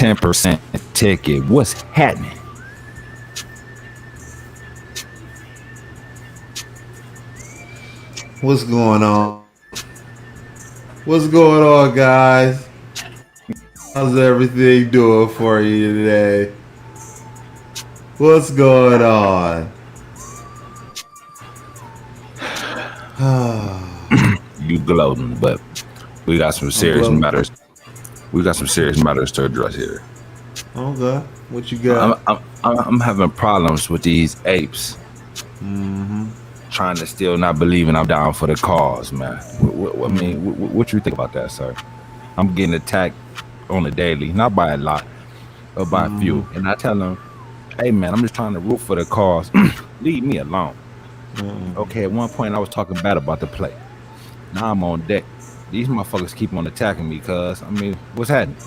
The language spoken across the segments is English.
10% ticket. What's happening? What's going on? What's going on, guys? How's everything doing for you today? What's going on? You gloating, but we got some I'm serious glad. matters. We got some serious matters to address here. Okay, what you I'm got? I'm I'm having problems with these apes Mm-hmm. trying to still not believing I'm down for the cause, man. I mean, what you think about that, sir? I'm getting attacked on a daily, not by a lot, but by a Mm-hmm. few, and I tell them, "Hey, man, I'm just trying to root for the cause. Leave me alone." Okay, at one point I was talking bad about the play. Now I'm on deck. These motherfuckers keep on attacking me, cuz. I mean, what's happening?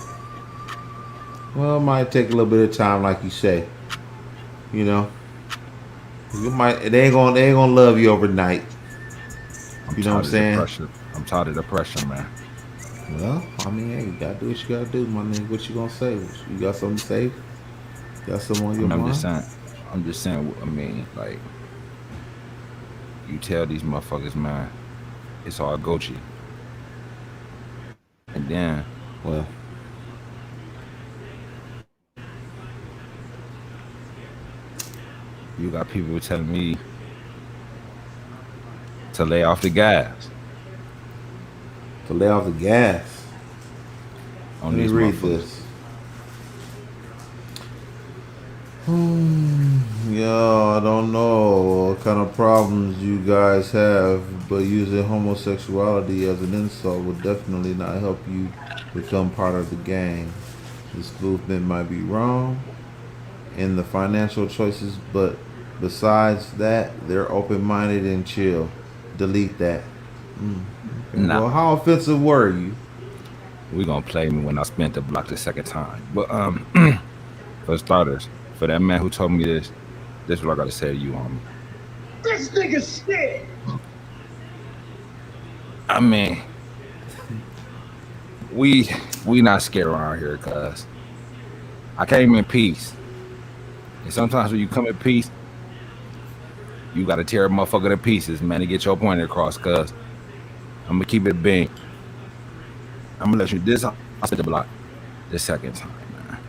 Well, it might take a little bit of time, like you say. You know, you might. They ain't gonna love you overnight. I'm You know what I'm tired of the saying? pressure. I'm tired of the pressure, man. Well, I mean, hey, you gotta do what you gotta do, my nigga. What you gonna say? You got something to say? Got something on I your mean, mind? I'm just saying, I mean, like, you tell these motherfuckers, man, it's all Gucci. And then Well, you got people telling me to lay off the gas to lay off the gas. on Let me these read motherfuckers. this. Yeah, I don't know what kind of problems you guys have, but using homosexuality as an insult would definitely not help you become part of the gang. This movement might be wrong in the financial choices, but besides that, they're open minded and chill. Delete that. Okay. Well, Nah, how offensive were you? we gonna play me when I spent the block the second time. But for starters, for that man who told me this is what I gotta say to you, homie. This nigga shit. I mean, we we not scared around here, cuz I came in peace. And sometimes when you come in peace, you gotta tear a motherfucker to pieces, man, to get your point across, cuz I'm gonna keep it big. I'm gonna let you this I said the block the second time, man.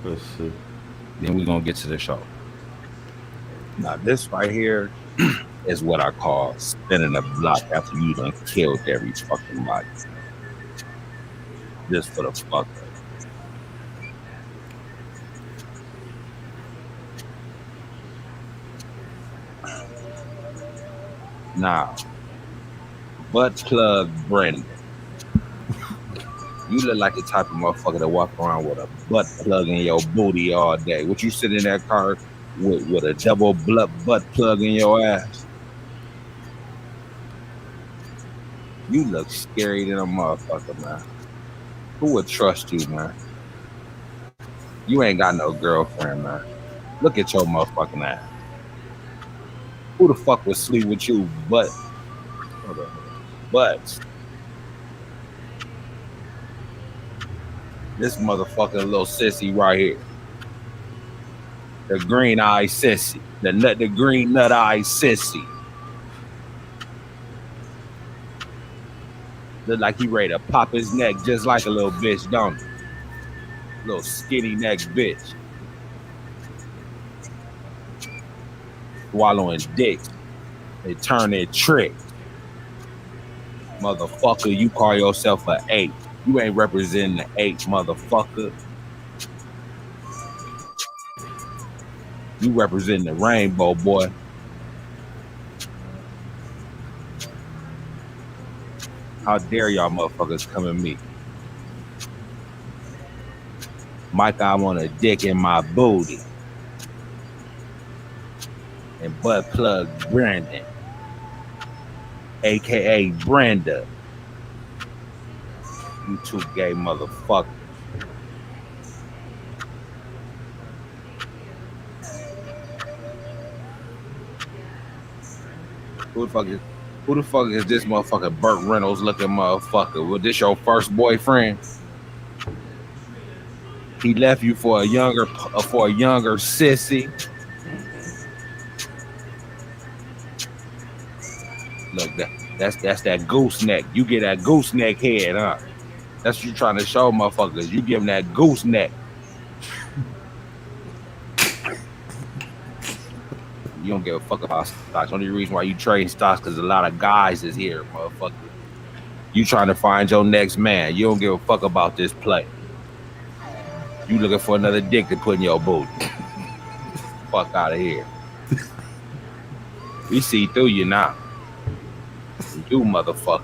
Let's see. Then we gonna get to the show. Now this right here is what I call spinning a block after you done killed every fucking body. Just for the fuck of it. Now, butt plug Brandon. You look like the type of motherfucker that walk around with a butt plug in your booty all day. Would you sit in that car with a double butt plug in your ass? You look scary than a motherfucker, man. Who would trust you, man? You ain't got no girlfriend, man. Look at your motherfucking ass. Who the fuck would sleep with you? But this motherfucking little sissy right here, the green eye sissy, the green nut eye sissy, look like he ready to pop his neck just like a little bitch, don't he? Little skinny neck bitch, swallowing dicks. They turn their tricks. Motherfucker, you call yourself an ape. You ain't representing the ape, motherfucker. You representing the rainbow, boy. How dare y'all motherfuckers come at me? Mike, I want a dick in my booty. And butt plug Brandon, aka Brenda. You two gay motherfuckers. Who the fuck is Who the fuck is this motherfucker Burt Reynolds looking motherfucker? Was this your first boyfriend? He left you for a younger sissy. Look, that's that gooseneck. You get that gooseneck head, huh? That's what you trying to show motherfuckers. You give them that gooseneck. You don't give a fuck about stocks. Only reason why you trade stocks because a lot of guys is here, motherfucker. You trying to find your next man. You don't give a fuck about this play. You looking for another dick to put in your booty. Fuck out of here. We see through you now. You motherfucker.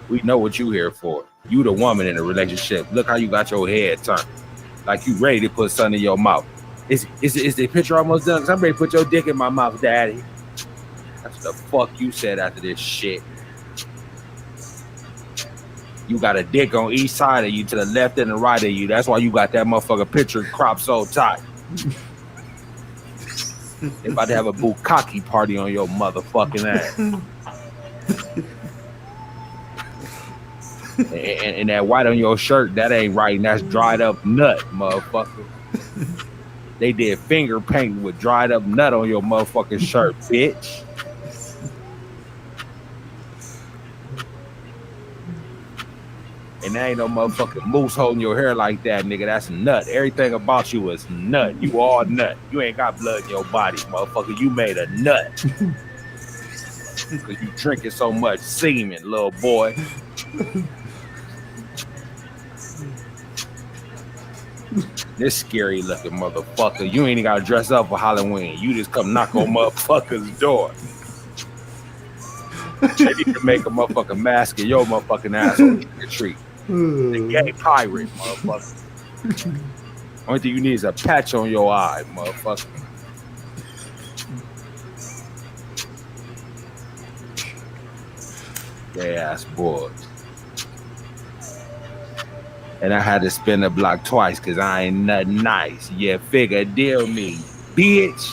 We know what you here for. You the woman in the relationship. Look how you got your head turned. Like you ready to put something in your mouth. Is the picture almost done? Cause I'm ready to put your dick in my mouth, daddy. That's what the fuck you said after this shit. You got a dick on each side of you, to the left and the right of you. That's why you got that motherfucker picture cropped so tight. They about to have a bukkake party on your motherfucking ass. and that white on your shirt, that ain't right. And that's dried up nut, motherfucker. They did finger paint with dried up nut on your motherfucking shirt, bitch. And there ain't no motherfucking moose holding your hair like that, nigga. That's nut. Everything about you is nut. You all nut. You ain't got blood in your body, motherfucker. You made a nut. Because you drinking so much semen, little boy. This scary looking motherfucker. You ain't got to dress up for Halloween. You just come knock on motherfucker's door. They need to make a motherfucking mask of your motherfucking ass on the tree. The gay pirate, motherfucker. Only thing you need is a patch on your eye, motherfucker. Gay ass boys. And I had to spin the block twice because I ain't nothing nice. Yeah, figure deal me, bitch.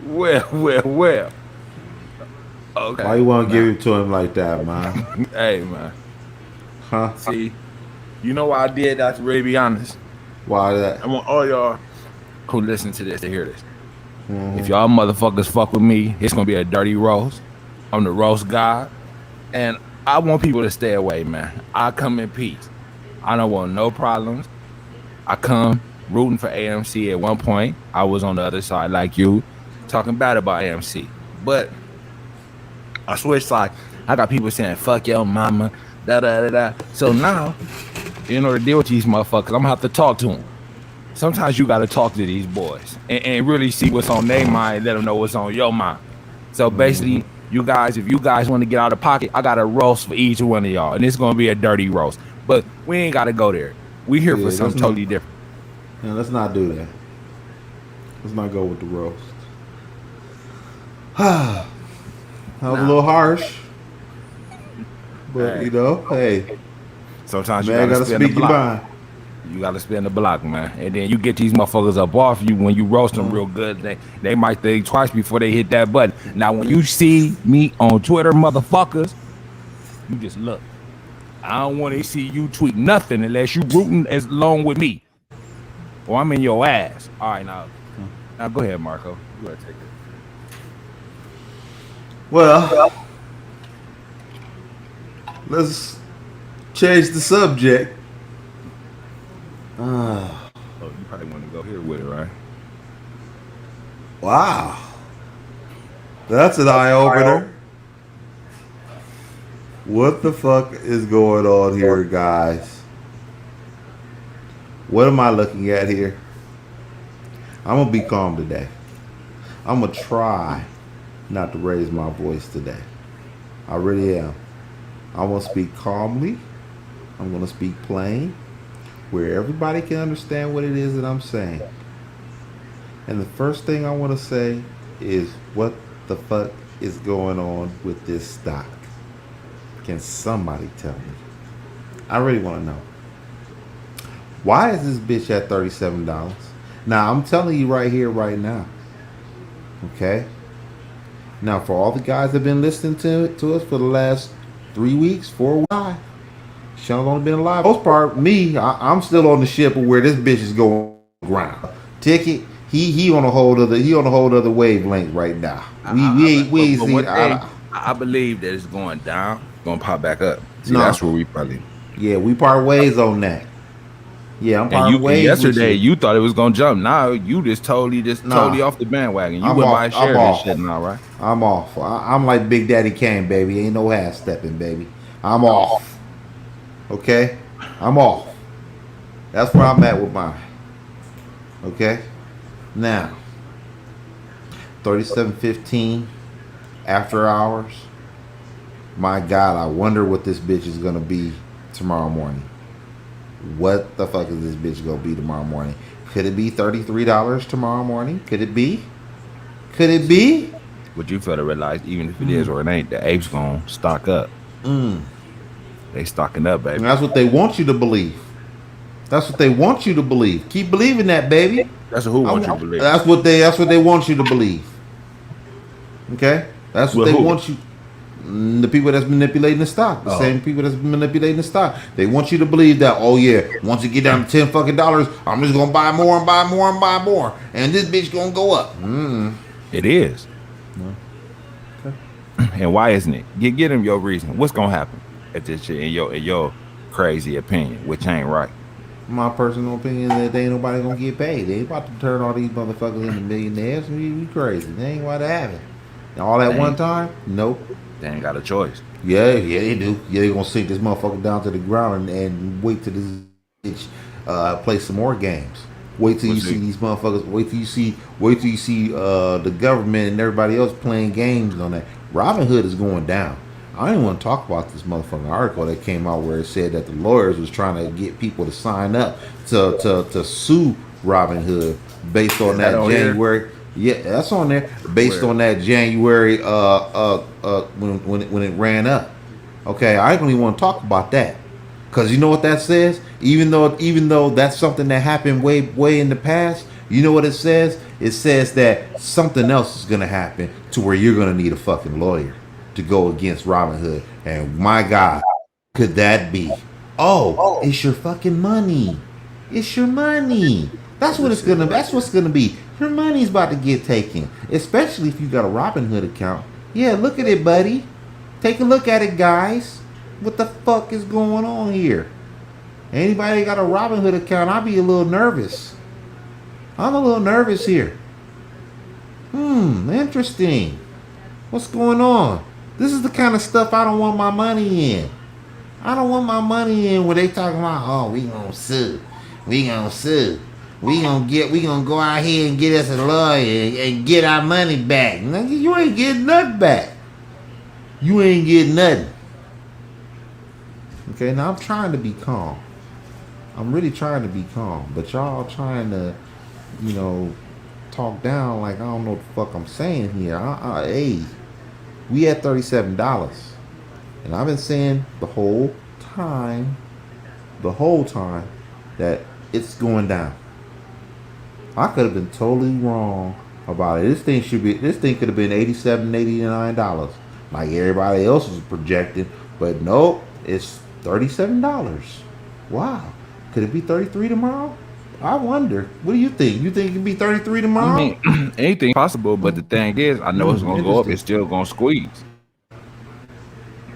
Well. Okay. Why you want to give it to him like that, man? Hey, man. Huh? See, you know why I did that, to really be honest? Why that? I want all y'all who listen to this to hear this. Mm-hmm. If y'all motherfuckers fuck with me, it's going to be a dirty roast. I'm the roast god. And I want people to stay away, man. I come in peace. I don't want no problems. I come rooting for AMC at one point. I was on the other side like you, talking bad about AMC. But I switched sides. I got people saying, fuck your mama, da-da-da-da. So now, in order to deal with these motherfuckers, I'm going to have to talk to them. Sometimes you got to talk to these boys and really see what's on their mind, let them know what's on your mind. So basically, you guys, if you guys want to get out of pocket, I got a roast for each one of y'all. And it's going to be a dirty roast. But we ain't got to go there. We here for something totally different. Yeah, let's not do that. Let's not go with the roast. That was a little harsh. But, hey, you know, hey. Sometimes man, you got to speak your mind. You got to spin the block, man. And then you get these motherfuckers up off you when you roast them real good. They might think twice before they hit that button. Now, when you see me on Twitter, motherfuckers, you just look. I don't want to see you tweet nothing unless you rooting as along with me. Or I'm in your ass. All right, now go ahead, Marco. You gotta take it. Well, let's change the subject. Oh, you probably want to go here with it, right? Wow. That's an eye-opener. What the fuck is going on here, guys? What am I looking at here? I'm going to be calm today. I'm going to try not to raise my voice today. I really am. I want to speak calmly. I'm going to speak plain, where everybody can understand what it is that I'm saying. And the first thing I want to say is, what the fuck is going on with this stock? Can somebody tell me? I really want to know. Why is this bitch at $37? Now, I'm telling you right here, right now. Okay? Now, for all the guys that have been listening to us for the last 3 weeks, 4 weeks, Sean's only been alive. Most part, me, I'm still on the ship of where this bitch is going ground. Ticket, he on a whole other wavelength right now. We ain't But seen. one thing, I believe that it's going down, gonna pop back up. See, No, that's where we probably. yeah, we part ways on that. Yeah, I'm And part ways with yesterday you. you thought it was gonna jump. Now you totally Nah, off the bandwagon. You I'm went by off. I'm share this off. shit now, right? I'm off. I'm like Big Daddy Kane, baby. Ain't no half stepping, baby. I'm off. Okay, I'm off. That's where I'm at with mine. Okay, now 37:15 after hours. My God, I wonder what this bitch is gonna be tomorrow morning. What the fuck is this bitch gonna be tomorrow morning? Could it be $33 tomorrow morning? Could it be? Could it be? But you fail to realize, even if it is or it ain't, the apes gonna stock up. They stocking up, baby. And that's what they want you to believe. That's what they want you to believe. Keep believing that, baby. That's who wants you to believe. That's what they want you to believe. Okay? That's what Well, they who? want you. The people that's manipulating the stock, the same people that's manipulating the stock, they want you to believe that. Oh yeah, once you get down to $10 fucking, I'm just gonna buy more and buy more and buy more, and this bitch gonna go up. It is. And why isn't it? Get him your reason. What's gonna happen if this shit in your crazy opinion, which ain't right? My personal opinion is that they ain't nobody gonna get paid. They ain't about to turn all these motherfuckers into millionaires. We crazy. They ain't about to have it. All at one time? Nope. They ain't got a choice. Yeah, they do. Yeah, they gonna sink this motherfucker down to the ground and wait till this bitch play some more games. Wait till you see these motherfuckers. Wait till you see the government and everybody else playing games on that. Robin Hood is going down. I don't even want to talk about this motherfucking article that came out where it said that the lawyers was trying to get people to sign up to sue Robin Hood based on that January. Yeah, that's on there. Based on that January when it ran up. Okay, I don't even want to talk about that. Cause you know what that says? Even though that's something that happened way in the past, you know what it says? It says that something else is gonna happen to where you're gonna need a fucking lawyer to go against Robin Hood. And my God, could that be? Oh, it's your fucking money. It's your money. That's what it's gonna. That's what's gonna be. Your money's about to get taken, especially if you got a Robinhood account. Yeah, look at it, buddy. Take a look at it, guys. What the fuck is going on here? Anybody got a Robinhood account? I'll be a little nervous. I'm a little nervous here. Interesting. What's going on? This is the kind of stuff I don't want my money in. I don't want my money in where they talking about, oh, we gonna sue. We gonna sue. We gonna go out here and get us a lawyer and get our money back. Nigga, you ain't getting nothing back. You ain't getting nothing. Okay, now I'm trying to be calm. I'm really trying to be calm. But y'all trying to, talk down like I don't know what the fuck I'm saying here. Hey, we at $37. And I've been saying the whole time that it's going down. I could have been totally wrong about it. This thing could have been $87, $89, like everybody else was projecting. But nope, it's $37. Wow. Could it be 33 tomorrow? I wonder. What do you think? You think it could be 33 tomorrow? I mean, anything possible, but the thing is, I know it's gonna go up. It's still gonna squeeze.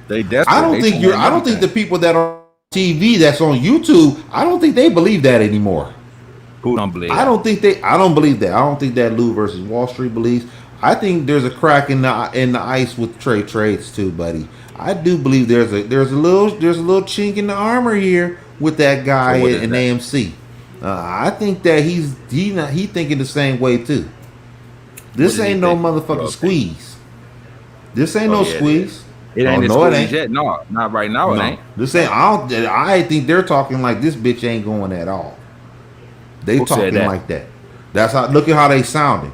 They desperate. I don't think the people that are on TV, that's on YouTube, I don't think they believe that anymore. Who don't believe? I don't believe that. I don't think that Lou versus Wall Street believes. I think there's a crack in the ice with trades too, buddy. I do believe there's a little chink in the armor here with that guy in AMC. I think that he thinking the same way too. This ain't no motherfucking squeeze. This ain't no squeeze. It ain't squeeze yet. No, not right now. It ain't. This ain't. I think they're talking like this bitch ain't going at all. They talking like that. That's how. Look at how they sounding.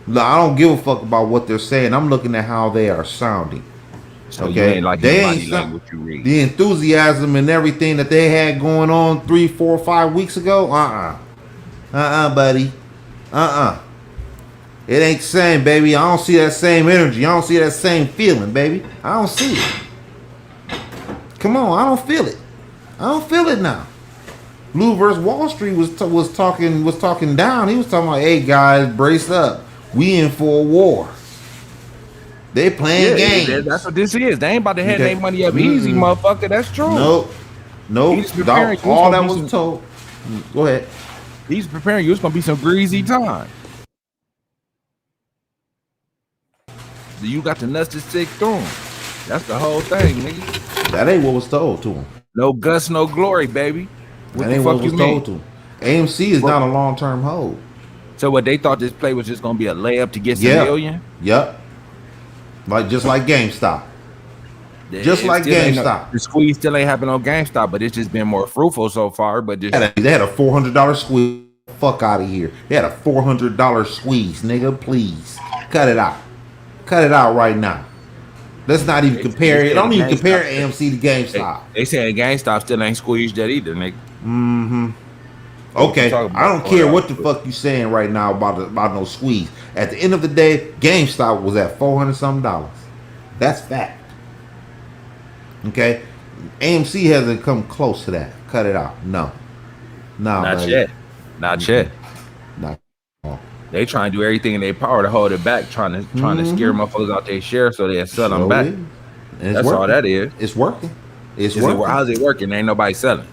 I don't give a fuck about what they're saying. I'm looking at how they are sounding. So okay, you ain't like they ain't language you read. The enthusiasm and everything that they had going on 3, 4, 5 weeks ago. Buddy. It ain't the same, baby. I don't see that same energy. I don't see that same feeling, baby. I don't see it. Come on, I don't feel it. I don't feel it now. Blue versus Wall Street was talking down. He was talking about, hey guys, brace up. We in for a war. They playing that's games. what this is. They ain't about to hand their Okay. money up easy, motherfucker. That's true. Nope. Nope. He's preparing you. It's All gonna that be was some. told. Go ahead. He's preparing you. It's gonna be some greasy time. You got the nuts to stick through him. That's the whole thing, nigga. That ain't what was told to him. No guts, no glory, baby. What That the ain't fuck what was you told mean? to him. AMC is not a long-term hold. So what they thought this play was just gonna be a layup to get some Yeah. million? Yep. Just like GameStop. Just It like still ain't GameStop. the squeeze still ain't happening on GameStop, but it's just been more fruitful so far. But just They had a $400 squeeze. Fuck out of here. They had a $400 squeeze, nigga. Please cut it out. Cut it out right now. Let's not even compare it. Don't even compare AMC to GameStop. They saying GameStop still ain't squeezed yet either, nigga. Mm-hmm. Okay, I don't care what the fuck you saying right now about no squeeze. At the end of the day, GameStop was at $400 something. That's fact. Okay, AMC hasn't come close to that. Cut it out. No, Not buddy. yet. Not yet. Not. They trying to do everything in their power to hold it back, trying to scare motherfuckers out their share so they sell them back. That's all that is. It's working. It's working. How's it working? Ain't nobody selling.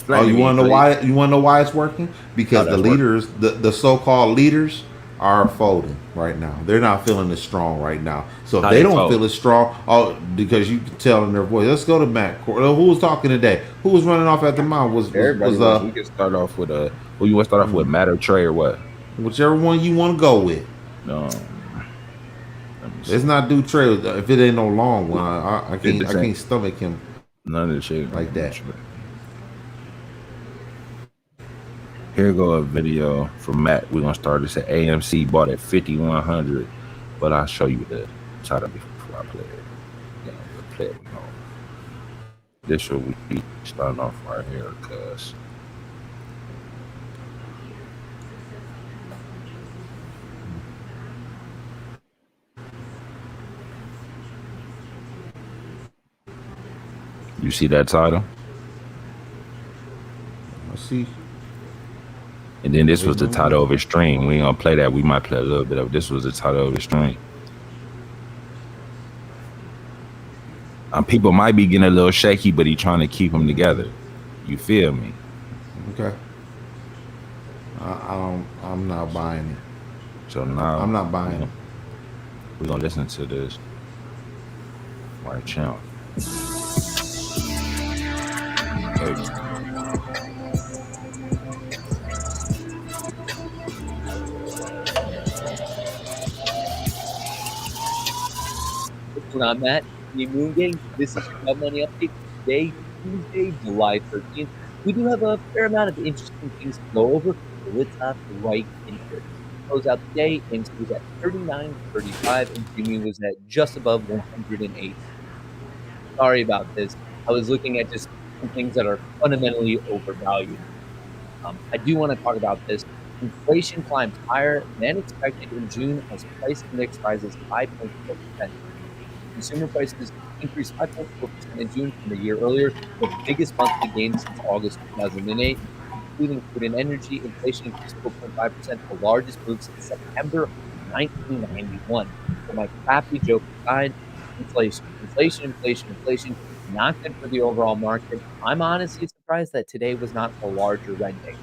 Oh, you want to know why? You want to know why it's working? Because the leaders, the so-called leaders, are folding right now. They're not feeling as strong right now. So if they don't feel as strong, because you can tell in their voice. Let's go to Matt. Who was talking today? Who was running off at the mouth? Was we can start off with who you want to start off with, Matt or Trey or what? Whichever one you want to go with. No. Let's not do Trey if it ain't no long one. I can't stomach him. None of the shit like that. Here go a video from Matt. We're gonna start this at AMC bought at 5,100, but I'll show you the title before I play it. Yeah, we'll play it. This will be starting off right here, cuz. You see that title? I see. And then this was the title of his stream. We ain't gonna play that. We might play a little bit of. This was the title of his stream. People might be getting a little shaky, but he trying to keep them together. You feel me? Okay. I'm not buying it. So now I'm not buying it. We're gonna listen to this. Right channel. What's going on, Matt? The Moon Gang. This is your Money Update. Today, Tuesday, July 13th. We do have a fair amount of interesting things to go over, so let's hop right into it. Close out the day, AMC was at 39.35, and premium was at just above 108. Sorry about this. I was looking at just some things that are fundamentally overvalued. I do want to talk about this. Inflation climbs higher than expected in June as price index rises 5.4%. Consumer prices increased 5.4% in June from the year earlier, the biggest monthly gain since August 2008. Including food and energy, inflation increased 4.5%, the largest move since September 1991. So my crappy joke aside, inflation, not good for the overall market. I'm honestly surprised that today was not a larger rending.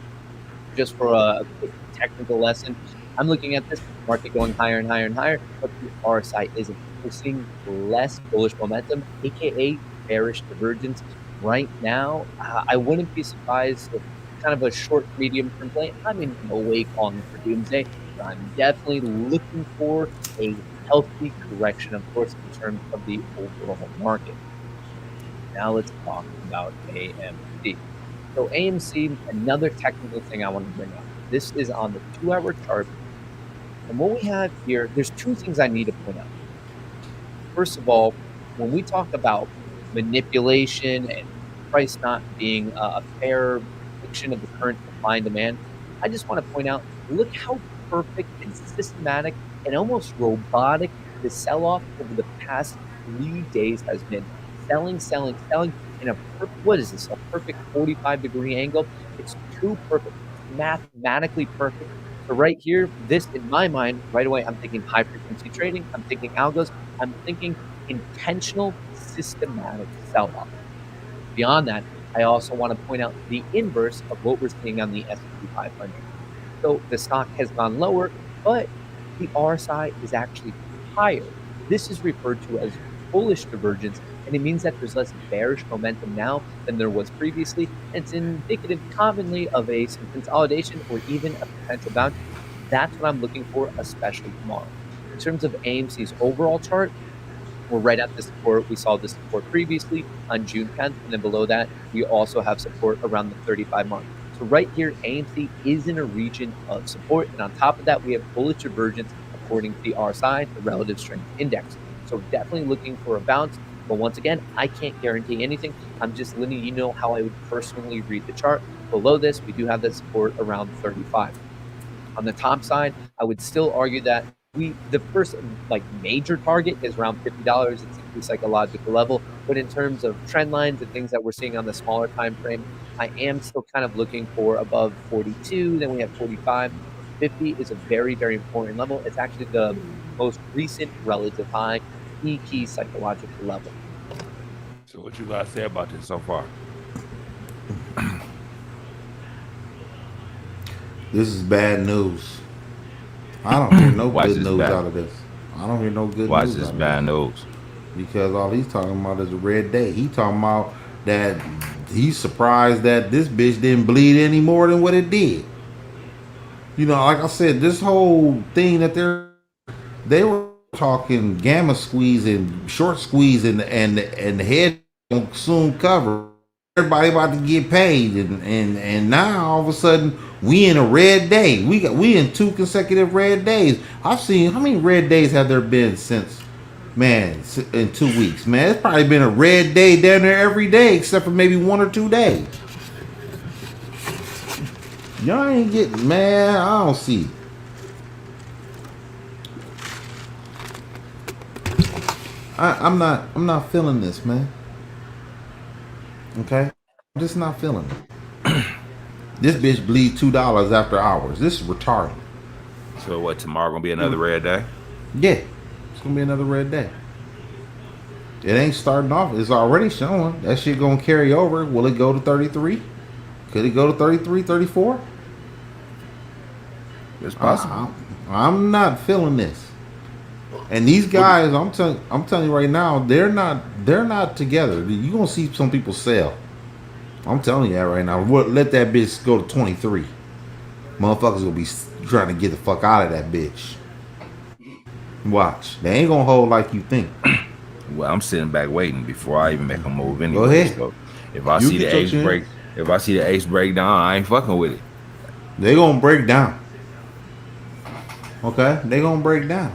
Just for a quick technical lesson, I'm looking at this market going higher and higher and higher, but the RSI isn't. We're seeing less bullish momentum, aka bearish divergence. Right now, I wouldn't be surprised if kind of a short, medium-term play. I'm in no way calling for doomsday, but I'm definitely looking for a healthy correction, of course, in terms of the overall market. Now let's talk about AMC. So AMC, another technical thing I want to bring up. This is on the 2-hour chart. And what we have here, there's two things I need to point out. First of all, when we talk about manipulation and price not being a fair depiction of the current supply and demand, I just want to point out, look how perfect and systematic and almost robotic the sell-off over the past 3 days has been. Selling, selling, selling in a what is this? A perfect 45-degree angle. It's too perfect. It's mathematically perfect. So right here, this in my mind, right away, I'm thinking high frequency trading. I'm thinking algos. I'm thinking intentional, systematic sell-off. Beyond that, I also want to point out the inverse of what we're seeing on the S&P 500. So the stock has gone lower, but the RSI is actually higher. This is referred to as bullish divergence, and it means that there's less bearish momentum now than there was previously. And it's indicative commonly of some consolidation or even a potential bounce. That's what I'm looking for, especially tomorrow. In terms of AMC's overall chart, we're right at the support. We saw the support previously on June 10th, and then below that, we also have support around the 35 mark. So right here, AMC is in a region of support, and on top of that, we have bullish divergence according to the RSI, the Relative Strength Index. So definitely looking for a bounce. But once again, I can't guarantee anything. I'm just letting you know how I would personally read the chart. Below this, we do have that support around 35. On the top side, I would still argue that the first major target is around $50. It's a psychological level, but in terms of trend lines and things that we're seeing on the smaller time frame, I am still kind of looking for above 42. Then we have 45. 50 is a very, very important level. It's actually the most recent relative high, key psychological level. So what you guys say about this so far? This is bad news. I don't hear no Why is good this news bad? out of this. I don't hear no good Why news is this out of bad this. news? Because all he's talking about is a red day. He talking about that he's surprised that this bitch didn't bleed any more than what it did. You know, like I said, this whole thing that they were talking gamma squeeze and short squeeze and the head won't soon cover. Everybody about to get paid and now all of a sudden we in a red day. We in 2 consecutive red days. I've seen how many red days have there been since man in 2 weeks, man. It's probably been a red day down there every day except for maybe 1 or 2 days. Y'all ain't getting, man. I don't see. I'm not feeling this, man. Okay, I'm just not feeling it. This bitch bleed $2 after hours. This is retarded. So what? Tomorrow gonna be another red day? Yeah, it's gonna be another red day. It ain't starting off. It's already showing. That shit gonna carry over. Will it go to 33? Could it go to 33, 34? It's possible. I'm not feeling this. And these guys, I'm telling you right now, they're not together. You gonna see some people sell. I'm telling you that right now. Let that bitch go to 23. Motherfuckers will be trying to get the fuck out of that bitch. Watch. They ain't gonna hold like you think. Well, I'm sitting back waiting before I even make a move anyway. Go ahead. So if I You see get the your ace chance. break, if I see the ace break down, I ain't fucking with it. They gonna break down. Okay? They gonna break down.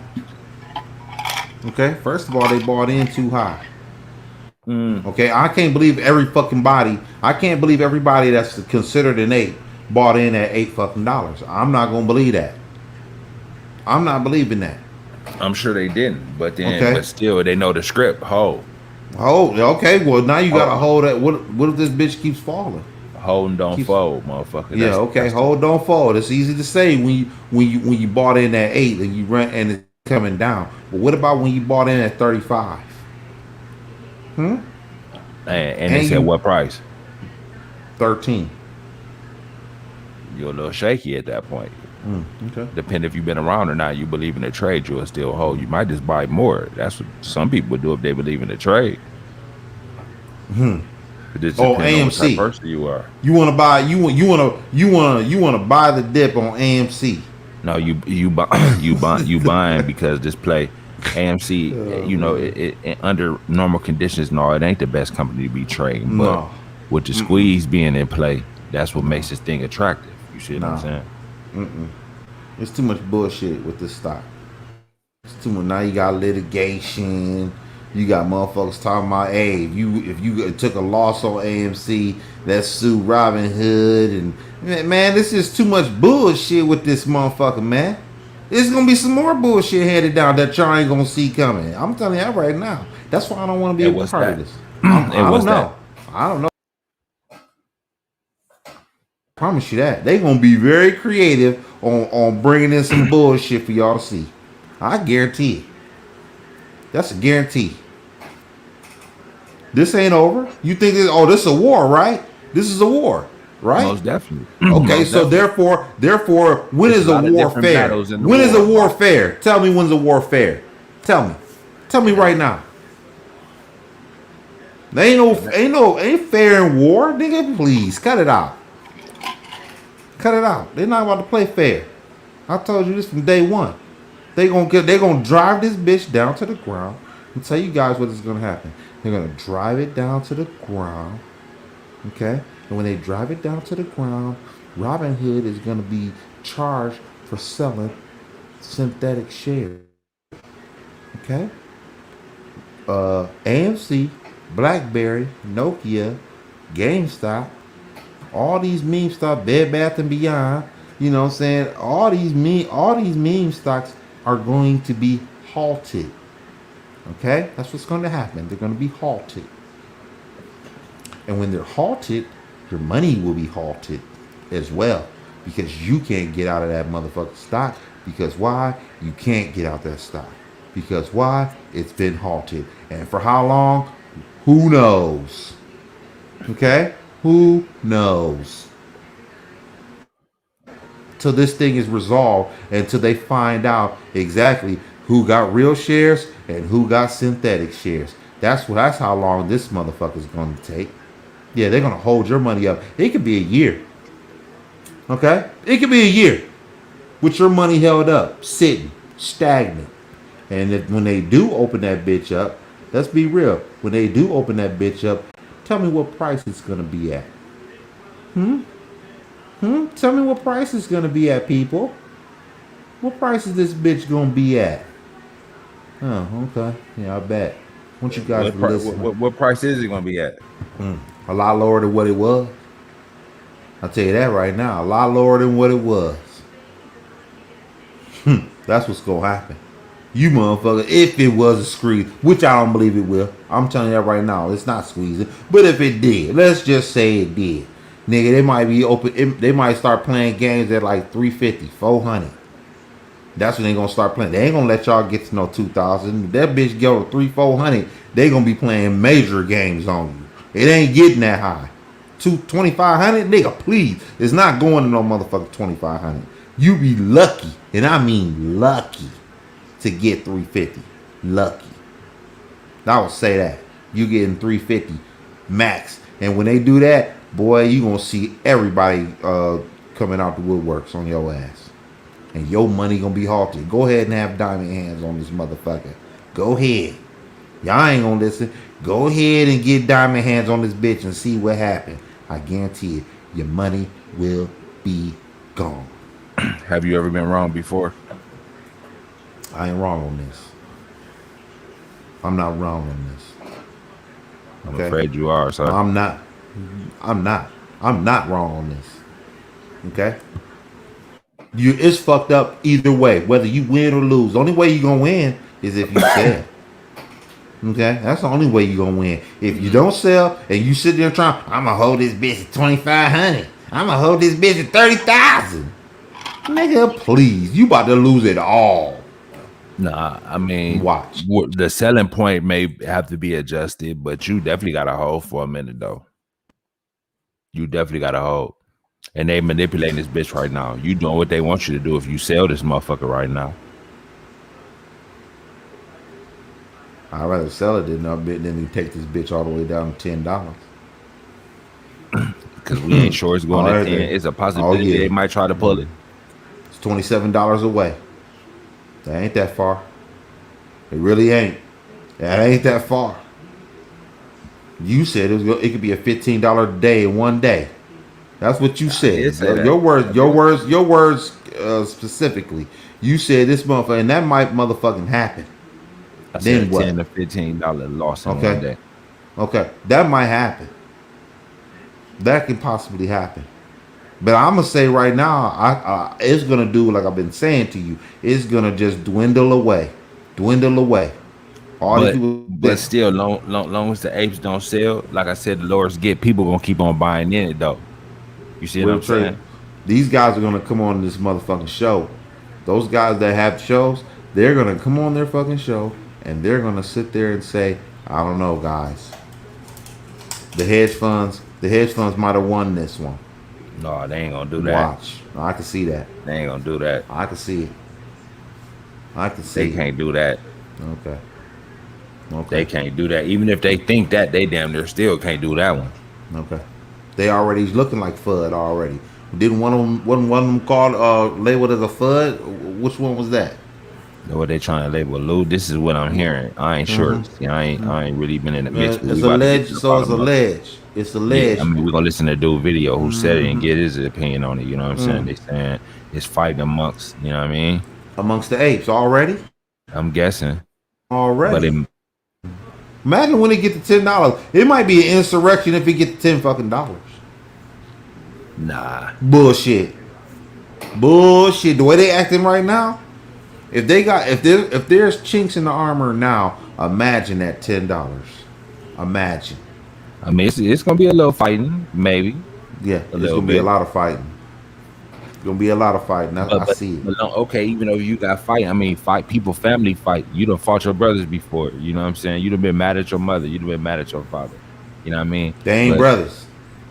Okay? First of all, they bought in too high. Okay? I can't believe I can't believe everybody that's considered an 8 bought in at $8 fucking dollars. I'm not gonna believe that. I'm not believing that. I'm sure they didn't, but then, Okay. but still, they know the script. Hold Okay. Well, now you gotta hold that. What if this bitch keeps falling? and don't fold, motherfucker. Yeah. Okay. Hold, don't fall. It's easy to say when you bought in at 8 and you run and it's coming down. But what about when you bought in at 35? And they said you- what price? 13. You're a little shaky at that point. Okay. Depending if you've been around or not, you believe in the trade, you'll still hold. You might just buy more. That's what some people would do if they believe in the trade. It just depends on what type AMC. of person you are. You want to buy? You want to buy the dip on AMC? No, you buying because this play AMC. You know, it under normal conditions, no, it ain't the best company to be trading. But No. with the squeeze being in play, that's what makes this thing attractive. You see what I'm saying? It's too much bullshit with this stock. It's too much. Now you got litigation. You got motherfuckers talking about, hey, if you took a loss on AMC, let's sue Robin Hood. And man, this is too much bullshit with this motherfucker, man. It's gonna be some more bullshit handed down that y'all ain't gonna see coming. I'm telling you that right now. That's why I don't want to be And a what's part of that? this. And I don't what's that? know. I don't know. I promise you that they gonna be very creative on bringing in some bullshit for y'all to see. I guarantee it. That's a guarantee. This ain't over. You think this? Oh, this is a war, right? This is a war, right? Most definitely. Okay, Most so definitely. therefore, when It's a is a lot of different warfare? battles in the When is a war. warfare? Tell me when's a warfare. Tell me. Tell me right now. There ain't fair in war, nigga. Please cut it out. Cut it out. They're not about to play fair. I told you this from day one. They're gonna drive this bitch down to the ground. I'll tell you guys what is gonna happen. They're gonna drive it down to the ground. Okay? And when they drive it down to the ground, Robin Hood is gonna be charged for selling synthetic shares. Okay? AMC, BlackBerry, Nokia, GameStop, all these meme stocks, Bed Bath and Beyond, you know what I'm saying? All these meme stocks are going to be halted. Okay? That's what's going to happen. They're going to be halted. And when they're halted, your money will be halted as well. Because you can't get out of that motherfucking stock. Because why? You can't get out that stock. Because why? It's been halted. And for how long? Who knows? Okay? Who knows? Till this thing is resolved, until they find out exactly who got real shares and who got synthetic shares. That's how long this motherfucker's gonna take. Yeah, they're gonna hold your money up. It could be a year. Okay? It could be a year with your money held up, sitting, stagnant. And when they do open that bitch up, let's be real. When they do open that bitch up, tell me what price it's gonna be at. Tell me what price it's gonna be at, people. What price is this bitch gonna be at? Oh, okay. Yeah, I bet. Want you guys to listen. What price is it going to be at? A lot lower than what it was. I'll tell you that right now. A lot lower than what it was. That's what's gonna happen. You motherfucker, if it was a squeeze, which I don't believe it will. I'm telling you that right now. It's not squeezing. But if it did, let's just say it did. Nigga, they might be open. They might start playing games at like 350, 400. That's when they gonna start playing. They ain't gonna let y'all get to no 2000. If that bitch go to 300, 400, they gonna be playing major games on you. It ain't getting that high. 2500, nigga, please. It's not going to no motherfucking 2500. You be lucky, and I mean lucky, to get 350. Lucky. I would say that. You getting 350 max. And when they do that, boy, you gonna see everybody coming out the woodworks on your ass. And your money gonna be halted. Go ahead and have diamond hands on this motherfucker. Go ahead. Y'all ain't gonna listen. Go ahead and get diamond hands on this bitch and see what happens. I guarantee it. Your money will be gone. Have you ever been wrong before? I ain't wrong on this. I'm not wrong on this. I'm Okay? afraid you are, sir. I'm not. I'm not wrong on this. Okay? It's fucked up either way, whether you win or lose. The only way you gonna win is if you sell. Okay? That's the only way you gonna win. If you don't sell and you sit there trying, I'm gonna hold this bitch at 2,500. I'm gonna hold this bitch at 30,000. Nigga, please. You about to lose it all. Nah, I mean, Watch. the selling point may have to be adjusted, but you definitely got to hold for a minute, though. You definitely got to hold. And they manipulating this bitch right now. You doing what they want you to do if you sell this motherfucker right now. I'd rather sell it than you take this bitch all the way down to $10. Because we ain't sure it's going to 10. It's a possibility they might try to pull it. It's $27 away. That ain't that far. It really ain't. That ain't that far. You said it could be a $15 day in one day. That's what you said. Your words specifically. You said this motherfucker, and that might motherfucking happen. I Then said what? $10 to $15 loss in one day. Okay, that might happen. That can possibly happen. But I'm gonna say right now, it's gonna do like I've been saying to you. It's gonna just dwindle away, dwindle away. All these But people but that still, long as the apes don't sell, like I said, the lowers get people gonna keep on buying in it though. You see what real I'm saying? trade, these guys are gonna come on this motherfucking show. Those guys that have shows, they're gonna come on their fucking show and they're gonna sit there and say, I don't know, guys. The hedge funds might have won this one. No, they ain't gonna do that. Watch, I can see that. They ain't gonna do that. I can see it. I can They see it. can't do that. Okay. They Okay. can't do that. Even if they think that, they damn near still can't do that one. Okay. They already looking like FUD already. Didn't one of them called labeled as a FUD? Which one was that? What they trying to label Lou? This is what I'm hearing. I ain't sure. See, I ain't really been in the mix. But It's we about to get alleged, to the so it's bottom of it. alleged. It's Yeah, alleged. I mean, we're gonna listen to dude video who said it and get his opinion on it. You know what I'm saying? They saying it's fighting amongst. You know what I mean? Amongst the apes already. I'm guessing, but Already. it, Imagine when it get to $10. It might be an insurrection if it get to $10 fucking. nah. Bullshit. Bullshit. The way they acting right now. If there's chinks in the armor now, imagine that $10. Imagine. I mean, it's gonna be a little fighting, maybe Yeah, a it's little gonna be a bit. lot of fighting. Gonna be a lot of fighting. I see it. But no, okay, even though you got fight, I mean, fight people, family fight. You done fought your brothers before. You know what I'm saying? You done been mad at your mother. You done been mad at your father. You know what I mean? They ain't But brothers.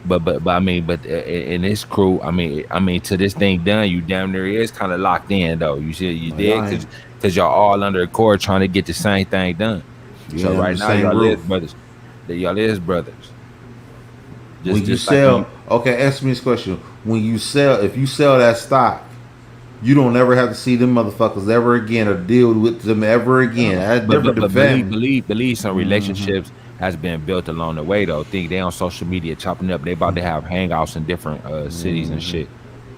but I mean, but in this crew, I mean, to this thing done, you damn near is kind of locked in though. You see, you No, did y'all ain't. because y'all all under accord trying to get the same thing done. You So ain't right under the now, same y'all is roof. brothers. Y'all is brothers. When you Just like sell, okay, answer me this question. When you sell, if you sell that stock, you don't ever have to see them motherfuckers ever again or deal with them ever again. That's But different than believe family. some relationships has been built along the way though. Think they on social media chopping up. They about to have hangouts in different cities and shit.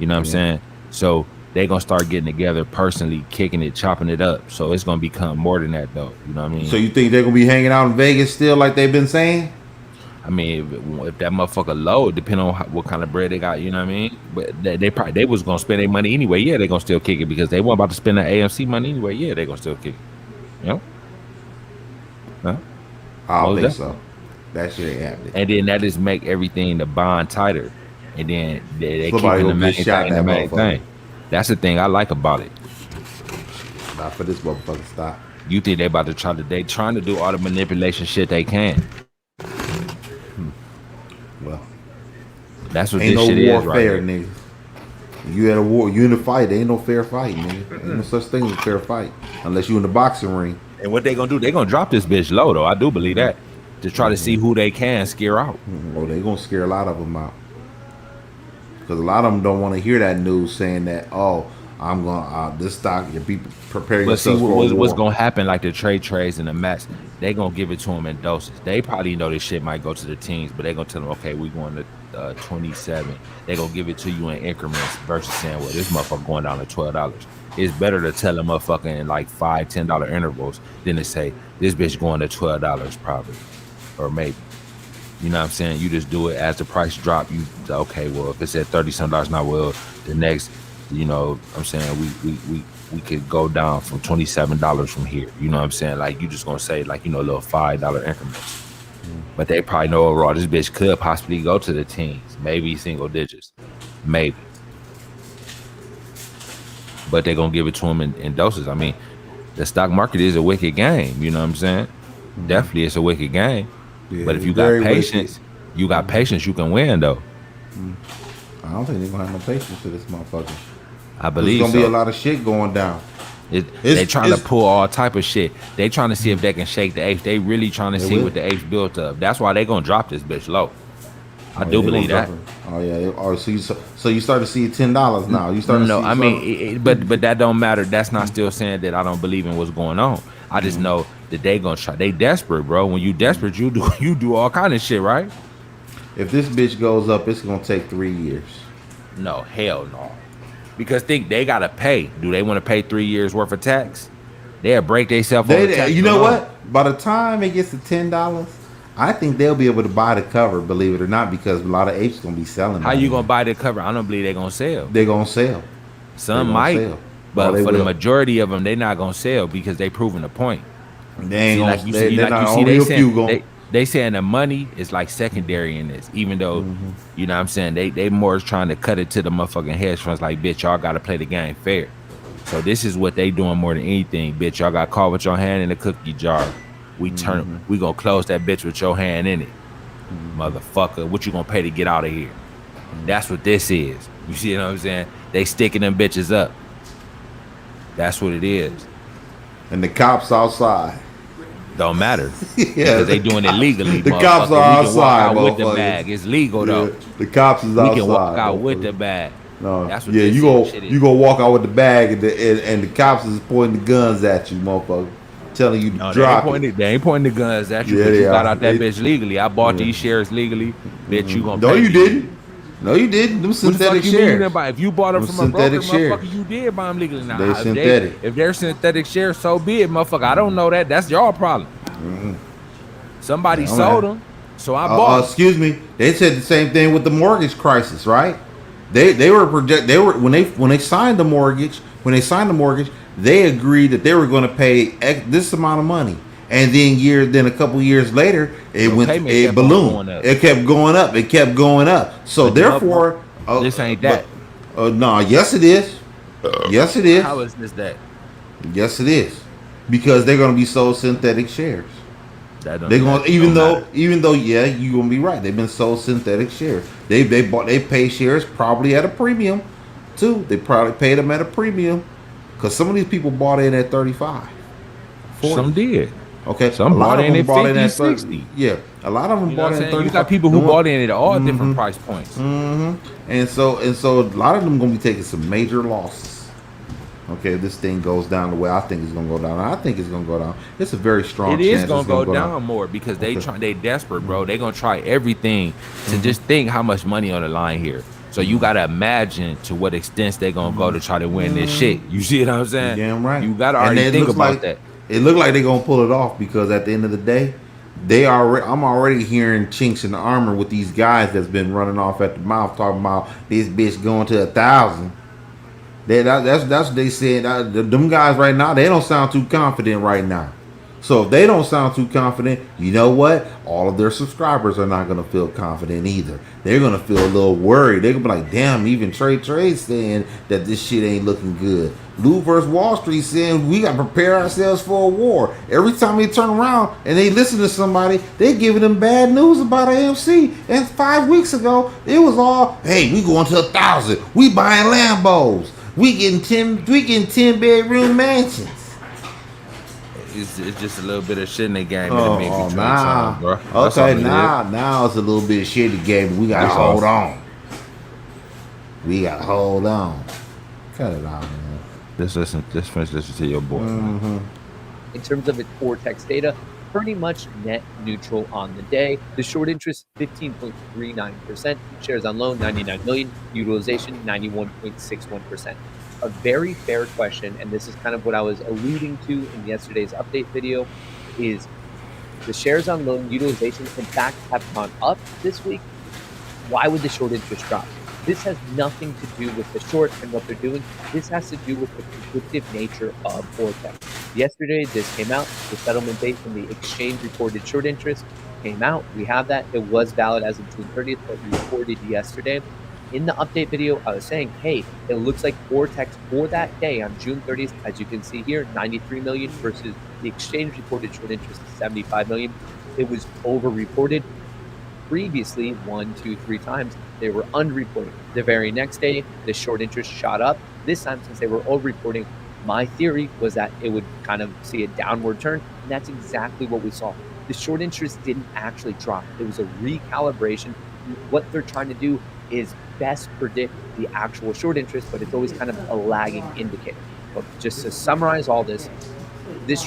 You know what I'm saying? So they gonna start getting together personally, kicking it, chopping it up. So it's gonna become more than that though. You know what I mean? So you think they're gonna be hanging out in Vegas still like they've been saying? I mean, if that motherfucker low, depending on what kind of bread they got, you know what I mean. But they probably they was gonna spend their money anyway. Yeah, they gonna still kick it because they weren't about to spend that AMC money anyway. Yeah, they gonna still kick it. You know? Huh? I don't Most think definitely. so. That shit ain't happening. And then that just make everything the bond tighter. And then they Somebody keeping the gonna main get shot thing in the that main motherfucker. thing. That's the thing I like about it. Not for this motherfucker stop. You think they about to they trying to do all the manipulation shit they can. Well, That's what ain't this no shit is right warfare, here. nigga. You at a war, you in a fight. There ain't no fair fight, nigga. Ain't no such thing as a fair fight unless you in the boxing ring. And what they gonna do? They gonna drop this bitch low though. I do believe that. To try to see who they can scare out. Well, they gonna scare a lot of them out because a lot of them don't want to hear that news saying that. Oh, I'm gonna this stock. Your people prepare But see yourselves for a what's war. gonna happen, like the trades and the mats, they gonna give it to them in doses. They probably know this shit might go to the teams, but they gonna tell them, okay, we going to 27. They gonna give it to you in increments versus saying, well, this motherfucker going down to $12. It's better to tell them motherfucker in like $5-10 intervals than to say this bitch going to $12 probably, or maybe. You know what I'm saying? You just do it as the price drop. You okay? Well, if it's at $30 now, well, the next, you know, I'm saying we could go down from $27 from here. You know what I'm saying? Like you just gonna say like, you know, a little $5 increments. But they probably know overall this bitch could possibly go to the teens, maybe single digits, maybe. But they're gonna give it to them in doses. I mean, the stock market is a wicked game. You know what I'm saying? Definitely, it's a wicked game. Yeah, But if you very got patience, you can win though. I don't think they're gonna have no patience for this motherfucker. I There's believe gonna so. be a lot of shit going down. They trying to it's- pull all type of shit. They trying to see if they can shake the apes. They really trying to They see will. what the apes built up. That's why they gonna drop this bitch low. I Oh, do yeah, they believe gonna that. drop it. Oh yeah. Oh, so you start to see $10 now. You start to No, see. I mean, but that don't matter. That's not still saying that I don't believe in what's going on. I just know that they gonna try. They desperate, bro. When you desperate, you do all kind of shit, right? if this bitch goes up, it's gonna take 3 years. No, hell no. Because think they gotta pay. Do they want to pay 3 years worth of tax? They'll break themselves on the tax You know alone. what? By the time it gets to $10, I think they'll be able to buy the cover, believe it or not, because a lot of apes gonna be selling. How you gonna buy the cover? I don't believe they're gonna sell. They're gonna sell. Some They gonna might, sell. but they for the will. majority of them, they're not gonna sell because they proving a point. They ain't See, gonna. like you They, see, they're like not you see, only they a few gonna. saying they saying the money is like secondary in this, even though you know what I'm saying they more is trying to cut it to the motherfucking hedge funds. Like, bitch, y'all gotta play the game fair. So this is what they doing more than anything, bitch. Y'all got caught with your hand in the cookie jar. We gonna close that bitch with your hand in it, motherfucker. What you gonna pay to get out of here? That's what this is. You see what I'm saying? They sticking them bitches up. That's what it is. And the cops outside. Don't matter. Yeah, Because they doing it legally. The cops are We can outside, walk out with the motherfuckers. bag. It's legal though. Yeah, the cops is We outside. can walk out with motherfucker. the bag. No, That's what yeah, this shit is. you go walk out with the bag, and the cops is pointing the guns at you, motherfucker, telling you to No, drop they ain't pointing the guns at you, Yeah, but they you got are. out that They- bitch legally. I bought these shares legally. Bitch, you gonna No, pay you me. didn't. No, you didn't. Them What the fuck synthetic you mean you shares. didn't buy? If you bought them Them from a broker, synthetic shares. motherfucker, you did buy them legally. Now, They if synthetic. if they're synthetic shares, so be it, motherfucker. I don't know that. That's your problem. Somebody I'm sold at- them, so I bought 'em. Excuse me. They said the same thing with the mortgage crisis, right? They were when they signed the mortgage. When they signed the mortgage, they agreed that they were going to pay this amount of money, and then a couple years later, it Your went payment a kept on balloon. going up. It kept going up. It kept going up. So But you know, therefore, this ain't that. No, yes it is. Yes it is. How is this that? Yes it is. Because they're going to be sold synthetic shares. That don't, They're going that even don't though matter. yeah, you're gonna be right. They've been sold synthetic shares. They pay shares probably at a premium too. They probably paid them at a premium because some of these people bought in at 35. 40. Some did. Okay, Some a lot bought of in them at bought in 50, at 30. 60. Yeah, a lot of them You know what bought I'm in at saying? 35. You got people who bought in at all different price points. And so a lot of them gonna be taking some major losses. Okay, if this thing goes down the way I think it's gonna go down. I think it's gonna go down. It's a very strong It chance is gonna it's go down more because they desperate, bro. They gonna try everything to just think how much money on the line here. So you gotta imagine to what extent they gonna go to try to win this shit. You see what I'm saying? You're damn right. You gotta And already it think looks about like, that. It looked like they're gonna pull it off because at the end of the day, I'm already hearing chinks in the armor with these guys that's been running off at the mouth talking about this bitch going to 1,000. That's what they said. Them guys right now, they don't sound too confident right now. So if they don't sound too confident, you know what? All of their subscribers are not gonna feel confident either. They're gonna feel a little worried. They're gonna be like, damn, even Trade saying that this shit ain't looking good. Lou versus Wall Street saying we gotta prepare ourselves for a war. Every time they turn around and they listen to somebody, they giving them bad news about AMC. And 5 weeks ago, it was all, hey, we going to 1,000. We buying Lambos. We getting 10 bedroom mansions. It's just a little bit of shit in the game that makes you nah. bro. That's all Okay, it is. now it's a little bit of shit in the game. We gotta That's hold all. on. We gotta hold on. Cut it out, man. Just finish listening to your boy. Man. In terms of its Vortex data, pretty much net neutral on the day. The short interest 15.39%, shares on loan 99 million, utilization 91.61%. A very fair question, and this is kind of what I was alluding to in yesterday's update video, is the shares on loan utilization in fact have gone up this week. Why would the short interest drop? This has nothing to do with the short and what they're doing. This has to do with the predictive nature of Vortex. Yesterday, this came out. The settlement date from the exchange reported short interest came out. We have that. It was valid as of June 30th, but reported yesterday. In the update video, I was saying, hey, it looks like Vortex for that day on June 30th, as you can see here, 93 million versus the exchange reported short interest of 75 million. It was over-reported. Previously, 1, 2, 3 times, they were unreported. The very next day, the short interest shot up. This time, since they were over-reporting, my theory was that it would kind of see a downward turn, and that's exactly what we saw. The short interest didn't actually drop. It was a recalibration. What they're trying to do is best predict the actual short interest, but it's always kind of a lagging indicator. But just to summarize all this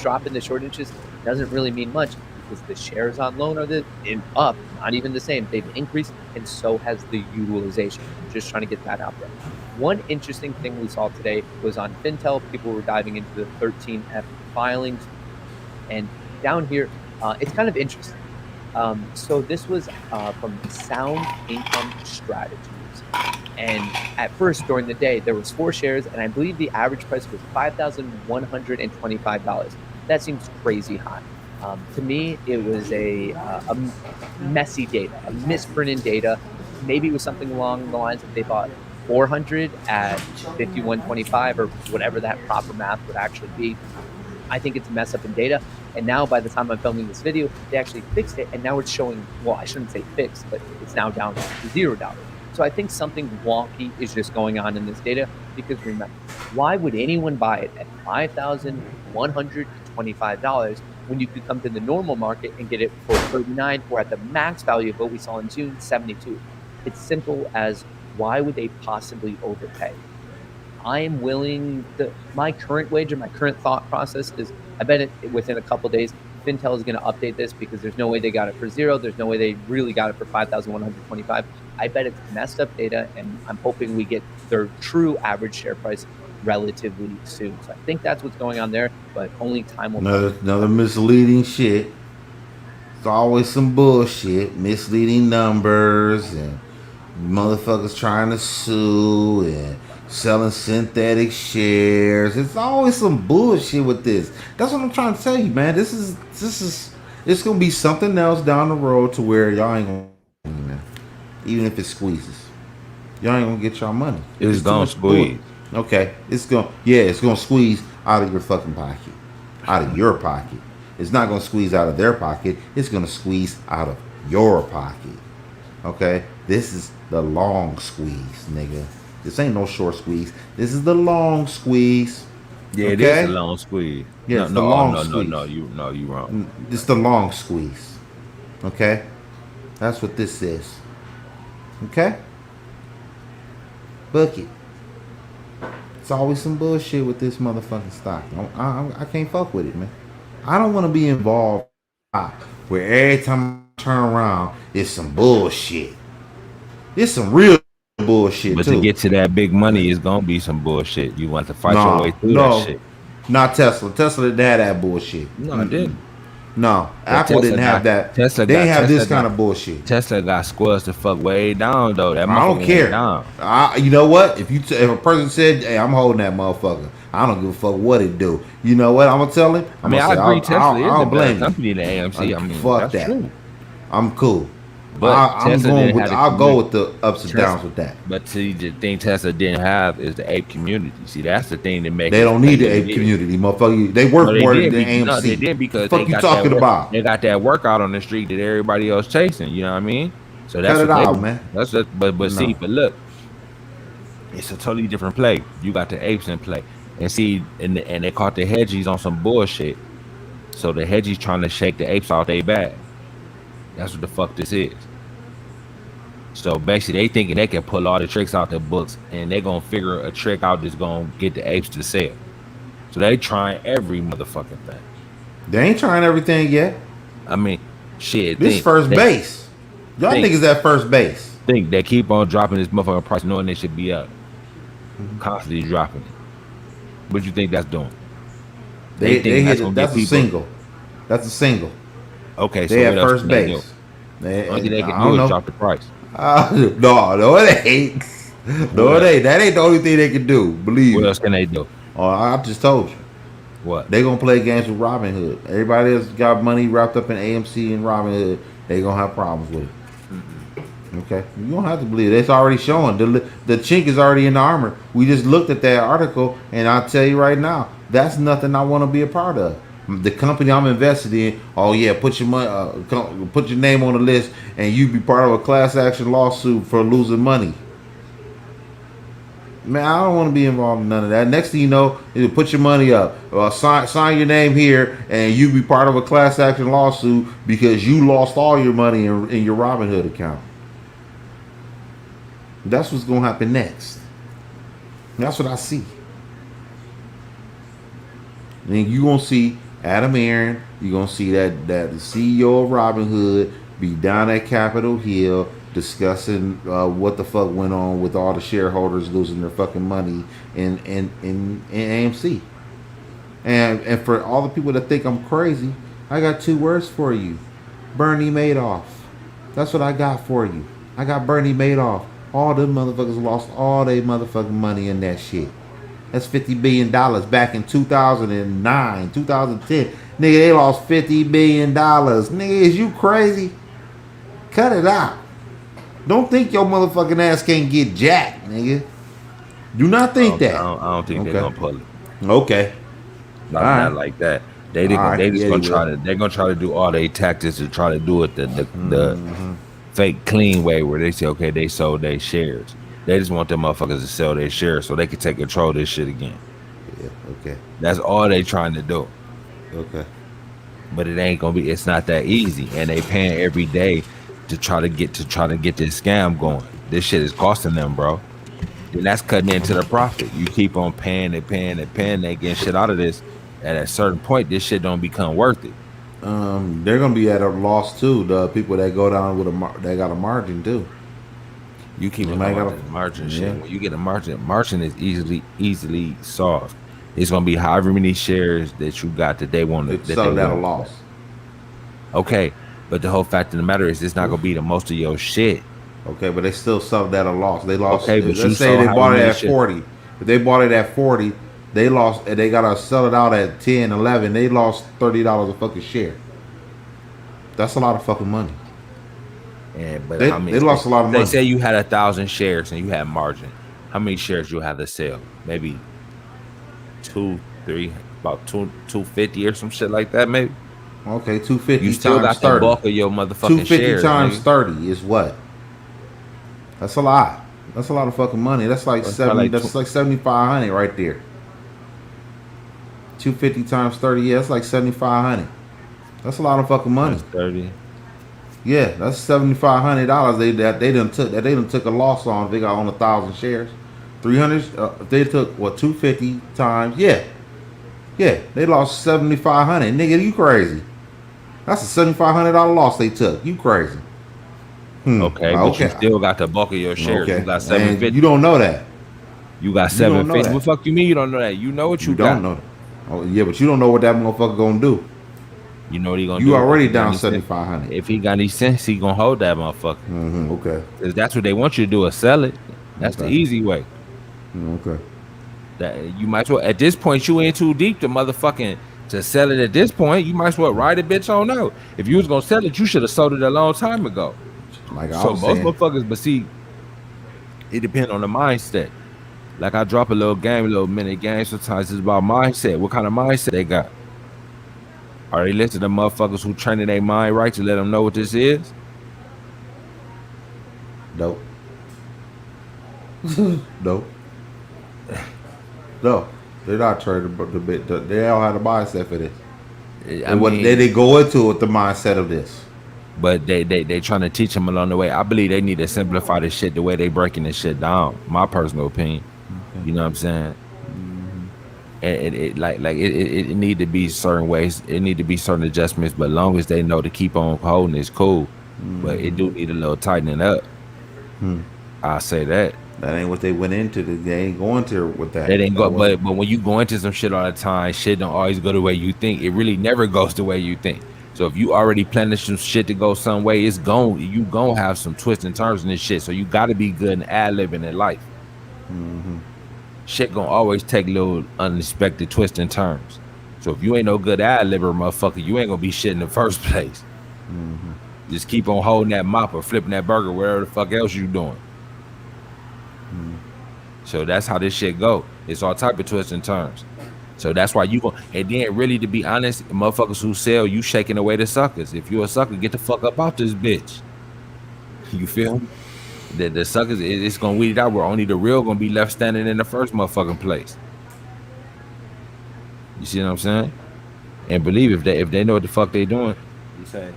drop in the short interest doesn't really mean much because the shares on loan are up, not even the same. They've increased, and so has the utilization. I'm just trying to get that out there. One interesting thing we saw today was on Fintel. People were diving into the 13F filings, and down here, it's kind of interesting. So this was from Sound Income Strategies. And at first, during the day, there was 4 shares, and I believe the average price was $5,125. That seems crazy high. To me, it was a messy data, a misprinted data. Maybe it was something along the lines that they bought 400 at 51.25 or whatever that proper math would actually be. I think it's a mess up in data. And now, by the time I'm filming this video, they actually fixed it. And now it's showing, well, I shouldn't say fixed, but it's now down to $0. So I think something wonky is just going on in this data. Because remember, why would anyone buy it at $5,125 when you could come to the normal market and get it for $39, or at the max value of what we saw in June, $72? It's simple as, why would they possibly overpay? I am willing to, my current wager, my current thought process is, I bet it within a couple days, Fintel is going to update this, because there's no way they got it for $0. There's no way they really got it for 5,125. I bet it's messed up data, and I'm hoping we get their true average share price relatively soon. So I think that's what's going on there, but only time will tell. Another misleading shit. It's always some bullshit, misleading numbers, and motherfuckers trying to sue and selling synthetic shares. It's always some bullshit with this. That's what I'm trying to tell you, man. This is it's gonna be something else down the road to where y'all ain't gonna, man. Even if it squeezes, y'all ain't gonna get y'all money. It's gonna squeeze. Okay, it's gonna squeeze out of your fucking pocket, out of your pocket. It's not gonna squeeze out of their pocket. It's gonna squeeze out of your pocket. Okay, this is the long squeeze, nigga. This ain't no short squeeze. This is the long squeeze. Yeah, okay? it is a long squeeze. Yeah, it's the long squeeze. You wrong. It's the long squeeze. Okay, that's what this is. Okay, book it. It's always some bullshit with this motherfucking stock. I can't fuck with it, man. I don't want to be involved where every time I turn around, it's some bullshit. It's some real bullshit, but too. to get to that big money, it's gonna be some bullshit. You want to fight your way through that shit. Not Tesla. Tesla didn't have that bullshit. No, it didn't. No, Apple didn't have that. They didn't have this kind of bullshit. Tesla got squashed the fuck way down, though. That I don't care. Down. You know what? If a person said, "Hey, I'm holding that motherfucker," I don't give a fuck what it do. You know what? I'm gonna tell him. I agree. Tesla is the best company in the AMC. I mean, fuck that. True. I'm cool. But I'll go with the ups and downs with that. But see, the thing Tesla didn't have is the ape community. See, that's the thing that makes they don't need the ape community, motherfucker. They work more than the AMC. No, they did because what the fuck you talking about? They got that workout on the street that everybody else chasing. You know what I mean? So that's cut it out, man. That's just, but no. See, but look, it's a totally different play. You got the apes in play, and see, and they caught the hedgies on some bullshit. So the hedgies trying to shake the apes off their bag. That's what the fuck this is. So basically, they thinking they can pull all the tricks out their books, and they're gonna figure a trick out that's gonna get the apes to sell. So they trying every motherfucking thing. They ain't trying everything yet. I mean, shit. This first base. Y'all niggas at first base. Think they keep on dropping this motherfucking price, knowing they should be up, constantly dropping it. What you think that's doing? They hit it. That's a single. That's a single. Okay, they so at first base. Only thing they can do is drop the price. No, it ain't. No, it ain't. That ain't the only thing they can do. Believe me. What else can they do? Oh, I just told you. What? They gonna play games with Robinhood. Everybody that's got money wrapped up in AMC and Robinhood, they gonna have problems with it. Okay, you don't have to believe it. It's already showing. The chink is already in the armor. We just looked at that article, and I'll tell you right now, that's nothing I want to be a part of. The company I'm invested in, oh yeah, put your money, put your name on the list, and you be part of a class action lawsuit for losing money. Man, I don't want to be involved in none of that. Next thing you know, you put your money up, sign your name here, and you be part of a class action lawsuit because you lost all your money in your Robinhood account. That's what's gonna happen next. That's what I see. And you gonna see Adam Aaron, you're gonna see that the CEO of Robinhood be down at Capitol Hill discussing what the fuck went on with all the shareholders losing their fucking money in AMC. And for all the people that think I'm crazy, I got 2 words for you. Bernie Madoff. That's what I got for you. I got Bernie Madoff. All them motherfuckers lost all their motherfucking money in that shit. That's $50 billion back in 2009, 2010. Nigga, they lost $50 billion. Nigga, is you crazy? Cut it out. Don't think your motherfucking ass can't get jacked, nigga. Do not think that. I don't think they're gonna pull it. Okay. Not like that. They just gonna try to. They're gonna try to do all their tactics to try to do it the fake clean way where they say, okay, they sold their shares. They just want them motherfuckers to sell their shares so they can take control of this shit again. Yeah. Okay. That's all they trying to do. Okay. But it ain't gonna be. It's not that easy, and they paying every day to try to get this scam going. This shit is costing them, bro. And that's cutting into the profit. You keep on paying, they getting shit out of this. At a certain point, this shit don't become worth it. They're gonna be at a loss too. The people that go down with they got a margin too. You keep on got a margin shit. When you get a margin is easily solved. It's gonna be however many shares that you got that they want to sell at a loss. Okay, but the whole fact of the matter is, it's not gonna be the most of your shit. Okay, but they still sold at a loss. They lost. Okay, but let's say they bought it at 40. If they bought it at 40, they lost. And they gotta sell it out at 10, 11. They lost $30 a fucking share. That's a lot of fucking money. Yeah, but they lost a lot of money. They say you had 1,000 shares and you had margin. How many shares you have to sell? Maybe 2, 3, about 250 or some shit like that, maybe. Okay, 250. You still got 30. The bulk of your motherfucking 250 shares. 250 times 30 is what? That's a lot. That's a lot of fucking money. That's like that's like 7,500 right there. 250 times 30, yeah, that's like 7,500. That's a lot of fucking money. That's 30. Yeah, that's $7,500. They done took a loss on. They got on 1,000 shares. 300. They took what 250 times. Yeah, they lost 7,500. Nigga, you crazy? That's a $7,500 loss they took. You crazy? Okay, but you still got the bulk of your shares. Okay. You got 750. You don't know that. You got 750. What the fuck you mean you don't know that? You know what you got. Don't know that. Oh yeah, but you don't know what that motherfucker gonna do. You know what he gonna do. You already down 7,500. If he got any sense, he gonna hold that motherfucker. Okay. Because that's what they want you to do, is sell it. That's the easy way. Okay. That you might as well. At this point, you ain't too deep to motherfucking to sell it. At this point, you might as well ride a bitch on out. If you was gonna sell it, you should have sold it a long time ago. Like so most motherfuckers, but see, it depends on the mindset. Like I drop a little minute game. Sometimes it's about mindset. What kind of mindset they got? Are they listening to motherfuckers who training their mind right to let them know what this is? Nope. Nope. No, they're not training, but they all have a mindset for this. They go into it with the mindset of this. But they trying to teach them along the way. I believe they need to simplify this shit the way they breaking this shit down. My personal opinion. Okay. You know what I'm saying? And it need to be certain ways. It need to be certain adjustments. But long as they know to keep on holding, it's cool. But it do need a little tightening up. I say that. That ain't what they went into. They ain't going to with that. They didn't go. But when you go into some shit all the time, shit don't always go the way you think. It really never goes the way you think. So if you already planning some shit to go some way, you gonna have some twists and turns in this shit. So you gotta be good in ad-libbing in life. Shit gonna always take little unexpected twists and turns. So if you ain't no good ad-libber, motherfucker, you ain't gonna be shit in the first place. Just keep on holding that mop or flipping that burger, wherever the fuck else you doing. So that's how this shit go. It's all type of twists and turns. So that's why you go. And then really, to be honest, motherfuckers who sell, you shaking away the suckers. If you a sucker, get the fuck up out this bitch. You feel me? The suckers, it's gonna weed it out where only the real gonna be left standing in the first motherfucking place. You see what I'm saying? And believe if they know what the fuck they doing. You say,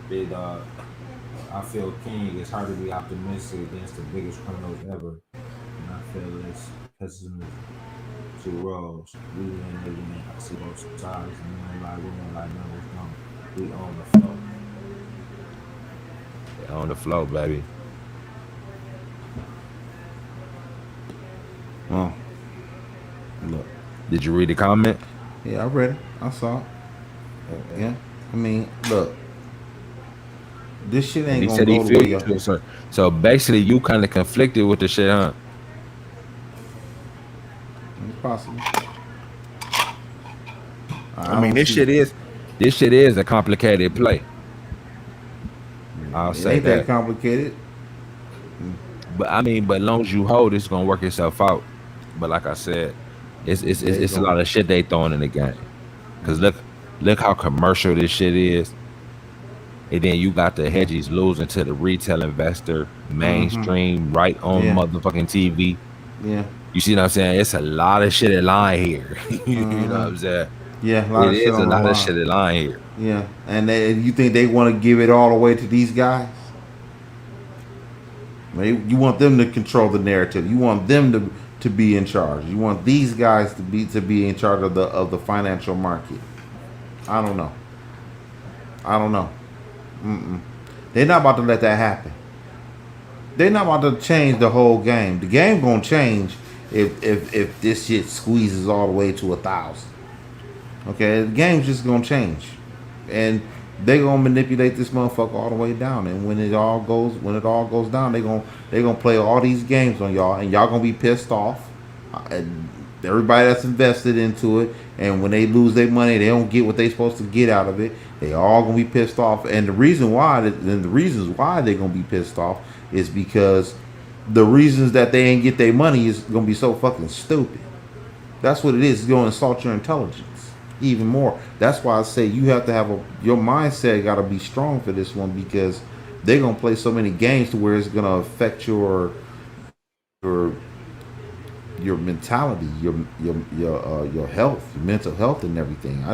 big I feel king. It's hard to be optimistic against the biggest criminals ever. And I feel this pessimism. Two roles. We win. I see both sides. And like women like numbers don't. We own the flow. They own the flow, baby. Oh. Look. Did you read the comment? Yeah, I read it. I saw it. Yeah. I mean, look. This shit And ain't he gonna said he go the feel way you y'all. to a certain. So basically, you kind of conflicted with the shit, huh? It's possible. I I mean, don't see. this shit is a complicated play. I'll It say ain't that that. complicated. But I mean, but as long as you hold, it's gonna work itself out. But like I said, They it's a gon' lot of shit they throwing in the game. Cause look how commercial this shit is. And then you got the hedgies losing to the retail investor, mainstream, right on Yeah. motherfucking TV. Yeah. You see what I'm saying? It's a lot of shit in line here. You know what I'm saying? Yeah. A lot It of shit is a on the lot of line. shit in line here. Yeah. And you think they want to give it all away to these guys? You want them to control the narrative. You want them to be in charge. You want these guys to be in charge of the financial market. I don't know. I don't know. They're not about to let that happen. They're not about to change the whole game. The game gonna change if this shit squeezes all the way to 1,000. Okay, the game's just gonna change, and they gonna manipulate this motherfucker all the way down. And when it all goes down, they gonna play all these games on y'all, and y'all gonna be pissed off. And everybody that's invested into it, and when they lose their money, they don't get what they supposed to get out of it. They all gonna be pissed off, and the reasons why they gonna be pissed off is because the reasons that they ain't get their money is gonna be so fucking stupid. That's what it is. It's going to insult your intelligence even more. That's why I say you have to have your mindset got to be strong for this one, because they're going to play so many games to where it's going to affect your your mentality, your health, your mental health, and everything. I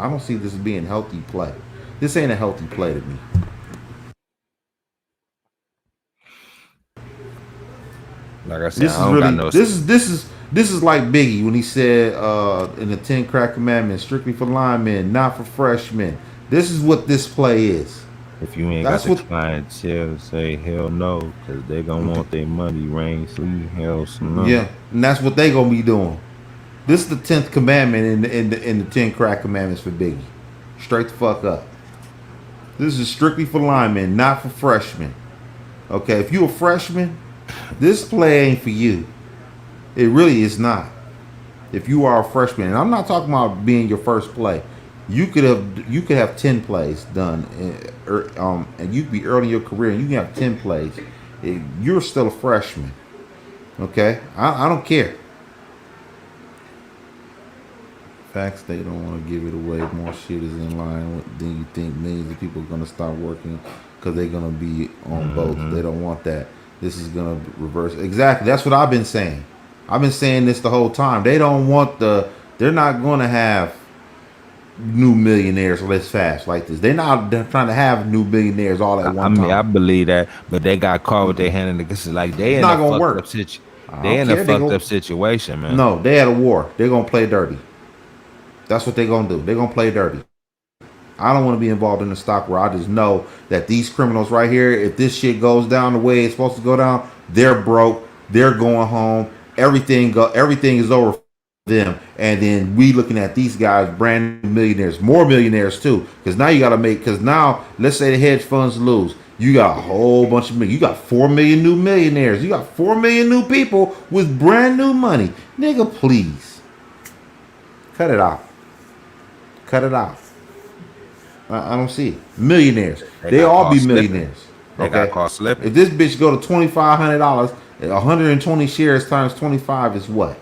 don't see this being healthy play. This ain't a healthy play to me. Like I said, This I is don't got really no. this is like Biggie when he said in the 10 Crack Commandments, strictly for linemen, not for freshmen. This is what this play is. If you ain't got That's the what clientele, say hell no, because they gonna want their money, rain, sleep, hell, no. yeah, and that's what they gonna be doing. This is the 10th commandment in the 10 Crack Commandments for Biggie. Straight the fuck up. This is strictly for linemen, not for freshmen. Okay, if you a freshman, this play ain't for you. It really is not. If you are a freshman, and I'm not talking about being your first play, you could have 10 plays done, and you could be early in your career, and you can have 10 plays. You're still a freshman. Okay, I don't care. Facts, they don't want to give it away. More shit is in line. Then you think millions of people are gonna stop working because they're gonna be on boats. They don't want that. This is gonna reverse. Exactly. That's what I've been saying. I've been saying this the whole time. They don't want They're not gonna have new millionaires less fast like this. They're trying to have new billionaires all at I one mean, I time. believe that, but they got caught with their hand in the this is like It's not gonna work. I they don't in a care. They fucked go. up situation, man. No, they had a war. They're gonna play dirty. That's what they're gonna do. They're gonna play dirty. I don't want to be involved in the stock where I just know that these criminals right here, if this shit goes down the way it's supposed to go down, they're broke. They're going home. Everything is over for them. And then we looking at these guys, brand new millionaires, more millionaires too. Because now you got to because now let's say the hedge funds lose. You got a whole bunch of you got 4 million new millionaires. You got 4 million new people with brand new money. Nigga, please. Cut it out. Cut it out. I don't see it. Millionaires. They They got all caught be slipping. millionaires. They got Okay. caught slipping. If this bitch go to $2,500, 120 shares times 25 is what?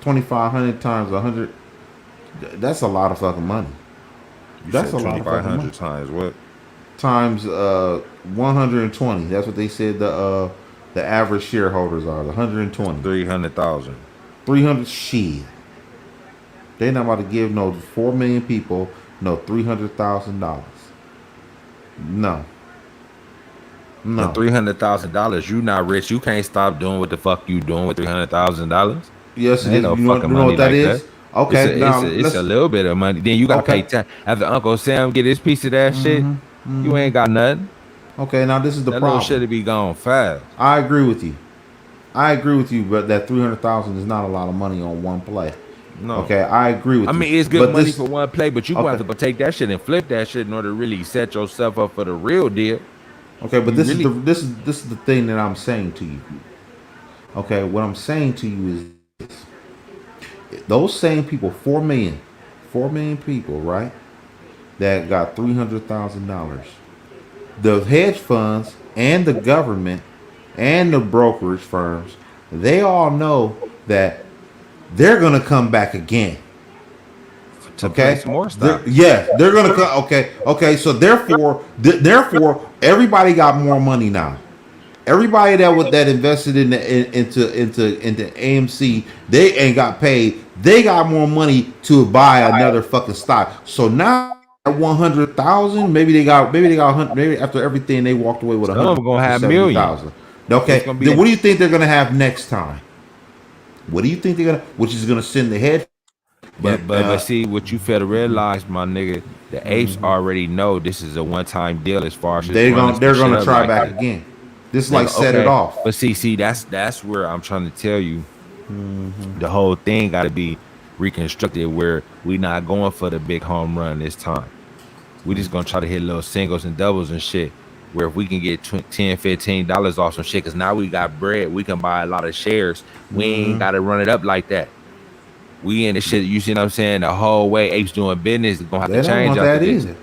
2,500 times 100. That's a lot of fucking money. You That's said a lot of fucking money. 2,500 times what? Times 120. That's what they said the average shareholders are. 120. 300,000. 300 shit. They not about to give no 4 million people no $300,000. No. For No. $300,000, you not rich. You can't stop doing what the fuck you doing with $300,000. Yes, it Ain't is. no You know, fucking you know money what that like that. is? Okay, now It's a let's. little bit of money. Then you gotta pay Okay, tax. After Uncle Sam get his piece of that shit, you ain't got nothing. okay. Now this is the That little problem. shit'll be gone fast. I agree with you. I agree with you, but that 300,000 is not a lot of money on one play. No. Okay, I agree with I you. mean, it's good But money this, for one play, but you gonna have okay, to take that shit and flip that shit in order to really set yourself up for the real deal. okay, but You really this is the thing that I'm saying to you. Okay, what I'm saying to you is those same people, 4 million people, right? That got $300,000. The hedge funds and the government and the brokerage firms, they all know that they're gonna come back again. to Okay. place more stocks. Yeah, they're gonna come. Okay. Okay. So therefore, everybody got more money now. Everybody that invested into AMC, they ain't got paid. They got more money to buy another fucking stock. So now at 100,000, maybe they got 100. Maybe after everything, they walked away with Some of them gonna have 170,000. millions. It's Okay. gonna be Then what do you think they're gonna have next time? What do you think they're gonna? Which is gonna send the head? but see what you fail to realize, my nigga. The apes already know this is a one time deal as far as just running some they're shit gonna up try like back that. again. This They like go, set it okay, off. but see, that's where I'm trying to tell you. The whole thing got to be reconstructed where we not going for the big home run this time. We just gonna try to hit little singles and doubles and shit. Where if we can get $10, $15 off some shit, cause now we got bread, we can buy a lot of shares. We ain't gotta run it up like that. We in the shit. You see what I'm saying? The whole way apes doing business is gonna have They to don't change want after that this. either.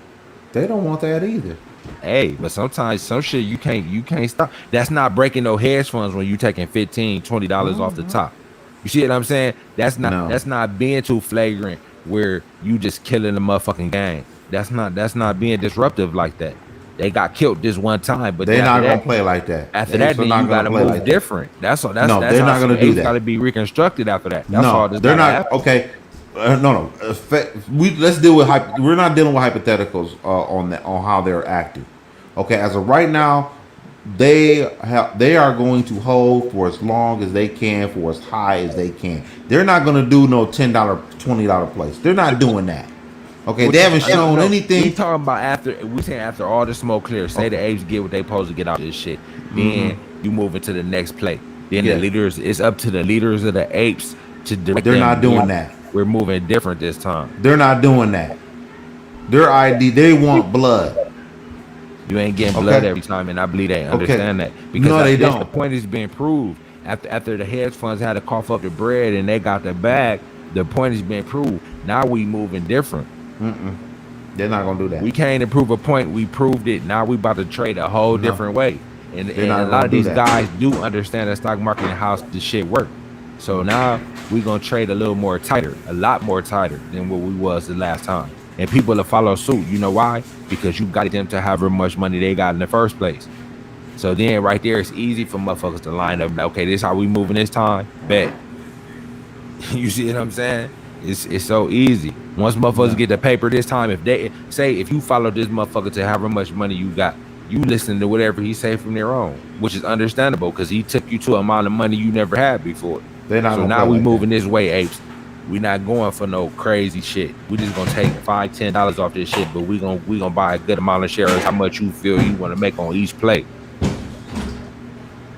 They don't want that either. Hey, but sometimes some shit you can't stop. That's not breaking no hedge funds when you taking $15, $20 off the top. You see what I'm saying? No, That's not being too flagrant where you just killing the motherfucking game. That's not being disruptive like that. They got killed this one time, but they're after not gonna that, play like that. after The apes that, are then not you gonna gotta play move like that. different. That's all. That's No, that's they're how not some gonna do apes gotta that. be reconstructed after that. That's all No, that's they're gotta not. happen. Okay, no. We let's deal with. We're not dealing with hypotheticals on that on how they're acting. Okay, as of right now, they are going to hold for as long as they can, for as high as they can. They're not going to do no $10, $20 place. They're not doing that. Okay, they Which is haven't shown no, we anything. talking about after we saying after all the smoke clears. Say the Okay, apes get what they supposed to get out of this shit. Then you move into the next play. Then the yeah, leaders, it's up to the leaders of the apes to direct they're not them. doing that. We're moving different this time. They're not doing that. Their ID, they want blood. You ain't getting blood Okay, every time, and I believe they okay. understand that because No, I they guess the don't. point is being proved after the hedge funds had to cough up the bread and they got the bag. The point is being proved. Now we moving different. They're not gonna do that. We can't improve a point. We proved it. Now we about to trade a whole No, different way. And they're a not lot gonna of do these that. guys do understand the stock market and how the shit work. So now we gonna trade a little more tighter, a lot more tighter than what we was the last time. And people will follow suit. You know why? Because you got them to however much money they got in the first place. So then right there, it's easy for motherfuckers to line up. Okay, this how we moving this time. Bet. You see what I'm saying? It's so easy. Once motherfuckers No, get the paper this time, if they say if you follow this motherfucker to however much money you got, you listen to whatever he say from their own, which is understandable because he took you to an amount of money you never had before. they're not So gonna now play we like that. moving this way, apes. We not going for no crazy shit. We just gonna take $5, $10 off this shit, but we gonna buy a good amount of shares. How much you feel you want to make on each play?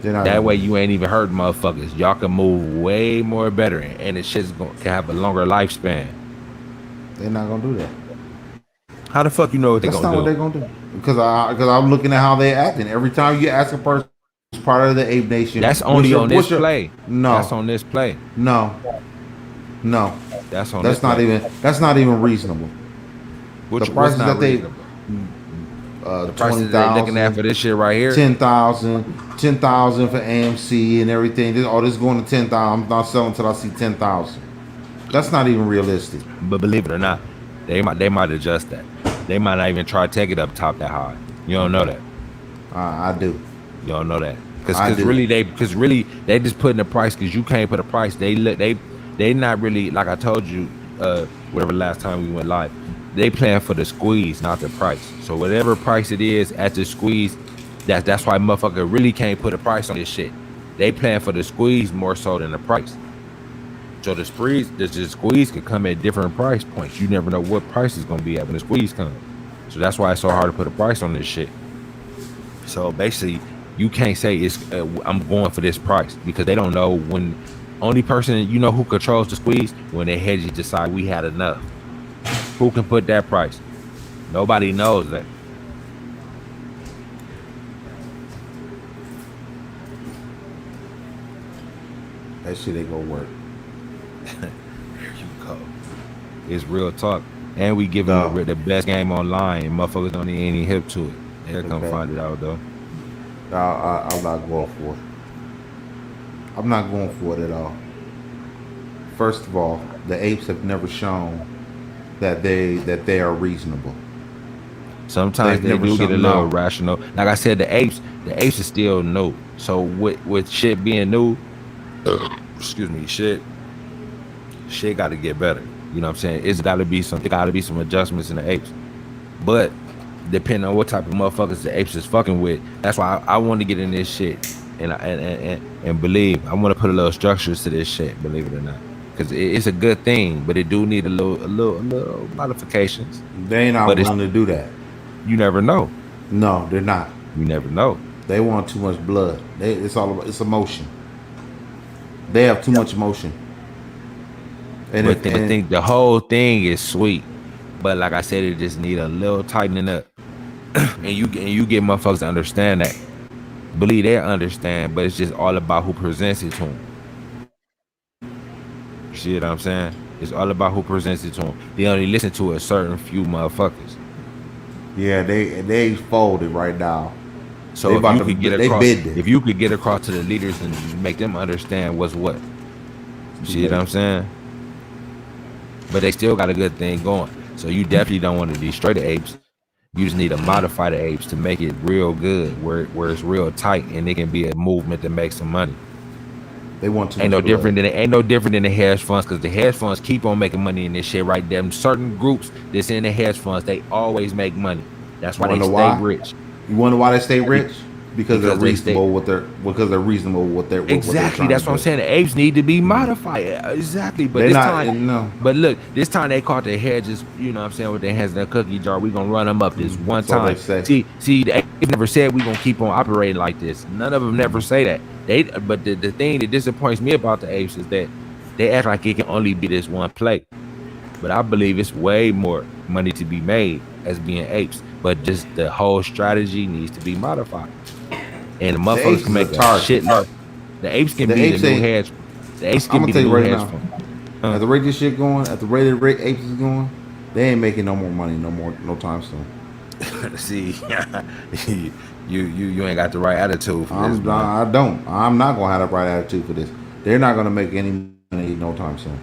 They're not That gonna way do you ain't even hurt motherfuckers. Y'all can move way more better, and the shit's can have a longer lifespan. that. They're not gonna do that. How the fuck you know what they That's gonna not what do? they're gonna do. Because I'm looking at how they acting. Every time you ask a person who's part of the ape nation, That's only on this play. That's no, on this play. no, no. That's on this That's play. not even reasonable. Which The what's prices not that they reasonable? The prices they looking at 20,000, for this shit right here. 10,000 for AMC and everything. This going to 10,000. I'm not selling until I see 10,000. That's not even realistic. But believe it or not, they might adjust that. They might not even try to take it up top that high. You don't know that. I do. You don't know that. I Because do. really they just putting the price because you can't put a price. They not really like I told you whatever last time we went live. They playing for the squeeze, not the price. So whatever price it is at the squeeze, that's why motherfucker really can't put a price on this shit. They playing for the squeeze more so than the price. So the squeeze could come at different price points. You never know what price is gonna be at when the squeeze comes. So that's why it's so hard to put a price on this shit. So basically, you can't say it's I'm going for this price because they don't know when Only person you know who controls the squeeze when the hedges decide we had enough. Who can put that price? Nobody knows that. That shit ain't gonna work. There you go. It's real talk. And we giving No. the best game online, and motherfuckers don't need any hip to it. They'll come Okay. find it out though. I'm not going for it. I'm not going for it at all. First of all, the apes have never shown that they are reasonable. Sometimes They've they never do get a shown little no. rational. Like I said, the apes is still new. So with shit being new, excuse me, shit got to get better. You know what I'm saying? There got to be some adjustments in the apes. But depending on what type of motherfuckers the apes is fucking with, that's why I want to get in this shit and believe. I want to put a little structures to this shit. Believe it or not, because it's a good thing, but it do need a little modifications. They ain't not But willing to do that. you never know. No, they're not. You never know. They want too much blood. It's all about, it's emotion. They have too much emotion. And But I think the whole thing is sweet, but like I said, it just need a little tightening up. and you get motherfuckers to understand that. Believe they understand, but it's just all about who presents it to them. You see what I'm saying? It's all about who presents it to them. They only listen to a certain few motherfuckers. yeah, they folded right now. So They if about you to- could get they across, bid. if you could get across to the leaders and make them understand what's what. You see what I'm saying? But they still got a good thing going. So you definitely don't want to destroy the apes. You just need to modify the apes to make it real good, where it's real tight and it can be a movement that makes some money. They want too Ain't much no blood. different than the hedge funds, because the hedge funds keep on making money in this shit right there. Certain groups that's in the hedge funds, they always make money. That's why they Wonder stay why? rich. You wonder why they stay rich? Because they're Because they stay- reasonable because they're reasonable with their Exactly. That's what I'm saying. The apes need to be modified. Exactly. But They're this not- time, no. But look, this time they caught their hedges. You know what I'm saying, with their hands in the cookie jar. We gonna run them up this one So they time. say. See, the apes never said we gonna keep on operating like this. None of them never say that. But the thing that disappoints me about the apes is that they act like it can only be this one play. But I believe it's way more money to be made as being apes. But just the whole strategy needs to be modified. And the apes motherfuckers is can make a a target. shit load. The apes can The be apes the new ain't- hedge. The apes I'm can gonna be tell the you new right hedge now. fund. At the rate this shit going, at the rate the rate apes is going, they ain't making no more money no time soon. See, you ain't got the right attitude for this, man. I don't. I'm not gonna have the right attitude for this. They're not gonna make any money no time soon.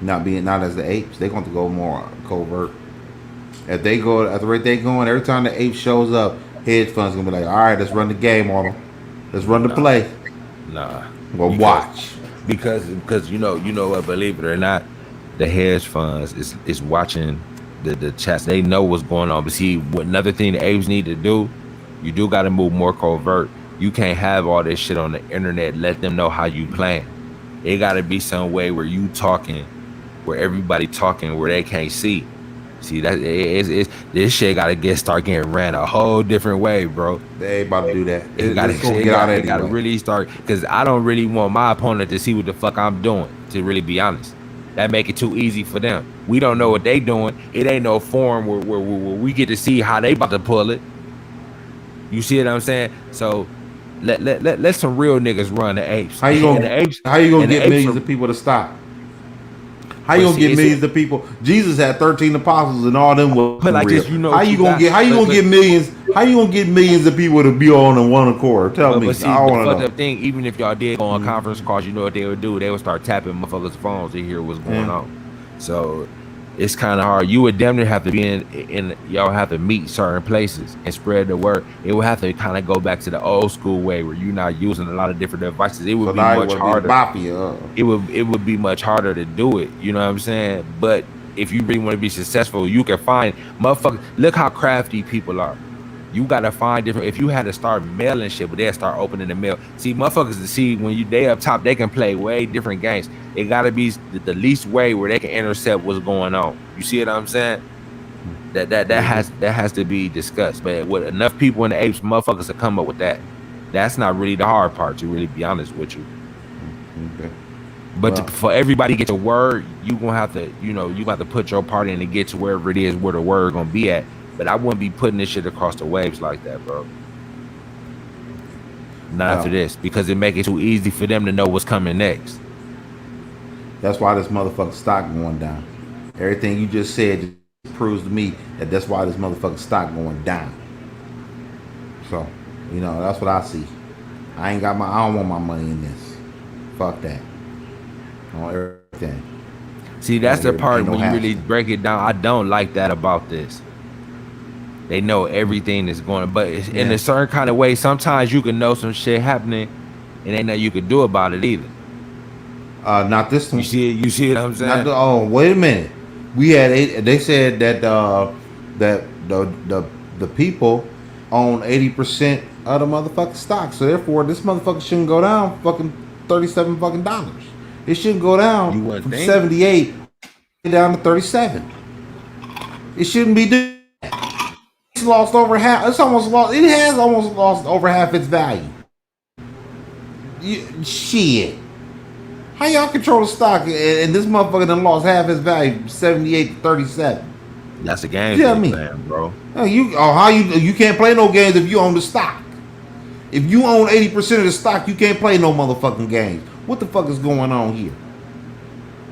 Not as the apes. They're going to go more covert. If they go at the rate they going, every time the ape shows up, hedge funds gonna be like, all right, let's run the game on them. Let's run the play. Nah. Well, watch. Because you know what, believe it or not, the hedge funds is watching the chats. They know what's going on. But see, what another thing the apes need to do, you do got to move more covert. You can't have all this shit on the internet. Let them know how you playing. It got to be some way where you talking, where everybody talking, where they can't see. See, that this shit got to start getting ran a whole different way, bro. They ain't about to do that. It got to really start, because I don't really want my opponent to see what the fuck I'm doing, to really be honest. That make it too easy for them. We don't know what they doing. It ain't no forum where we get to see how they about to pull it. You see what I'm saying? So let some real niggas run the apes. How you gonna get millions of people to stop? How you gonna get millions of people? Jesus had 13 apostles and all them were But like real. this, you know, how you gonna get millions? How you gonna get millions of people to be on one accord? Tell me. But see, I the want to fucked know. up thing, even if y'all did go on conference calls, you know what they would do? They would start tapping motherfuckers' phones to hear what's going on. So it's kind of hard. You would damn near have to be in y'all have to meet certain places and spread the word. It would have to kind of go back to the old school way where you're not using a lot of different devices. It would be much harder. It would be much harder to do it. You know what I'm saying? But if you really want to be successful, you can find motherfuckers. Look how crafty people are. You gotta find different. If you had to start mailing shit, but they'll start opening the mail. See, motherfuckers to see when they up top, they can play way different games. It gotta be the least way where they can intercept what's going on. You see what I'm saying? That has to be discussed. But with enough people in the apes, motherfuckers to come up with that. That's not really the hard part, to really be honest with you. Okay. But Well, for everybody to get your word, you gonna have to, you got to put your part in to get to wherever it is where the word gonna be at. But I wouldn't be putting this shit across the waves like that, bro. Not after well, this, because it make it too easy for them to know what's coming next. that's why this motherfucking stock going down. Everything you just said just proves to me that that's why this motherfucking stock going down. So, that's what I see. I don't want my money in this. Fuck that. I want everything. See, I that's don't the hear part ain't no when you half really stepping. break it down. I don't like that about this. They know everything is going, but it's in Yeah. a certain kind of way. Sometimes you can know some shit happening, and ain't nothing you can do about it either. Not this You one. see it? You see what I'm Not saying? the. Oh, wait a minute. We had eight. They said that that the people own 80% of the motherfucking stock. So therefore, this motherfucker shouldn't go down fucking $37 fucking. It shouldn't go down You wouldn't from think. 78 down to 37. It shouldn't be doing. It's lost over half. It's almost lost. It has almost lost over half its value. Shit. How y'all control the stock and this motherfucker done lost half his value, 78 to 37? That's the games Tell they me. playing, bro. How you can't play no games if you own the stock. If you own 80% of the stock, you can't play no motherfucking games. What the fuck is going on here?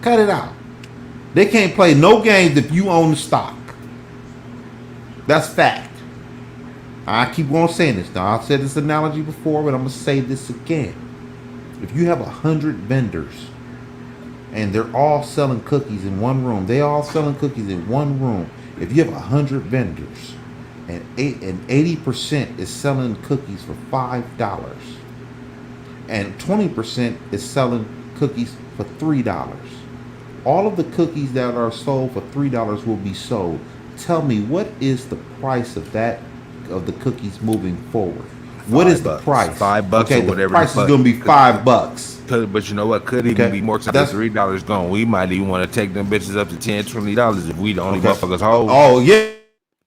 Cut it out. They can't play no games if you own the stock. That's fact. I keep on saying this now. I've said this analogy before, but I'm gonna say this again. If you have 100 vendors and they're all selling cookies in one room, they all selling cookies in one room. If you have 100 vendors and 80% is selling cookies for $5, and 20% is selling cookies for $3, all of the cookies that are sold for $3 will be sold. Tell me, what is the price of the cookies moving forward? What is the $5. price? $5 Okay, or the whatever. price is going to be $5. But you know what? Could even Okay, be more. Cause that's $3 gone. We might even want to take them bitches up to $10, $20 if we the only okay. motherfuckers hold. Oh yeah.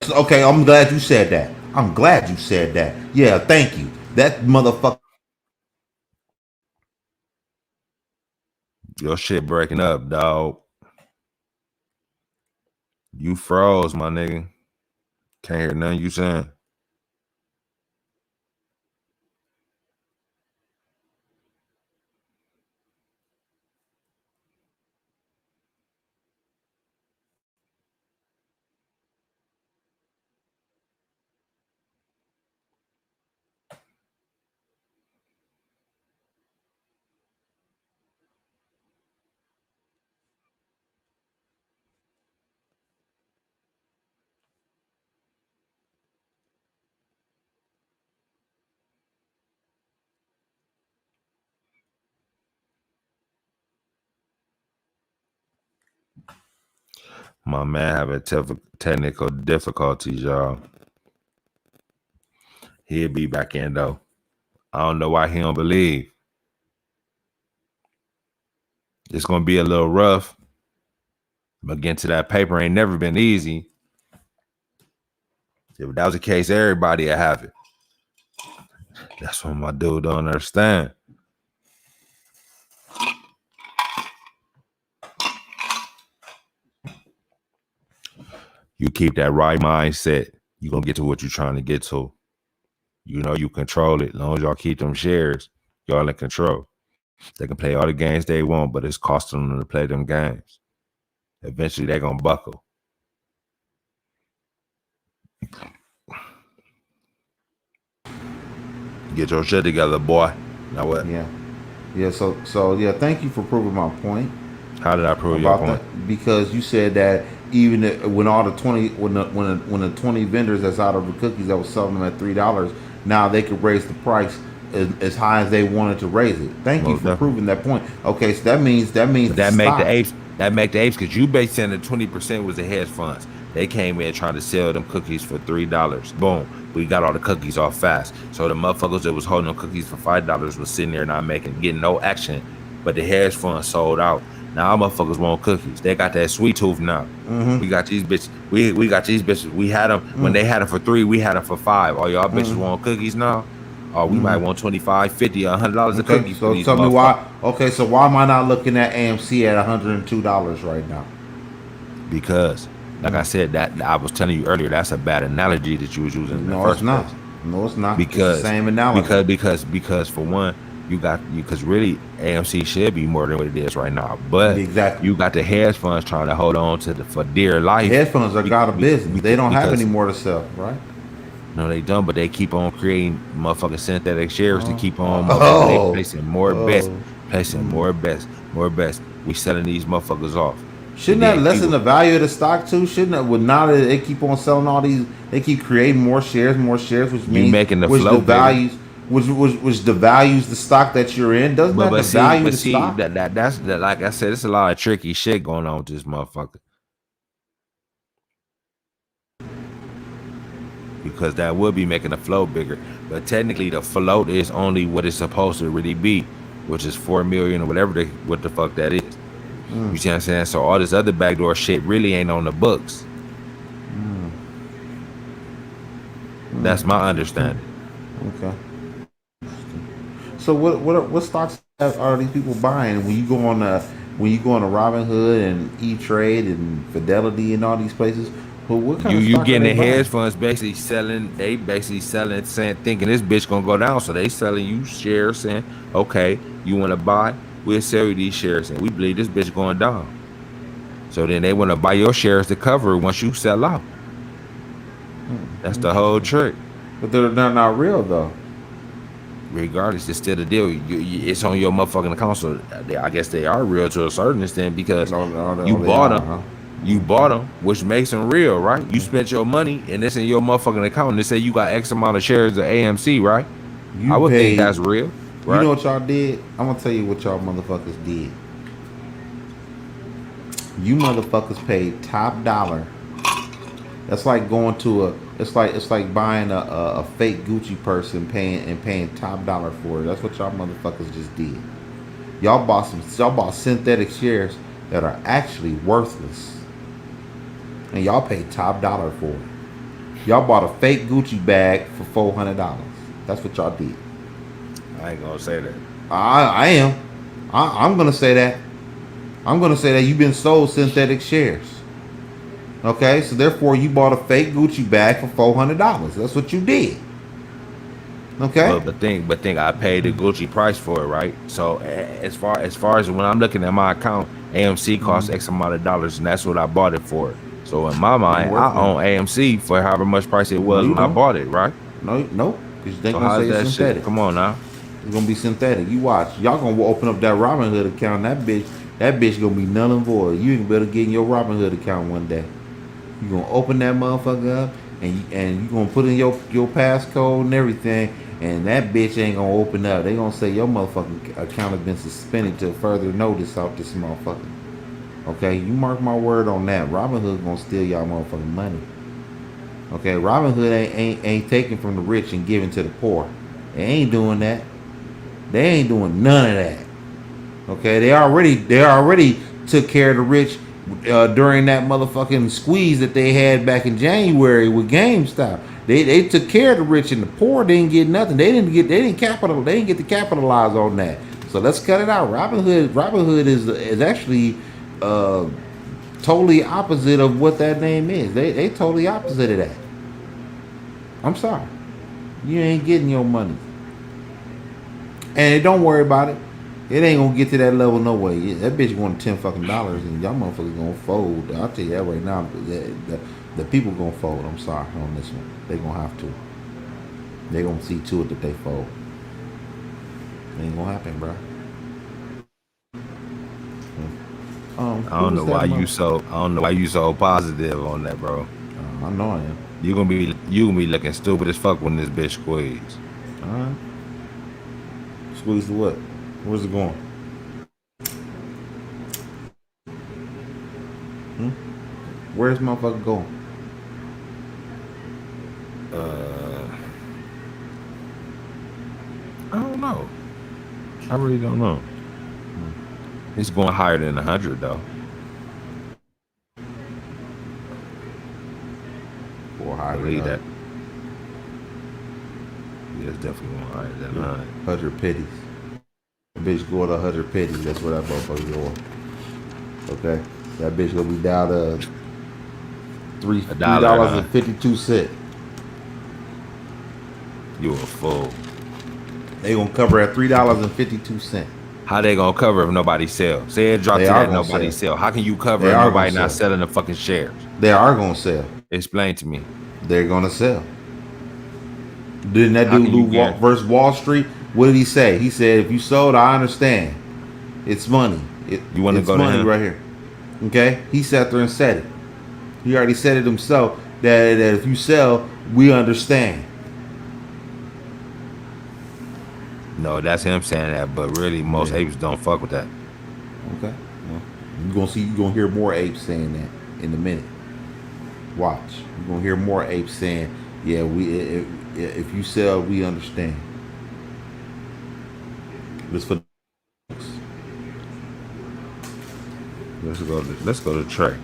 Okay, I'm glad you said that. I'm glad you said that. Yeah, thank you. That motherfucker. Your shit breaking up, dog. You froze, my nigga. Can't hear nothing you saying. My man having technical difficulties, y'all. He'll be back in though. I don't know why he don't believe. It's gonna be a little rough. But getting to that paper ain't never been easy. If that was the case, everybody would have it. That's what my dude don't understand. You keep that right mindset, you're gonna get to what you're trying to get to. You know you control it. As long as y'all keep them shares, y'all in control. They can play all the games they want, but it's costing them to play them games. Eventually they're gonna buckle. Get your shit together, boy. Now what? Yeah. So yeah. Thank you for proving my point How did I prove your about point? that, because you said that even when all the 20 when the 20 vendors that's out of the cookies that was selling them at $3, now they could raise the price as high as they wanted to raise it. Thank you Most for definitely. proving that point. Okay, so that means But the that make the stock. apes. That make the apes because you based saying that 20% was the hedge funds. They came in trying to sell them cookies for $3. Boom, we got all the cookies off fast. So the motherfuckers that was holding them cookies for $5 was sitting there not getting no action. But the hedge funds sold out. Now our motherfuckers want cookies. They got that sweet tooth now. We got these bitches. We got these bitches. We had them when they had them for $3. We had them for $5. All y'all bitches want cookies now. Oh, we might want 25, 50, $100 a Okay, cookie for so these tell me motherfuckers. why. Okay, so why am I not looking at AMC at $102 right now? Because, like I said, that I was telling you earlier, that's a bad analogy that you was using in the No, it's first not. place. No, it's not. It's the Because, same analogy. because for one, because really AMC should be more than what it is right now. But Exactly. you got the hedge funds trying to hold on to the for dear life. Hedge funds are out of business. They don't have any Because more to sell, right? no, they don't, but they keep on creating motherfucking synthetic shares to keep on motherfucking. They Oh, placing more bets, oh. placing more bets, more bets. We selling these motherfuckers off, and Shouldn't that then lessen people, the value of the stock too? Shouldn't it? Would now that they keep on selling all these, they keep creating more shares, which you means making the which flow bigger. devalues, which devalues the stock that you're in. Doesn't But that but see, devalue but the see stock? that's that. Like I said, it's a lot of tricky shit going on with this motherfucker because that would be making the float bigger. But technically, the float is only what it's supposed to really be, which is 4 million or whatever what the fuck that is. You see what I'm saying? So all this other backdoor shit really ain't on the books. That's my understanding. Okay. So what stocks are these people buying when you go on a Robinhood and E Trade and Fidelity and all these places? Well, what kind of You stock are getting they the hedge buying? funds basically selling, they basically selling, saying, thinking this bitch gonna go down. So they selling you shares saying, okay, you wanna buy, we'll sell you these shares and we believe this bitch going down. So then they wanna buy your shares to cover it once you sell out. That's the whole Interesting. trick. But they're not real though. Regardless, it's still the deal. It's on your motherfucking account. So I guess they are real to a certain extent because you They bought are, them. huh? You bought them, which makes them real, right? You spent your money and it's in your motherfucking account. And they say you got X amount of shares of AMC, right? I You would think paid. that's real, You know right? what y'all did? I'm gonna tell you what y'all motherfuckers did. You motherfuckers paid top dollar. That's like going to a. It's like buying a fake Gucci purse and paying top dollar for it. That's what y'all motherfuckers just did. Y'all bought synthetic shares that are actually worthless, and y'all paid top dollar for it. Y'all bought a fake Gucci bag for $400. That's what y'all did. I ain't gonna say that. I am. I'm gonna say that. I'm gonna say that you've been sold synthetic shares. Okay, so therefore you bought a fake Gucci bag for $400. That's what you did. Okay. But think I paid the Gucci price for it, right? So as far as when I'm looking at my account, AMC costs X amount of dollars, and that's what I bought it for. So in my Ain't mind, worth I nothing. own AMC for however much price it No, was you when I don't. bought it, right? No, nope. Because they So gonna how's say it's that shit? synthetic. Come on now. It's gonna be synthetic. You watch. Y'all gonna open up that Robinhood account. That bitch gonna be null and void. You even better get in your Robinhood account one day. You gonna open that motherfucker up and you gonna put in your passcode and everything, and that bitch ain't gonna open up. They gonna say your motherfucking account has been suspended till further notice out this motherfucker. Okay, you mark my word on that. Robinhood gonna steal y'all motherfucking money. Okay, Robinhood ain't taking from the rich and giving to the poor. They ain't doing that. They ain't doing none of that. Okay, they already took care of the rich during that motherfucking squeeze that they had back in January with GameStop. They took care of the rich and the poor didn't get nothing. They didn't get to capitalize on that. So let's cut it out. Robinhood is actually uh, totally opposite of what that name is. They totally opposite of that. I'm sorry. You ain't getting your money. And don't worry about it. It ain't gonna get to that level no way. That bitch going to $10 fucking and y'all motherfuckers gonna fold. I'll tell you that right now. The people gonna fold. I'm sorry on this one. They gonna have to. They gonna see to it that they fold. It ain't gonna happen, bro. I Who don't was know that why you month? so I don't know why you so positive on that, bro. I know I am. You gonna be looking stupid as fuck when this bitch squeeze. All right. Squeeze the what? Where's it going? Where's motherfucker going? I don't know. I really don't know. It's going higher than 100 though. Or higher Believe than that. Yeah, it's definitely more higher than 100. 100 pennies. That bitch going to 100 pennies. That's what that motherfucker going. Okay, that bitch gonna be down to A dollar, $3.52. You a fool. They gonna cover at $3.52. How they gonna cover if nobody sell? Say it dropped They to are that gonna nobody sell. sell. How can you cover They if are nobody gonna not sell. selling the fucking shares? They are gonna sell. Explain to me. They're gonna sell. Didn't that How dude can you Lou versus Wall Street? What did he say? He said, "If you sold, I understand. It's money. You wanna It's go to money him? right here." Okay, he sat there and said it. He already said it himself that if you sell, we understand. No, that's him saying that, but really most apes don't fuck with that. Okay, well, you're gonna hear more apes saying that in a minute. Watch, you're gonna hear more apes saying, "Yeah, if you sell, we understand." Let's for Let's go to Trey.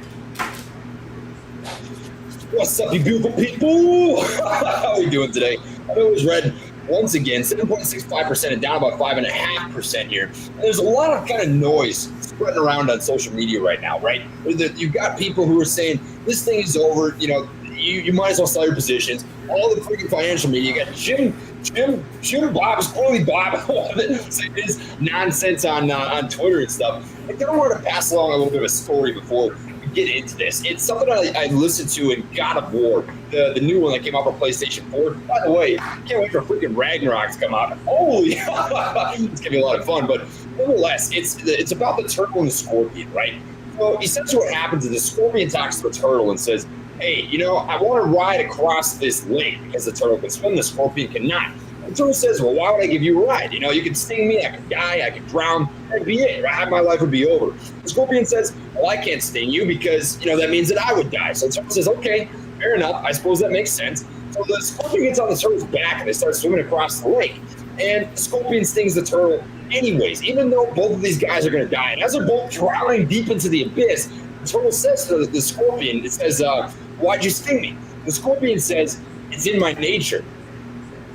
What's up, you beautiful people? How are we doing today? I know it was red once again, 7.65% and down about 5.5% here. And there's a lot of kind of noise spreading around on social media right now, right? You've got people who are saying this thing is over. You know, you might as well sell your positions. All the freaking financial media. You got Jim Bob, Squirrely Bob, saying his nonsense on Twitter and stuff. I kind of wanted to pass along a little bit of a story before we get into this. It's something I listened to in God of War, the new one that came out for PlayStation 4. By the way, can't wait for freaking Ragnarok to come out. Holy, it's gonna be a lot of fun. But nonetheless, it's about the turtle and the scorpion, right? So essentially, what happens is the scorpion talks to the turtle and says, "Hey, you know, I want to ride across this lake because the turtle can swim, the scorpion cannot." The turtle says, "Well, why would I give you a ride? You know, you could sting me, I could die, I could drown, that'd be it. Right? My life would be over." The scorpion says, "Well, I can't sting you because, you know, that means that I would die." So the turtle says, "Okay, fair enough. I suppose that makes sense." So the scorpion gets on the turtle's back and they start swimming across the lake. And the scorpion stings the turtle anyways, even though both of these guys are going to die. And as they're both drowning deep into the abyss, the turtle says to the scorpion, it says, "Why'd you sting me?" The scorpion says, "It's in my nature."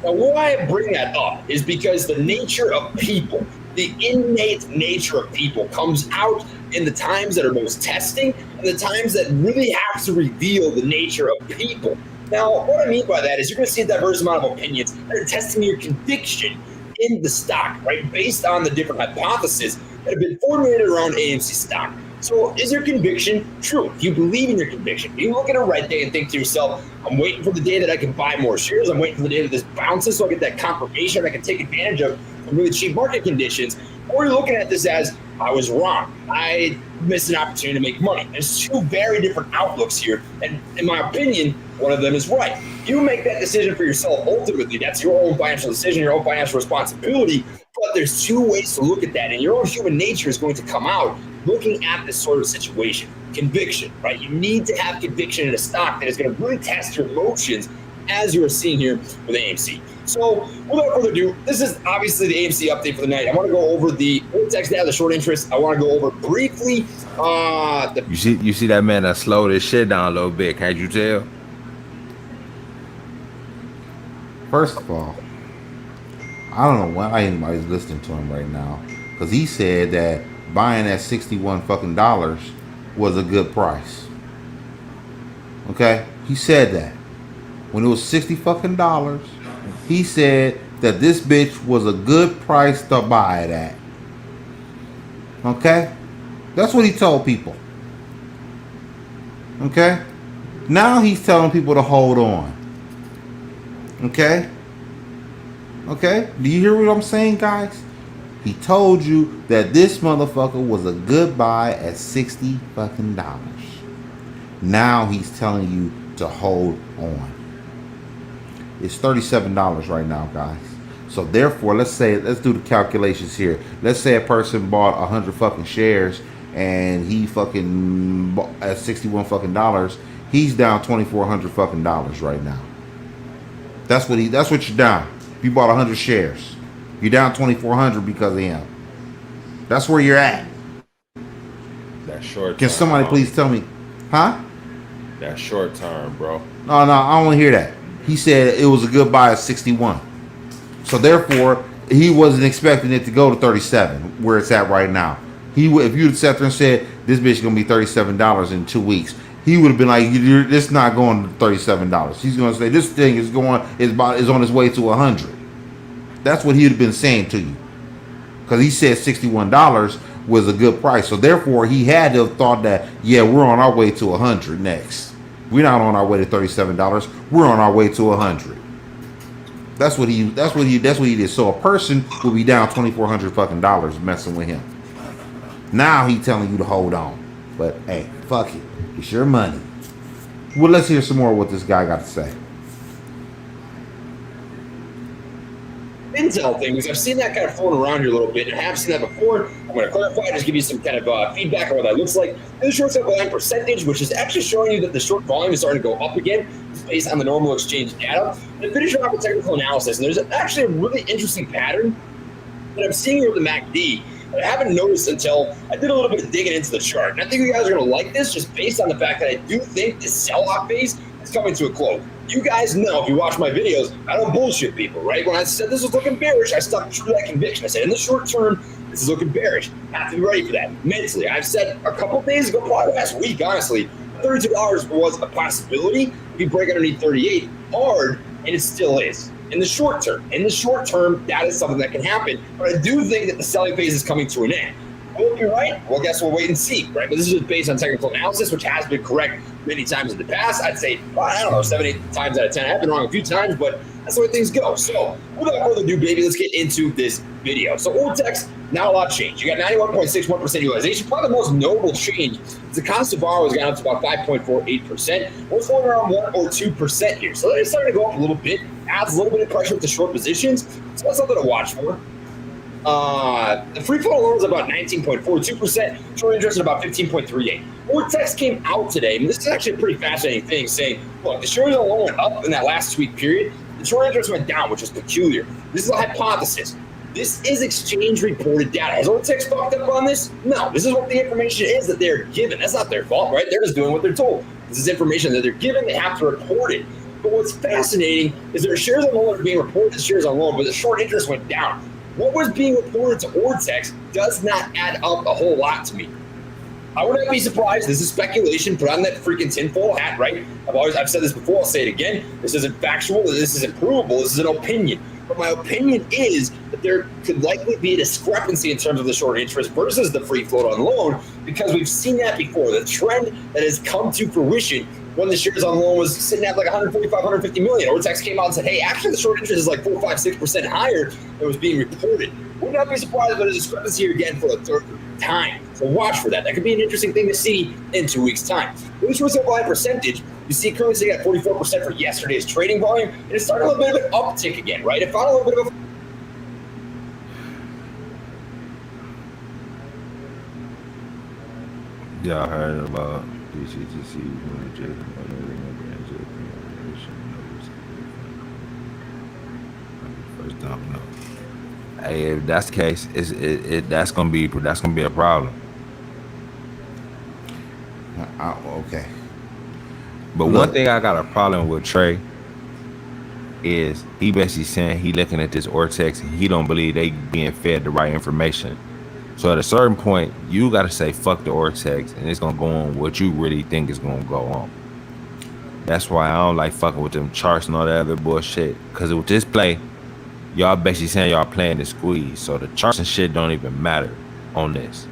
Now, why I bring that up is because the nature of people, the innate nature of people, comes out in the times that are most testing and the times that really have to reveal the nature of people. Now, what I mean by that is you're going to see a diverse amount of opinions that are testing your conviction in the stock, right? Based on the different hypotheses that have been formulated around AMC stock. So is your conviction true? Do you believe in your conviction? Do you look at a red day and think to yourself, I'm waiting for the day that I can buy more shares. I'm waiting for the day that this bounces so I get that confirmation I can take advantage of really cheap market conditions. Or you're looking at this as, I was wrong. I missed an opportunity to make money. There's two very different outlooks here. And in my opinion, one of them is right. You make that decision for yourself. Ultimately, that's your own financial decision, your own financial responsibility. But there's two ways to look at that. And your own human nature is going to come out looking at this sort of situation. Conviction, right? You need to have conviction in a stock that is going to really test your emotions, as you're seeing here with AMC. So without further ado, this is obviously the AMC update for the night. I want to go over the text data, the short interest. I want to go over briefly. You see that man that slowed his shit down a little bit. Can't you tell? First of all, I don't know why anybody's listening to him right now, because he said that buying at $61 was a good price. Okay, he said that when it was $60, he said that this bitch was a good price to buy it at. Okay, that's what he told people. Okay, now he's telling people to hold on. Okay, do you hear what I'm saying, guys? He told you that this motherfucker was a good buy at $60. Now he's telling you to hold on. It's $37 right now, guys. So therefore, let's do the calculations here. Let's say a person bought 100 fucking shares and he fucking bought at $61 he's down $2,400 fucking right now. That's what you're down. If you bought 100 shares, you're down $2,400 because of him. That's where you're at. That short term. Can somebody please tell me? Huh? That short term, bro. No, I don't want to hear that. He said it was a good buy at 61. So therefore, he wasn't expecting it to go to 37, where it's at right now. If you'd sat there and said this bitch is gonna be $37 in 2 weeks, he would have been like, "It's not going to $37." He's gonna say this thing is on its way to 100. That's what he'd have been saying to you, because he said $61 was a good price. So therefore, he had to have thought that, yeah, we're on our way to 100 next. We're not on our way to $37. We're on our way to 100. That's what he did. So a person will be down $2,400 fucking dollars messing with him. Now he telling you to hold on, but hey, fuck it, it's your money. Well, let's hear some more of what this guy got to say. Intel thing, because I've seen that kind of floating around here a little bit, and I have seen that before. I'm going to clarify, just give you some kind of feedback on what that looks like. And the short sale volume percentage, which is actually showing you that the short volume is starting to go up again, based on the normal exchange data. And finish off with technical analysis, and there's actually a really interesting pattern that I'm seeing here with the MACD that I haven't noticed until I did a little bit of digging into the chart. And I think you guys are going to like this, just based on the fact that I do think this sell-off phase is coming to a close. You guys know, if you watch my videos, I don't bullshit people, right? When I said this was looking bearish, I stuck true to that conviction. I said, in the short term, this is looking bearish. Have to be ready for that mentally. I've said a couple days ago, probably last week, honestly, $32 was a possibility. If you break underneath 38, hard, and it still is. In the short term, that is something that can happen. But I do think that the selling phase is coming to an end. Will it be right? Well, I guess we'll wait and see, right? But this is based on technical analysis, which has been correct many times in the past. I'd say, I don't know, 7, 8 times out of 10. I've been wrong a few times, but that's the way things go. So without further ado, baby, let's get into this video. So Ortex, not a lot changed. You got 91.61% utilization. Probably the most notable change is the cost of borrow has gone up to about 5.48%. We're floating around 1 or 2% here. So it's starting to go up a little bit, adds a little bit of pressure with the short positions. So that's something to watch for. The free float alone is about 19.42%, short interest at about 15.38. Vortex came out today, and this is actually a pretty fascinating thing, saying, look, the short interest alone went up in that last 2-week period. The short interest went down, which is peculiar. This is a hypothesis. This is exchange reported data. Has Vortex fucked up on this? No. This is what the information is that they're given. That's not their fault, right? They're just doing what they're told. This is information that they're given. They have to report it. But what's fascinating is their shares on loan are being reported as shares on loan, but the short interest went down. What was being reported to Ortex does not add up a whole lot to me. I would not be surprised. This is speculation. Put on that freaking tinfoil hat, right? I've said this before. I'll say it again. This isn't factual. This isn't provable. This is an opinion. But my opinion is that there could likely be a discrepancy in terms of the short interest versus the free float on loan, because we've seen that before. The trend that has come to fruition when the shares on loan was sitting at like 145, 150 million. Ortex came out and said, hey, actually the short interest is like 4, 5, 6% higher than was being reported. Would not be surprised if there's a discrepancy here again for a third time. So watch for that. That could be an interesting thing to see in 2 weeks' time. When short sale volume percentage, you see currently sitting at 44% for yesterday's trading volume, and it's starting a little bit of an uptick again, right? It found a little bit of a Yeah, I heard about DCTC. First time, no. Hey, if that's the case, that's gonna be a problem. Okay. But Look. one thing I got a problem with Trey is he basically saying he looking at this Ortex and he don't believe they being fed the right information. So at a certain point, you got to say fuck the Ortex, and it's gonna go on what you really think is gonna go on. That's why I don't like fucking with them charts and all that other bullshit. Cause with this play, y'all basically saying y'all playing the squeeze. So the charts and shit don't even matter on this.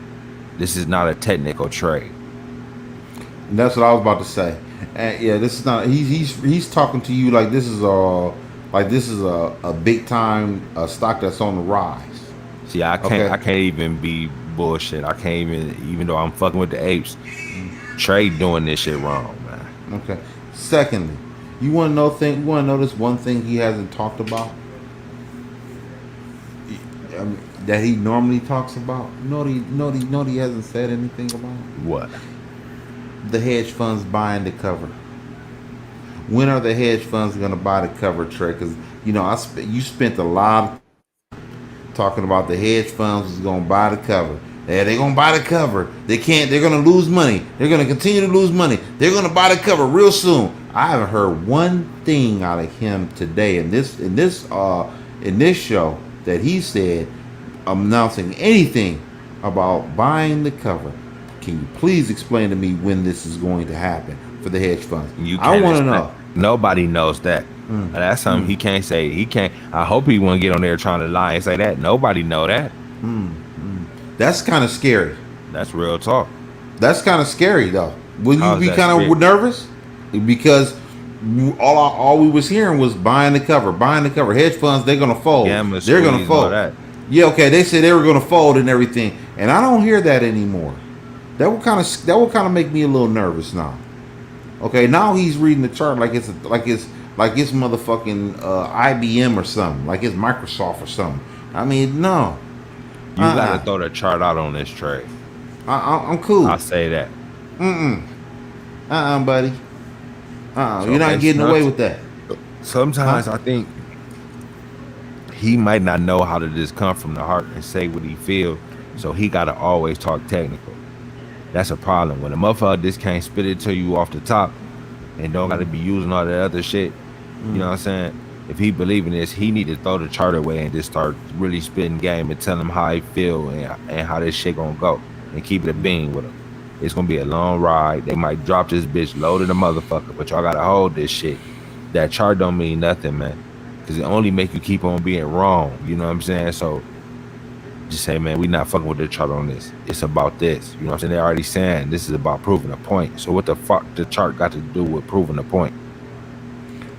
This is not a technical trade. And that's what I was about to say. And yeah, this is not. He's talking to you like this is a big time stock that's on the rise. See, I can't even be bullshit. I can't even though I'm fucking with the apes. Trey doing this shit wrong, man. Okay. Secondly, you want to know this one thing he hasn't talked about that he normally talks about. No, he hasn't said anything about. What? The hedge funds buying the cover. When are the hedge funds going to buy the cover, Trey? Because you spent a lot of talking about the hedge funds is going to buy the cover. They're going to buy the cover. They're going to lose money. They're going to continue to lose money. They're going to buy the cover real soon. I haven't heard one thing out of him today in this in this show that he said announcing anything about buying the cover. Can you please explain to me when this is going to happen for the hedge funds? I want to know. Nobody knows that. That's something he can't say. He can't. I hope he won't get on there trying to lie and say that. Nobody know that. That's kind of scary. That's real talk. That's kind of scary though. Will you be kind of nervous? Because all we was hearing was buying the cover. Hedge funds, they're gonna fold. They're gonna fold. Yeah, okay. They said they were gonna fold and everything, and I don't hear that anymore. That will kind of make me a little nervous now. Okay, now he's reading the chart like it's motherfucking IBM or something, like it's Microsoft or something. I mean, no. You gotta throw the chart out on this trade. I'm cool. I'll say that. Buddy. You're not getting away with that. Sometimes I think he might not know how to just come from the heart and say what he feels, so he gotta always talk technical. That's a problem. When a motherfucker just can't spit it to you off the top and don't gotta be using all that other shit, you know what I'm saying? If he believe in this, he need to throw the chart away and just start really spitting game and tell him how he feel and how this shit gonna go and keep it a bean with him. It's gonna be a long ride. They might drop this bitch loaded a motherfucker, but y'all gotta hold this shit. That chart don't mean nothing, man, because it only make you keep on being wrong. You know what I'm saying? So just say, man, we not fucking with the chart on this. It's about this. You know what I'm saying? They're already saying this is about proving a point. So what the fuck the chart got to do with proving a point?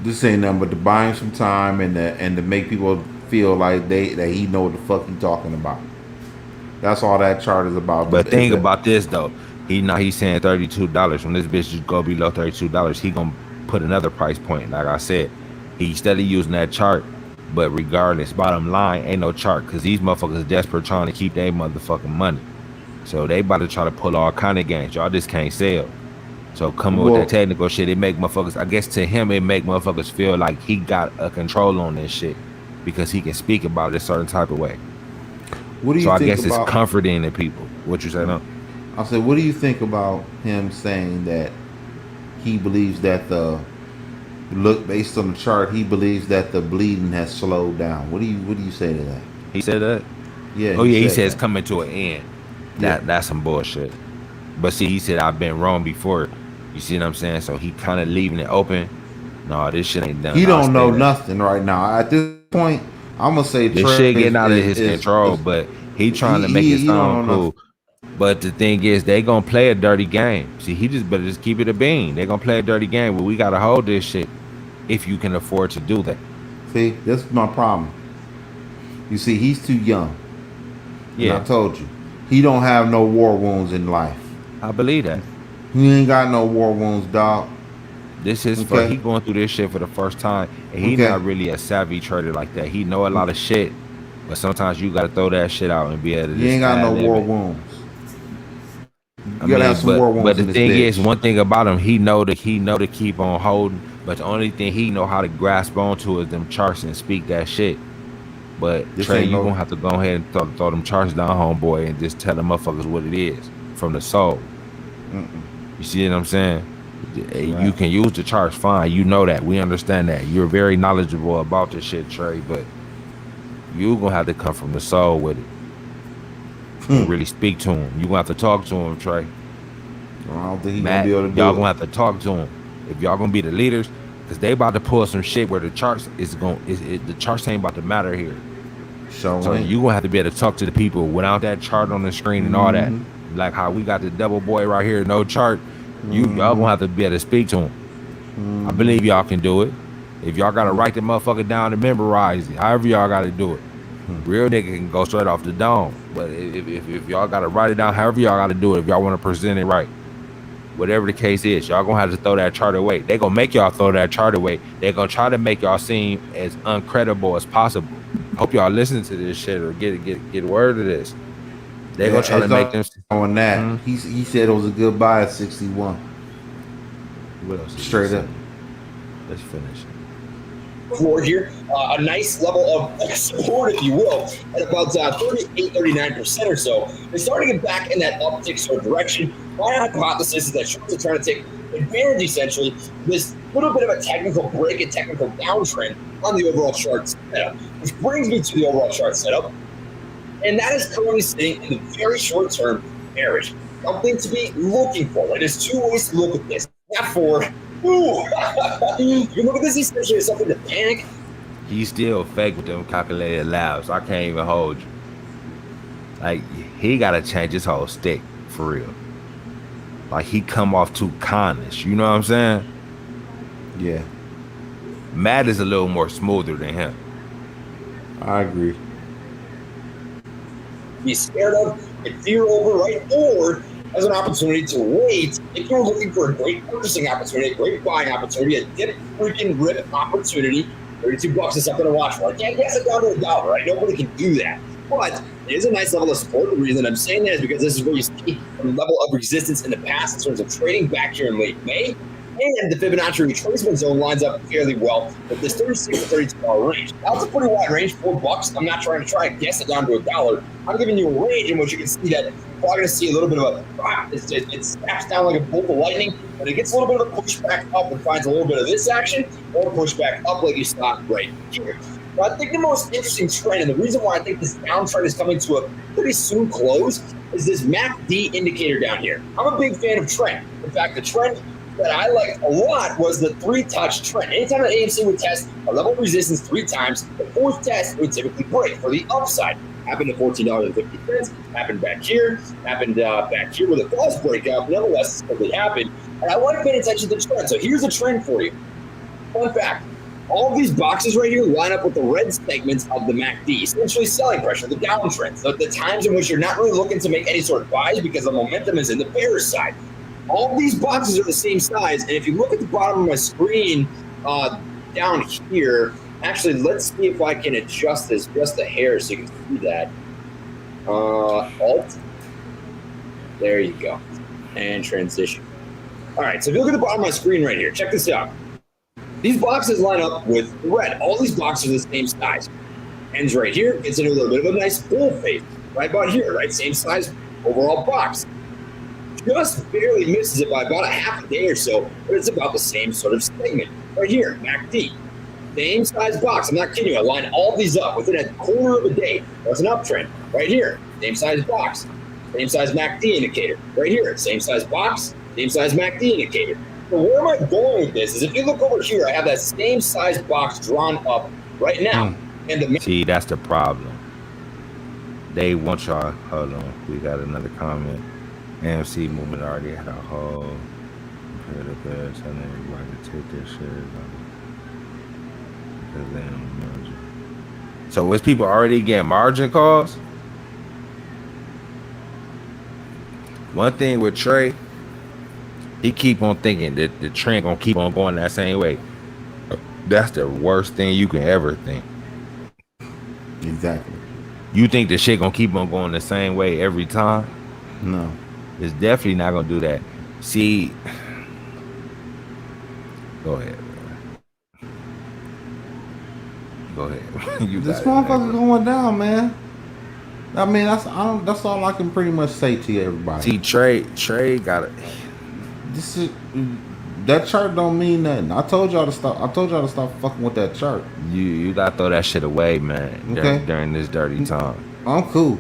This ain't nothing but to buy him some time and to make people feel like that he know what the fuck he talking about. That's all that chart is about. But think about this though. He's saying $32. When this bitch just go below $32, he gonna put another price point. Like I said, he's steady using that chart. But regardless, bottom line, ain't no chart, because these motherfuckers desperate trying to keep their motherfucking money. So they about to try to pull all kind of games. Y'all just can't sell. So coming with that technical shit, it make motherfuckers, I guess to him, it make motherfuckers feel like he got a control on this shit because he can speak about it a certain type of way. What do you think I guess it's comforting to people. What you say, no? I said, what do you think about him saying that he believes that based on the chart, he believes that the bleeding has slowed down? What do you say to that? He said that? Yeah. Oh yeah, he said it's coming to an end. That's some bullshit. But see, he said I've been wrong before. You see what I'm saying? So he kind of leaving it open. No, this shit ain't done. He don't know nothing right now. At this point, I'm gonna say this shit getting out of his control, but he trying to make it sound cool. But the thing is, they gonna play a dirty game. See, he just better just keep it a bean. They gonna play a dirty game, but we gotta hold this shit if you can afford to do that. See, that's my problem. You see, he's too young. Yeah, and I told you, he don't have no war wounds in life. I believe that. He ain't got no war wounds, dog. This is for he going through this shit for the first time, and he not really a savvy trader like that. He know a lot of shit, but sometimes you gotta throw that shit out and be able to. He ain't got no war wounds. You gotta have some war wounds. But the thing is, one thing about him, he know to keep on holding. But the only thing he know how to grasp onto is them charts and speak that shit. But Trey, you gonna have to go ahead and throw them charts down, homeboy, and just tell the motherfuckers what it is from the soul. You see what I'm saying? Right. You can use the charts fine. You know that. We understand that. You're very knowledgeable about this shit, Trey, but you gonna have to come from the soul with it. And really speak to him. You gonna have to talk to him, Trey. I don't think he's gonna be able to do y'all gonna have to talk to him. If y'all gonna be the leaders, because they about to pull some shit where the charts the charts ain't about to matter here. So you gonna have to be able to talk to the people without that chart on the screen and all that. Like how we got the double boy right here, no chart. Y'all gonna have to be able to speak to him. I believe y'all can do it. If y'all gotta write the motherfucker down and memorize it, however y'all gotta do it. Real nigga can go straight off the dome. But if y'all gotta write it down, however y'all gotta do it, if y'all wanna present it right. Whatever the case is, y'all gonna have to throw that chart away. They gonna make y'all throw that chart away. They gonna try to make y'all seem as uncredible as possible. Hope y'all listen to this shit or get word of this. They gonna try to make them on that. He said it was a good buy at 61. What else? Straight up. Let's finish. Floor here, a nice level of support, if you will, at about 38, 39% or so. They're starting to get back in that uptick sort of direction. My hypothesis is that shorts are trying to take advantage, essentially, this little bit of a technical break, a technical downtrend on the overall chart setup, which brings me to the overall chart setup. And that is currently sitting in the very short term bearish. Something to be looking for. Right? There's two ways to look at this. Not for, ooh, you can look at this essentially as something to panic. He's still fake with them calculated laughs. I can't even hold you. Like, he gotta change his whole stick for real. Like, he come off too connish. You know what I'm saying? Yeah, Matt is a little more smoother than him. I agree. Be scared of, get fear over, right? Or as an opportunity to wait if you're looking for a great purchasing opportunity, a great buying opportunity, a dip freaking rip opportunity. $32 is something to watch for. I can't guess it down to $1, right? Nobody can do that. But it is a nice level of support. The reason I'm saying that is because this is where you see a level of resistance in the past in terms of trading back here in late May. And the Fibonacci retracement zone lines up fairly well with this $36 to $32 range. That's a pretty wide range, $4. I'm not trying to guess it down to $1. I'm giving you a range in which you can see that you're probably going to see a little bit of a it snaps down like a bolt of lightning, but it gets a little bit of a pushback up and finds a little bit of this action, or pushback up like you saw right here. But I think the most interesting trend, and the reason why I think this downtrend is coming to a pretty soon close, is this MACD indicator down here. I'm a big fan of trend. In fact, the trend that I liked a lot was the 3-touch trend. Anytime that AMC would test a level of resistance 3 times, the 4th test would typically break for the upside. Happened at $14.50, happened back here, happened back here where the false breakout. Nevertheless, it happened. And I like paying attention to the trend. So here's a trend for you. Fun fact. All of these boxes right here line up with the red segments of the MACD, essentially selling pressure, the downtrends, the times in which you're not really looking to make any sort of buys because the momentum is in the bearish side. All these boxes are the same size, and if you look at the bottom of my screen down here, actually, let's see if I can adjust this just a hair so you can see that. Alt. There you go. And transition. All right, so if you look at the bottom of my screen right here, check this out. These boxes line up with red. All these boxes are the same size. Ends right here, gets into a little bit of a nice bull face. Right about here, right? Same size overall box. Just barely misses it by about a half a day or so, but it's about the same sort of segment. Right here, MACD. Same size box. I'm not kidding you. I line all these up within a quarter of a day. That's an uptrend. Right here, same size box. Same size MACD indicator. Right here, same size box, same size MACD indicator. So where am I going with this is if you look over here, I have that same size box drawn up right now. And see, that's the problem. They want y'all. Hold on. We got another comment. AMC movement already had a whole competitive telling everybody to take their shares because they don't margin. So is people already getting margin calls? One thing with Trey, he keep on thinking that the trend gonna keep on going that same way. That's the worst thing you can ever think. Exactly. You think the shit gonna keep on going the same way every time? No. It's definitely not gonna do that. See, go ahead. Go ahead. You this got motherfucker going down, man. I mean, that's all I can pretty much say to everybody. See, Trey got it. This is that chart don't mean nothing. I told y'all to stop fucking with that chart. You gotta throw that shit away, man. Okay. During this dirty time. I'm cool.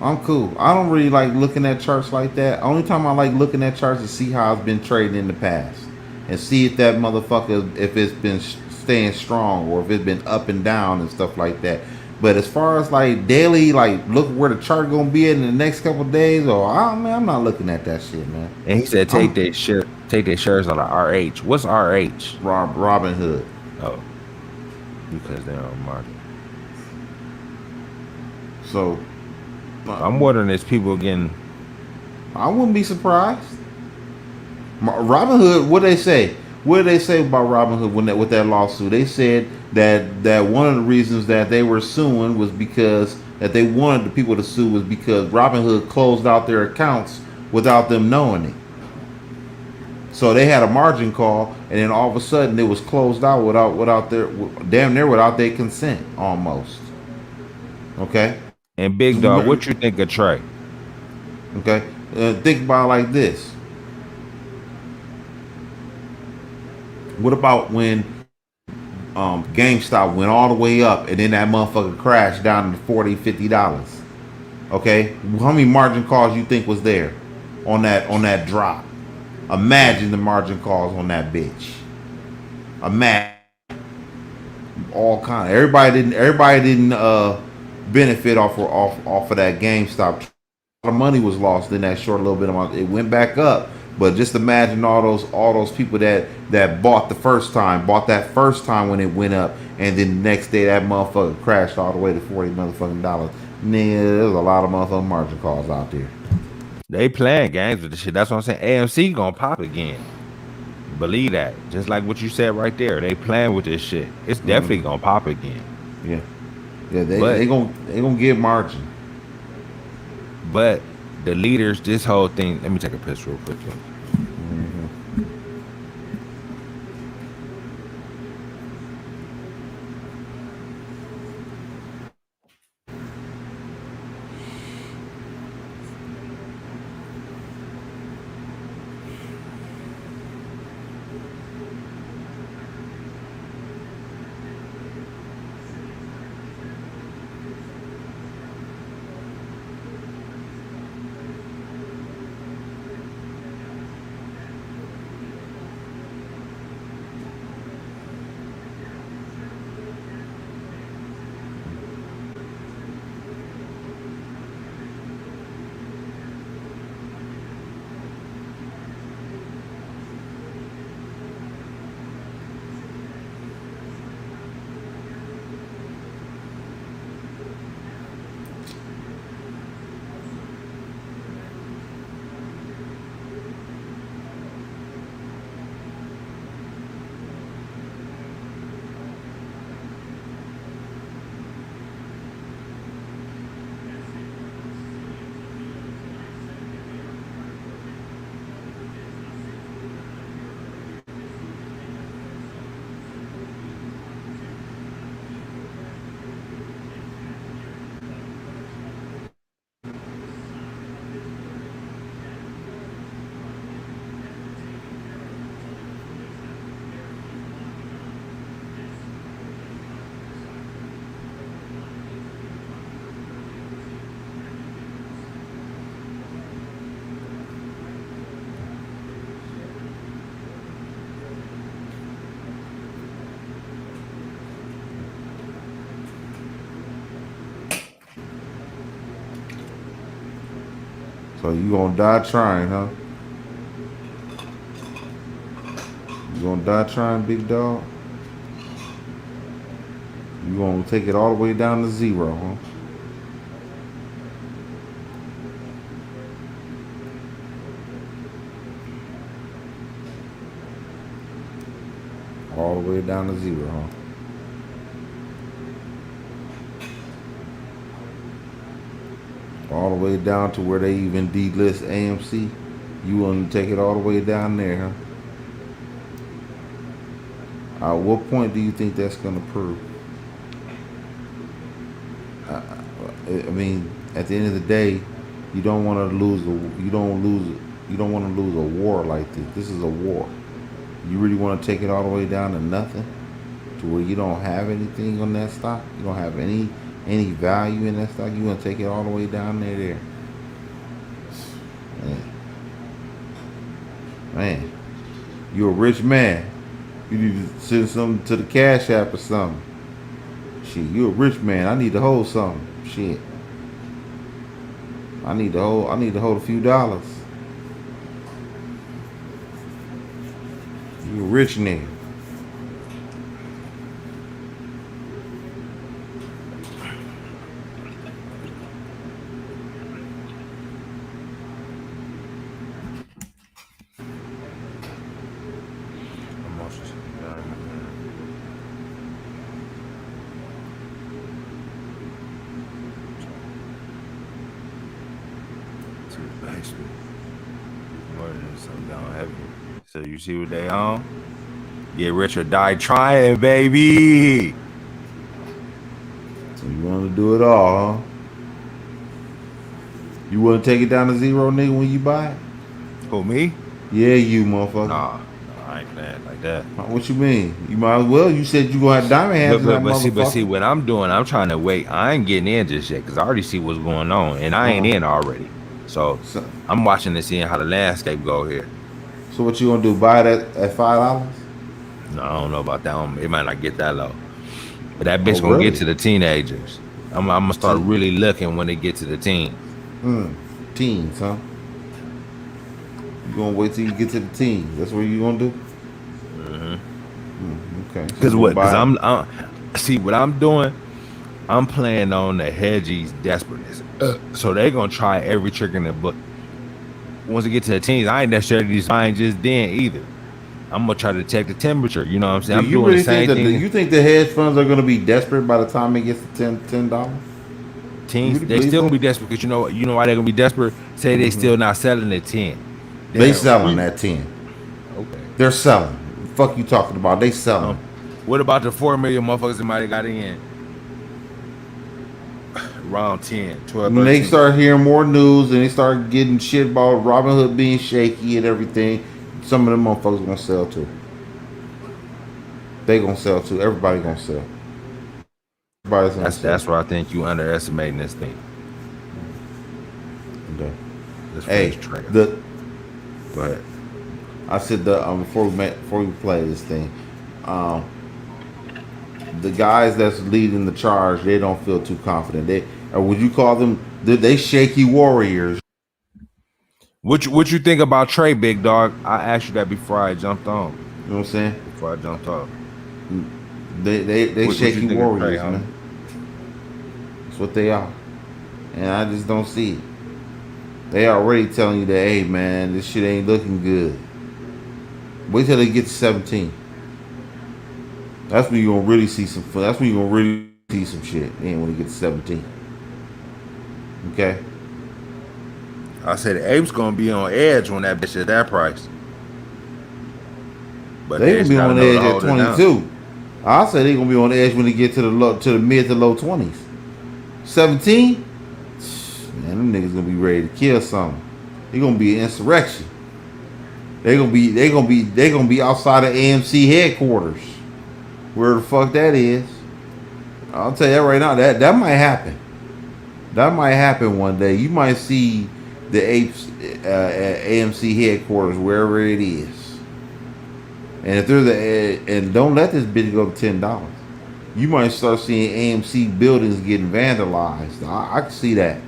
I don't really like looking at charts like that. Only time I like looking at charts is see how it's been trading in the past and see if that motherfucker, if it's been staying strong or if it's been up and down and stuff like that. But as far as like daily, like look where the chart gonna be in the next couple of days, or I'm not looking at that shit, man. And he said take their shares on the RH. What's RH? Robin Hood. Oh, because they're on market. So I'm wondering if people getting. I wouldn't be surprised. Robin Hood. What they say? What did they say about Robin Hood with that lawsuit? They said that one of the reasons that they were suing was because that they wanted the people to sue was because Robin Hood closed out their accounts without them knowing it. So they had a margin call, and then all of a sudden it was closed out without their damn near without their consent almost. Okay. And Big Dog, what you think of Trey? Okay, think about it like this. What about when GameStop went all the way up and then that motherfucker crashed down to $40, $50? Okay, how many margin calls you think was there on that drop? Imagine the margin calls on that bitch. Imagine all kind. Everybody didn't benefit off of that GameStop. A lot of money was lost in that short little bit amount. It went back up, but just imagine all those people that bought that first time when it went up, and then the next day that motherfucker crashed all the way to $40 motherfucking. Nigga, there's a lot of motherfucking margin calls out there. They playing games with the shit. That's what I'm saying. AMC gonna pop again. Believe that. Just like what you said right there. They playing with this shit. It's definitely gonna pop again. Yeah, yeah, they But they gonna get margin. but the leaders, this whole thing. Let me take a piss real quick. So you gonna die trying, huh? You gonna die trying, big dog? You gonna take it all the way down to zero, huh? All the way down to zero, huh? All the way down to where they even delist AMC. You want to take it all the way down there, huh? At what point do you think that's going to prove? I mean, at the end of the day, you don't want to lose. You don't want to lose a war like this. This is a war. You really want to take it all the way down to nothing, to where you don't have anything on that stock. You don't have any value in that stock. You want to take it all the way down there. Man, you're a rich man. You need to send something to the Cash App or something. Shit, you're a rich man. I need to hold something. Shit. I need to hold a few dollars. You a rich nigga. So you see what they on? Get rich or die trying, baby. So you want to do it all, huh? You want to take it down to zero, nigga, when you buy it? Who, me? Yeah, you, motherfucker. Nah, I ain't playing like that. What you mean? You might as well. You said you gonna have diamond hands in that But see, motherfucker. what I'm doing, I'm trying to wait. I ain't getting in just yet because I already see what's going on, and I ain't in already. So So, I'm watching and seeing how the landscape go here. so what you gonna do? Buy it at $5? No, I don't know about that one. It might not get that low, but that Oh, bitch gonna get really? to the teenagers. I'm gonna start really looking when they get to the teens. Teens, huh? You gonna wait till you get to the teens? That's what you gonna do? Okay. So Cause you gonna what? Cause buy it? I'm see what I'm doing. I'm playing on the hedgies' desperateness. So they gonna try every trick in the book. Once they get to the teens, I ain't necessarily buying just then either. I'm gonna try to check the temperature. You know what I'm saying? Do I'm you doing the really think same that thing. you think the hedge funds are gonna be desperate by the time it gets to $10? You Teens, really they believe still gonna that? be desperate because you know why they're gonna be desperate. Say they still not selling at 10. They Damn, selling at 10. okay. They're selling. Fuck you talking about? They selling. What about the 4 million motherfuckers that might have got in around 10, 12, When they 13? start hearing more news and they start getting shit about Robin Hood being shaky and everything, some of them motherfuckers gonna sell too. They gonna sell too. Everybody gonna sell. Everybody's gonna sell. That's where I think you underestimating this thing. Okay. This Hey, first trigger. the Go ahead. I said before we play this thing, the guys that's leading the charge, they don't feel too confident. They or would you call them? They shaky warriors. What you think about Trey, big dog? I asked you that before I jumped on. You know what I'm saying? Before I jumped off. They What shaky you think of Trey, warriors, homie? man. That's what they are, and I just don't see it. They already telling you that, hey man, this shit ain't looking good. Wait till they get to 17. That's when you gonna really see some fun. That's when you gonna really see some shit. And when you get to 17. Okay. I said the apes gonna be on edge when that bitch at that price. But They gonna be gotta on the know to edge at hold it down. 22. I say they gonna be on the edge when they get to the mid to low 20s. 17, man, them niggas gonna be ready to kill something. They gonna be an insurrection. They gonna be outside of AMC headquarters, where the fuck that is. I'll tell you that right now. That might happen. That might happen one day. You might see the apes at AMC headquarters, wherever it is. And if they're and don't let this bitch go to $10. You might start seeing AMC buildings getting vandalized. I can see that.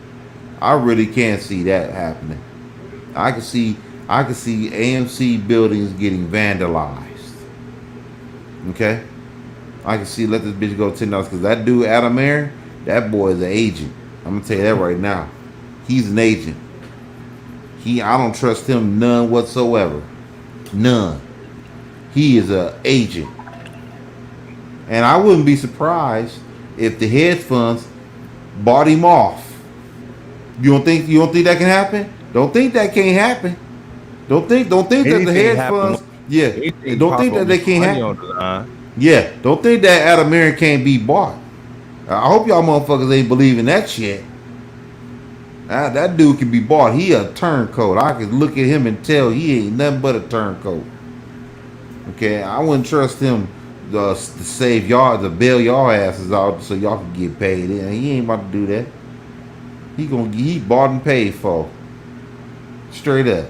I really can see that happening. I can see AMC buildings getting vandalized. Okay? I can see let this bitch go $10 because that dude Adam Aaron, that boy is an agent. I'm gonna tell you that right now. He's an agent. I don't trust him none whatsoever. None. He is an agent. And I wouldn't be surprised if the hedge funds bought him off. You don't think that can happen? Don't think that can't happen. Don't think that the Anything hedge happen funds, yeah. Anything Don't think possible that they with can't money happen. on the line. Yeah, don't think that Adam Aaron can't be bought. I hope y'all motherfuckers ain't believing that shit. That dude can be bought. He a turncoat. I can look at him and tell he ain't nothing but a turncoat. Okay, I wouldn't trust him to save y'all, to bail y'all asses out so y'all can get paid. And he ain't about to do that. He bought and paid for. Straight up.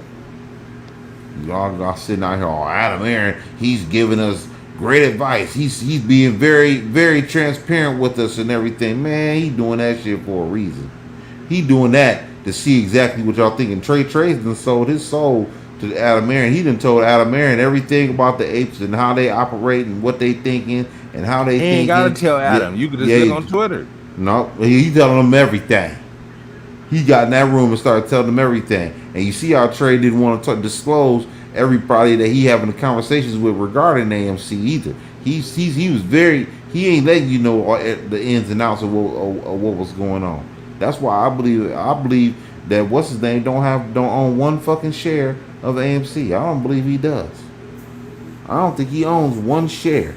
Y'all sitting out here, oh, Adam Aaron, he's giving us great advice. He's being very, very transparent with us and everything. Man, he doing that shit for a reason. He doing that to see exactly what y'all thinking. Trey's done sold his soul to Adam Aaron. He done told Adam Aaron everything about the apes and how they operate and what they thinking and how they thinking. Ain't gotta tell Adam. You can just look on Twitter. No, he telling them everything. He got in that room and started telling them everything. And you see how Trey didn't want to disclose everybody that he having the conversations with regarding AMC either. He ain't letting you know the ins and outs of what was going on. That's why I believe that what's his name don't own one fucking share of AMC. I don't believe he does. I don't think he owns one share.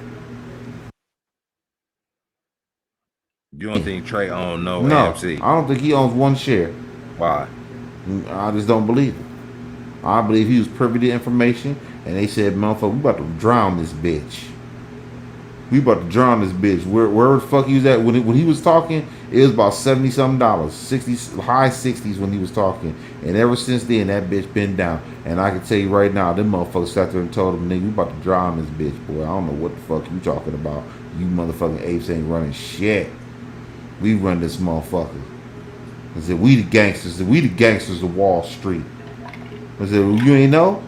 You don't think Trey own no No, AMC? I don't think he owns one share. Why? I just don't believe it. I believe he was privy to information and they said, "Motherfucker, we about to drown this bitch. We about to drown this bitch." Where the fuck he was at when he was talking? It was about $70 something, high 60s when he was talking. And ever since then, that bitch been down. And I can tell you right now, them motherfuckers sat there and told him, "Nigga, we about to drown this bitch, boy. I don't know what the fuck you talking about. You motherfucking apes ain't running shit. We run this motherfucker." I said, "We the gangsters. We the gangsters of Wall Street." I said, "Well, you ain't know?"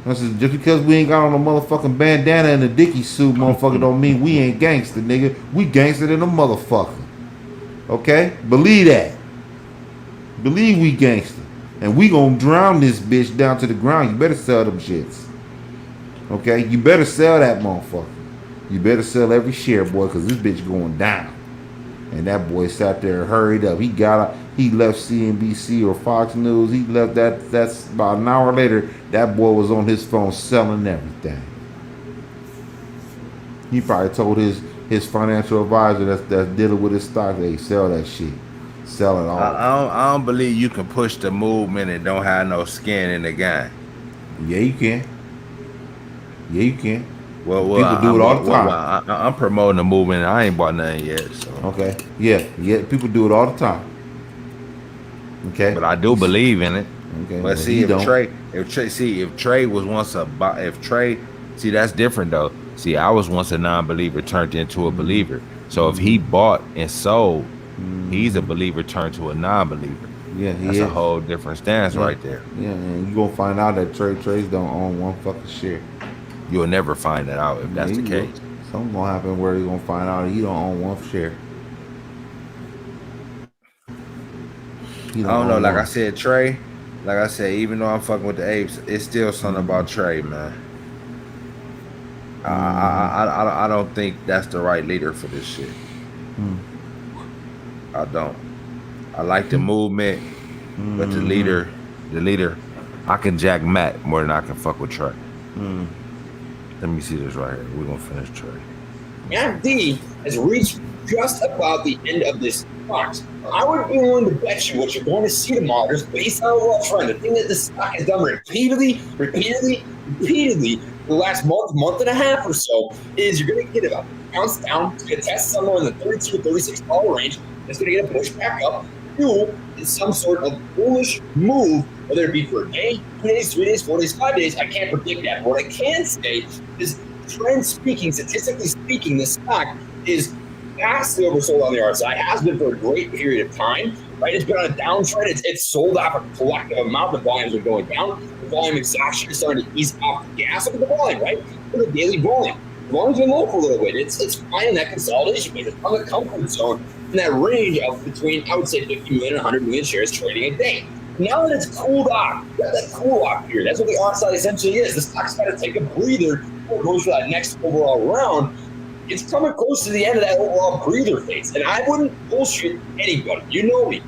I said, "Just because we ain't got on a motherfucking bandana and a Dickie suit, motherfucker, don't mean we ain't gangster, nigga. We gangster than a motherfucker. Okay? Believe that. Believe we gangster. And we gonna drown this bitch down to the ground. You better sell them shits. Okay? You better sell that motherfucker. You better sell every share, boy, because this bitch going down." And that boy sat there and hurried up. He got up. He left CNBC or Fox News. He left that. That's about an hour later. That boy was on his phone selling everything. He probably told his financial advisor that's dealing with his stock, "Hey, sell that shit. Sell it all." I don't believe you can push the movement and don't have no skin in the game. Yeah, you can. Yeah, you can. Well, People do it all the time. I'm promoting the movement. And I ain't bought nothing yet. So. Okay. Yeah. People do it all the time. Okay. But I do believe in it. Okay. But well, see, if Trey was once see, that's different though. See, I was once a non-believer turned into a believer. So if he bought and sold, he's a believer turned to a non-believer. Yeah, that's a whole different stance right there. Yeah, and you gonna find out that Trace don't own one fucking share. You'll never find that out if that's the case. Something gonna happen where you're gonna find out he don't own one share. I don't know. Like I said, Trey. Like I said, even though I'm fucking with the apes, it's still something about Trey, man. I don't think that's the right leader for this shit. I don't. I like the movement, but the leader, I can jack Matt more than I can fuck with Trey. Let me see this right here. We're gonna finish Trey. MD has reached just about the end of this box. I would be willing to bet you what you're going to see tomorrow, just based on overall trend. The thing that this stock has done repeatedly for the last month and a half or so is you're going to get about bounce down. It's going to test somewhere in the $32 to $36 range. It's going to get a push back up to some sort of bullish move, whether it be for a day, 2 days, 3 days, 4 days, 5 days. I can't predict that. But what I can say is, trend speaking, statistically speaking, this stock is vastly oversold on the RSI, has been for a great period of time, right? It's been on a downtrend. It's sold off a collective amount. The volumes are going down. The volume exhaustion is starting to ease off the gas. Look at the volume, right? Look at the daily volume. The volume's been low for a little bit. It's fine in that consolidation phase. It's on the comfort zone in that range of between, I would say, 50 million and 100 million shares trading a day. Now that it's cooled off, you got that cool off period. That's what the RSI essentially is. The stock's got to take a breather before it goes for that next overall round. It's coming close to the end of that overall breather phase. And I wouldn't bullshit anybody. You know me.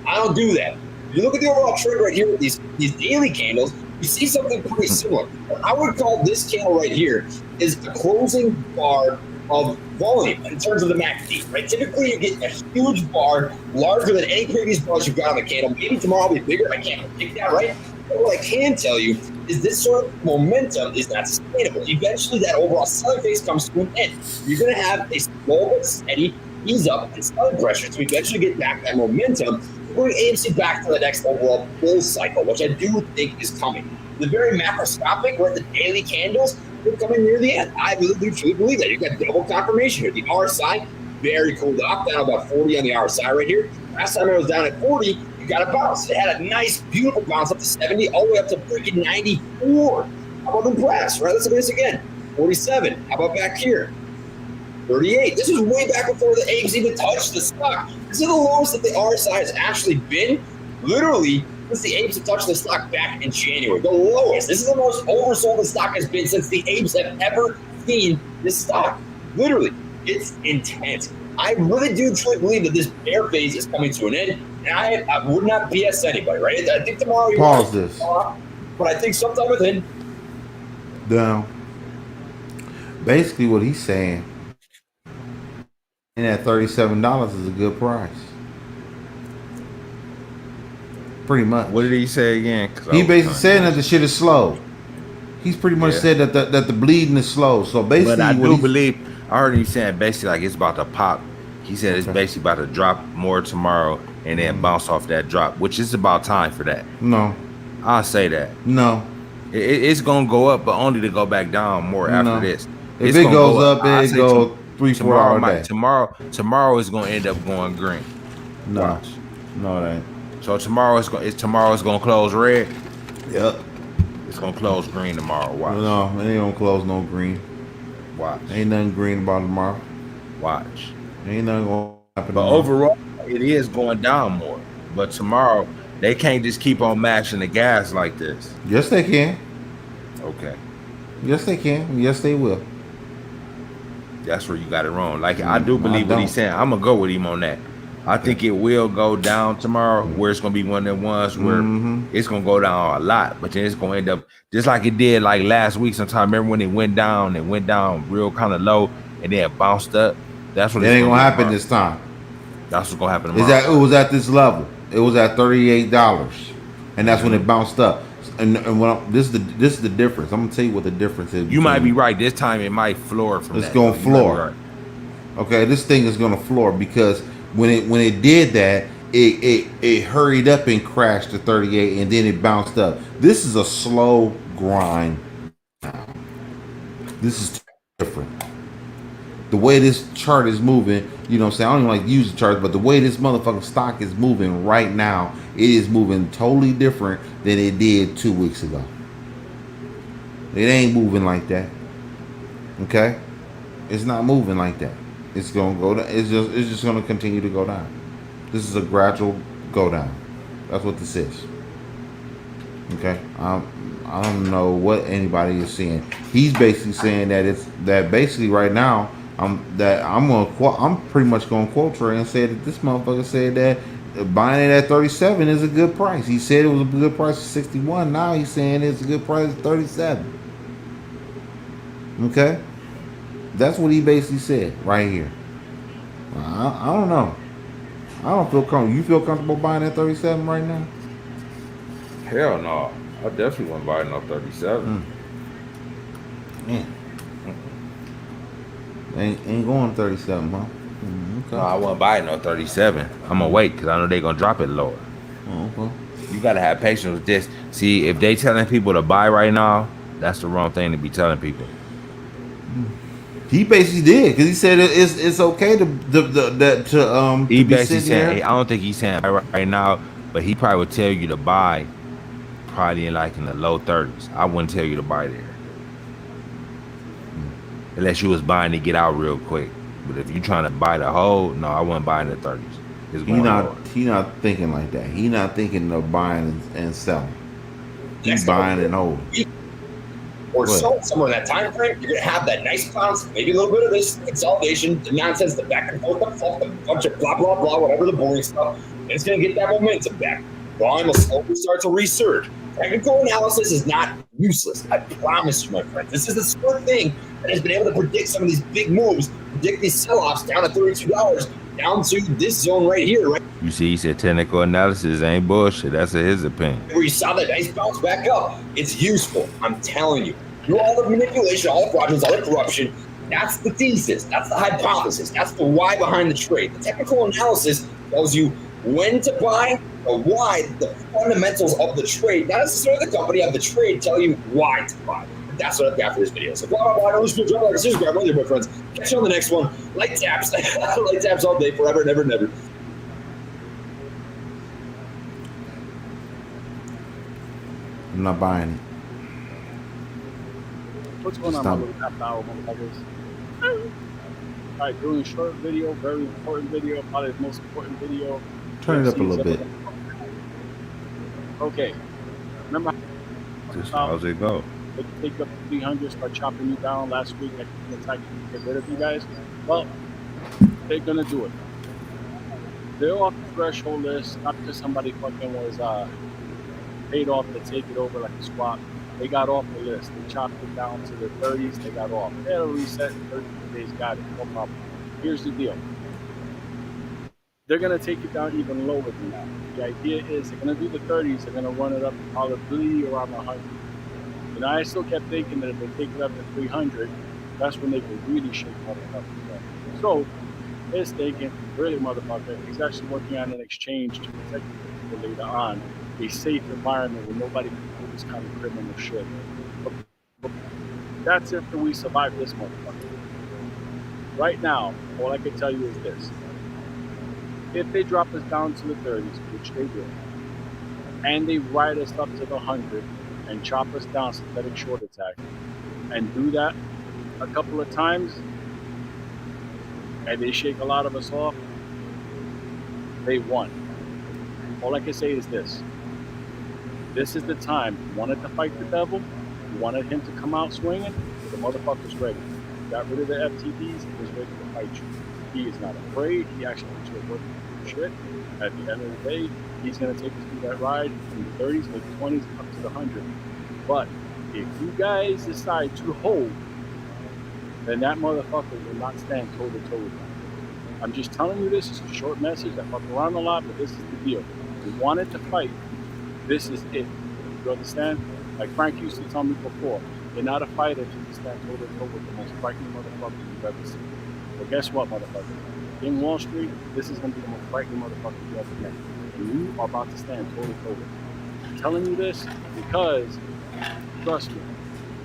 I don't do that. If you look at the overall trend right here with these daily candles, you see something pretty similar. What I would call this candle right here is a closing bar of volume in terms of the MACD, right? Typically, you get a huge bar, larger than any previous bars you've got on the candle. Maybe tomorrow will be bigger. I can't predict that, right? But what I can tell you is this sort of momentum is not sustainable. Eventually, that overall selling phase comes to an end. You're going to have a slow but steady ease up in selling pressure to eventually get back that momentum, bring AMC back to the next overall bull cycle, which I do think is coming. The very macroscopic, where the daily candles, they're coming near the end. I really do truly believe that. You've got double confirmation here. The RSI, very cooled off, down about 40 on the RSI right here. Last time it was down at 40, you got a bounce. It had a nice, beautiful bounce up to 70, all the way up to freaking 94. How about the press, right? Let's look at this again. 47. How about back here? 38. This was way back before the apes even touched the stock. This is the lowest that the RSI has actually been, literally, since the apes have touched the stock back in January. The lowest. This is the most oversold the stock has been since the apes have ever seen this stock. Literally. It's intense. I really do truly believe that this bear phase is coming to an end, and I would not BS anybody, right? I think tomorrow you pause this. But I think sometime within. Down. Basically, what he's saying, and at $37 is a good price. Pretty much. What did he say again? He basically saying that the shit is slow. He's pretty much Yeah. said that the bleeding is slow. So basically, But I what do he's believe I heard him saying basically like it's about to pop. He said it's okay. basically about to drop more tomorrow and then bounce off that drop, which is about time for that. No, I'll say that. no, It's gonna go up, but only to go back down more after no. this. If It's it gonna goes go up. up, I it say go 3-4 tomorrow hour might day. tomorrow is gonna end up going green. No, Watch. no, it ain't. So tomorrow's gonna close red. Yep. It's gonna close green tomorrow. Watch. No, it ain't gonna close no green. Watch. Ain't nothing green about tomorrow. Watch. Ain't nothing gonna happen But tomorrow. overall, it is going down more. But tomorrow, they can't just keep on mashing the gas like this. Yes, they can. Okay. Yes, they can. Yes, they will. That's where you got it wrong. Like, I do I believe what he's don't. saying. I'm going to go with him on that. I think it will go down tomorrow, where it's going to be one of them ones where it's going to go down a lot. But then it's going to end up just like it did like last week sometime. Remember when it went down real kind of low and then it bounced up? That's what It it's ain't going gonna to happen this time. That's what's going to happen Is tomorrow. that it was at this level? It was at $38, and that's when it bounced up. And this is the difference. I'm gonna tell you what the difference is. You might be right. This time it might floor from It's that. gonna though. You might be floor. right. Okay, this thing is gonna floor because when it did that, it hurried up and crashed to 38, and then it bounced up. This is a slow grind. This is different. The way this chart is moving, you know what I'm saying? I don't even like to use the charts, but the way this motherfucking stock is moving right now, it is moving totally different than it did 2 weeks ago. It ain't moving like that. Okay? It's not moving like that. It's gonna go down. It's just gonna continue to go down. This is a gradual go down. That's what this is. Okay? I don't know what anybody is seeing. He's basically saying that basically right now I'm pretty much gonna quote Trey and say that this motherfucker said that buying it at 37 is a good price. He said it was a good price at 61. Now he's saying it's a good price at 37. Okay, that's what he basically said right here. I don't know. I don't feel comfortable. You feel comfortable buying at 37 right now? Hell no. I definitely wouldn't buy no 37. Man. Ain't going 37, huh? Okay. No, I wouldn't buy no 37. I'm gonna wait because I know they're gonna drop it lower. Oh, okay. You gotta have patience with this. See, if they telling people to buy right now, that's the wrong thing to be telling people. He basically did because he said it's okay to He be basically sitting saying, there. I don't think he's saying buy right now, but he probably would tell you to buy probably in the low 30s. I wouldn't tell you to buy there. Unless you was buying to get out real quick. But if you trying to buy the whole, no, I wouldn't buy in the 30s. It's going lower. He not thinking like that. He not thinking of buying and selling. He's Next buying and holding. Or What? so somewhere in that time frame, you're gonna have that nice bounce, maybe a little bit of this consolidation, the nonsense, the back and forth, the fluff, the bunch of blah blah blah, whatever the boring stuff. And it's gonna get that momentum back. Volume will slowly start to resurge. Technical analysis is not useless. I promise you, my friend. This is the sort of thing that has been able to predict some of these big moves, predict these sell-offs down to $32, down to this zone right here, right You see, he said technical analysis ain't bullshit. That's his opinion. where you saw that nice bounce back up. It's useful. I'm telling you. Through all the manipulation, all the fraudulence, all the corruption, that's the thesis. That's the hypothesis. That's the why behind the trade. The technical analysis tells you when to buy, the why, the fundamentals of the trade, not necessarily the company of the trade, tell you why to buy. That's what I've got for this video. So blah, blah, blah. Don't listen to like subscribe, my dear friends. Catch you on the next one. Light taps. Light taps all day, forever and ever and ever. I'm not buying it. What's going on, my little half hour motherfuckers? Alright, doing a short video, very important video, probably the most important video. Turn it up a little bit. Okay. Remember Just how how's it go? they take up 300, start chopping you down last week, like attack you, get rid of you guys? Well, they're gonna do it. They're off the threshold list, not because somebody fucking was paid off to take it over like a swap. They got off the list. They chopped it down to the 30s. They got off. They had a reset in 30 days. Got it. No problem. Here's the deal. They're going to take it down even lower than that. The idea is they're going to do the 30s. They're going to run it up probably around 100. And I still kept thinking that if they take it up to 300, that's when they could really shake motherfuckers up. So his thinking, really, motherfucker, he's actually working on an exchange to protect people later on, a safe environment where nobody can do this kind of criminal shit. But that's if we survive this motherfucker. Right now, all I can tell you is this. If they drop us down to the 30s, which they will, and they ride us up to the 100 and chop us down synthetic short attack, and do that a couple of times, and they shake a lot of us off, they won. All I can say is this. This is the time. You wanted to fight the devil, you wanted him to come out swinging, the motherfucker's ready. You got rid of the FTDs, he was ready to fight you. He is not afraid, he actually wants you to work shit. At the end of the day, he's going to take us through that ride from the 30s to the 20s up to the 100. But if you guys decide to hold, then that motherfucker will not stand toe to toe with you. I'm just telling you this. It's a short message. I fuck around a lot, but this is the deal. If you wanted to fight, this is it. You understand? Like Frank used to tell me before, you're not a fighter until you stand toe to toe with the most frightening motherfucker you've ever seen. But guess what, motherfucker? In Wall Street, this is going to be the most frightening motherfucker you ever met. And you are about to stand toe to toe with him. I'm telling you this because, trust me,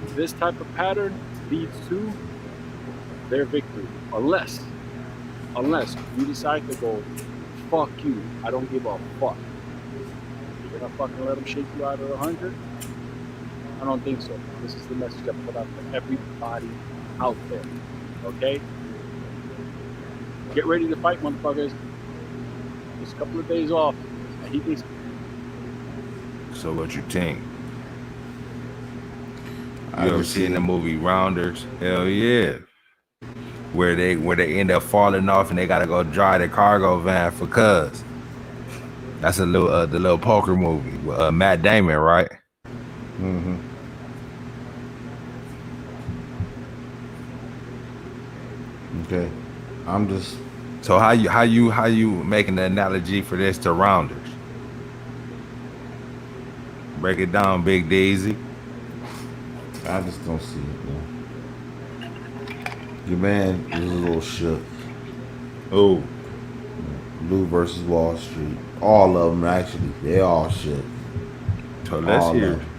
this type of pattern leads to their victory. Unless you decide to go, fuck you, I don't give a fuck. You're gonna fucking let them shake you out of the 100? I don't think so. This is the message I put out for everybody out there. Okay? Get ready to fight, motherfuckers. Just a couple of days off. He thinks. So what you think? I You ever just seen see the movie Rounders? Hell yeah. Where they end up falling off and they gotta go drive the cargo van for cuz. That's a little the little poker movie with Matt Damon, right? Mm-hmm. Okay. I'm just So how you making the analogy for this to Rounders? Break it down, Big Daisy. I just don't see it, man. Your man is a little shook. Oh, Lou versus Wall Street. All of them, actually. They all shook. so let's All hear. of them.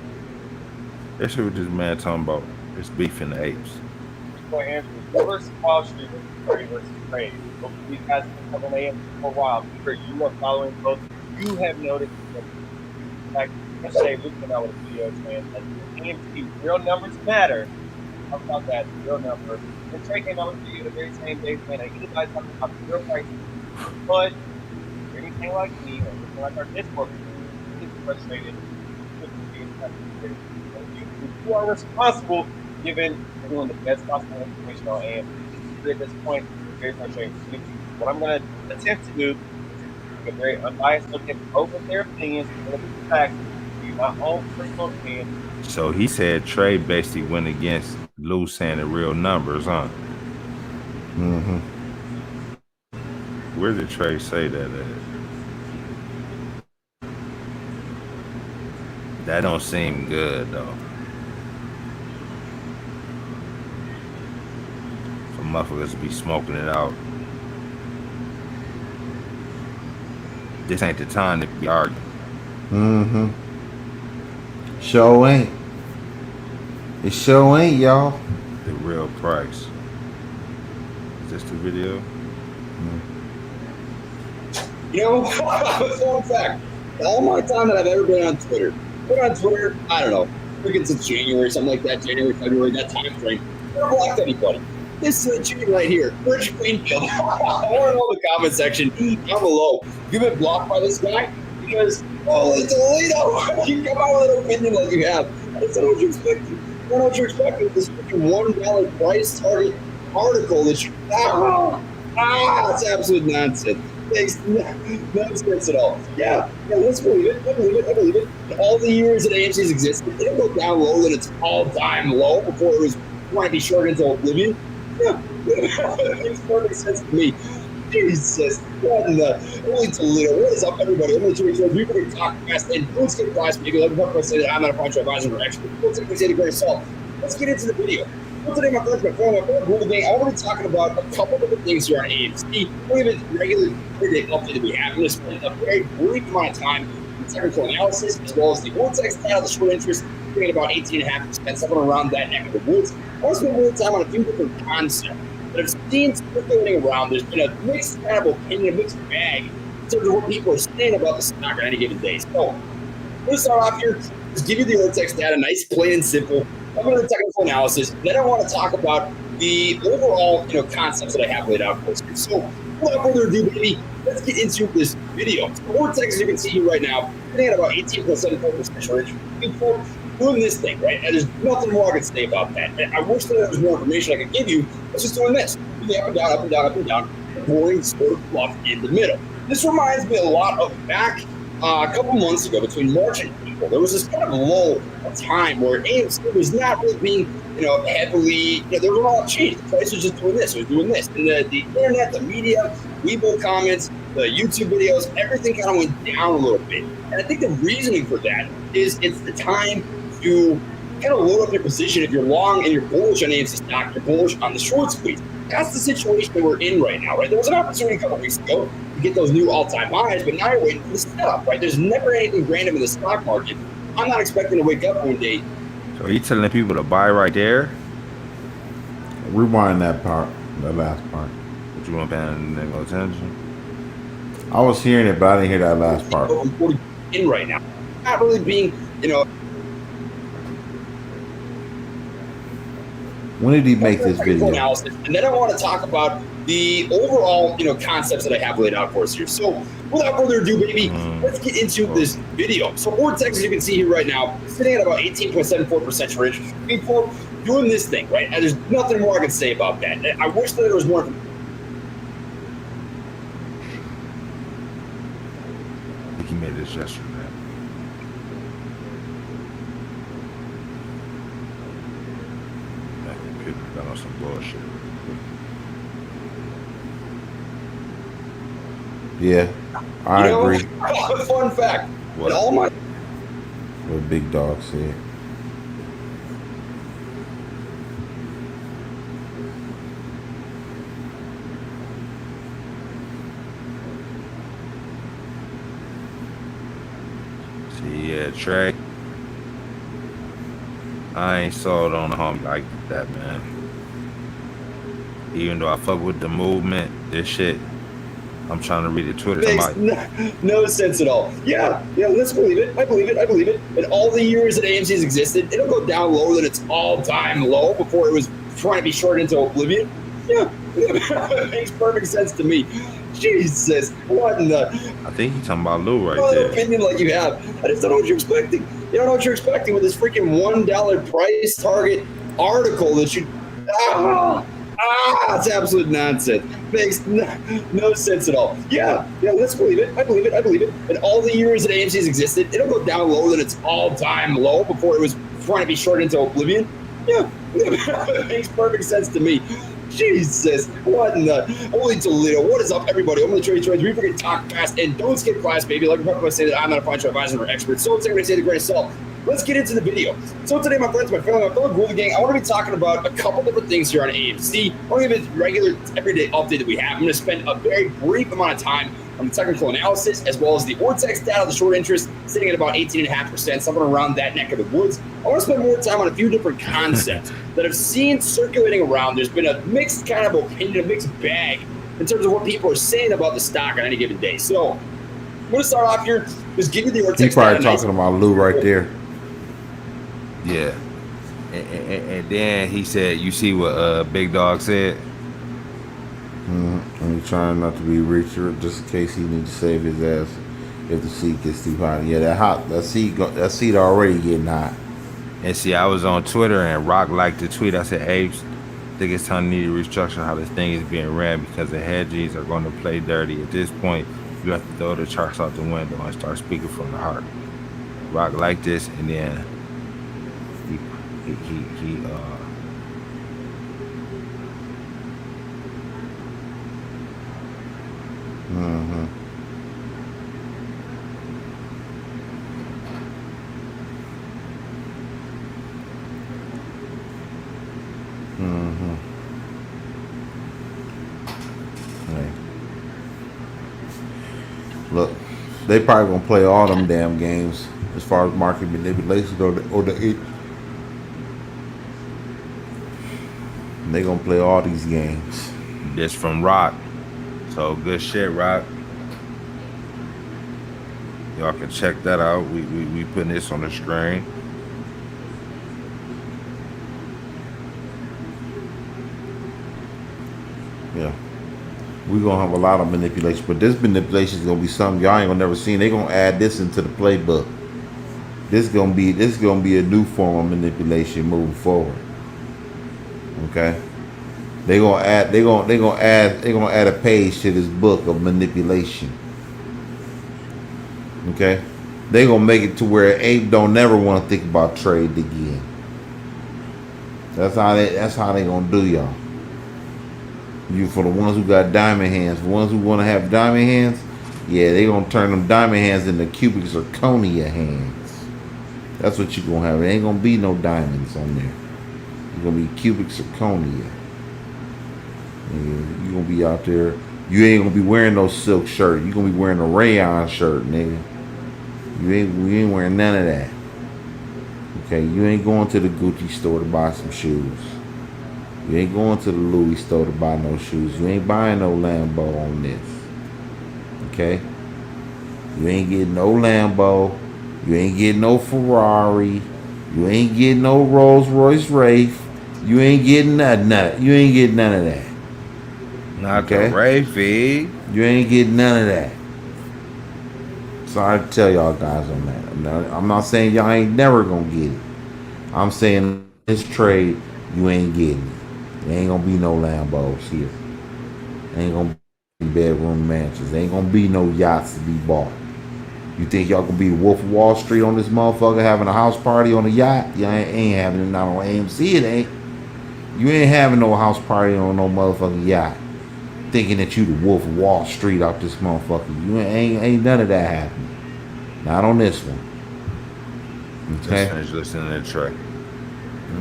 Let's hear what this man talking about. It's beef in the apes. Point Andrew, Lou versus Wall Street versus Curry versus Trade. Both of these guys have been covering AM for a while. I'm sure you are following both. You have noticed that, in fact, yesterday Luke came out with a video saying that AMC real numbers matter. How about that? Real number. And Trey came out with a video the very same day saying that anybody's talking about real prices. But if you're anything like me or anything like our Discord, you get frustrated. You are responsible given everyone the best possible information on AMC. At this point, it's very frustrating. What I'm going to attempt to do is take a very unbiased look at both of their opinions, look at the facts, give my own personal opinion. So he said Trey basically went against Lou saying the real numbers, huh? Mm-hmm. Where did Trey say that at? That don't seem good though. For motherfuckers to be smoking it out. This ain't the time to be arguing. Mm-hmm. Show ain't. It show ain't, y'all. The real price. Is this the video? You know, fun fact, all my time that I've ever been on Twitter, I don't know, freaking since January, something like that, January, February, that time frame, never blocked anybody. This is a chicken right here, Rich Greenfield. I want to know the comment section down below. You've been blocked by this guy because, holy Toledo, you come out with an opinion like you have. That's not what you're expecting. I don't know what you're expecting with this freaking $1 price target article that you it's absolute nonsense. Makes no sense at all. Yeah, let's believe it. I believe it. All the years that AMC's existed, it didn't go down low than its all-time low before it was trying to be short into oblivion. Yeah, it makes perfect sense to me. Jesus, what in the holy Toledo? What is up, everybody? I'm going to show you can talk fast and don't skip class. Maybe let me say that I'm not a financial advisor or expert. Don't take me say the great salt. Let's get into the video. So today, my friends, my family, my fellow Google gang, I want to be talking about a couple different things here on AMC. We're going to regular everyday update that we have. I'm going to spend a very brief amount of time in technical analysis, as well as the vortex data, the short interest, getting about 18.5%, something around that neck of the woods. I want to spend more time on a few different concepts that I've seen circulating around. There's been a mixed kind of opinion, a mixed bag in terms of what people are saying about the stock on any given day. So, I'm going to start off here, just give you the vortex data, nice, plain and simple. I'm going to the technical analysis. Then I want to talk about the overall, concepts that I have laid out for us. So, without further ado, baby, let's get into this video. So, vortex, as you can see here right now, sitting at about 18.74% shortage. People doing this thing, right? And there's nothing more I can say about that. And I wish that there was more information I could give you. It's just doing this. Up and down, up and down, up and down. Boring sort of fluff in the middle. This reminds me a lot of back a couple months ago, between March and April. There was this kind of lull of time where AMC was not really being, heavily, there was a lot of change. The price was just doing this, it was doing this. And the internet, the media, Weibo comments, the YouTube videos, everything kind of went down a little bit. And I think the reasoning for that is it's the time to kind of load up your position. If you're long and you're bullish on AMC stock, you're bullish on the short squeeze. That's the situation that we're in right now, right? There was an opportunity a couple weeks ago to get those new all-time highs, but now you're waiting for the setup, right? There's never anything random in the stock market. I'm not expecting to wake up one day. So are you telling people to buy right there? Rewind that part, that last part. But you want to pay no attention? I was hearing it, but I didn't hear that last part. In right now, not really being, When did he make this video? Analysis. And then I want to talk about the overall, concepts that I have laid out for us here. So without further ado, baby, let's get into this video. So vortex, as you can see here right now, sitting at about 18.74% shortage. People doing this thing, right? And there's nothing more I can say about that. And I wish that there was more. I think he made this yesterday. Got on some bullshit. Yeah, I agree. Fun fact. What? All my What Big Dog said. See, yeah, Trey. I ain't sold on the home like that, man. Even though I fuck with the movement, this shit, I'm trying to read the Twitter. makes no sense at all. Yeah, let's believe it. I believe it. In all the years that AMC's existed, it'll go down lower than its all-time low before it was trying to be shorted into oblivion. Yeah, it makes perfect sense to me. Jesus, what in the... I think he's talking about Lou right there. there. Opinion like you have. I just don't know what you're expecting. You don't know what you're expecting with this freaking $1 price target article that you... it's absolute nonsense. Makes no sense at all. Yeah, let's believe it. I believe it. In all the years that AMC's existed, it'll go down lower than its all-time low before it was trying to be shorted into oblivion. Yeah, it makes perfect sense to me. Jesus, what in the holy Toledo? What is up, everybody? I'm going to trade. We forget talk fast and don't skip class, baby. Like I say that I'm not a financial advisor or expert, so I'm going to say the great salt. Let's get into the video. So today, my friends, my family, my fellow Google gang, I want to be talking about a couple different things here on AMC. I'm going to give it a regular, everyday update that we have. I'm going to spend a very brief amount of time on the technical analysis, as well as the vortex data, the short interest, sitting at about 18.5%, something around that neck of the woods. I want to spend more time on a few different concepts that I've seen circulating around. There's been a mixed kind of opinion, a mixed bag in terms of what people are saying about the stock on any given day. So I'm going to start off here, just give you the vortex He's probably data. talking about Lou right there. Yeah. And then he said, you see what Big Dog said? And he's trying not to be richer, just in case he needs to save his ass if the seat gets too hot. Yeah, that seat already getting hot. And see, I was on Twitter and Rock liked the tweet. I said, Apes, I think it's time to need to restructure how this thing is being ran because the hedgies are going to play dirty. At this point, you have to throw the charts out the window and start speaking from the heart. Rock liked this, and then he Mm-hmm. Mm-hmm. Hey. Look, they probably gonna play all them damn games as far as market manipulation they gonna play all these games. This from Rock. So good shit, Rock. Y'all can check that out. We putting this on the screen. Yeah. We're gonna have a lot of manipulation, but this manipulation is gonna be something y'all ain't gonna never seen. They gonna add this into the playbook. This gonna be a new form of manipulation moving forward. Okay? They gonna add a page to this book of manipulation. Okay? They gonna make it to where ape don't never want to think about trade again. That's how they gonna do y'all. You for the ones who got diamond hands, the ones who want to have diamond hands, yeah, they gonna turn them diamond hands into cubic zirconia hands. That's what you gonna have. There ain't gonna be no diamonds on there. You're gonna be cubic zirconia. You gonna be out there. You ain't gonna be wearing no silk shirt. You gonna be wearing a rayon shirt, nigga. We ain't wearing none of that. Okay, you ain't going to the Gucci store to buy some shoes. You ain't going to the Louis store to buy no shoes. You ain't buying no Lambo on this. Okay? You ain't getting no Lambo. You ain't getting no Ferrari. You ain't getting no Rolls Royce Wraith. You ain't getting none. You ain't getting none of that. Not okay? the Wraithy. You ain't getting none of that. Sorry to tell y'all guys on that. I'm not saying y'all ain't never gonna get it. I'm saying this trade, you ain't getting it. There ain't gonna be no Lambos here. There ain't gonna be bedroom mansions. There ain't gonna be no yachts to be bought. You think y'all gonna be the Wolf of Wall Street on this motherfucker having a house party on a yacht? Y'all ain't having it, not on AMC, it ain't. You ain't having no house party on no motherfucking yacht. Thinking that you the Wolf of Wall Street out this motherfucker. You ain't none of that happening. Not on this one. Okay? Just finish listening to the track.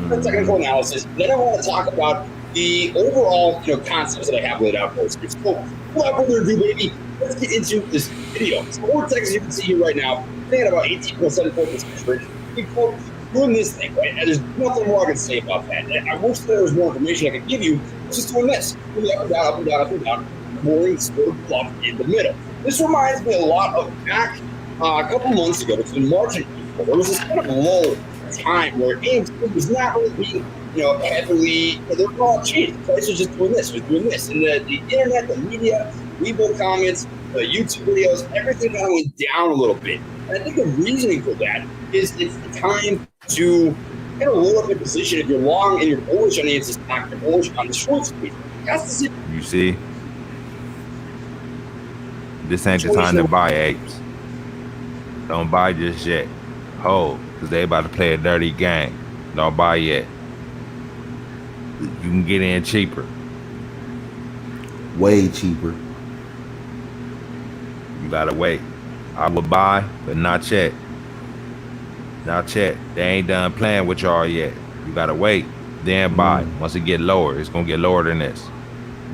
For technical analysis, then I want to talk about the overall, concepts that I have laid out for us. So, without further ado, baby, let's get into this video. So, Vortex, as you can see here right now, thinking about 18.74% rate. People doing this thing, right? And there's nothing more I can say about that. And I wish there was more information I could give you. It's just doing this. Doing up and down, up and down, up and down. Boring sort of bluff in the middle. This reminds me a lot of back a couple months ago, between March and April. There was this kind of lull time where AMC was not really being, heavily, they were all cheating. The price was just doing this, and the internet, the media, Weibo comments, the YouTube videos, everything kind of went down a little bit. And I think the reasoning for that is it's the time to kind of roll up your position. If you're long and you're bullish on AMC stock, you're bullish on the short squeeze. That's the You see? This ain't the time to buy apes. Don't buy just yet. Hold, because they about to play a dirty game. Don't buy yet. You can get in cheaper. Way cheaper. You gotta wait. I would buy, but not yet. Not yet. They ain't done playing with y'all yet. You gotta wait, then buy. Once it get lower, it's gonna get lower than this.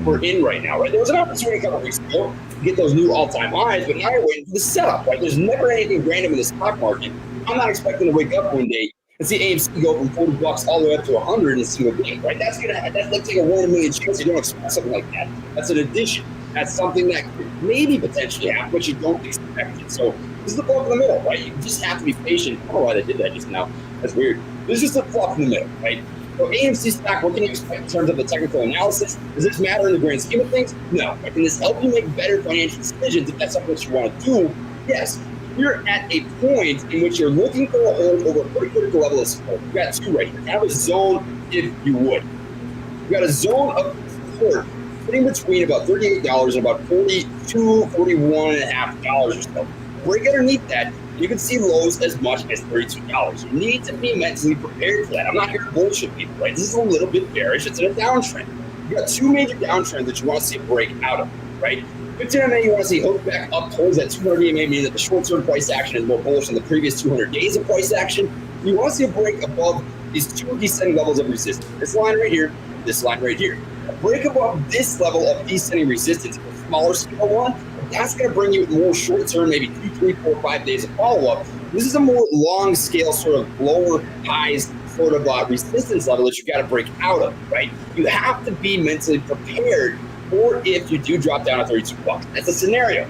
We're in right now, right? There was an opportunity a couple weeks ago to get those new all-time highs, but now you're waiting for the setup, right? There's never anything random in the stock market. I'm not expecting to wake up one day and see AMC go from $40 all the way up to 100 in a single day, right? That's like a 1 in a million chance. You don't expect something like that. That's an addition. That's something that could maybe potentially happen, but you don't expect it. So this is the fluff in the middle, right? You just have to be patient. I don't know why they did that just now. That's weird. This is just a fluff in the middle, right? So AMC stock, what can you expect in terms of the technical analysis? Does this matter in the grand scheme of things? No. But can this help you make better financial decisions if that's something that you want to do? Yes. You're at a point in which you're looking for a hold over a pretty critical level of support. You've got two right here. Have a zone, if you would. You've got a zone of support sitting between about $38 and about $42, $41.50 or so. Break underneath that, you can see lows as much as $32. You need to be mentally prepared for that. I'm not here to bullshit people, right? This is a little bit bearish. It's in a downtrend. You got two major downtrends that you want to see a break out of. right? 15 MA, you want to see hook back up towards that 200 EMA, meaning that the short-term price action is more bullish than the previous 200 days of price action. You want to see a break above these two descending levels of resistance. This line right here, this line right here. A break above this level of descending resistance, a smaller scale one, that's going to bring you more short-term, maybe 2, 3, 4, 5 days of follow-up. This is a more long scale, sort of lower highs sort of resistance level that you got to break out of, right? You have to be mentally prepared for if you do drop down to 32 bucks. That's a scenario.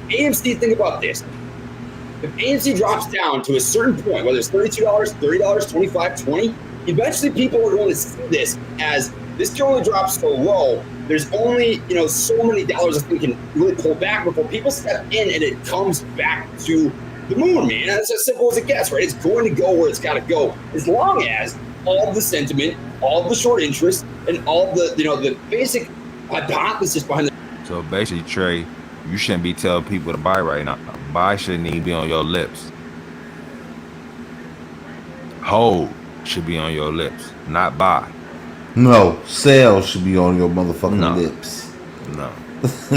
AMC, think about this. If AMC drops down to a certain point, whether it's $32, $30, $25, $20, eventually people are going to see this as this can only drop so low. There's only, so many dollars this thing can really pull back before people step in and it comes back to the moon, man. That's as simple as it gets, right? It's going to go where it's got to go, as long as all of the sentiment, all of the short interest, and all of the, the basic hypothesis behind the. So basically, Trey, you shouldn't be telling people to buy right now. Buy shouldn't even be on your lips. Hold should be on your lips, not buy. No, sell should be on your motherfucking lips. No.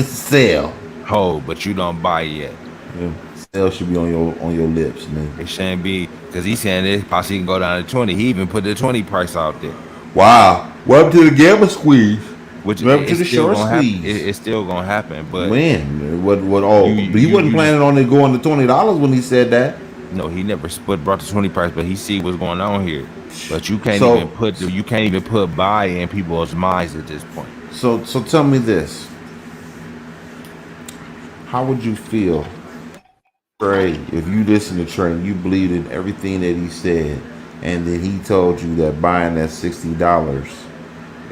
Sell. Hold, but you don't buy yet. Yeah. Sell should be on your lips, man. It shouldn't be, because he's saying this possibly can go down to 20. He even put the 20 price out there. Wow. Welcome to the gamma squeeze. Which welcome to the short squeeze. It's still gonna happen, but when? What? He wasn't planning on it going to $20 when he said that. No, he never brought the 20 price, but he see what's going on here. But you can't even put buy in people's minds at this point. So tell me this. How would you feel, Trey, if you listen to Trey and you believed in everything that he said, and then he told you that buying that $60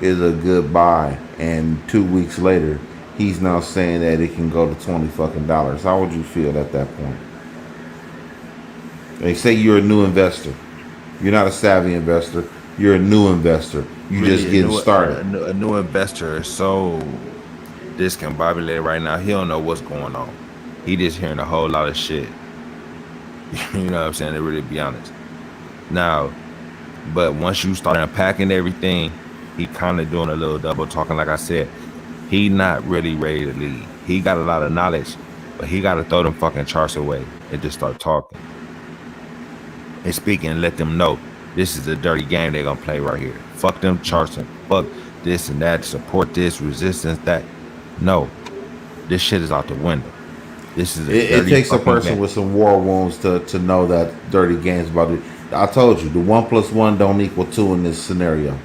is a good buy, and 2 weeks later he's now saying that it can go to $20 How would you feel at that point? They say you're a new investor. You're not a savvy investor. You're a new investor. You really just getting started. A new investor is so discombobulated right now. He don't know what's going on. He just hearing a whole lot of shit. You know what I'm saying? To really be honest. Now, but once you start unpacking everything, he kind of doing a little double talking. Like I said, he not really ready to lead. He got a lot of knowledge, but he got to throw them fucking charts away and just start talking and speaking and let them know this is a dirty game they're gonna play right here. Fuck them charts and fuck this and that, support this, resistance that. No, this shit is out the window. This is it takes a person with some war wounds to know that dirty game's about to. I told you, the 1 + 1 don't equal 2 in this scenario.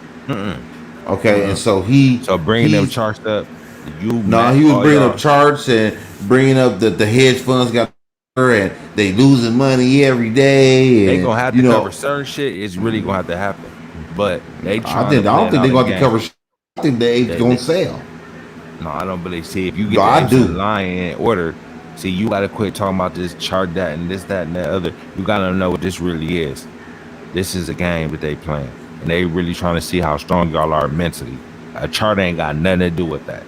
Okay, and so bringing them charts up. He was bringing up charts and bringing up the hedge funds got and they losing money every day. And, they gonna have to cover certain shit. It's really gonna have to happen. But they I don't think they're gonna have to cover. I think they gonna sell. No, I don't believe. See, if you get the line in order, see, you gotta quit talking about this chart, that, and this, that, and that other. You gotta know what this really is. This is a game that they playing, and they really trying to see how strong y'all are mentally. A chart ain't got nothing to do with that.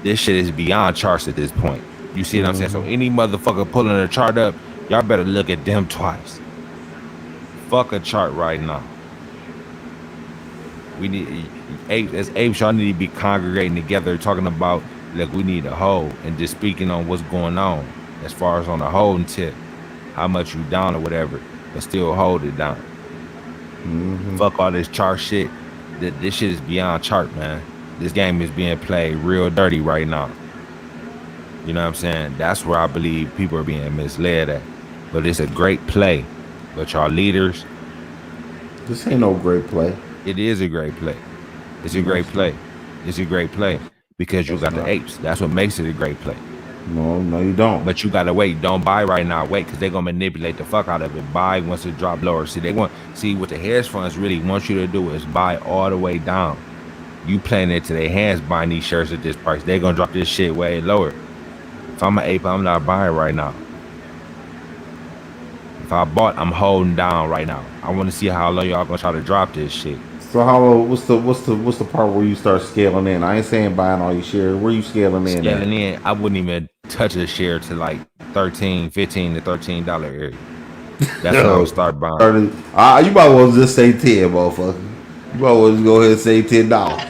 This shit is beyond charts at this point. You see what I'm saying? So any motherfucker pulling a chart up, y'all better look at them twice. Fuck a chart right now. We need as apes, y'all need to be congregating together, talking about, look, we need a hold, and just speaking on what's going on as far as on the holding tip, how much you down or whatever, but still hold it down. Fuck all this chart shit. This shit is beyond chart, man. This game is being played real dirty right now. You know what I'm saying? That's where I believe people are being misled at. But it's a great play. But y'all leaders. This ain't no great play. It is a great play. It's a great play. It's a great play. Because you got the apes. That's what makes it a great play. No, you don't. But you gotta wait. Don't buy right now. Wait, because they're gonna manipulate the fuck out of it. Buy once it drop lower. See what the hedge funds really want you to do is buy all the way down. You playing it to their hands buying these shirts at this price. They're gonna drop this shit way lower. If I'm an ape, I'm not buying right now. If I bought, I'm holding down right now. I want to see how low y'all gonna try to drop this shit. So how low? What's the part where you start scaling in? I ain't saying buying all your shares. Where you scaling in? Scaling in, I wouldn't even touch a share to like $15 to $13 area. That's when I would start buying. You might well just say 10, motherfucker. You might well just go ahead and say $10.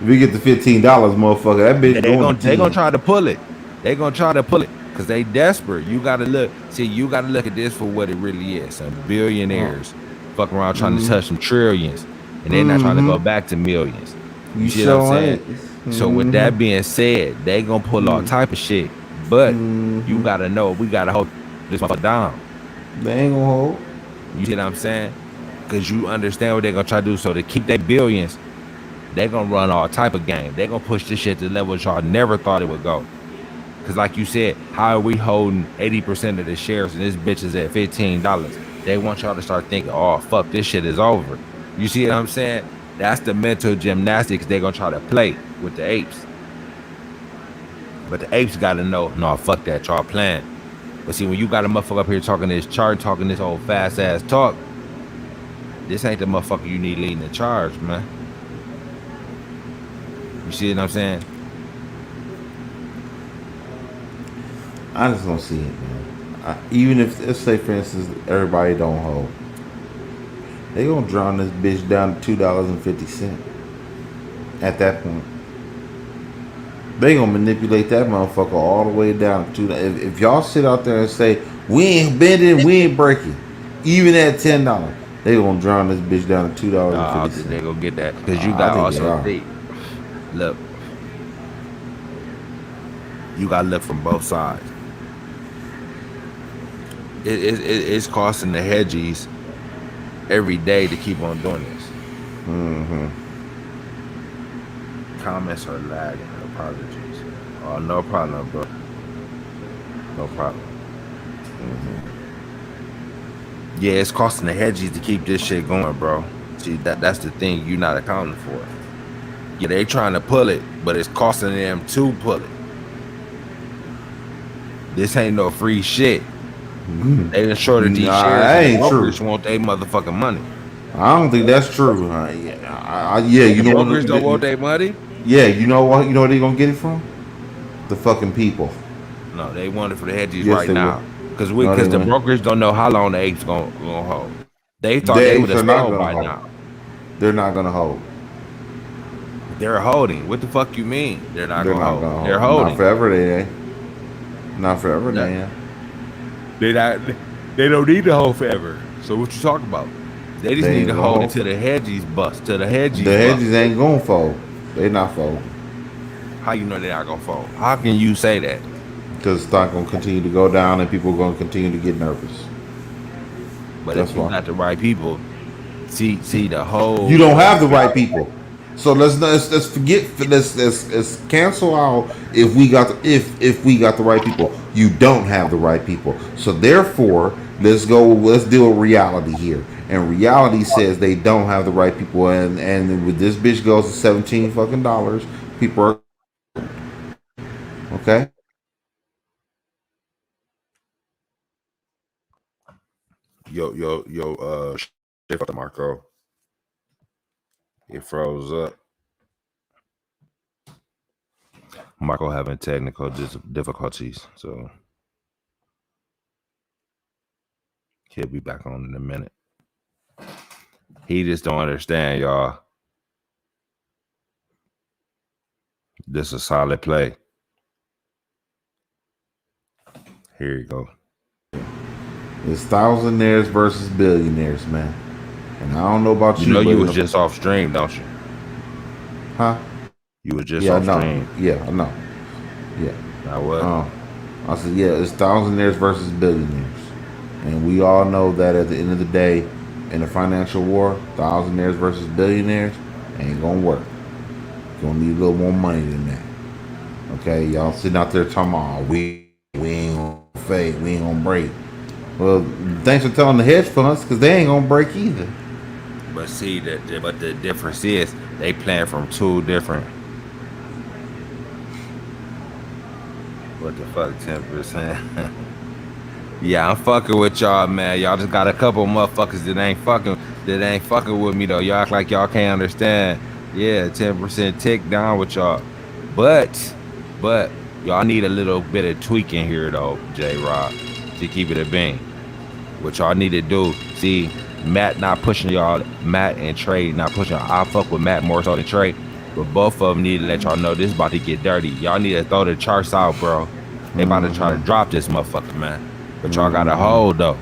If you get the $15, motherfucker, that bitch They going gonna to they 10. gonna try to pull it. They gonna try to pull it because they desperate. You gotta look. See, you gotta look at this for what it really is. Some billionaires fucking around trying to touch some trillions, and they're not trying to go back to millions. You You see what I'm sure saying? ain't. So with that being said, they gonna pull all type of shit. But you gotta know we gotta hold this motherfucker down. They ain't gonna hold. You see what I'm saying? Because you understand what they're gonna try to do. So to keep their billions, they're gonna run all type of game. They're gonna push this shit to levels y'all never thought it would go. Because like you said, how are we holding 80% of the shares and this bitch is at $15? They want y'all to start thinking, oh, fuck, this shit is over. You see what I'm saying? That's the mental gymnastics they're going to try to play with the apes. But the apes got to know, no, fuck that, y'all playing. But see, when you got a motherfucker up here talking this chart, talking this old fast-ass talk, this ain't the motherfucker you need leading the charge, man. You see what I'm saying? I just don't see it, man. Even if, let's say, for instance, everybody don't hold, they gonna drown this bitch down to $2.50. At that point, they gonna manipulate that motherfucker all the way down to if y'all sit out there and say we ain't bending, we ain't breaking, even at $10, they gonna drown this bitch down to $2.50. They gonna get that because you got also look. You gotta look from both sides. It's costing the hedgies every day to keep on doing this. Comments are lagging. Apologies. Oh, no problem, bro. No problem. Yeah, it's costing the hedgies to keep this shit going, bro. See, that's the thing you're not accounting for. Yeah, they trying to pull it, but it's costing them to pull it. This ain't no free shit. They done shorted these shares and the brokers want their motherfucking money. I don't think that's true. Yeah, you know what? Brokers don't want their money? Yeah, you know what? You know where they gonna get it from? The fucking people. No, they want it for the hedges right now. Because the brokers don't know how long the apes gonna hold. They thought they would have sold by now. They're not gonna hold. They're holding. What the fuck you mean? They're not gonna hold. They're holding. Not forever, they ain't. Not forever, they ain't. They don't need to hold forever. So what you talking about? They just need to hold until the hedges bust. Till the hedges. The hedges ain't gonna fold. They not folding. How you know they're not gonna fold? How can you say that? Because the stock gonna continue to go down and people are gonna continue to get nervous. But if you got the right people, see the whole. You don't have the right people. So let's forget. Let's cancel out if we got the right people. You don't have the right people. So therefore, let's deal with reality here. And reality says they don't have the right people. And with this bitch goes to $17 fucking dollars, people are okay. Shift Marco. It froze up. Marco having technical difficulties, so he'll be back on in a minute. He just don't understand, y'all. This is a solid play. Here you go. It's thousandaires versus billionaires, man. And I don't know about you. You know you was just off stream, don't you? Huh? You was just off stream. Yeah, I know. Yeah. I was. I said, yeah, it's thousandaires versus billionaires. And we all know that at the end of the day, in a financial war, thousandaires versus billionaires ain't gonna work. You're gonna need a little more money than that. Okay, y'all sitting out there talking about, we ain't gonna fade, we ain't gonna break. Well, thanks for telling the hedge funds, because they ain't gonna break either. But see, but the difference is they playing from two different. What the fuck, 10%? Yeah, I'm fucking with y'all, man. Y'all just got a couple motherfuckers that ain't fucking with me though. Y'all act like y'all can't understand. Yeah, 10% tick down with y'all. But y'all need a little bit of tweaking here though, J-Rob, to keep it a bean. What y'all need to do, see, Matt not pushing y'all, Matt and Trey not pushing. I fuck with Matt more so than Trey. But both of them need to let y'all know this about to get dirty. Y'all need to throw the charts out, bro. They about to try to drop this motherfucker, man. But y'all gotta hold though.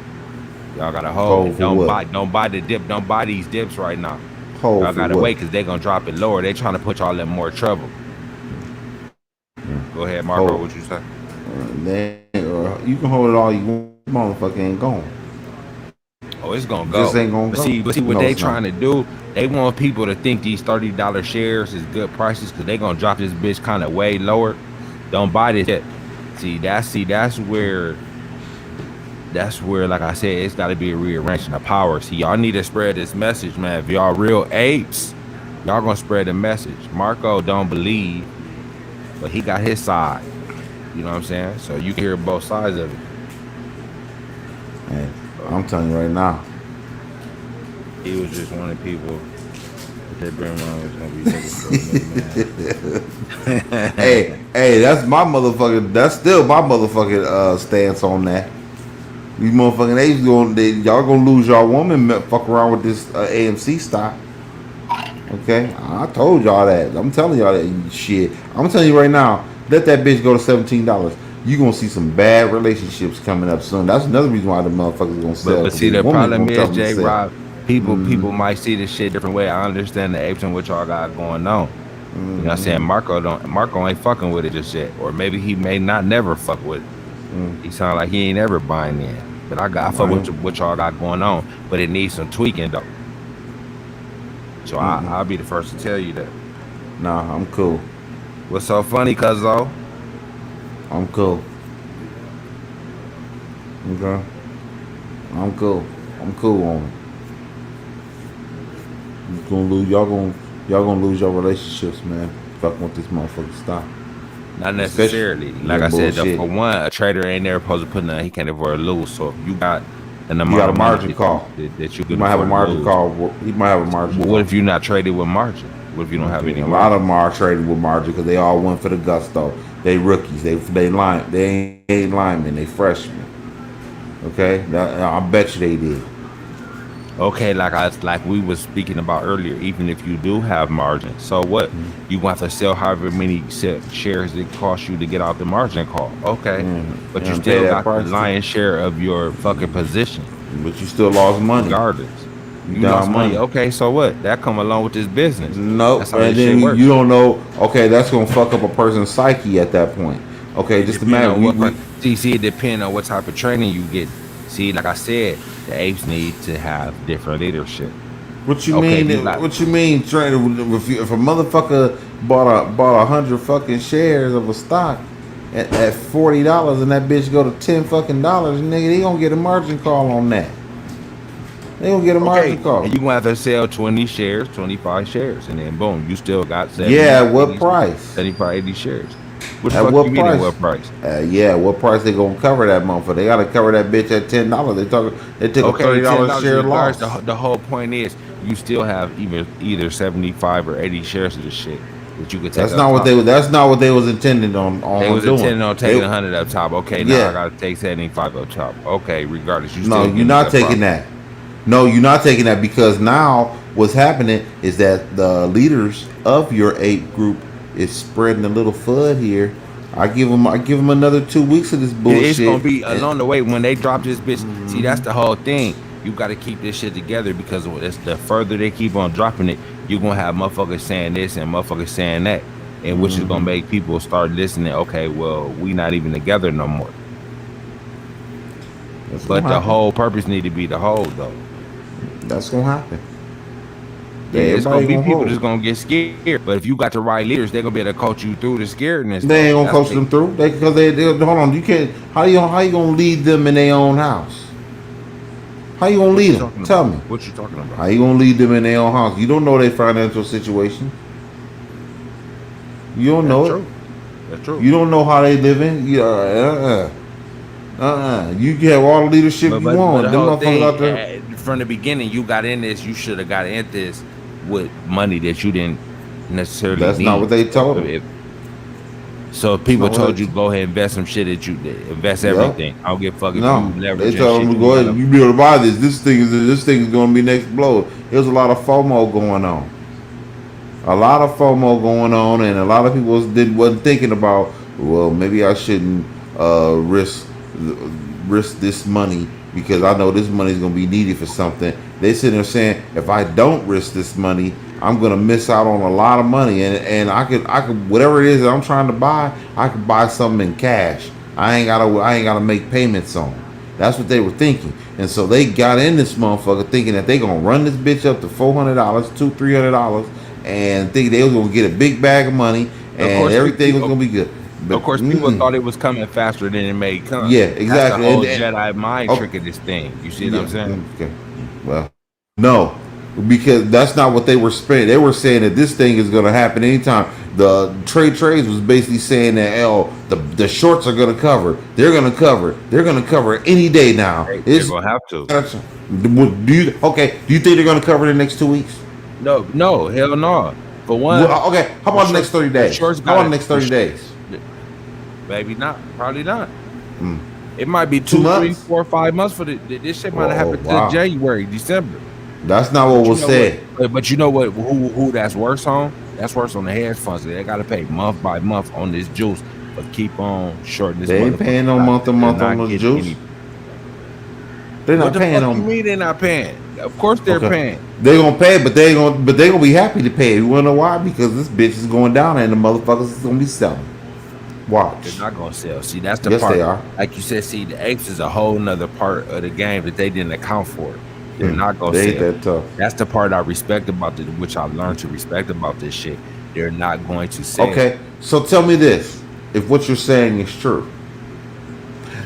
Y'all gotta hold. Hold for what? Don't buy the dip. Don't buy these dips right now. Hold Y'all for gotta what? wait because they gonna drop it lower. They trying to put y'all in more trouble. Go ahead, Marco. Hold. What you say? You can hold it all you want. Motherfucker ain't going. Oh, it's gonna go. Just ain't gonna but go. see what No, they it's trying not. to do. They want people to think these $30 shares is good prices because they gonna drop this bitch kind of way lower. Don't buy this yet. That's where. Like I said, it's got to be a rearranging of power. See, y'all need to spread this message, man. If y'all real apes, y'all gonna spread the message. Marco don't believe, but he got his side. You know what I'm saying? So you can hear both sides of it. Hey, I'm telling you right now. He was just one of the people that Brent Brown was gonna be looking for. Man. Hey, that's my motherfucking. That's still my motherfucking stance on that. These motherfucking apes y'all gonna lose y'all woman. Fuck around with this AMC stock. Okay, I told y'all that. I'm telling y'all that shit. I'm telling you right now. Let that bitch go to $17. You gonna see some bad relationships coming up soon. That's another reason why the motherfuckers gonna sell. But see, the Woman's problem gonna tell is, them to J. sell. Rob, people might see this shit different way. I understand the apes and what y'all got going on. You know what I'm saying? Marco ain't fucking with it just yet. Or maybe he may not never fuck with it. He sound like he ain't ever buying in. But I fuck with what y'all got going on. But it needs some tweaking though. So I'll be the first to tell you that. Nah, I'm cool. What's so funny, cuzzo? I'm cool. Okay. I'm cool. I'm cool on it. Y'all gonna lose your relationships, man. Fucking with this motherfucker stock. Not necessarily. Like I said, for one, a trader ain't never supposed to put nothing he can't afford to lose. So if you got an amount of margin call that you he can might have a margin lose, call. He might have a margin call. What if you're not traded with margin? What if you don't have any A margin? lot of them are traded with margin because they all went for the gusto. They rookies. They ain't linemen. They freshmen. Okay, I bet you they did. Okay, like we was speaking about earlier. Even if you do have margin, so what? You want to sell however many shares it costs you to get out the margin call. Okay, but you still got the lion's share of your fucking position. But you still lost money. Regardless. You lost money. Okay, so what? That come along with this business. Nope. That's how and this then shit works. you don't know. Okay, that's gonna fuck up a person's psyche at that point. Okay, just imagine. See, it depends on what type of training you get. See, like I said, the apes need to have different leadership. What you mean? What you mean? Training? If a motherfucker bought 100 fucking shares of a stock at $40 and that bitch go to $10 fucking dollars, nigga, they gonna get a margin call on that. They gonna get a margin call. And you gonna have to sell 20 shares, 25 shares, and then boom, you still got 70. Yeah, at what price? 75, 80 shares. At what price? What price? Yeah, what price they gonna cover that motherfucker? They gotta cover that bitch at $10. They took a $30 share loss. The whole point is you still have either 75 or 80 shares of this shit that you could take. That's not what they was intended on. They was intending on taking 100 up top. Okay, now I gotta take 75 up top. Okay, regardless, you're not taking that. No, you're not taking that because now what's happening is that the leaders of your ape group is spreading a little FUD here. I give them another 2 weeks of this bullshit. It's gonna be along the way when they drop this bitch. See, that's the whole thing. You got to keep this shit together because the further they keep on dropping it, you're gonna have motherfuckers saying this and motherfuckers saying that, and which is gonna make people start listening. Okay, well, we not even together no more. But the whole purpose need to be the whole though. That's gonna happen. Yeah, it's gonna be people that's gonna get scared. But if you got the right leaders, they're gonna be able to coach you through the scaredness. They ain't gonna coach them through. Because they hold on. You can't. How you gonna lead them in their own house? How you gonna lead them? Tell me. What you talking about? How you gonna lead them in their own house? You don't know their financial situation. You don't know it. That's true. You don't know how they living. You You can have all the leadership you want. Them motherfuckers out there. From the beginning, you got in this. You should have got in this with money that you didn't necessarily need. That's not what they told them. So if people told you go ahead and invest some shit that you invest everything. I don't give a fuck if you leverage. They told them to go ahead. You be able to buy this. This thing is going to be next blow. There's a lot of FOMO going on. A lot of FOMO going on, and a lot of people wasn't thinking about. Well, maybe I shouldn't risk this money because I know this money is going to be needed for something. They sitting there saying, if I don't risk this money, I'm going to miss out on a lot of money, and I could whatever it is that I'm trying to buy, I could buy something in cash. I ain't gotta make payments on. That's what they were thinking, and so they got in this motherfucker thinking that they gonna run this bitch up to $400, $300, and think they was gonna get a big bag of money, and everything was gonna be good. But, of course, people thought it was coming faster than it may come. Yeah, exactly. That's the whole Jedi mind trick of this thing. You see what I'm saying? Okay. Well, no, because that's not what they were saying. They were saying that this thing is going to happen anytime. The trades was basically saying that the shorts are going to cover. They're going to cover. They're going to cover any day now. They're going to have to. Do you think they're going to cover the next 2 weeks? No, hell no. For one, okay. How about the next 30 days? How about the next 30 days? Maybe not. Probably not. It might be 2, 3, 4, 5 months for this shit might have happened to January, December. That's not what was said. But you know what? Who that's worse on? That's worse on the hedge funds. They got to pay month by month on this juice, but keep on shorting this. They ain't paying no month to month on the juice. They're not paying on. What do you mean they're not paying? Of course they're paying. They're gonna pay, but they gonna be happy to pay. You wanna know why? Because this bitch is going down and the motherfuckers is gonna be selling. Watch. They're not gonna sell. See, that's the yes, part. They are. Like you said, see, the apes is a whole nother part of the game that they didn't account for. They're not gonna sell. Ain't that tough. That's the part I respect about it, which I learned to respect about this shit. They're not going to sell. Okay, so tell me this: if what you're saying is true,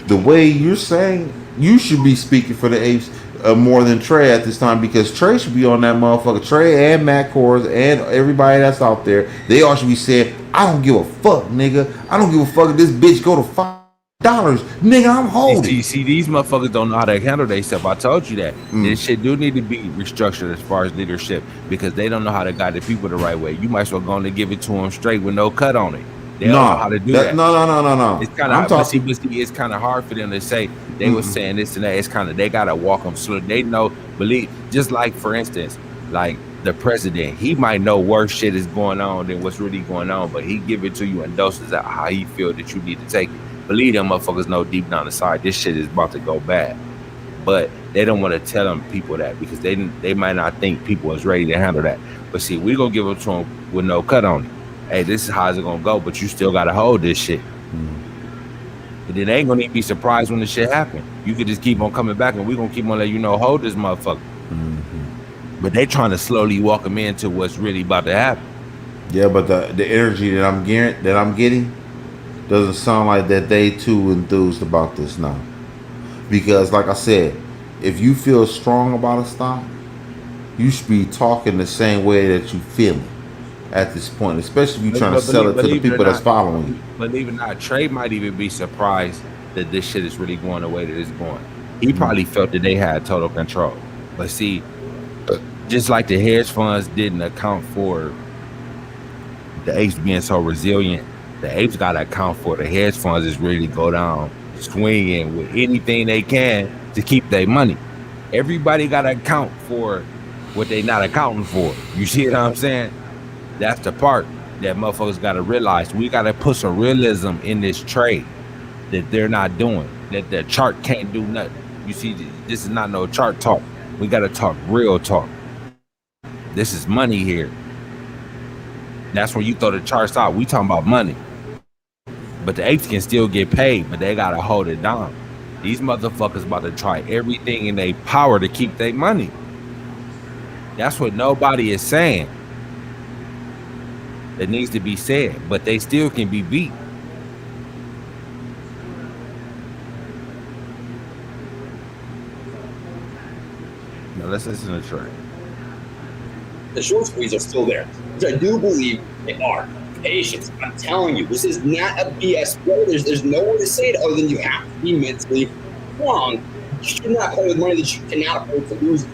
the way you're saying, you should be speaking for the apes more than Trey at this time, because Trey should be on that motherfucker. Trey and Matt Kors and everybody that's out there, they all should be saying, I don't give a fuck, nigga. I don't give a fuck if this bitch go to $5. Nigga, I'm holding. See, these motherfuckers don't know how to handle themselves. I told you that. This shit do need to be restructured as far as leadership, because they don't know how to guide the people the right way. You might as well go and give it to them straight with no cut on it. They don't know how to do that. No. It's kind of it's kind of hard for them to say. They was saying this and that. It's kind of, they gotta walk them slow. They know, believe. Just like, for instance, like the president, he might know worse shit is going on than what's really going on, but he give it to you in doses of how he feel that you need to take it. Believe them motherfuckers know deep down inside this shit is about to go bad, but they don't want to tell them people that, because they might not think people is ready to handle that. But see, we gonna give it to them with no cut on it. Hey, this is how it's gonna go, but you still gotta hold this shit. And then they ain't gonna even be surprised when the shit happen. You could just keep on coming back, and we gonna keep on letting you know, hold this motherfucker. But they trying to slowly walk them into what's really about to happen. Yeah, but the energy that I'm getting doesn't sound like that they too enthused about this now. Because like I said, if you feel strong about a stock, you should be talking the same way that you feel it at this point, especially if you're trying to sell it to the people that's following you. Believe it or not, Trey might even be surprised that this shit is really going the way that it's going. He probably felt that they had total control. But see, just like the hedge funds didn't account for the apes being so resilient, the apes got to account for the hedge funds is really go down swinging with anything they can to keep their money. Everybody got to account for what they not accounting for. You see what I'm saying? That's the part that motherfuckers got to realize. We got to put some realism in this trade that they're not doing, that the chart can't do nothing. You see, this is not no chart talk. We got to talk real talk. This is money here. That's when you throw the charts out. We talking about money. But the apes can still get paid, but they got to hold it down. These motherfuckers about to try everything in their power to keep their money. That's what nobody is saying. That needs to be said, but they still can be beat. Now let's listen to Trey. The short squeeze are still there, which I do believe they are. Patience. I'm telling you, this is not a BS play. There's no way to say it other than you have to be mentally strong. You should not play with money that you cannot afford to lose.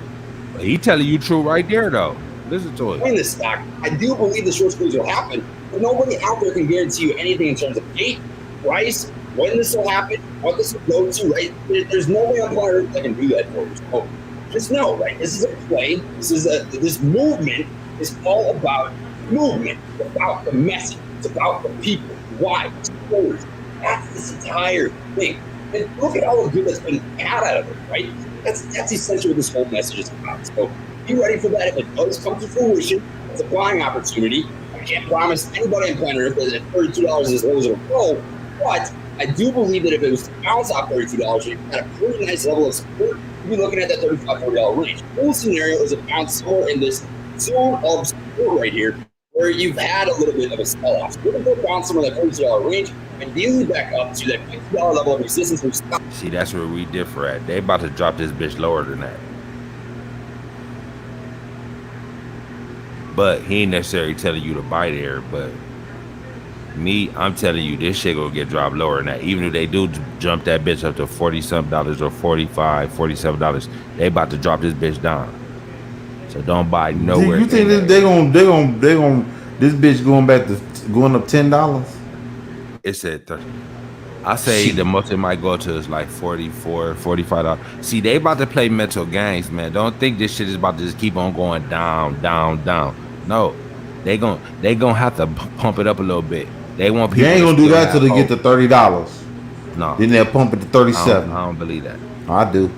But he telling you true right there, though. Listen to it. In this stock, I do believe the short squeeze will happen, but nobody out there can guarantee you anything in terms of date, price, when this will happen, what this will go to, right? There's no way on planet Earth that can do that for you. So just know, right? This is a play. This movement is all about movement. It's about the message. It's about the people. Why? Stories. That's this entire thing. And look at all the good that's been had out of it, right? That's essentially what this whole message is about. So be ready for that. If it does come to fruition, it's a buying opportunity. I can't promise anybody on planet Earth that $32 is as low as it'll go, but I do believe that if it was to bounce off $32, you got a pretty nice level of support. You'd be looking at that $35, $40 range. The whole scenario is a bounce somewhere in this zone of support right here, where you've had a little bit of a sell-off. So we're going to go down somewhere in that $42 range, ideally back up to that $50 level of resistance. See, that's where we differ at. They about to drop this bitch lower than that. But he ain't necessarily telling you to buy there. But me, I'm telling you, this shit gonna get dropped lower than that. Even if they do jump that bitch up to $40-something or $45, $47, they about to drop this bitch down. So don't buy nowhere. You think they gonna this bitch going up $10? It said 30. I say the most it might go to is like $44, $45. See, they about to play mental games, man. Don't think this shit is about to just keep on going down, down, down. No, they gonna have to pump it up a little bit. They want people. They ain't gonna do that till they get to $30. No, then they'll pump it to 37. I don't believe that. I do.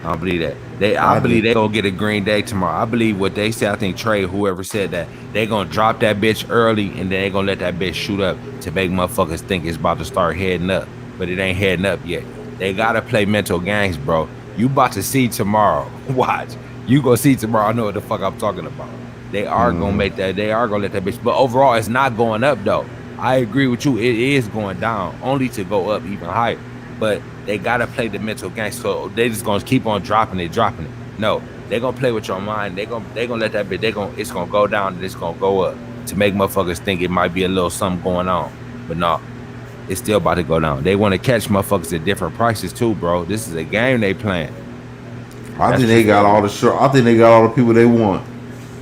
I don't believe that. I believe they gonna get a green day tomorrow. I believe what they said. I think Trey, whoever said that, they gonna drop that bitch early and then they gonna let that bitch shoot up to make motherfuckers think it's about to start heading up, but it ain't heading up yet. They gotta play mental games, bro. You about to see tomorrow. Watch. You gonna see tomorrow. I know what the fuck I'm talking about. They are gonna make that. They are gonna let that bitch. But overall, it's not going up though. I agree with you. It is going down, only to go up even higher. But they gotta play the mental game, so they just gonna keep on dropping it. No, they gonna play with your mind. They gonna let that bit. It's gonna go down and it's gonna go up to make motherfuckers think it might be a little something going on. But no, it's still about to go down. They want to catch motherfuckers at different prices too, bro. This is a game they playing. I think they got all the people they want.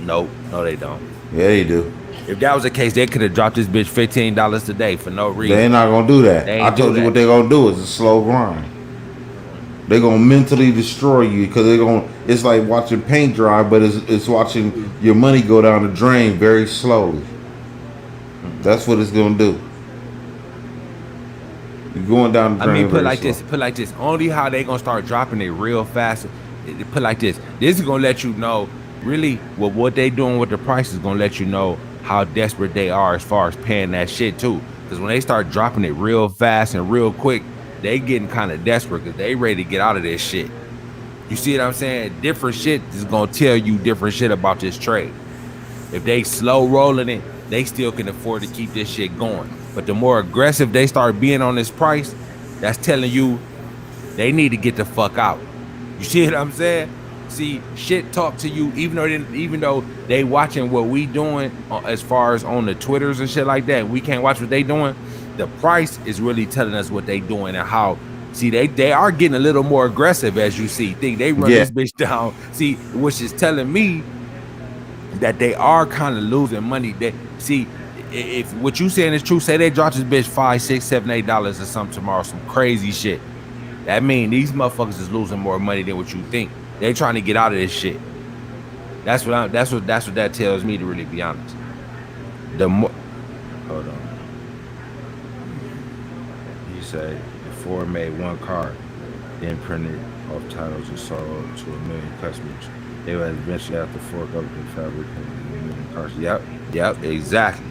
No, they don't. Yeah, they do. If that was the case, they could have dropped this bitch $15 today for no reason. They ain't not gonna do that. I told you what they gonna do is a slow grind. They gonna mentally destroy you because it's like watching paint dry, but it's watching your money go down the drain very slowly. That's what it's gonna do. You're going down the drain. I mean, put like this. Only how they gonna start dropping it real fast. Put like this. This is gonna let you know really what they doing with the price is gonna let you know how desperate they are as far as paying that shit too. Because when they start dropping it real fast and real quick, they getting kind of desperate because they ready to get out of this shit. You see what I'm saying? Different shit is gonna tell you different shit about this trade. If they slow rolling it, they still can afford to keep this shit going. But the more aggressive they start being on this price, that's telling you they need to get the fuck out. You see what I'm saying? See, shit talk to you, even though they watching what we doing as far as on the Twitters and shit like that. We can't watch what they doing. The price is really telling us what they doing and how. See, they are getting a little more aggressive, as you see. Think they run this bitch down. See, which is telling me that they are kind of losing money. That see, if what you saying is true, say they drop this bitch $5, $6, $7, $8 or something tomorrow, some crazy shit. That mean these motherfuckers is losing more money than what you think. They trying to get out of this shit. That's what that tells me, to really be honest. Hold on. He said Ford made one car, then printed off titles and sold to 1 million customers. They would eventually have to fork up the fabric and 1 million cars. Yep, exactly.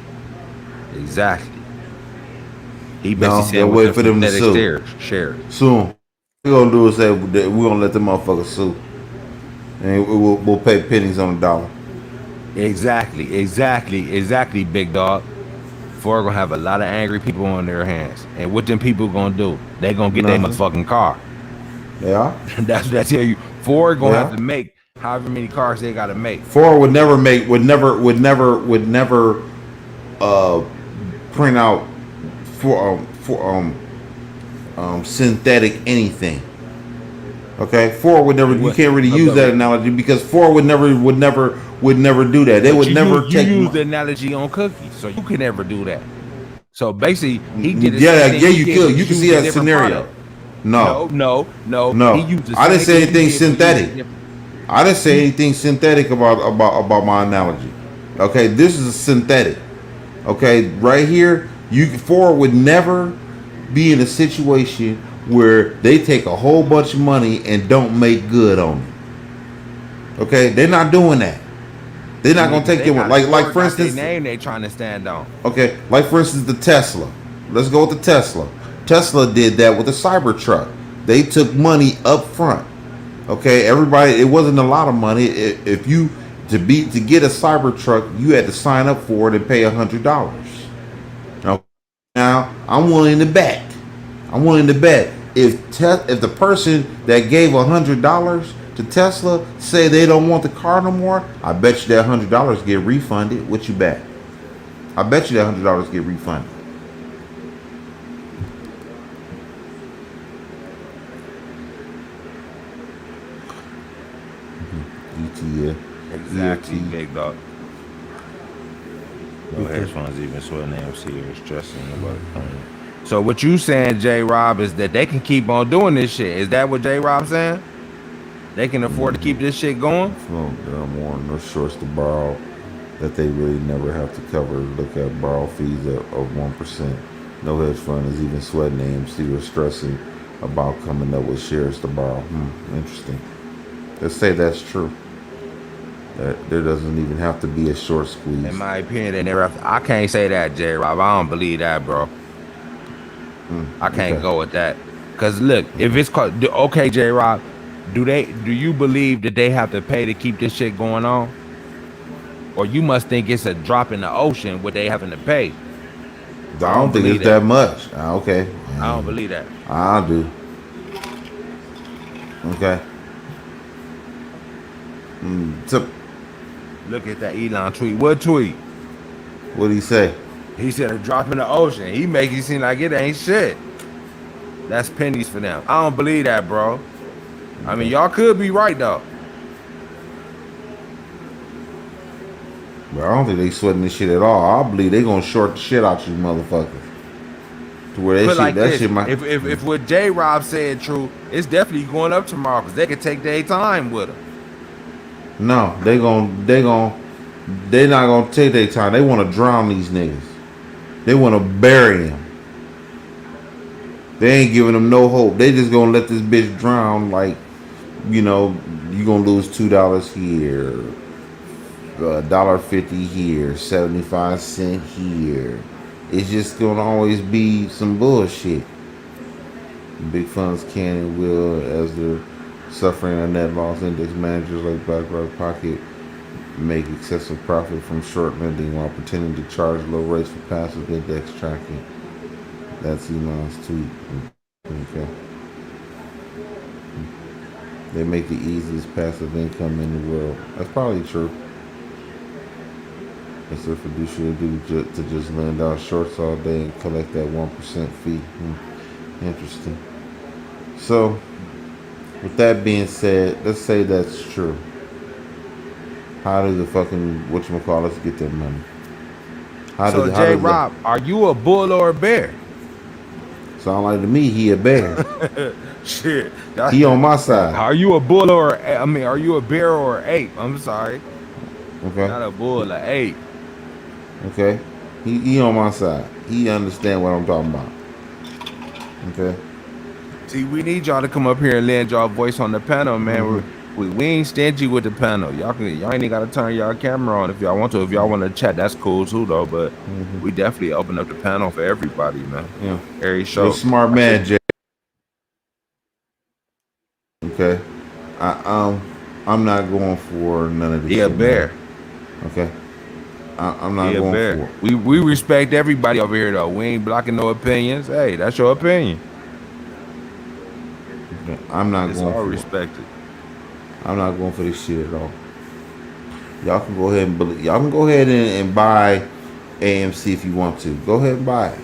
He basically said wait for them to sue. Share. Soon. What we're gonna do is say we're gonna let the motherfuckers sue. And we'll pay pennies on the dollar. Exactly, big dog. Ford gonna have a lot of angry people on their hands. And what them people gonna do? They gonna get their motherfucking car. Yeah. That's what I tell you. Ford gonna have to make however many cars they gotta make. Ford would never print out for synthetic anything. Okay, Ford would never. You can't really use that analogy because Ford would never do that. They would never take. You use the analogy on cookies, so you can never do that. So basically, he did. You could. You can see that scenario. Product. No. I didn't say anything synthetic. I didn't say anything synthetic about my analogy. Okay, this is a synthetic. Okay, right here, Ford would never be in a situation where they take a whole bunch of money and don't make good on it. Okay, they're not doing that. They're I not mean, gonna 'cause take they them. got Like Ford for got their instance, name they trying to stand on. okay, like for instance, the Tesla. Let's go with the Tesla. Tesla did that with the Cybertruck. They took money up front. Okay, everybody. It wasn't a lot of money. If you to get a Cybertruck, you had to sign up for it and pay $100. Now I'm willing to bet. I'm willing to bet if the person that gave $100 to Tesla say they don't want the car no more, I bet you that $100 get refunded. What you bet? I bet you that $100 get refunded. ETF, Exactly, EFT. big dog. No hedge funds even sweating AMC or stressing about it. So what you saying, J Rob, is that they can keep on doing this shit? Is that what J Rob saying? They can afford to keep this shit going? So there are more no shorts to borrow that they really never have to cover. Look at borrow fees of 1%. No hedge fund is even sweating AMC or stressing about coming up with shares to borrow. Interesting. Let's say that's true. That there doesn't even have to be a short squeeze. In my opinion, they never have to, I can't say that, J Rob. I don't believe that, bro. I can't go with that. Cause look, if it's called okay, J Rob, do you believe that they have to pay to keep this shit going on? Or you must think it's a drop in the ocean what they having to pay. I don't think it's that much. Okay. I don't believe that. I do. Okay. So, look at that Elon tweet. What tweet? What'd he say? He said a drop in the ocean. He make it seem like it ain't shit. That's pennies for them. I don't believe that, bro. I mean, y'all could be right though. But I don't think they sweating this shit at all. I believe they gonna short the shit out you motherfuckers. To where they Put shit, like that this, shit might. if what J Rob said true, it's definitely going up tomorrow because they can take their time with them. No, they're not gonna take their time. They want to drown these niggas. They want to bury them. They ain't giving them no hope. They just gonna let this bitch drown. Like, you know, you gonna lose $2 here, $1.50 here, 75 cents here. It's just gonna always be some bullshit. Big funds can and will, as they're suffering a net loss. Index managers like BlackRock Pocket make excessive profit from short lending while pretending to charge low rates for passive index tracking. That's Elon's tweet. Okay. They make the easiest passive income in the world. That's probably true. It's their fiduciary duty to just lend out shorts all day and collect that 1% fee. Interesting. So, with that being said, let's say that's true. How do the fucking whatchamacallits get their money? So J Rob, are you a bull or a bear? Sound like to me he a bear. Shit. He on my side. Are you a bull or are you a bear or an ape? I'm sorry. Okay. Not a bull, an ape. Okay. He on my side. He understand what I'm talking about. Okay. See, we need y'all to come up here and lend y'all voice on the panel, man. Mm-hmm. We ain't stingy with the panel. Y'all ain't even gotta turn y'all camera on if y'all want to. If y'all want to chat, that's cool too, though. But we definitely open up the panel for everybody, man. Yeah. Every show. You're a smart man, Jay. Okay. I'm not going for none of this. He a bear. Man. Okay. I'm not going bear. for it. We respect everybody over here though. We ain't blocking no opinions. Hey, that's your opinion. Okay. I'm not it's going all for respected. it. I'm not going for this shit at all. Y'all can go ahead and buy AMC if you want to. Go ahead and buy it.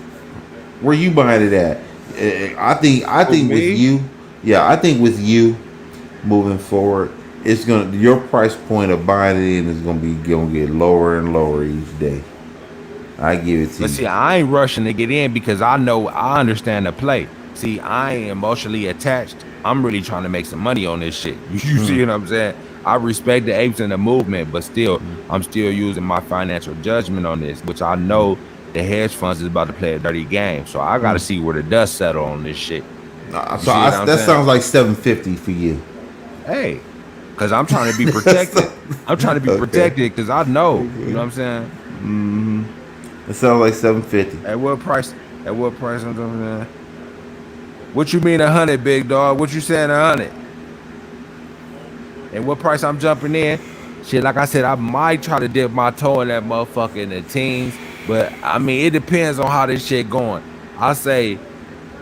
Where you buying it at? I think with you, I think with you moving forward, it's your price point of buying it in is gonna get lower and lower each day. I give it to you. But see, I ain't rushing to get in because I understand the play. See, I ain't emotionally attached I'm really trying to make some money on this shit. You see what I'm saying? I respect the apes and the movement, but still, I'm still using my financial judgment on this, which I know the hedge funds is about to play a dirty game. So I got to see where the dust settle on this shit. That sounds like 750 for you. Hey, because I'm trying to be protected. I'm trying to be protected because I know. You know what I'm saying? It sounds like 750. At what price? At what price? I'm doing that? What you mean 100, big dog? What you saying 100? And what price I'm jumping in? Shit, like I said, I might try to dip my toe in that motherfucker in the teens, but I mean, it depends on how this shit going. I say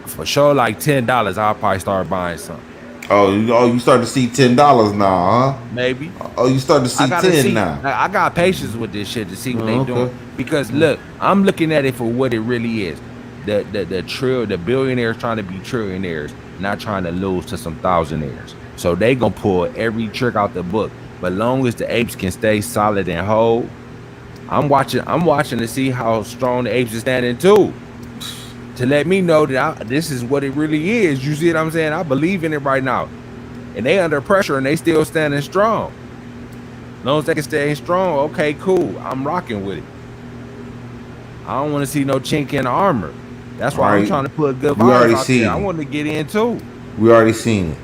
for sure, like $10, I'll probably start buying some. Oh, you start to see $10 now, huh? Maybe. Oh, you start to see 10 now. I got patience with this shit to see what they doing. Because look, I'm looking at it for what it really is. The billionaires trying to be trillionaires, not trying to lose to some thousandaires. So they gonna pull every trick out the book. But long as the apes can stay solid and whole, I'm watching to see how strong the apes are standing too. To let me know that this is what it really is. You see what I'm saying? I believe in it right now. And they under pressure and they still standing strong. As long as they can stay strong, okay, cool. I'm rocking with it. I don't want to see no chink in the armor. That's why I'm trying to put good vibes out there. I want to get in too. We already seen it.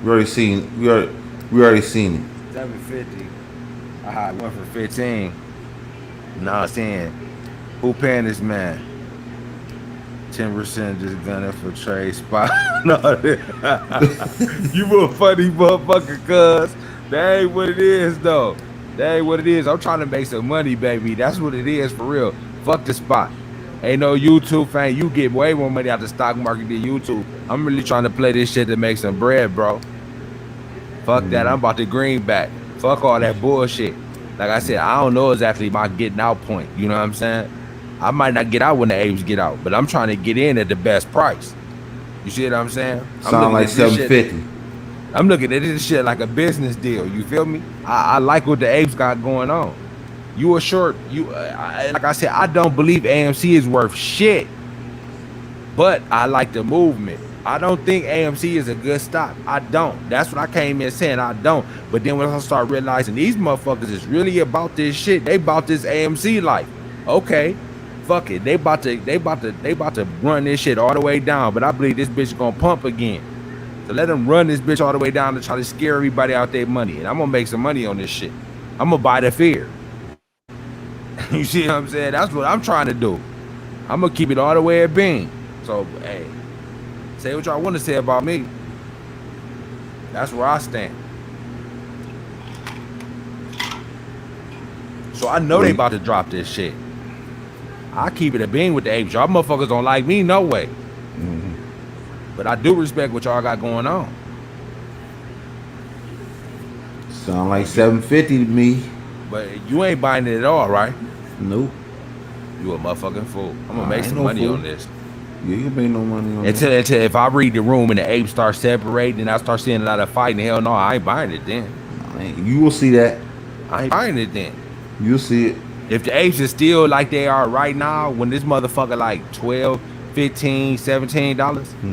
We already seen it. 750. I went for 15. Nah, saying who paying this man? 10% just gunning for trade spot. No, you a funny motherfucker, cuz. That ain't what it is, though. That ain't what it is. I'm trying to make some money, baby. That's what it is for real. Fuck the spot. Ain't no YouTube fan. You get way more money out the stock market than YouTube. I'm really trying to play this shit to make some bread, bro. Fuck that. I'm about to greenback. Fuck all that bullshit. Like I said, I don't know exactly my getting out point. You know what I'm saying? I might not get out when the apes get out, but I'm trying to get in at the best price. You see what I'm saying? Sound like 750. I'm looking at this shit like a business deal. You feel me? I like what the apes got going on. You a short. Like I said, I don't believe AMC is worth shit, but I like the movement. I don't think AMC is a good stock. I don't. That's what I came in saying. I don't. But then when I start realizing these motherfuckers is really about this shit, they about this AMC life. Okay, fuck it. They about to run this shit all the way down. But I believe this bitch is gonna pump again. So let them run this bitch all the way down to try to scare everybody out their money. And I'm gonna make some money on this shit. I'm gonna buy the fear. You see what I'm saying? That's what I'm trying to do. I'm gonna keep it all the way at being. So hey, say what y'all want to say about me. That's where I stand. So I know they about to drop this shit. I keep it a being with the apes. Y'all motherfuckers don't like me, no way. But I do respect what y'all got going on. Sound like 750 to me. But you ain't buying it at all, right? Nope. You a motherfucking fool. I'm gonna make some money on this. Yeah, you can make no money on until if I read the room and the apes start separating and I start seeing a lot of fighting, hell no, I ain't buying it then. You will see that. I ain't buying it then. You'll see it. If the apes is still like they are right now, when this motherfucker like $12, $15, $17,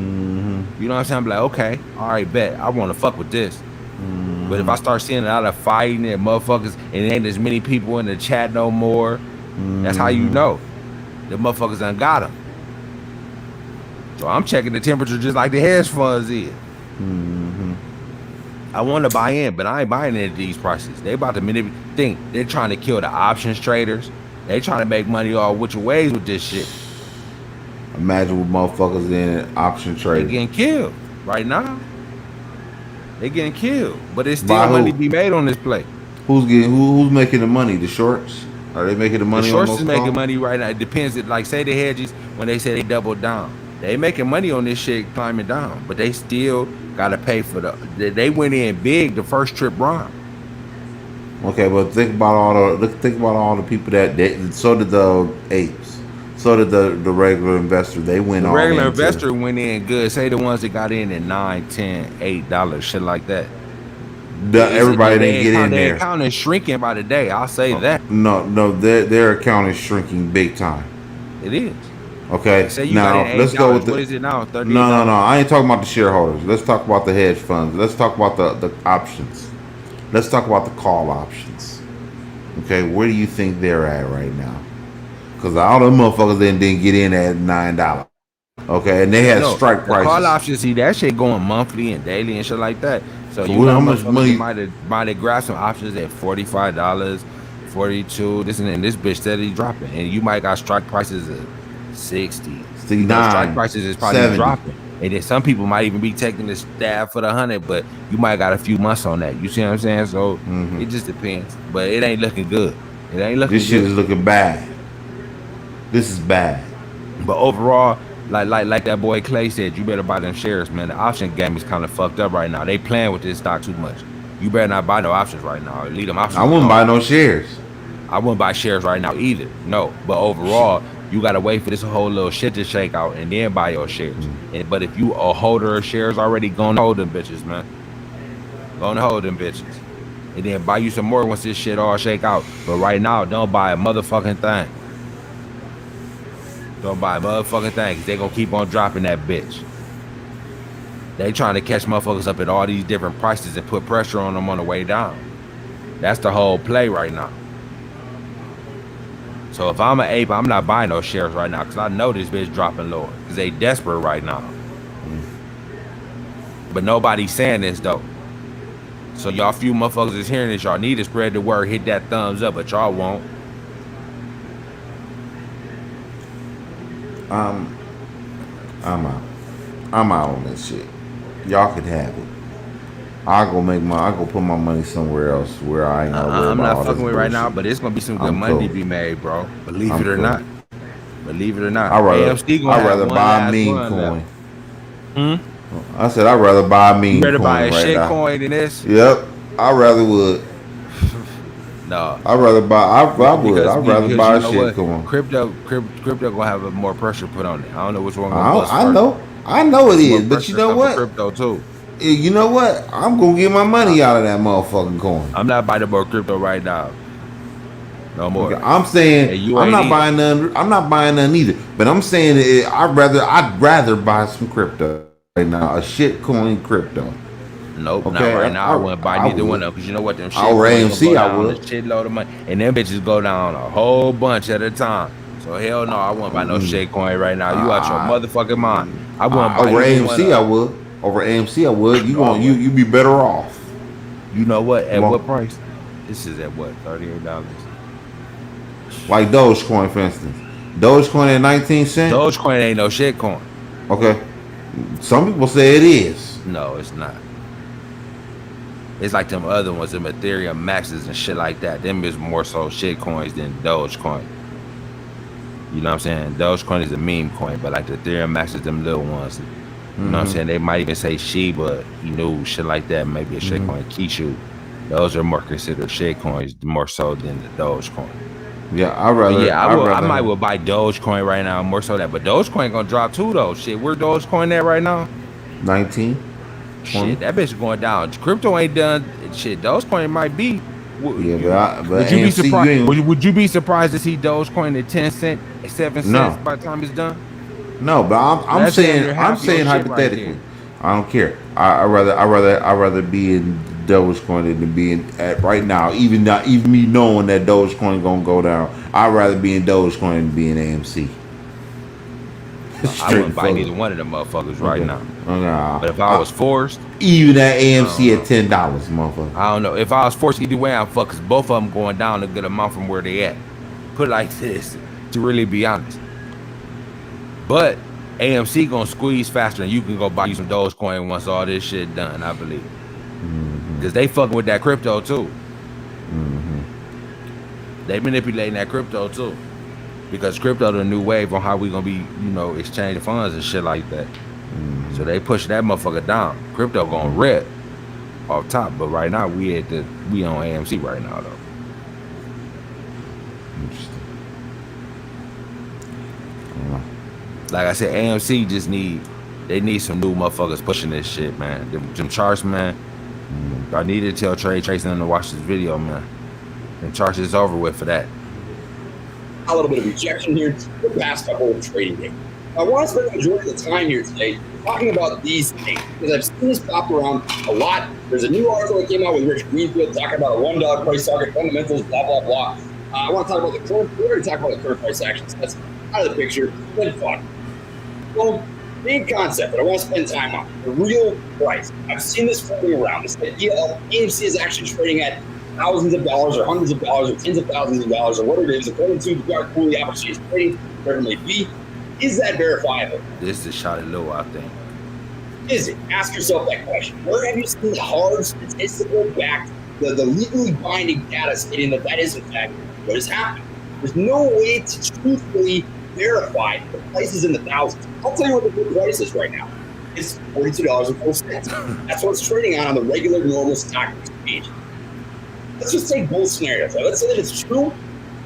you know what I'm saying? I'm like, okay, all right, bet. I want to fuck with this. But if I start seeing a lot of fighting and motherfuckers and there ain't as many people in the chat no more, that's how you know. The motherfuckers done got them. So I'm checking the temperature just like the hedge funds is. I want to buy in, but I ain't buying in at these prices. They about to think they're trying to kill the options traders. They trying to make money all which ways with this shit. Imagine what motherfuckers in option trading. They getting killed right now. They getting killed, but it's still money to be made on this play. Who's making the money? The shorts? Are they making the money? The shorts is making money right now. It depends. Like say the hedges when they say they doubled down, they making money on this shit climbing down, but they still gotta pay for they went in big the first trip round. Okay, but think about all the people that so did the apes. So did the regular investor. They went all in. The regular investor went in good. Say the ones that got in at $9, $10, $8, shit like that. Everybody didn't get in there. Their account is shrinking by the day. I'll say that. No, their account is shrinking big time. It is. Okay. Say you got Now it in let's go with $8. the. What is it now? $38. No. I ain't talking about the shareholders. Let's talk about the hedge funds. Let's talk about the options. Let's talk about the call options. Okay, where do you think they're at right now? Because all them motherfuckers didn't get in at $9. Okay, and they had No, strike the call prices. options, see that shit going monthly and daily and shit like that. So you How got much money? motherfuckers that might have grabbed some options at $45, 42. This and this bitch steadily dropping, and you might got strike prices of 60. You know, strike 69, prices is probably 70. dropping, and then some people might even be taking the stab for the 100, but you might got a few months on that. You see what I'm saying? So it just depends, but it ain't looking good. It ain't looking This shit good. is looking bad. This is bad. But overall, like that boy Clay said, you better buy them shares, man. The option game is kind of fucked up right now. They playing with this stock too much. You better not buy no options right now. Leave them options. I wouldn't buy no shares. I wouldn't buy shares right now either. No. But overall, you gotta wait for this whole little shit to shake out and then buy your shares. But if you a holder of shares already, gonna hold them bitches, man. Gonna hold them bitches. And then buy you some more once this shit all shake out. But right now, don't buy a motherfucking thing. Don't buy a motherfucking thing, because they gonna keep on dropping that bitch. They trying to catch motherfuckers up at all these different prices and put pressure on them on the way down. That's the whole play right now. So if I'm an ape, I'm not buying those shares right now, because I know this bitch dropping lower, because they desperate right now. But nobody's saying this though. So y'all few motherfuckers is hearing this, y'all need to spread the word, hit that thumbs up, but y'all won't. I'm out. I'm out on this shit. Y'all can have it. I'll go put my money somewhere else where I ain't gonna worry I'm about not all fucking this with it right now, bullshit. but it's gonna be some good I'm money cool. to be made, bro. Believe I'm it or cool. not. Believe it or not. I'd AMC gonna have rather one buy a last meme run coin. left. I said I'd rather buy a meme You better coin buy a right shit now. coin than this. Yep, I rather would. No. I'd rather buy. I would. I'd rather because buy you a know shit what? coin. Crypto gonna have a more pressure put on it. I don't know which one gonna I, bust I first. know. I know it There's more is, but you pressure know stuff what? for crypto too. You know what? I'm gonna get my money out of that motherfucking coin. I'm not buying more crypto right now. No more. Okay, I'm saying And you I'm ain't not either. buying none. I'm not buying none either. But I'm saying I'd rather buy some crypto right now. A shit coin crypto. Nope, Okay, not right now. I wouldn't buy neither one of them, because you know what? Them shit Over coins AMC, gonna go I down a would. shitload of money, and them bitches go down a whole bunch at a time. So hell no, I wouldn't buy no shit coin right now. You out your motherfucking mind. I wouldn't buy Over either one of AMC, I them. would. Over AMC, I would. No, I wouldn't. You be better off. You know what? At Well, what price? This is at what? $38. Like Dogecoin, for instance. Dogecoin at 19 cents. Dogecoin ain't no shit coin. Okay. Some people say it is. No, it's not. It's like them other ones, them Ethereum Maxes and shit like that. Them is more so shit coins than Dogecoin. You know what I'm saying? Dogecoin is a meme coin, but like the Ethereum Maxes, them little ones. You know what I'm saying? They might even say Shiba, shit like that. Maybe a shit coin, Kishu. Those are more considered shit coins, more so than the Dogecoin. Yeah, I might well buy Dogecoin right now, more so that. But Dogecoin gonna drop too, though. Shit, where Dogecoin at right now? 19. 20. Shit, that bitch going down. Crypto ain't done. Shit, Dogecoin might be. Yeah, but Would you be AMC, surprised? Would you be surprised to see Dogecoin at 10 cents, 7 cents by the time it's done? No, but I'm saying hypothetically. Right, I don't care. I rather be in Dogecoin than to be in at right now. Even me knowing that Dogecoin gonna go down, I'd rather be in Dogecoin than be in AMC. I wouldn't buy neither one of them motherfuckers right now. But if I was forced, even at AMC at $10, motherfucker. I don't know. If I was forced either way, I'm fuckers. Both of them going down a good amount from where they at. Put it like this, to really be honest. But AMC gonna squeeze faster, and you can go buy you some Dogecoin once all this shit done. I believe, because they fucking with that crypto too. They manipulating that crypto too. Because crypto the new wave on how we gonna be, exchanging funds and shit like that. So they push that motherfucker down. Crypto gonna rip off top, but right now we on AMC right now though. Interesting. Like I said, AMC just need some new motherfuckers pushing this shit, man. Them charts, man. I need to tell Trey Tracy to watch this video, man. Them charts is over with for that. A little bit of rejection here the past couple of trading days. I want to spend the majority of the time here today talking about these things because I've seen this pop around a lot. There's a new article that came out with Rich Greenfield talking about a $1 price target, fundamentals, blah, blah, blah. I want to talk about the current, we already talked about the current price actions. That's out of the picture. Then fun. Well, big concept that I want to spend time on, the real price. I've seen this floating around. This idea of AMC is actually trading at thousands of dollars or hundreds of dollars or tens of thousands of dollars or whatever it is, according to the dark pool the opportunity is trading, whatever it may be. Is that verifiable? This is shot at low, I think. Is it? Ask yourself that question. Where have you seen the hard statistical backed, the legally binding data stating that that is in fact what is happening? There's no way to truthfully verify the price is in the thousands. I'll tell you what the good price is right now. It's $42.04. That's what it's trading on the regular normal stock exchange. Let's just take both scenarios. Let's say that it's true.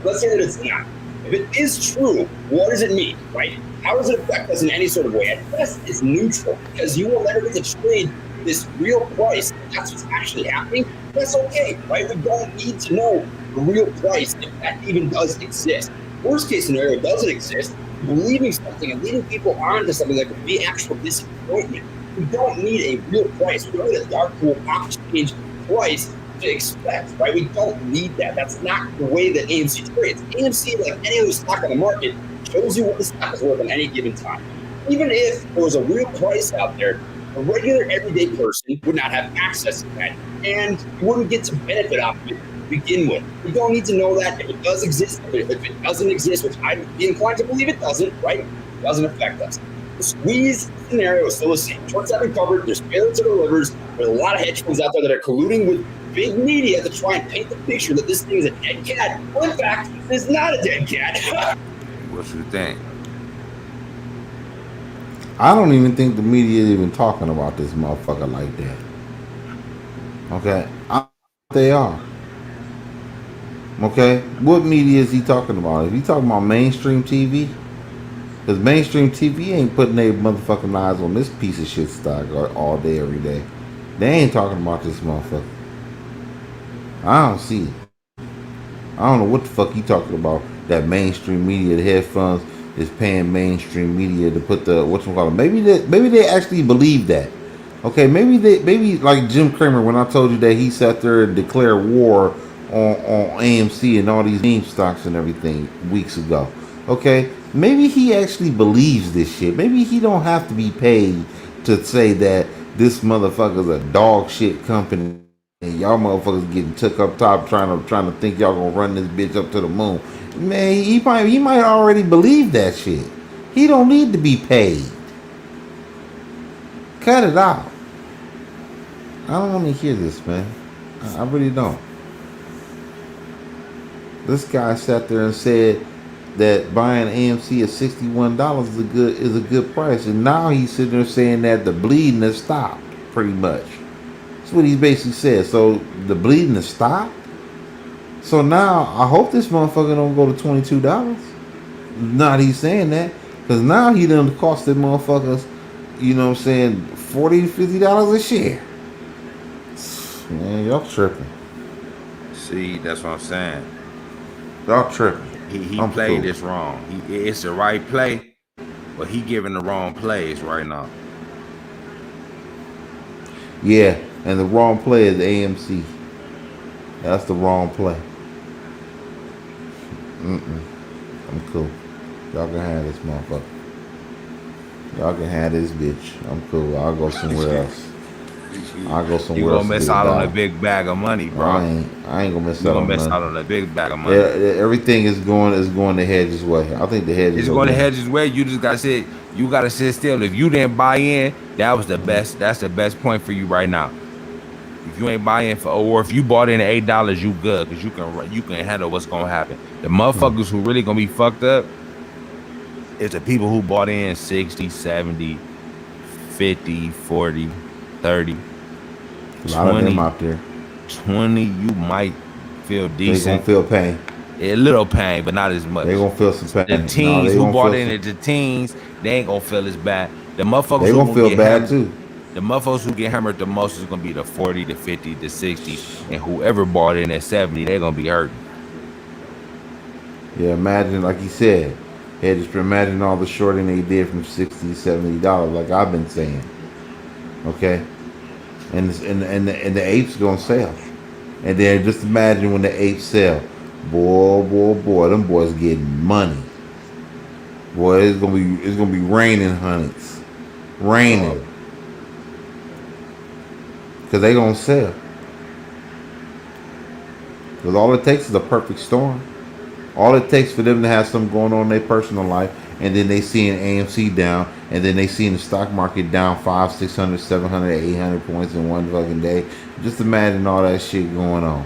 Let's say that it's not. If it is true, what does it mean, right? How does it affect us in any sort of way? At best, it's neutral because you will never get to trade this real price. If that's what's actually happening, that's okay, right? We don't need to know the real price if that even does exist. Worst case scenario, doesn't exist. Believing something and leading people on to something that could be actual disappointment. We don't need a real price. We don't need a dark pool exchange price to expect, right? We don't need that. That's not the way that AMC trades. AMC, like any other stock on the market, shows you what the stock is worth at any given time. Even if there was a real price out there, a regular everyday person would not have access to that, and you wouldn't get to benefit off of it to begin with. We don't need to know that. If it does exist, if it doesn't exist, which I'd be inclined to believe it doesn't, right? It doesn't affect us. The squeeze scenario is still the same. Shorts have been covered. There's failures to delivers. There's a lot of hedge funds out there that are colluding with big media to try and paint the picture that this thing is a dead cat. Well, in fact, it's not a dead cat. What you think? I don't even think the media is even talking about this motherfucker like that. Okay? They are. Okay? What media is he talking about? Is he talking about mainstream TV? Because mainstream TV ain't putting their motherfucking eyes on this piece of shit stock all day, every day. They ain't talking about this motherfucker. I don't see it. I don't know what the fuck you talking about. That mainstream media, the hedge funds is paying mainstream media to put the whatchamacallit. Maybe they actually believe that. Okay, maybe like Jim Cramer when I told you that he sat there and declared war on AMC and all these meme stocks and everything weeks ago. Okay, maybe he actually believes this shit. Maybe he don't have to be paid to say that this motherfucker's a dog shit company. And y'all motherfuckers getting took up top trying to think y'all gonna run this bitch up to the moon. Man, he might already believe that shit. He don't need to be paid. Cut it out. I don't want to hear this, man. I really don't. This guy sat there and said that buying AMC at $61 is a good price, and now he's sitting there saying that the bleeding has stopped, pretty much. That's what he basically said. So the bleeding has stopped. So now I hope this motherfucker don't go to $22. Not he's saying that, because now he done cost them motherfuckers, you know what I'm saying, $40 to $50 a share. Man, y'all tripping. See, that's what I'm saying. Y'all tripping. He played this wrong. It's the right play, but he giving the wrong plays right now. Yeah, and the wrong play is AMC. That's the wrong play. I'm cool. Y'all can have this motherfucker. Y'all can have this bitch. I'm cool. I'll go somewhere else. You gonna miss out on a big bag of money, bro. I ain't gonna miss out on money. You gonna miss out on a big bag of money. Yeah, everything is going the hedge's way. I think the hedge is going the hedge's way. You just gotta sit. You gotta sit still. If you didn't buy in, that was the best. That's the best point for you right now. If you ain't buying or if you bought in at $8, you good because you can handle what's gonna happen. The motherfuckers who really gonna be fucked up is the people who bought in 60, 70, 50, 40, 30. A lot of them out there. 20, you might feel decent. They gonna feel pain. A little pain, but not as much. They gonna feel some pain. The teens who bought in at the teens, they ain't gonna feel as bad. The motherfuckers they gonna feel bad too. The motherfuckers who get hammered the most is gonna be the 40, the 50, the 60, and whoever bought in at 70, they're gonna be hurting. Yeah, imagine, like he said, yeah, just imagine all the shorting they did from $60, $70, like I've been saying. Okay, and the apes gonna sell, and then just imagine when the apes sell, boy, them boys getting money. Boy, it's gonna be raining honeys, Oh, raining, cause they gonna sell. Cause all it takes is a perfect storm. All it takes for them to have something going on in their personal life, and then they see an AMC down, and then they see the stock market down 500, 600, 700, 800 points in one fucking day. Just imagine all that shit going on.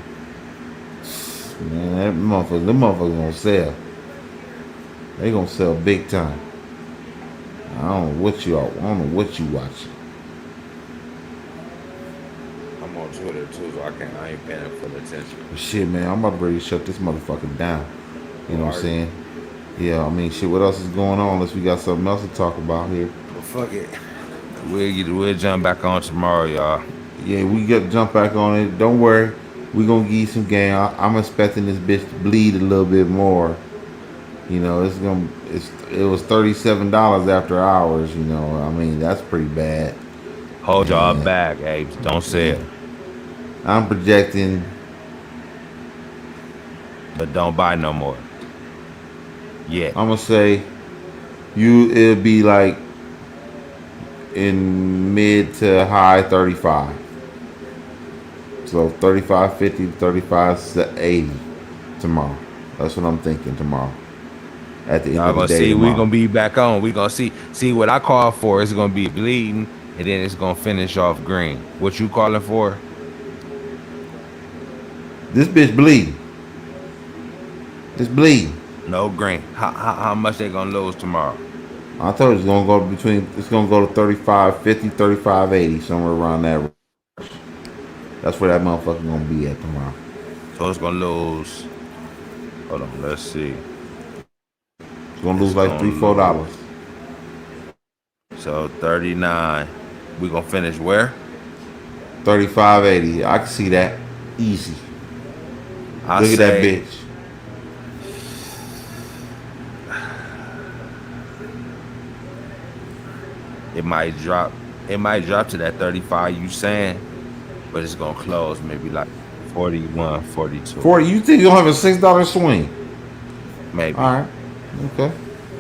Man, them motherfuckers gonna sell. They gonna sell big time. I don't know what you watching. I'm on Twitter too, so I ain't paying full attention. But shit, man, I'm about ready to shut this motherfucker down. You know Oh, what I'm are you? saying? Yeah, I mean, shit. What else is going on? Unless we got something else to talk about here. Well, fuck it. We'll jump back on tomorrow, y'all. Yeah, we got to jump back on it. Don't worry, we gonna give you some game. I'm expecting this bitch to bleed a little bit more. You know, it was $37 after hours. You know, I mean that's pretty bad. Hold y'all And back, apes. Don't sell, I'm projecting. but don't buy no more. Yeah. I'm gonna say it'll be like in mid to high 35. So 35.50, 35.80 tomorrow. That's what I'm thinking tomorrow. At the end Y'all of the gonna day see. We tomorrow. gonna be back on. We gonna see what I call for. It's gonna be bleeding, and then it's gonna finish off green. What you calling for? This bitch bleeding. It's bleeding. No green. How much they gonna lose tomorrow? I told you it's gonna go to 35.50, 35.80, somewhere around that. That's where that motherfucker gonna be at tomorrow. So it's gonna lose. Hold on. Let's see. It's gonna It's lose like gonna $3, $4. lose. So 39. We gonna finish where? 35.80. I can see that. Easy. I Look at that say bitch. it might drop. It might drop to that 35 you saying, but it's gonna close maybe like 41, 42. 40. You think you'll have a $6 swing? Maybe. Alright. Okay.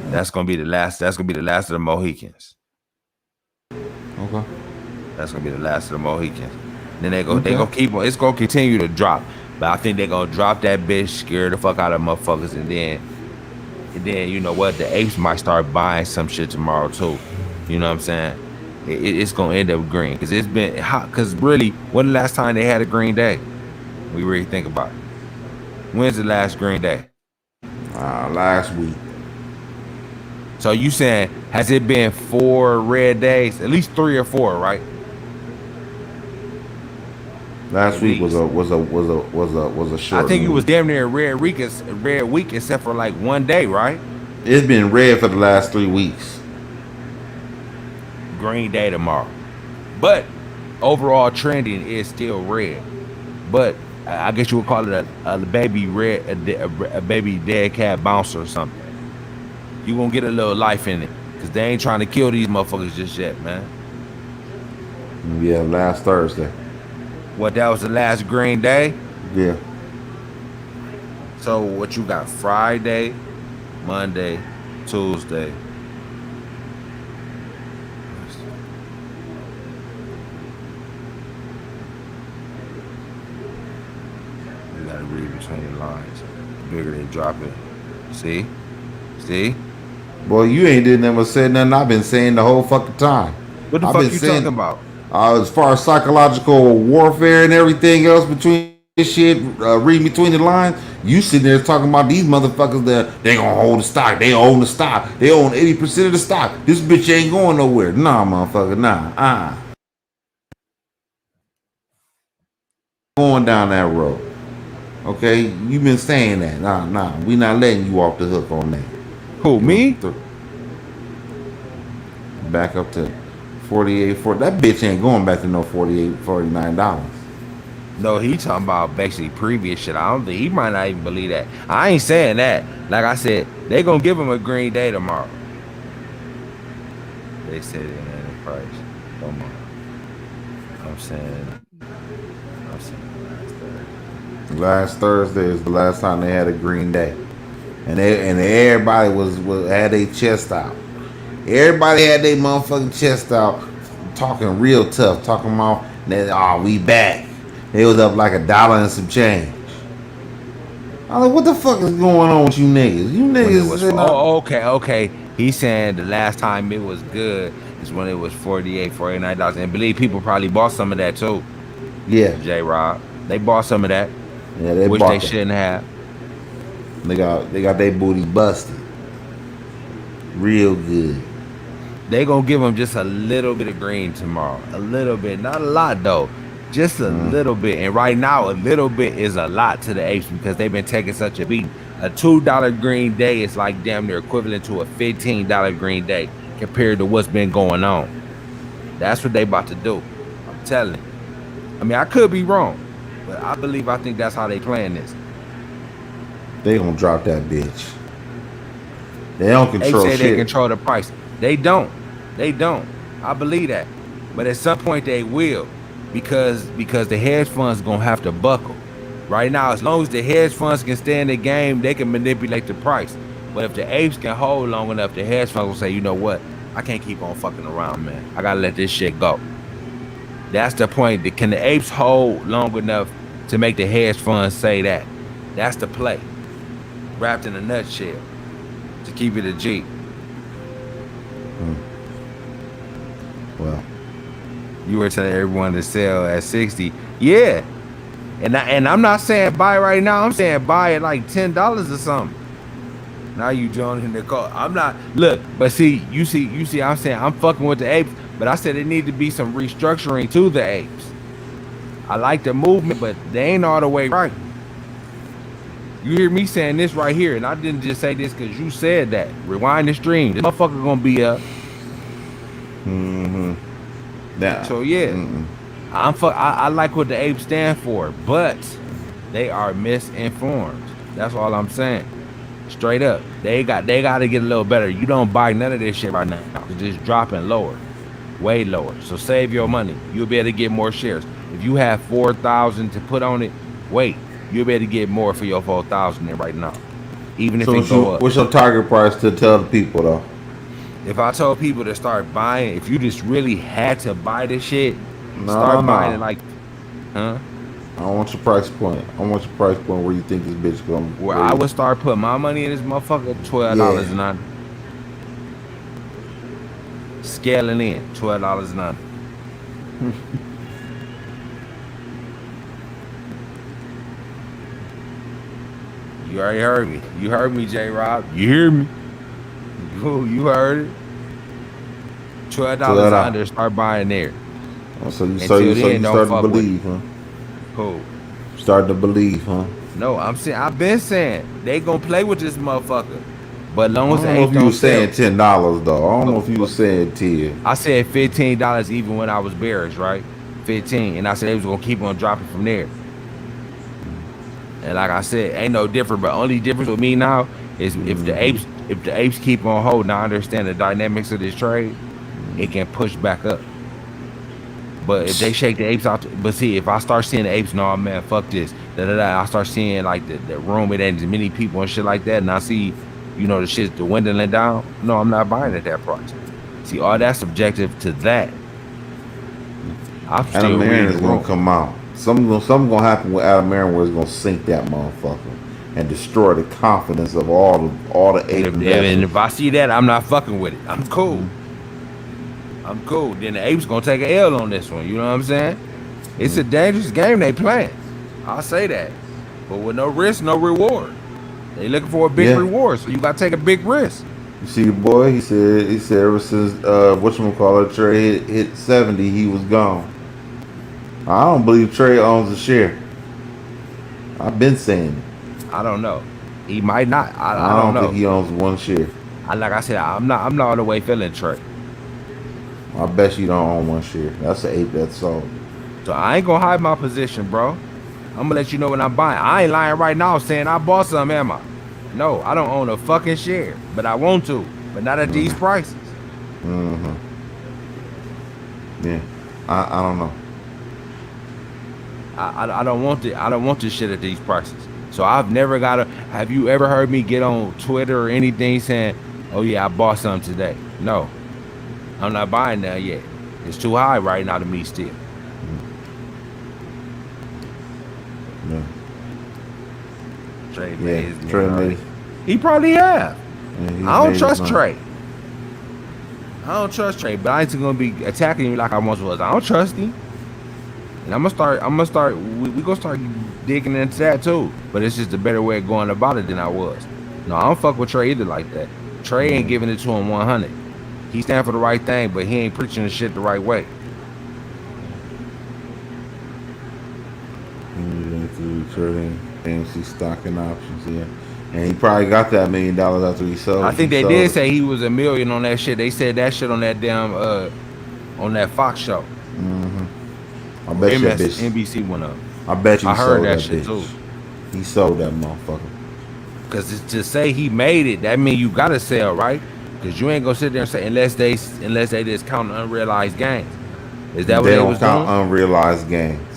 That's gonna be the last. That's gonna be the last of the Mohicans. Okay. That's gonna be the last of the Mohicans. Then they Okay. gonna keep on. It's gonna continue to drop, but I think they're gonna drop that bitch, scare the fuck out of motherfuckers, and then you know what? The apes might start buying some shit tomorrow too. You know what I'm saying? It's gonna end up green because it's been hot. Because really, when the last time they had a green day? We really think about it. When's the last green day? Last week. So you saying has it been 4 red days? At least 3 or 4, right? Last At week was least. a short. I think it was week. damn near red week except for like one day, right? It's been red for the last 3 weeks. Green day tomorrow. But overall trending is still red. But I guess you would call it a baby red, a baby dead cat bouncer or something. You gonna get a little life in it. Cause they ain't trying to kill these motherfuckers just yet, man. Yeah, last Thursday. What, that was the last green day? Yeah. So what you got? Friday, Monday, Tuesday. You gotta read between the lines. The bigger they drop it. See? See? Boy, you ain't did never said nothing I've been saying the whole fucking time. What the I've fuck been you saying, talking about? as far as psychological warfare and everything else between this shit, reading between the lines, you sitting there talking about these motherfuckers that they gonna hold the stock. They own the stock. They own 80% of the stock. This bitch ain't going nowhere. Nah, motherfucker, nah. Going down that road. Okay? You been saying that. Nah. We not letting you off the hook on that. Who, You me? know, back up to 48, 40. That bitch ain't going back to no $48, $49. No, he talking about basically previous shit. I don't think he might not even believe that. I ain't saying that. Like I said, they gonna give him a green day tomorrow. They said it in the price. Come on. I'm saying Last Thursday is the last time they had a green day, and everybody was had their chest out. Everybody had their motherfucking chest out, talking real tough, talking about that. Oh, we back. They was up like $1 and some change. I was like, what the fuck is going on with you niggas? You niggas. Okay. He's saying the last time it was good is when it was $48, $49. And believe people probably bought some of that too. Yeah. J-Rob. They bought some of that. Yeah, they which bought they that. shouldn't have. They got their booty busted. Real good. They gonna give them just a little bit of green tomorrow. A little bit. Not a lot though. Just a little bit. And right now, a little bit is a lot to the apes because they've been taking such a beating. A $2 green day is like damn near equivalent to a $15 green day compared to what's been going on. That's what they about to do. I'm telling you. I mean, I could be wrong, but I think that's how they playing this. They gonna drop that bitch. They don't control shit. They say shit. They control the price. They don't. I believe that. But at some point they will. Because the hedge funds gonna have to buckle. Right now, as long as the hedge funds can stay in the game, they can manipulate the price. But if the apes can hold long enough, the hedge funds will say, you know what? I can't keep on fucking around, man. I gotta let this shit go. That's the point. Can the apes hold long enough to make the hedge funds say that? That's the play. Wrapped in a nutshell. To keep it a G. Well, you were telling everyone to sell at 60. Yeah. And I'm not saying buy right now. I'm saying buy at like $10 or something. Now you joining the call. I'm not. Look, but you see, I'm saying I'm fucking with the apes, but I said it need to be some restructuring to the apes. I like the movement, but they ain't all the way right. You hear me saying this right here, and I didn't just say this because you said that. Rewind the stream. This motherfucker gonna be up. Nah. So yeah, I like what the apes stand for, but they are misinformed. That's all I'm saying. Straight up, they got to get a little better. You don't buy none of this shit right now. It's just dropping lower, way lower. So save your money. You'll be able to get more shares. If you have 4,000 to put on it, wait. You'll be able to get more for your 4,000 right now, even if it go up. What's your target price to tell the people though? If I told people to start buying, if you just really had to buy this shit, start buying it like, huh? I want your price point. I want your price point where you think this bitch going. Where I would start putting my money in this motherfucker, $12 and under. Scaling in, $12 and under. You already heard me. You heard me, J-Rob. You hear me? You heard it. $12 and under, start buying there. Oh, so you start to believe, huh? Cool. Starting to believe, huh? No, I've been saying they gonna play with this motherfucker. But long as I don't know if you were saying $10 though. I don't know if you were saying 10. I said $15 even when I was bearish, right? 15, and I said they was gonna keep on dropping from there. And like I said, ain't no different. But only difference with me now is if the apes keep on holding, I understand the dynamics of this trade. It can push back up. But if they shake the apes out, but see, if I start seeing the apes, no man, fuck this, I start seeing like the room, it ain't as many people and shit like that, and I see, the shit dwindling down. No, I'm not buying at that price. See, all that's subjective to that. I'm still Adam is gonna come out. Something gonna happen with Adam Aaron where it's gonna sink that motherfucker and destroy the confidence of all the apes. And if I see that, I'm not fucking with it. I'm cool. I'm cool. Then the apes gonna take an L on this one. You know what I'm saying? It's a dangerous game they playing. I'll say that. But with no risk, no reward. They looking for a big reward, so you gotta take a big risk. You see the boy? He said ever since whatchamacallit Trey hit 70, he was gone. I don't believe Trey owns a share. I've been saying it. I don't know. He might not. I don't think he owns one share. Like I said, I'm not all the way feeling Trey. I bet you don't own one share. That's an ape that's sold. So I ain't gonna hide my position, bro. I'm gonna let you know when I'm buying. I ain't lying right now saying I bought some, am I? No, I don't own a fucking share, but I want to, but not at these prices. Mm-hmm. Yeah, I don't know. I don't want it. I don't want this shit at these prices. So I've never got to. Have you ever heard me get on Twitter or anything saying, "Oh yeah, I bought some today"? No, I'm not buying that yet. It's too high right now to me still. Yeah. Trey Yeah, made his Trey money. made. He probably have. Yeah, he I don't made trust his Trey. I don't trust Trey, but I ain't gonna be attacking him like I once was. I don't trust him. And I'm gonna start. We gonna start digging into that too. But it's just a better way of going about it than I was. No, I don't fuck with Trey either like that. Trey ain't giving it to him 100. He stand for the right thing, but he ain't preaching the shit the right way. Trading AMC stock and options, yeah. And he probably got that $1 million after he sold. I think they did say he was $1 million on that shit. They said that shit on that damn on that Fox show. Mm-hmm. I bet you that bitch. NBC went up. I bet you I heard sold that that shit bitch. too. He sold that motherfucker. Cause to say he made it, that mean you gotta sell, right? Cause you ain't gonna sit there and say unless they just count unrealized gains. Is that what They they don't was count doing? unrealized gains.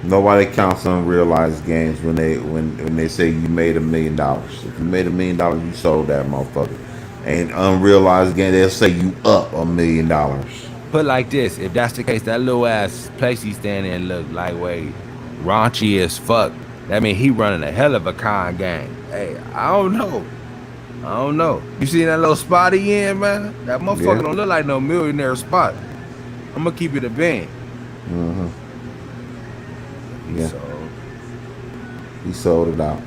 Nobody counts unrealized gains when they say you made $1 million. If you made $1 million, you sold that motherfucker. And unrealized gain, they'll say you up $1 million. Put like this, if that's the case, that little ass place he standing in look like way raunchy as fuck. That mean he running a hell of a con game. Hey, I don't know. You see that little spot he in, man? That motherfucker don't look like no millionaire spot. I'm gonna keep it a bean. Mm-hmm. Yeah. He sold it out.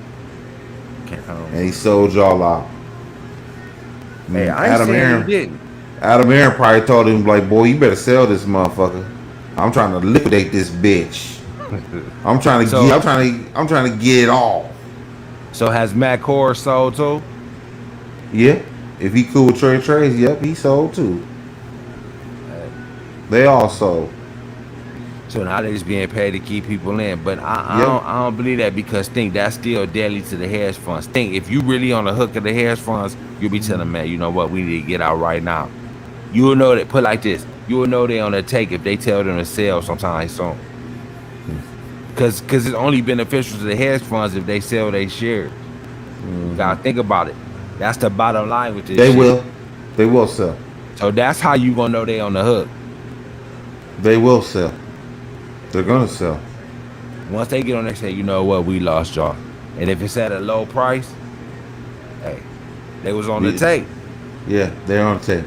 And he sold y'all out. Hey, I ain't saying he didn't. Adam Aaron probably told him, like, boy, you better sell this motherfucker. I'm trying to liquidate this bitch. I'm trying to get it all. So has Matt Core sold too? Yeah. If he cool with Trey, yep, he sold too. They all sold. So now they're just being paid to keep people in. But I don't believe that, because think that's still deadly to the hedge funds. Think if you really on the hook of the hedge funds, you'll be telling, man, you know what, we need to get out right now. You will know that, put like this, you will know they on the take if they tell them to sell sometime soon. Because it's only beneficial to the hedge funds if they sell their shares. You gotta think about it. That's the bottom line with this shit. They will sell. So that's how you gonna know they on the hook. They will sell. They're gonna sell. Once they get on there, say, you know what, we lost y'all. And if it's at a low price, hey, they was on the tape. Yeah, they're on the tape.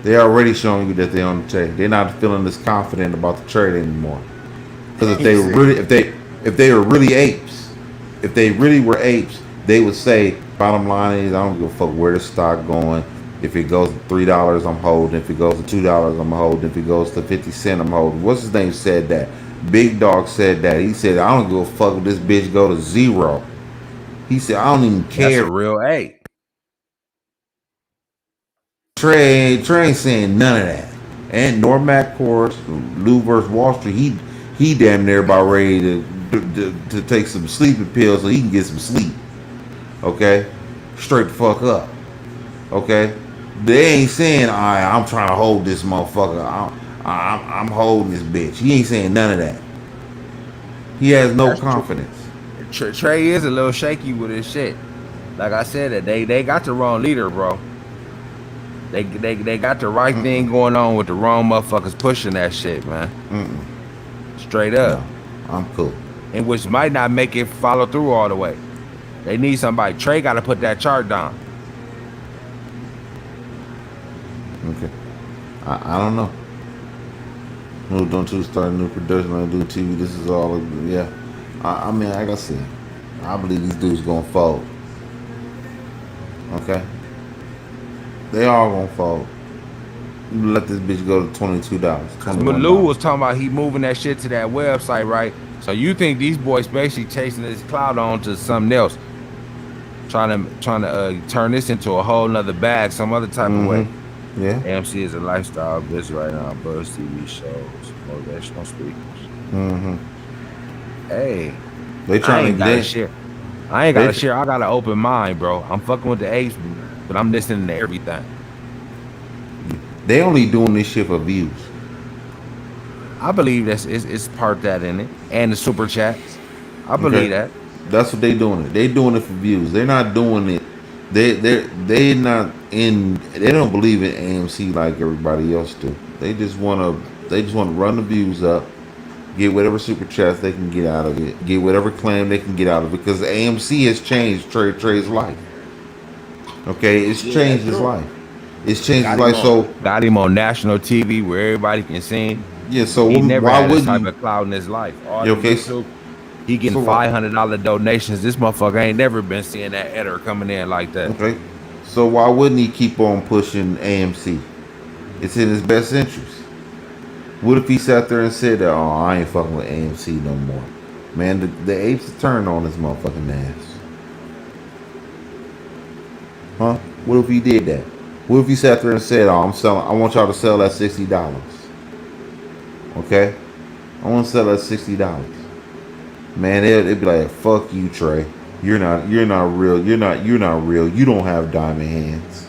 They're already showing you that they're on the tape. They're not feeling this confident about the trade anymore. Because if they were really apes, if they really were apes, they would say, bottom line is, I don't give a fuck where the stock going. If it goes to $3, I'm holding. If it goes to $2, I'm holding. If it goes to 50 cents, I'm holding. What's his name said that? Big Dog said that. He said, I don't give a fuck if this bitch go to 0. He said, I don't even care. That's a real ape. Trey ain't saying none of that. And nor Matt Kors, Lou versus Wall Street, he damn near about ready to take some sleeping pills so he can get some sleep. Okay? Straight the fuck up. Okay? They ain't saying, I'm trying to hold this motherfucker. I'm holding this bitch. He ain't saying none of that. He has no confidence. Trey is a little shaky with his shit. Like I said, they got the wrong leader, bro. They got the right thing going on with the wrong motherfuckers pushing that shit, man. Straight up. No, I'm cool. And which might not make it follow through all the way. They need somebody. Trey got to put that chart down. Okay. I don't know. Don't you start a new production on do TV? This is all. Yeah. I mean, like I said, I believe these dudes gonna fold. Okay. They all gonna fold. You let this bitch go to $22. Because Lou was talking about he moving that shit to that website, right? So you think these boys basically chasing this cloud on to something else, trying to turn this into a whole nother bag, some other type of way. Yeah. AMC is a lifestyle business right now. Buzz TV shows, motivational speakers. Mm-hmm. Hey, They I trying ain't to got to they share. I ain't got they to share. I got an open mind, bro. I'm fucking with the apes, but I'm listening to everything. they only doing this shit for views. I believe it's part of that in it, and the super chats. I Okay. believe that. That's what they doing it. They doing it for views. They're not doing it. They not in. They don't believe in AMC like everybody else do. They just wanna run the views up, get whatever super chats they can get out of it, get whatever claim they can get out of it. Because AMC has changed Trey's life. Okay, it's Yeah, that's changed his true. life. It's changed his life. So Got him on national TV where everybody can see him. yeah. So He never why had this wouldn't type you? of cloud in his life. All them Okay. YouTube, he getting So what? $500 donations. This motherfucker ain't never been seeing that editor coming in like that. Okay. So why wouldn't he keep on pushing AMC? It's in his best interest. What if he sat there and said that, oh, I ain't fucking with AMC no more? Man, the apes turned on his motherfucking ass. Huh? What if he did that? What if he sat there and said, oh, I want y'all to sell that $60. Okay? I want to sell that $60. Man, it'd be like, fuck you, Trey. You're not real. You're not real. You don't have diamond hands.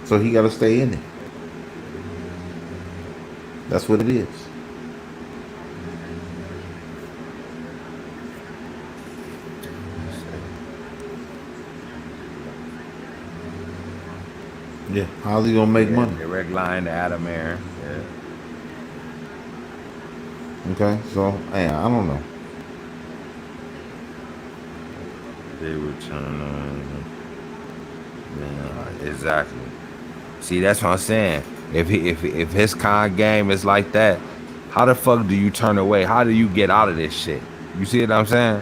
So he gotta stay in it. That's what it is. Yeah. How's he gonna make Yeah, money? direct line to Adam Air. Yeah. Okay, so hey, I don't know. They were turning on. Yeah, exactly. See, that's what I'm saying. If his con game is like that, how the fuck do you turn away? How do you get out of this shit? You see what I'm saying?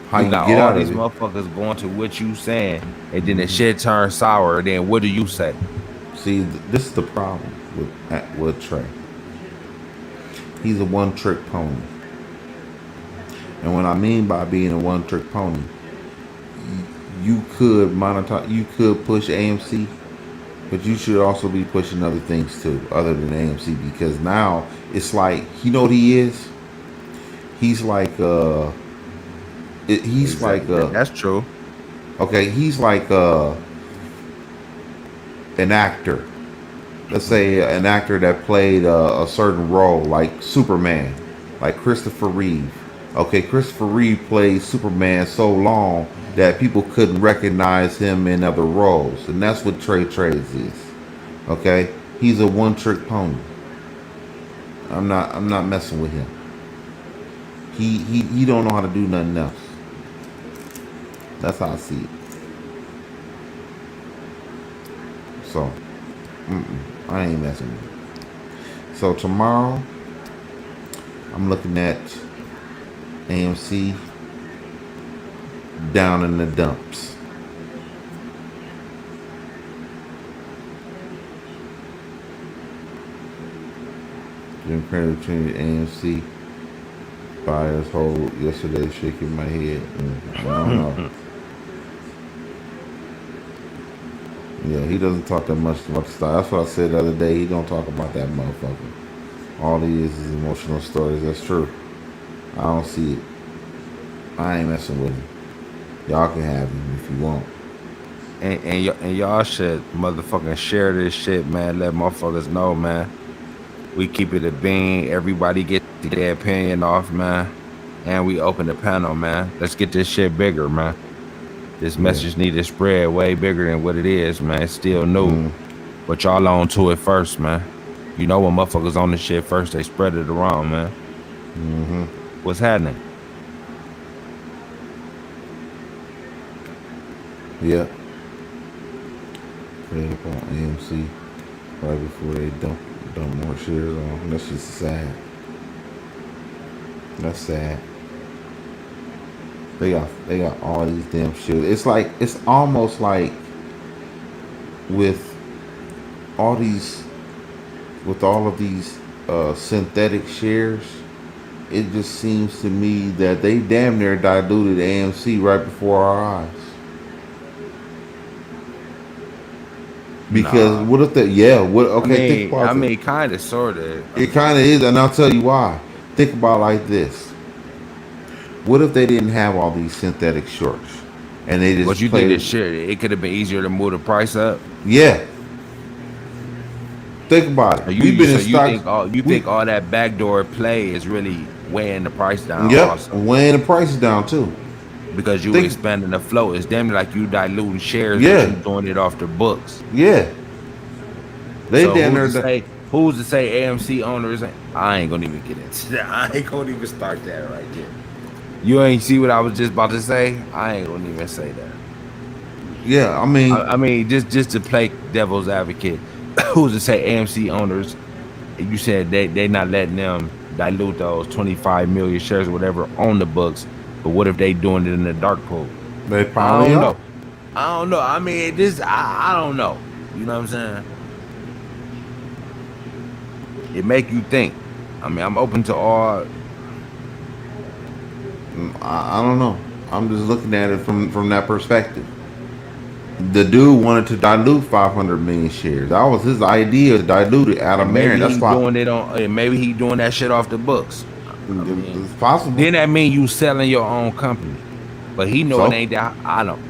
How You you got get all out these of it? motherfuckers going to what you saying, and then the shit turns sour. And then what do you say? See, this is the problem with Trey. He's a one-trick pony, and what I mean by being a one-trick pony, you could monetize, you could push AMC, but you should also be pushing other things too, other than AMC, because now it's like, you know what he is? He's like he's like Exactly. That's true. okay, he's like an actor. Let's say an actor that played a certain role, like Superman, like Christopher Reeve. Okay, Christopher Reeve played Superman so long that people couldn't recognize him in other roles, and that's what Trey Trades is. Okay, he's a one-trick pony. I'm not messing with him. He don't know how to do nothing else. That's how I see it. So, I ain't messing with it. So tomorrow, I'm looking at AMC down in the dumps. Jim Cramer between AMC buyers hold yesterday, shaking my head. I don't know. Yeah, he doesn't talk that much about the style. That's what I said the other day. He don't talk about that motherfucker. All he is emotional stories. That's true. I don't see it. I ain't messing with him. Y'all can have him if you want. And y'all should motherfucking share this shit, man. Let motherfuckers know, man. We keep it a bean. Everybody get their opinion off, man. And we open the panel, man. Let's get this shit bigger, man. This Yeah. message need to spread way bigger than what it is, man. It's still new. But y'all on to it first, man. You know when motherfuckers on the shit first, they spread it around, man. What's happening? Yeah. Trade up on AMC right before they dump more shares on. That's just sad. That's sad. They got all these damn shares. It's almost like with all these with all of these synthetic shares, it just seems to me that they damn near diluted AMC right before our eyes. Because Nah. what if that? Yeah. What? Okay. Think about it. Kind of, sort of. It kind of is, and I'll tell you why. Think about it like this. What if they didn't have all these synthetic shorts, and they What just you think played? this shit? It could have been easier to move the price up. Yeah. Think about it. We've been in stocks. You We think all that backdoor play is really weighing the price down Yep, also weighing the prices down too. because you Think, expanding the flow. It's damn near like you diluting shares, but yeah, you doing it off the books. yeah. They So down there. who's to say AMC owners? I ain't gonna even get into that. I ain't gonna even start that right there. You ain't see what I was just about to say. I ain't gonna even say that. Yeah, I mean, I mean, just to play devil's advocate, who's to say AMC owners? You said they not letting them dilute those 25 million shares or whatever on the books, but what if they doing it in the dark pool? they I probably don't are. know. I don't know. I mean, I don't know. You know what I'm saying? It make you think. I mean, I'm open to all. I don't know. I'm just looking at it from that perspective. The dude wanted to dilute 500 million shares. That was his idea to dilute it out of And Marin. maybe That's he why doing it on. And maybe he doing that shit off the books. I mean, it's possible. then that mean you selling your own company. But he know it So ain't that. I don't.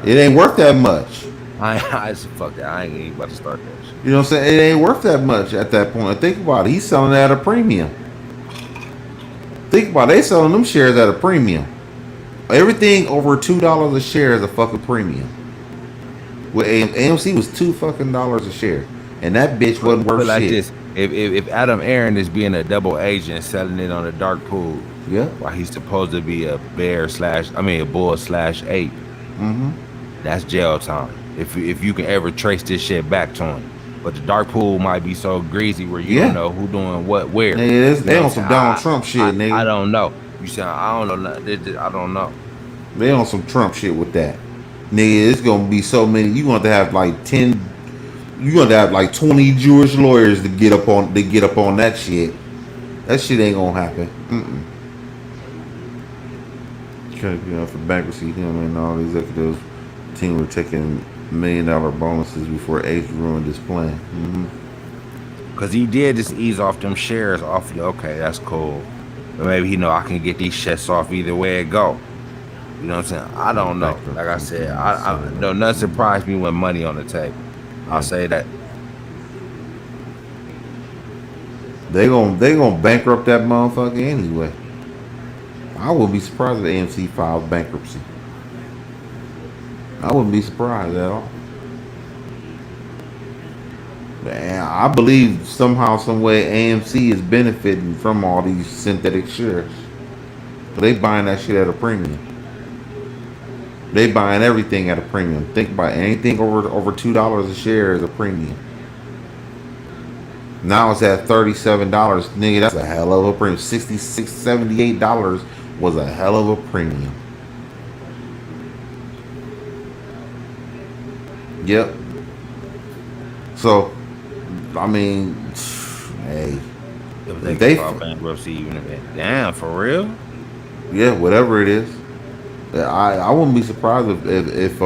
it ain't worth that much. I fuck that. I ain't even about to start that shit. You know what I'm saying? It ain't worth that much at that point. Think about it. He's selling it at a premium. Think about it. They selling them shares at a premium. Everything over $2 a share is a fucking premium. With AMC was $2 a share, and that bitch wasn't Put worth it like shit. this: if Adam Aaron is being a double agent selling it on a dark pool, Yeah. while he's supposed to be a a bull slash ape, Mm-hmm. that's jail time. If you can ever trace this shit back to him. But the dark pool might be so greasy where you don't Yeah. know who doing what where. Nigga, You they know what on I'm some saying? Donald Trump shit, I nigga. don't know. You say I don't know nothing. I don't know. They on some Trump shit with that. Nigga, it's gonna be so many. You gonna have to have like 10. You gonna have like 20 Jewish lawyers to get up on that shit. That shit ain't gonna happen. Trying to get out for bankruptcy. Him and all the executives team were taking $1 million bonuses before Ace ruined his plan. Cause he did just ease off them shares off you. Okay, that's cool. But maybe he know I can get these shits off either way it go. You know what I'm saying? I don't know. Like I said, I no nothing surprised me when money on the table. I'll say that. They gonna bankrupt that motherfucker anyway. I wouldn't be surprised if AMC files bankruptcy. I wouldn't be surprised at all. Man, I believe somehow, some way, AMC is benefiting from all these synthetic shares. But they buying that shit at a premium. They buying everything at a premium. Think about it. Anything over $2 a share is a premium. Now it's at $37. Nigga, that's a hell of a premium. $66, $78 was a hell of a premium. Yep. So, I mean, hey, If they they, can file bankruptcy, even if damn for real. yeah, whatever it is, I wouldn't be surprised if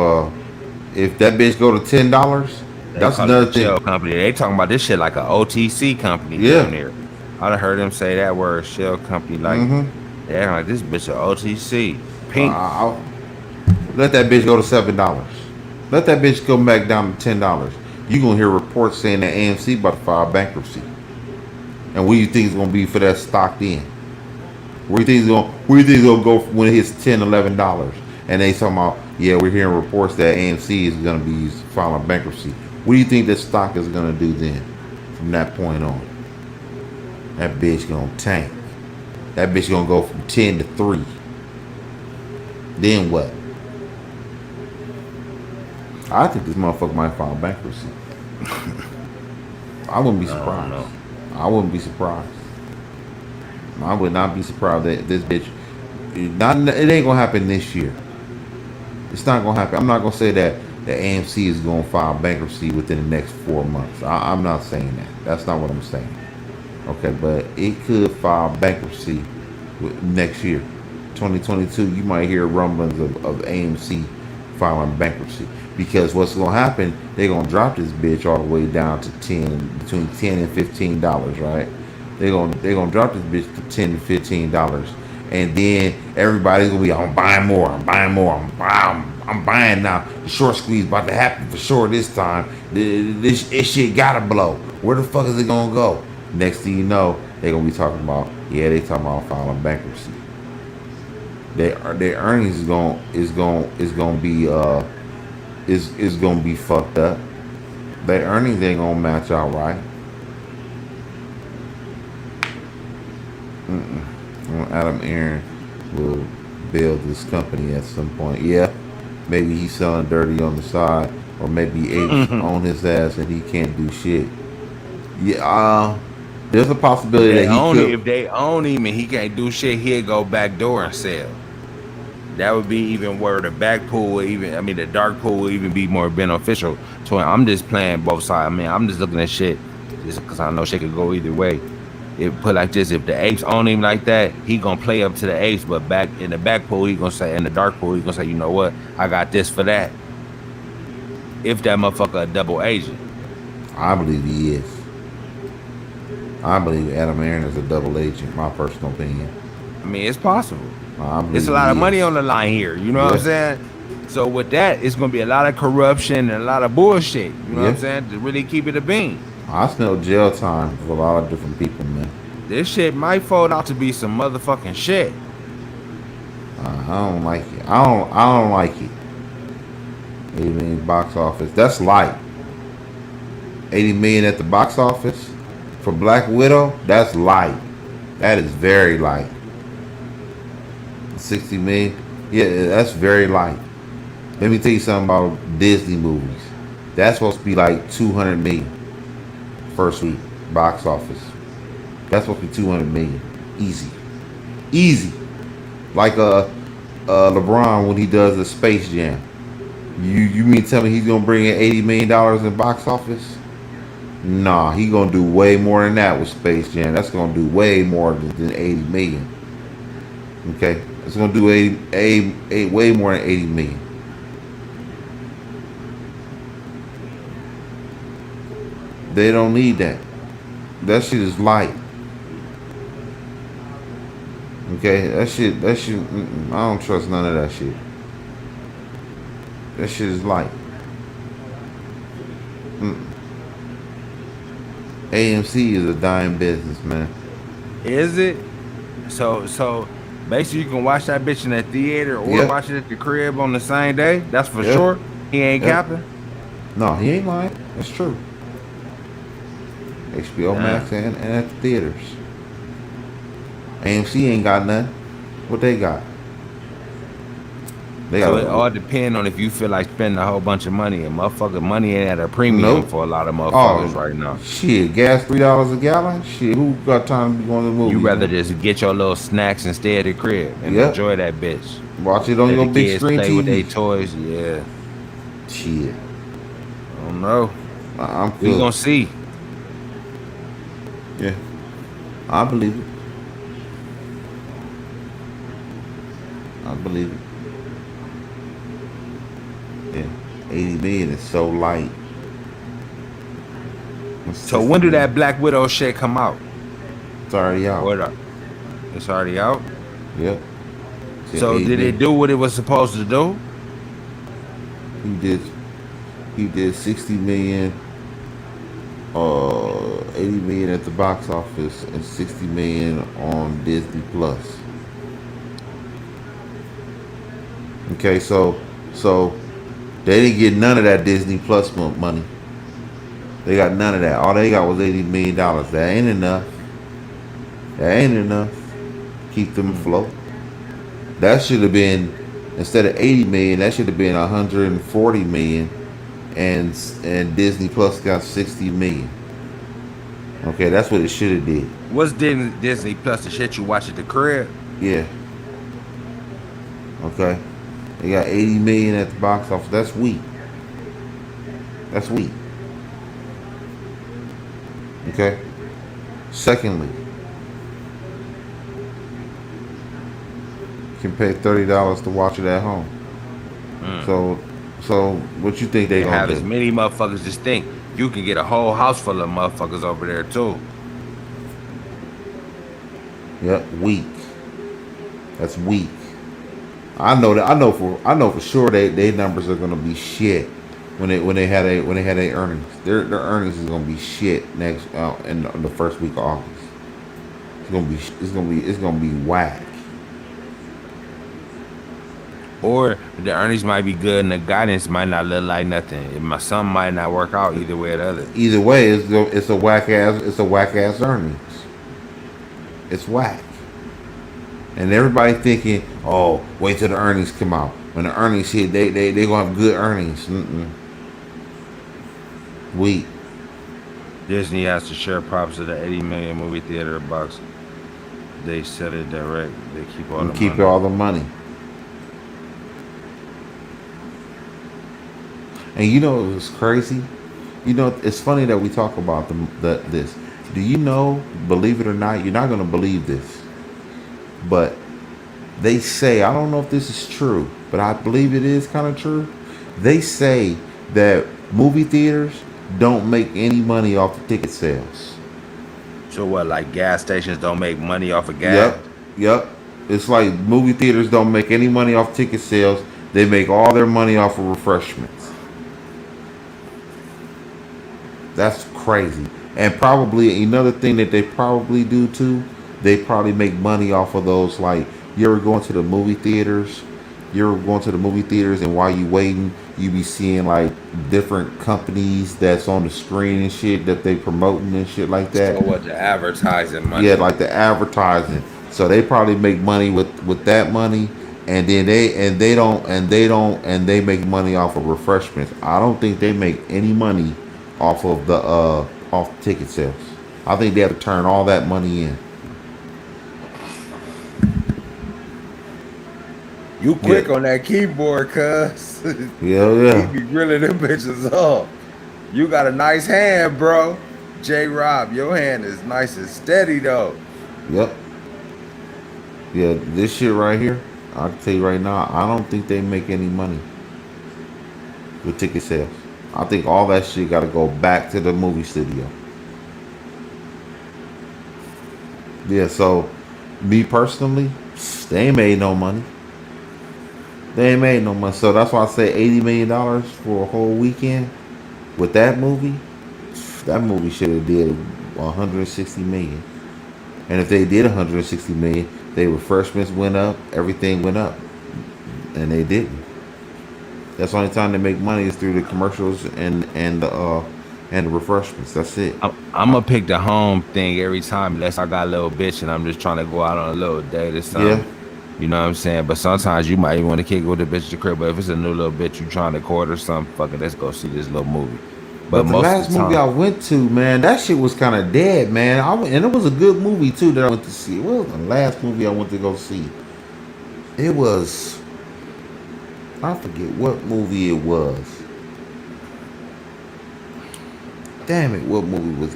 that bitch go to $10. They That's call it another a shell thing. company. They talking about this shit like a OTC company down Yeah. there. I done heard them say that word shell company like Mm-hmm. they acting like this bitch a OTC. Pink. I'll let that bitch go to $7. Let that bitch go back down to $10. You gonna hear reports saying that AMC about to file bankruptcy. And what do you think it's gonna be for that stock then? Where do you think it's gonna go when it hits $10, $11? And they talking about, yeah, we're hearing reports that AMC is gonna be filing bankruptcy. What do you think that stock is gonna do then? From that point on, that bitch gonna tank. That bitch gonna go from 10 to 3. Then what? I think this motherfucker might file bankruptcy. I wouldn't be I don't surprised. know. I wouldn't be surprised. I would not be surprised that this bitch. It ain't gonna happen this year. It's not gonna happen. I'm not gonna say that the AMC is gonna file bankruptcy within the next 4 months. I'm not saying that. That's not what I'm saying. Okay, but it could file bankruptcy next year, 2022. You might hear rumblings of AMC filing bankruptcy. because what's gonna happen? They're gonna drop this bitch all the way down to between $10 and $15, right? They're gonna drop this bitch to $10 to $15, and then everybody's gonna be, I'm buying more, I'm buying more, I'm buying now. The short squeeze about to happen for sure this time. This shit gotta blow. Where the fuck is it gonna go? Next thing you know, they're gonna be talking about, yeah, they talking about filing bankruptcy. Their earnings is gonna be fucked up. Their earnings ain't gonna match out right. Adam Aaron will build this company at some point. Yeah, maybe he's selling dirty on the side, or maybe apes on his ass and he can't do shit. Yeah, there's a possibility that he could. If they own him and he can't do shit, he'll go back door and sell. That would be even where the back pool would the dark pool would even be more beneficial to him. I'm just playing both sides. I mean, I'm just looking at shit just because I know shit could go either way. It put like this: if the apes own him like that, he gonna play up to the apes, but back in the back pool, he gonna say, in the dark pool, he gonna say, you know what? I got this for that. If that motherfucker a double agent, I believe he is. I believe Adam Aaron is a double agent. My personal opinion. I mean, it's possible. It's a lot of money on the line here. You know what I'm saying? So with that, it's gonna be a lot of corruption and a lot of bullshit. You know what I'm saying? To really keep it a bean. I smell jail time for a lot of different people, man. This shit might fold out to be some motherfucking shit. I don't like it. I don't like it. 80 million box office. That's light. 80 million at the box office for Black Widow. That's light. That is very light. 60 million. Yeah, that's very light. Let me tell you something about Disney movies. That's supposed to be like 200 million. First week box office. That's supposed to be 200 million. Easy. Like LeBron when he does the Space Jam. You mean tell me he's gonna bring in $80 million in box office? Nah, he gonna do way more than that with Space Jam. That's gonna do way more than 80 million. Okay, it's gonna do way more than 80 million. They don't need that. That shit is light. Okay, that shit. I don't trust none of that shit. That shit is light. AMC is a dying business, man. Is it? So basically you can watch that bitch in the theater or watch it at the crib on the same day. That's for sure. He ain't capping. No, he ain't lying. That's true. HBO Max and at the theaters. AMC ain't got nothing. What they got? So it all depends on if you feel like spending a whole bunch of money, and motherfucking money ain't at a premium for a lot of motherfuckers right now. Shit, gas $3 a gallon. Shit, who got time to be going to the movies? You rather just get your little snacks and stay at the crib and enjoy that bitch. Watch it on your big screen play TV. with their toys, Shit. I don't know. We gonna see. Yeah, I believe it. I believe it. Yeah, 80 million is so light. So when do that Black Widow shit come out? It's already out. It's already out? Yep. So did it do what it was supposed to do? He did 60 million, 80 million at the box office and 60 million on Disney Plus. Okay, so they didn't get none of that Disney Plus money. They got none of that. All they got was $80 million. That ain't enough. Keep them afloat. That should have been, instead of 80 million, that should have been 140 million, and Disney Plus got 60 million. Okay, that's what it should have did. What's Disney Plus, the shit you watch at the crib? Yeah. Okay. They got 80 million at the box office. That's weak. Okay. Secondly, you can pay $30 to watch it at home. So what you think they And gonna have as do? many motherfuckers just think you can get a whole house full of motherfuckers over there too. Yep, weak. That's weak. I know that. I know for sure they numbers are gonna be shit when they had a earnings. Their earnings is gonna be shit next in the first week of August. It's gonna be whack. Or the earnings might be good and the guidance might not look like nothing. Some might not work out either way or the other. Either way, it's a whack ass earnings. It's whack. And everybody thinking, oh, wait till the earnings come out. When the earnings hit, they gonna have good earnings. Weak. Disney has to share profits of the 80 million movie theater box. They sell it direct. They keep all And the keep money. all the money. And you know it's crazy. You know it's funny that we talk about this. Do you know? Believe it or not, you're not gonna believe this, but they say, I don't know if this is true, but I believe it is kind of true. They say that movie theaters don't make any money off the ticket sales. So what, like gas stations don't make money off of gas? Yep. It's like movie theaters don't make any money off ticket sales. They make all their money off of refreshments. That's crazy. And probably another thing that they probably do too, they probably make money off of those, like, you ever going to the movie theaters? You're going to the movie theaters and while you waiting, you be seeing like different companies that's on the screen and shit that they promoting and shit like that. So what, the advertising money? Yeah, like the advertising. So they probably make money with that money, and then they make money off of refreshments. I don't think they make any money off of the off ticket sales. I think they have to turn all that money in. You quick on that keyboard, cuz. Yeah. He be grilling them bitches up. You got a nice hand, bro. J Rob, your hand is nice and steady though. Yep. Yeah, this shit right here, I'll tell you right now, I don't think they make any money with ticket sales. I think all that shit got to go back to the movie studio. Yeah, so me personally, they ain't made no money. They ain't made no money. So that's why I say $80 million for a whole weekend with that movie. That movie should have did 160 million. And if they did 160 million, their refreshments went up, everything went up, and they didn't. That's the only time they make money is through the commercials and the refreshments. That's it. I'm gonna pick the home thing every time, unless I got a little bitch and I'm just trying to go out on a little date or something. Yeah. You know what I'm saying? But sometimes you might even want to kick it with the bitch at the crib. But if it's a new little bitch you trying to court or something, fuck it, let's go see this little movie. But the most last of the movie I went to, man, that shit was kind of dead, man. And it was a good movie too that I went to see. What was the last movie I went to go see? It was, I forget what movie it was. Damn it, what movie was?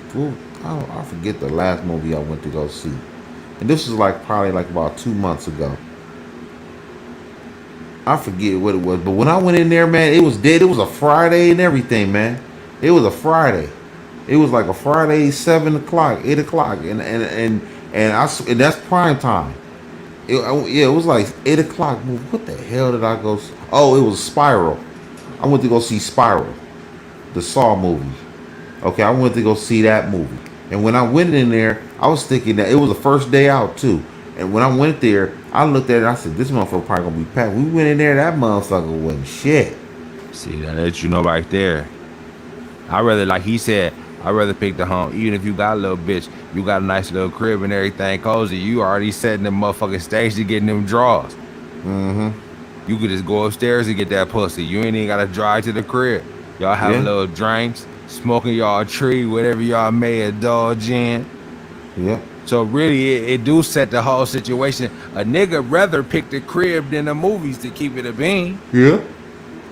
I forget the last movie I went to go see. And this was like probably like about 2 months ago. I forget what it was, but when I went in there, man, it was dead. It was a Friday and everything, man. It was a Friday. It was like a Friday, 7 o'clock, 8 o'clock, and that's prime time. It was like 8 o'clock. What the hell did I go? Oh, it was Spiral. I went to go see Spiral, the Saw movie. Okay, I went to go see that movie. And when I went in there, I was thinking that it was the first day out too. And when I went there, I looked at it and I said, this motherfucker probably gonna be packed. We went in there, that motherfucker wasn't shit. See, that lets you know right there. I rather, like he said, I'd rather pick the home. Even if you got a little bitch, you got a nice little crib and everything cozy, you already setting the motherfucking stage to getting them draws. Mm-hmm. You could just go upstairs and get that pussy. You ain't even gotta drive to the crib. Y'all having little drinks, smoking y'all tree, whatever y'all may indulge in. Yeah. So really, it do set the whole situation. A nigga rather pick the crib than the movies to keep it a bean. Yeah.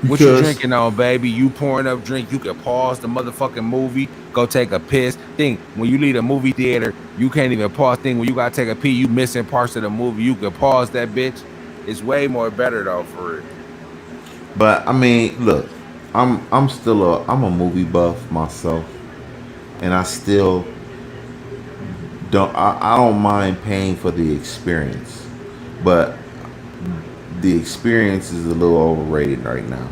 What you drinking on, baby? You pouring up drink, you can pause the motherfucking movie, go take a piss. Think, when you leave a movie theater, you can't even pause. Think, when you gotta take a pee, you missing parts of the movie, you can pause that bitch. It's way more better though, for it. But I mean, look, I'm a movie buff myself, and I still I don't mind paying for the experience, but the experience is a little overrated right now.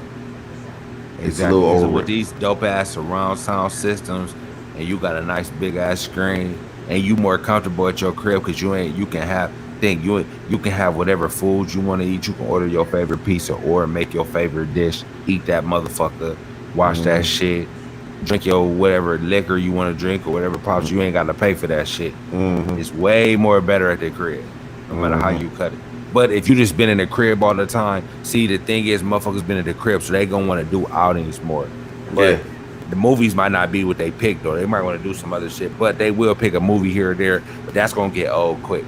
It's a little Exactly, because with overrated. these dope ass surround sound systems, and you got a nice big ass screen, and you more comfortable at your crib because you can have you can have whatever food you want to eat. You can order your favorite pizza or make your favorite dish, eat that motherfucker, watch that shit, drink your whatever liquor you want to drink or whatever pops. You ain't got to pay for that shit. It's way more better at the crib, no matter how you cut it. But if you just been in the crib all the time, see the thing is, motherfuckers been in the crib, so they gonna want to do outings more. But Yeah. the movies might not be what they picked, or they might want to do some other shit. But they will pick a movie here or there. But that's gonna get old quick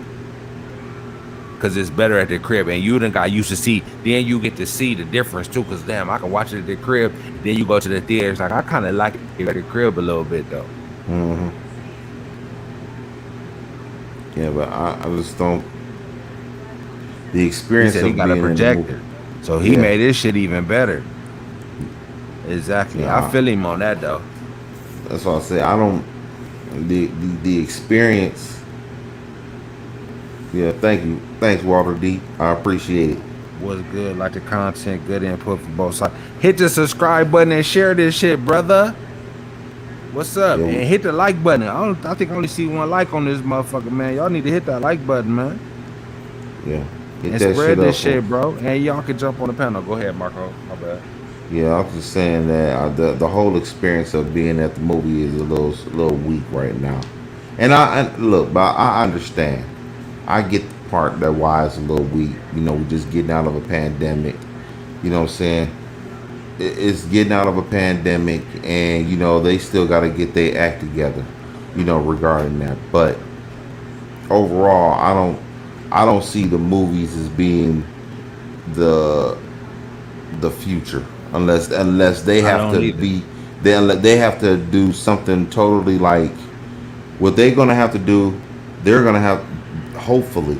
because it's better at the crib, and you done got used to see. Then you get to see the difference too, because damn, I can watch it at the crib. Then you go to the theaters, like I kind of like it at the crib a little bit though. Yeah, but I just don't. The He experience said he of got a being in the movie. projector, so he Yeah. made this shit even better. Exactly, Yeah, I feel him on that though. that's what I say. I don't. The experience. Yeah, thank you. Thanks, Walter D. I appreciate it. Was good, like the content, good input from both sides. Hit the subscribe button and share this shit, brother. What's up? Yeah, And hit the like button. I think I only see one like on this motherfucker, man. Y'all need to hit that like button, man. yeah. Get And that spread shit this up. shit, bro. And y'all can jump on the panel. Go ahead, Marco. My bad. Yeah, I was just saying that the whole experience of being at the movie is a little weak right now. And I look, but I understand. I get the part that why it's a little weak. You know, we're just getting out of a pandemic. You know what I'm saying? It's getting out of a pandemic, and you know they still got to get their act together. You know, regarding that. But overall, I don't see the movies as being the future unless they I have don't to either. be they have to do something totally like what they're gonna have to do. They're gonna have hopefully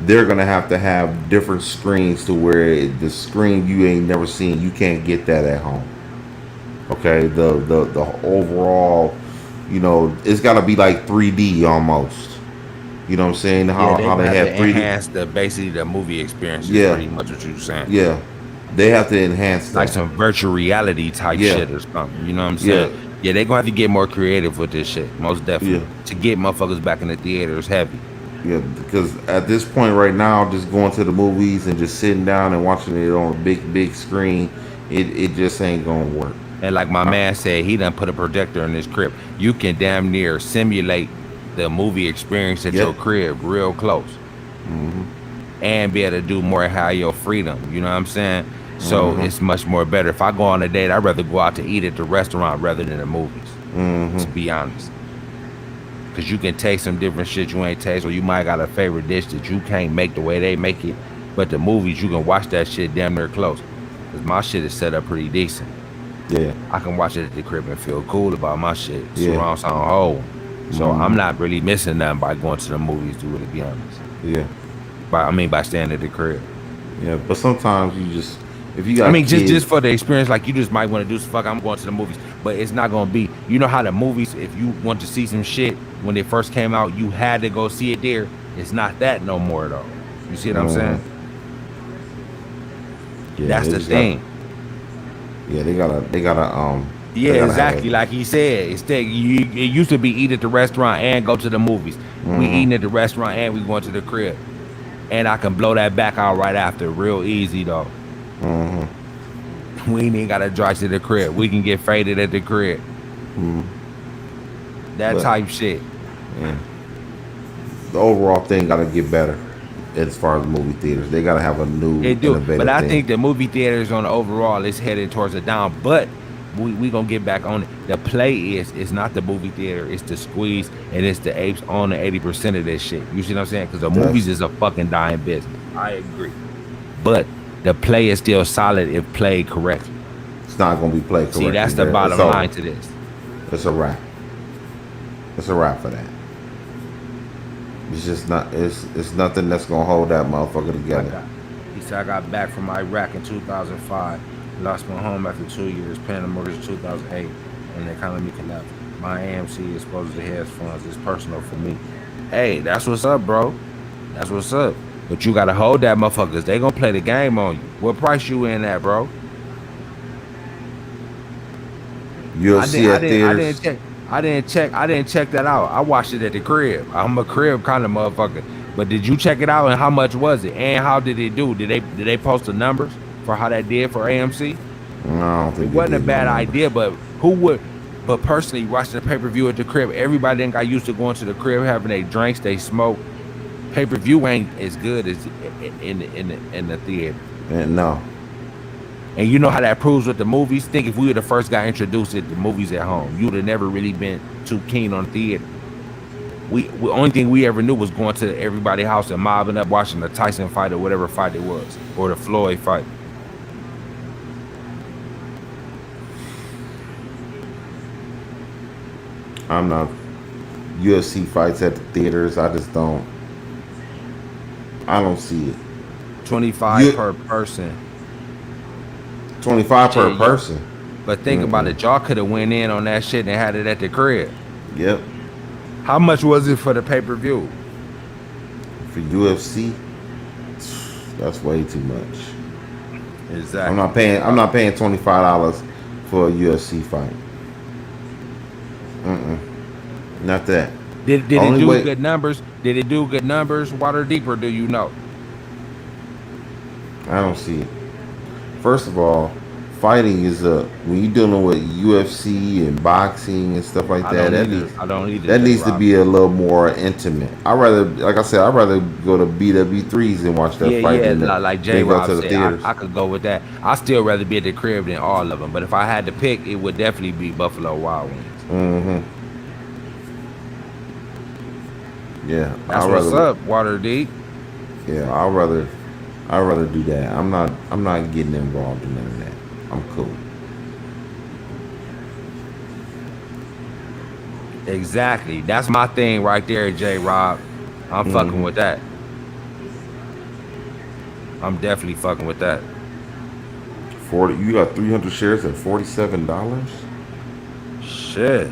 they're gonna have to have different screens to where the screen you ain't never seen, you can't get that at home. Okay, the overall, you know, it's got to be like 3D almost. You know what I'm saying? Yeah, they How they have have to 3D. enhance basically the movie experience is Yeah, pretty much what you're saying. yeah. They have to enhance Like that. some virtual reality type Yeah, shit or something. You know what I'm yeah, saying? Yeah, they gonna have to get more creative with this shit, most yeah, definitely. To get motherfuckers back in the theaters heavy. yeah. Because at this point right now, just going to the movies and just sitting down and watching it on a big screen, it just ain't gonna work. And like my Uh, man said, he done put a projector in his crib. You can damn near simulate the movie experience at yeah. your crib real close and be able to do more how your freedom. You know what I'm saying? So it's much more better. If I go on a date, I'd rather go out to eat at the restaurant rather than the movies, to be honest. Because you can taste some different shit you ain't taste, or you might got a favorite dish that you can't make the way they make it. But the movies, you can watch that shit damn near close. Because my shit is set up pretty decent. Yeah, I can watch it at the crib and feel cool about my shit. yeah, Surround sound whole. So I'm not really missing nothing by going to the movies, to really be honest. yeah, By staying at the crib. yeah. But sometimes you just if you got I mean, kids, just for the experience, like you just might want to do some fuck. I'm going to the movies, but it's not gonna be. You know how the movies, if you want to see some shit when they first came out, you had to go see it there. It's not that no more though. You see what I'm saying? yeah, That's they the just gotta- thing. yeah, they gotta they Yeah, gotta have exactly. it. Like he said, it used to be eat at the restaurant and go to the movies. We eating at the restaurant and we going to the crib, and I can blow that back out right after, real easy though. We ain't even gotta drive to the crib. We can get faded at the crib. That But- type shit. The overall thing gotta get better as far as movie theaters. They gotta have a new It do, innovative but I thing. think the movie theaters on the overall is headed towards a down. But we gonna get back on it. The play is not the movie theater, it's the squeeze, and it's the apes on the 80% of this shit. You see what I'm saying? Because the That's- movies is a fucking dying business. I agree, but the play is still solid if played correctly. It's not gonna be played correctly. See, that's the man. bottom It's over. line to this. It's a wrap. It's a wrap for that. It's just not. It's nothing that's gonna hold that motherfucker together. He said, I got back from Iraq in 2005. Lost my home after 2 years, paying the mortgage in 2008, and the economy collapsed. My AMC is supposed to hedge funds. It's personal for me. Hey, that's what's up, bro. That's what's up. But you gotta hold that motherfuckers. They gonna play the game on you. What price you in at, bro? UFC at theaters. I didn't check that out. I watched it at the crib. I'm a crib kind of motherfucker. But did you check it out and how much was it? And how did it do? Did they post the numbers for how that did for AMC? No, I don't think It wasn't a did bad no idea, but who would? But personally, watching the pay-per-view at the crib, everybody then got used to going to the crib, having their drinks, they smoke. Pay-per-view ain't as good as in the theater. No. And you know how that proves with the movies? Think if we were the first guy introduced to the movies at home, you would have never really been too keen on theater. We only thing we ever knew was going to everybody's house and mobbing up, watching the Tyson fight or whatever fight it was, or the Floyd fight. I'm not UFC fights at the theaters. I don't see it. 25 per person. 25 per person. But think about it, y'all could have went in on that shit and had it at the crib. Yep. How much was it for the pay-per-view? For UFC, that's way too much. Exactly. I'm not paying $25 for a UFC fight. Not that. Did it do good numbers? Did it do good numbers? Water deeper, do you know? I don't see it. First of all, fighting is when you're dealing with UFC and boxing and stuff like that. That needs to be a little more intimate. Like I said, I'd rather go to BW3s and watch that fight. Yeah, like J Rob said, I could go with that. I still rather be at the crib than all of them. But if I had to pick, it would definitely be Buffalo Wild Wings. Mm-hmm. Yeah, that's what's up, Waterdeep. Yeah, I'd rather do that. I'm not getting involved in none of that. I'm cool. Exactly. That's my thing right there, J Rob. I'm fucking with that. I'm definitely fucking with that. You got 300 shares at $47? Shit.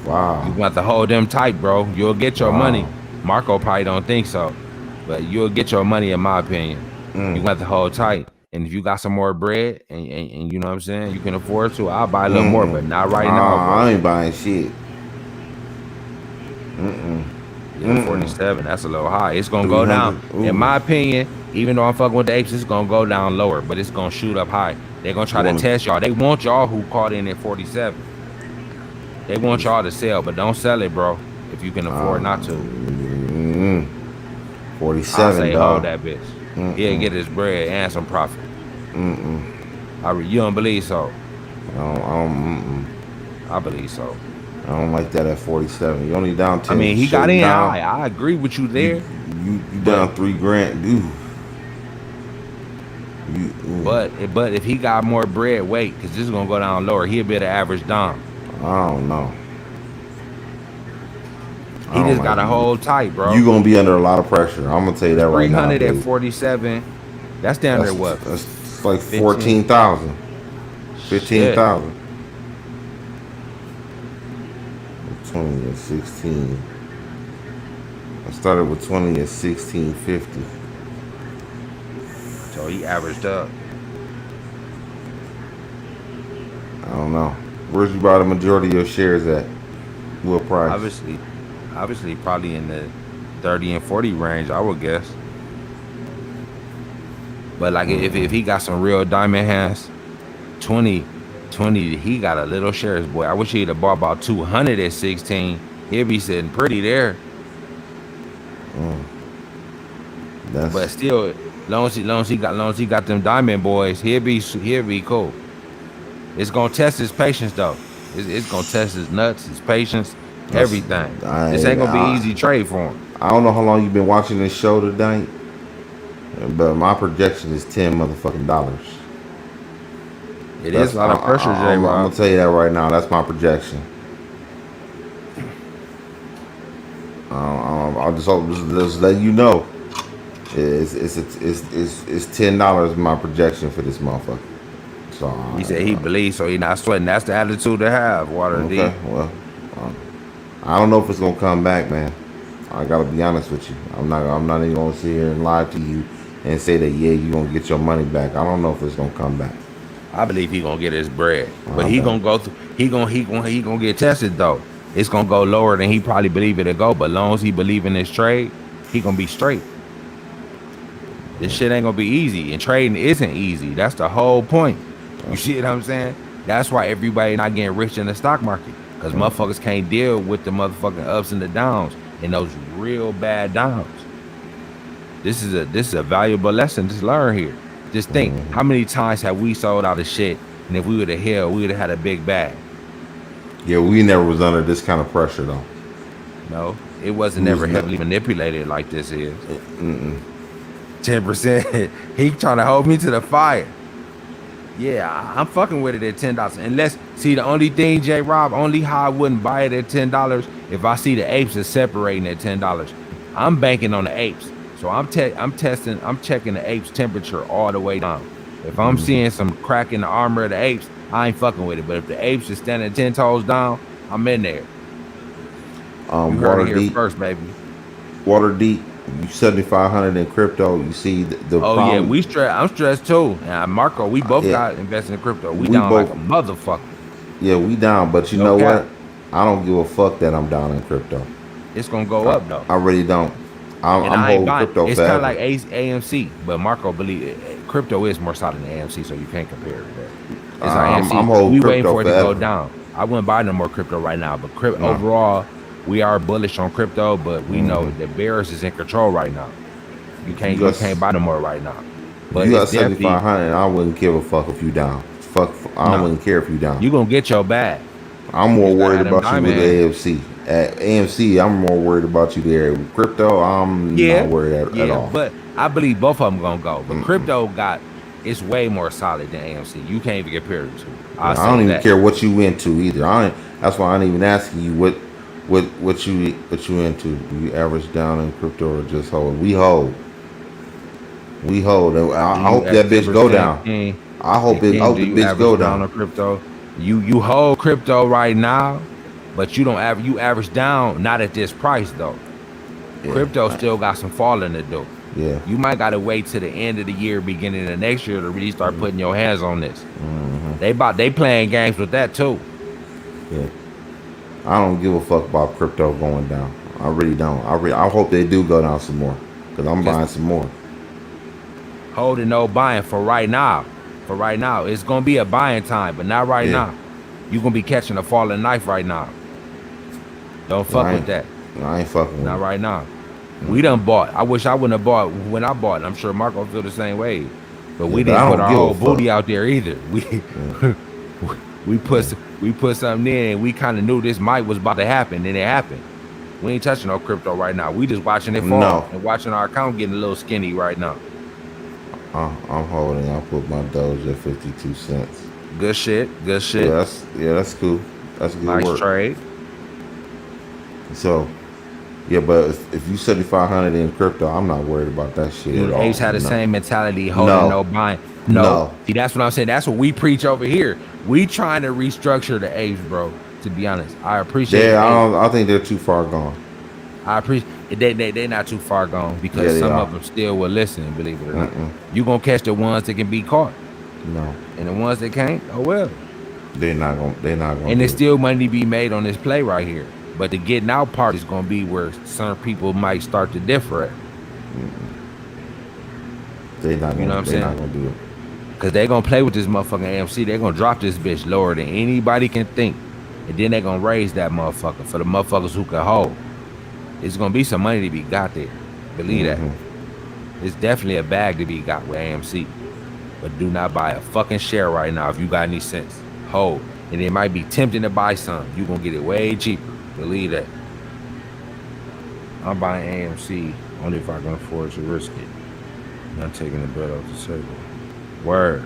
Wow. You got to hold them tight, bro. You'll get your money. Marco probably don't think so, but you'll get your money, in my opinion. You got to hold tight. And if you got some more bread and you know what I'm saying, you can afford to, I'll buy a little more, but not right now, bro. I ain't buying shit. Yeah, 47, that's a little high. It's going to go down. In my opinion, even though I'm fucking with the apes, it's going to go down lower, but it's going to shoot up high. They're going to try to test y'all. They want y'all who caught in at 47. They want y'all to sell, but don't sell it, bro, if you can afford not to. 47, I say dog. hold that bitch. He'll get his bread and some profit. You don't believe so? I believe so. I don't like that at 47. You only down 10. I mean, he got in high. I agree with you there. You down $3,000, dude. But if he got more bread, wait, because this is gonna go down lower. He'll be the average Dom. I don't know. He just got to hold tight, bro. You gonna be under a lot of pressure. I'm gonna tell you that right now. 347. That's down there. What? That's like 14,000, 15,000. 20 and 16. I started with 20 and 1650. So he averaged up. I don't know. Where'd you buy the majority of your shares at? What price? Obviously, probably in the 30 and 40 range, I would guess. But like, if he got some real diamond hands, 20, he got a little shares, boy. I wish he'd have bought about 200 at 16. He'd be sitting pretty there. But still, long as he got them diamond boys, he'll be cool. It's gonna test his patience though. It's gonna test his nuts, his patience, everything. This ain't gonna be easy trade for him. I don't know how long you've been watching this show tonight, but my projection is $10 motherfucking. It is a lot of pressure, Jay. I'm gonna tell you that right now. That's my projection. I'll just let you know. It's $10 my projection for this motherfucker. So He said he believes, so he not sweating. That's the attitude to have, Water D. okay, well, I don't know if it's gonna come back, man. I gotta be honest with you. I'm not even gonna sit here and lie to you and say that yeah, you gonna get your money back. I don't know if it's gonna come back. I believe he gonna get his bread, but I he bet. gonna go through. He gonna get tested though. It's gonna go lower than he probably believe it'll go. But long as he believe in his trade, he gonna be straight. This shit ain't gonna be easy, and trading isn't easy. That's the whole point. You see what I'm saying? That's why everybody not getting rich in the stock market, because motherfuckers can't deal with the motherfucking ups and the downs and those real bad downs. This is a valuable lesson to learn here. Just think, how many times have we sold out of shit, and if we would have held, we would have had a big bag. Yeah, we never was under this kind of pressure though. No, it wasn't We never was heavily manipulated like this is. 10%. He trying to hold me to the fire. Yeah, I'm fucking with it at $10. Unless, see, the only thing, J. Rob, only how I wouldn't buy it at $10 if I see the apes is separating at $10. I'm banking on the apes, so I'm checking the apes temperature all the way down. If I'm seeing some crack in the armor of the apes, I ain't fucking with it. But if the apes is standing 10 toes down, I'm in there. You heard it here first, baby. Water Deep, you 7,500 in crypto. You see the Oh problem. yeah, I'm stressed too. And Marco, we both got invested in crypto. We down both, like a motherfucker. Yeah, we down, but you know cap. what? I don't give a fuck that I'm down in crypto. It's gonna go up though. I really don't. I'm I ain't holding buying. crypto It's kind forever. of like AMC, but Marco believe crypto is more solid than AMC, so you can't compare it. It's like I'm AMC. holding We waiting crypto for it to forever. go down. I wouldn't buy no more crypto right now, but No. overall, we are bullish on crypto. But we know the bears is in control right now. You can't buy no more right now. But you got it's definitely 7,500, and I wouldn't give a fuck if you down. I wouldn't care if you down. you gonna get your bag. I'm more You gotta worried have them about you with diamonds. AFC. At AMC, I'm more worried about you there. With crypto, I'm not worried at all. But I believe both of them gonna go. But crypto it's way more solid than AMC. You can't even compare the two. I don't even care what you into either. That's why I ain't even asking you what you into. You average down in crypto or just hold? We hold. We hold. And I hope that bitch go down. I hope the bitch go down. On crypto. You hold crypto right now, but you don't average down not at this price though. Yeah. Crypto still got some falling to do. Yeah. You might gotta wait to the end of the year, beginning of next year to really start putting your hands on this. They playing games with that too. Yeah. I don't give a fuck about crypto going down. I really don't. I hope they do go down some more, because I'm buying some more. Holding no buying for right now. For right now, it's gonna be a buying time, but not right now. You gonna be catching a falling knife right now. Don't fuck with that. I ain't fucking with Not it. right now. We done bought. I wish I wouldn't have bought when I bought. I'm sure Marco feel the same way. But we Yeah, didn't I put don't our give a whole fuck. booty out there either. We put something in, and we kind of knew this might was about to happen, and it happened. We ain't touching no crypto right now. We just watching it fall No. and watching our account getting a little skinny right now. I'm holding. I put my Doge at 52 cents. Good shit. Good shit. Yeah, that's cool. That's good Nice work. trade. So, yeah, but if you 7,500 in crypto, I'm not worried about that shit You at all. Ace had the No. same mentality, holding no buying. No. See, that's what I'm saying. That's what we preach over here. We trying to restructure the apes, bro. To be honest, I appreciate. Yeah, I think they're too far gone. I appreciate. They not too far gone because Yeah, they some are. of them still will listen. Believe it or not, you gonna catch the ones that can be caught, No, and the ones that can't. Oh well. they're not gonna. And there's do it. still money to be made on this play right here. But the getting out part is gonna be where some people might start to differ at. They're not. You know what I'm saying? They're not gonna do it. Cause they gonna play with this motherfucking AMC. They're gonna drop this bitch lower than anybody can think. And then they gonna raise that motherfucker for the motherfuckers who can hold. It's gonna be some money to be got there. Believe that. It's definitely a bag to be got with AMC. But do not buy a fucking share right now if you got any sense. Hold. And it might be tempting to buy some. You gonna get it way cheaper. Believe that. I'm buying AMC only if I can afford to risk it. Not taking the bread off the table. Word.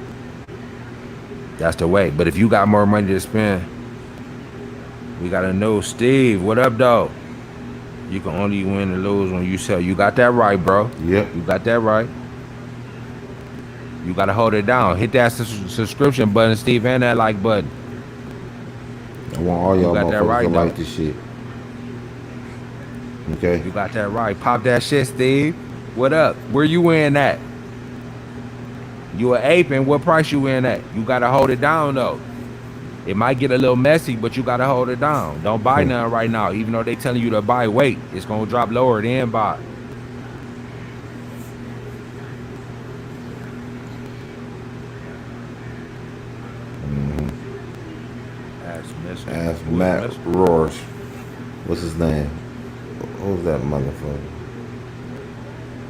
That's the way. But if you got more money to spend, we gotta know. Steve, what up, though? You can only win or lose when you sell. You got that right, bro. Yep. You got that right. You gotta hold it down. Hit that subscription button, Steve, and that like button. I want all You y'all got that motherfuckers right, to though. like this shit. Okay. You got that right. Pop that shit, Steve. What up? Where you in at? You an ape, and what price you in at? You gotta hold it down though. It might get a little messy, but you gotta hold it down. Don't buy none right now, even though they telling you to buy. Wait, it's gonna drop lower than buy. Ask Matt Roars. What's his name? Who's that motherfucker?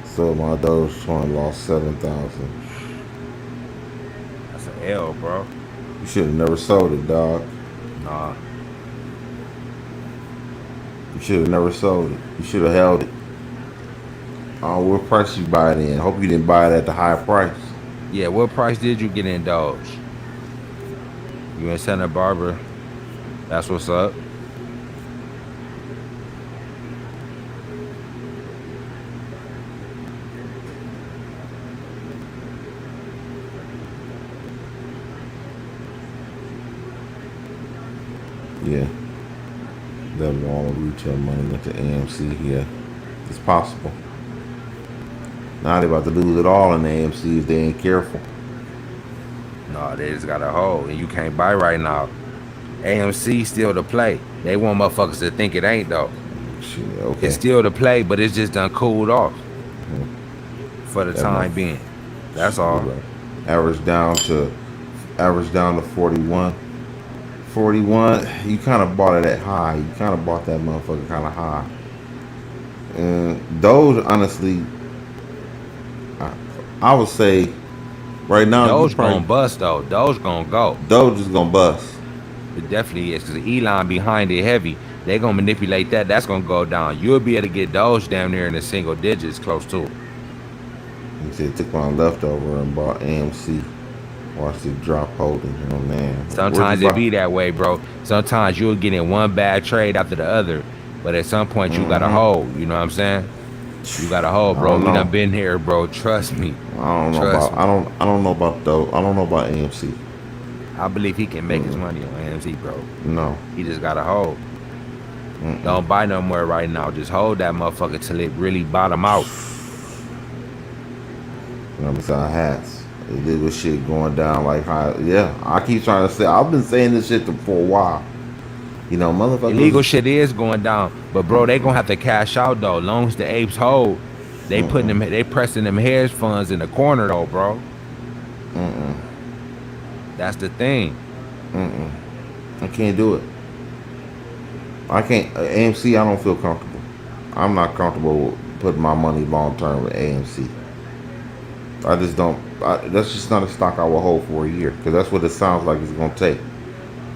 So my Dogecoin lost 7,000. That's an L, bro. You should have never sold it, dog. Nah. You should have never sold it. You should have held it. What price you buy it in? Hope you didn't buy it at the high price. Yeah, what price did you get in Doge? You in Santa Barbara? That's what's up. Yeah. That all retail money went to AMC here. It's possible. Now they're about to lose it all in the AMC if they ain't careful. No, they just got a hold, and you can't buy right now. AMC still to play. They want motherfuckers to think it ain't though. Shit, okay. It's still to play, but it's just done cooled off for the That time much. being. That's all. Right. Average down to 41. 41. You kind of bought it at high. You kind of bought that motherfucker kind of high. And Doge, honestly, I would say right now Doge gonna bust though. Doge gonna go. Doge is gonna bust. It definitely is, because Elon behind it heavy. They gonna manipulate that. That's gonna go down. You'll be able to get Doge down there in the single digits, close to it. He said took my leftover and bought AMC. Watched it drop holding. Oh man. Sometimes it be that way, bro. Sometimes you'll get in one bad trade after the other, but at some point you gotta hold. You know what I'm saying? You gotta hold, bro. We done been here, bro. Trust me. I don't know about Doge. I don't know about AMC. I believe he can make his money on AMC, bro. No. He just gotta hold. Don't buy no more right now. Just hold that motherfucker till it really bottom out. I'm selling hats. It was shit going down like high. Yeah, I keep trying to say. I've been saying this shit for a while. You know, motherfuckers. Illegal shit is going down, but bro, they gonna have to cash out though. Long as the apes hold, they putting them, they pressing them hedge funds in the corner though, bro. That's the thing. I can't do it. I can't. AMC, I don't feel comfortable. I'm not comfortable with putting my money long term with AMC. I just don't. That's just not a stock I will hold for a year, because that's what it sounds like it's gonna take.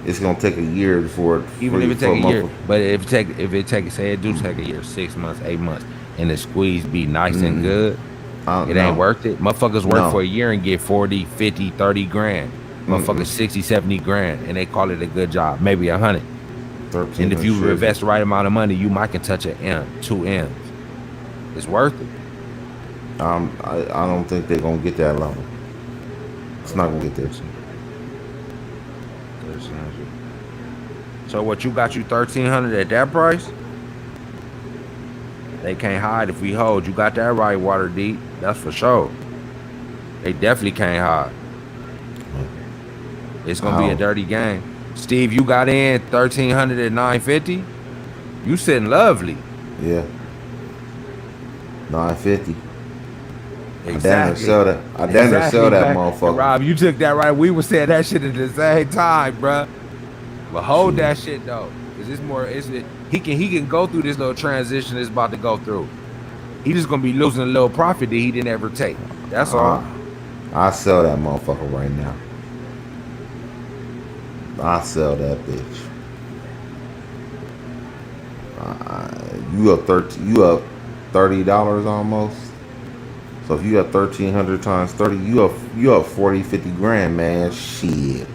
It's gonna take a year before it. Even if it take a year, but if it take say it do take a year, 6 months, 8 months, and the squeeze be nice and good, it ain't worth it. Motherfuckers work for a year and get 40, 50, 30 grand. Motherfuckers 60, 70 grand, and they call it a good job. Maybe 100. And if you invest the right amount of money, you might can touch an M, 2 M's. It's worth it. I don't think they're gonna get that level. It's not gonna get there. So what, you got you 1,300 at that price? They can't hide if we hold. You got that right, Water Deep. That's for sure. They definitely can't hide. It's gonna be a dirty game. Steve, you got in 1,300 at 950. You sitting lovely. Yeah. 950. Exactly. I damn near sell that. I damn near sell that motherfucker. Rob, you took that right. We were saying that shit at the same time, bruh. But hold that shit though, cause it's more. He can go through this little transition it's about to go through. He just gonna be losing a little profit that he didn't ever take. That's all. I sell that motherfucker right now. I sell that bitch. You up $30 almost. So if you got 1,300 times 30, you up 40, 50 grand, man. Shit.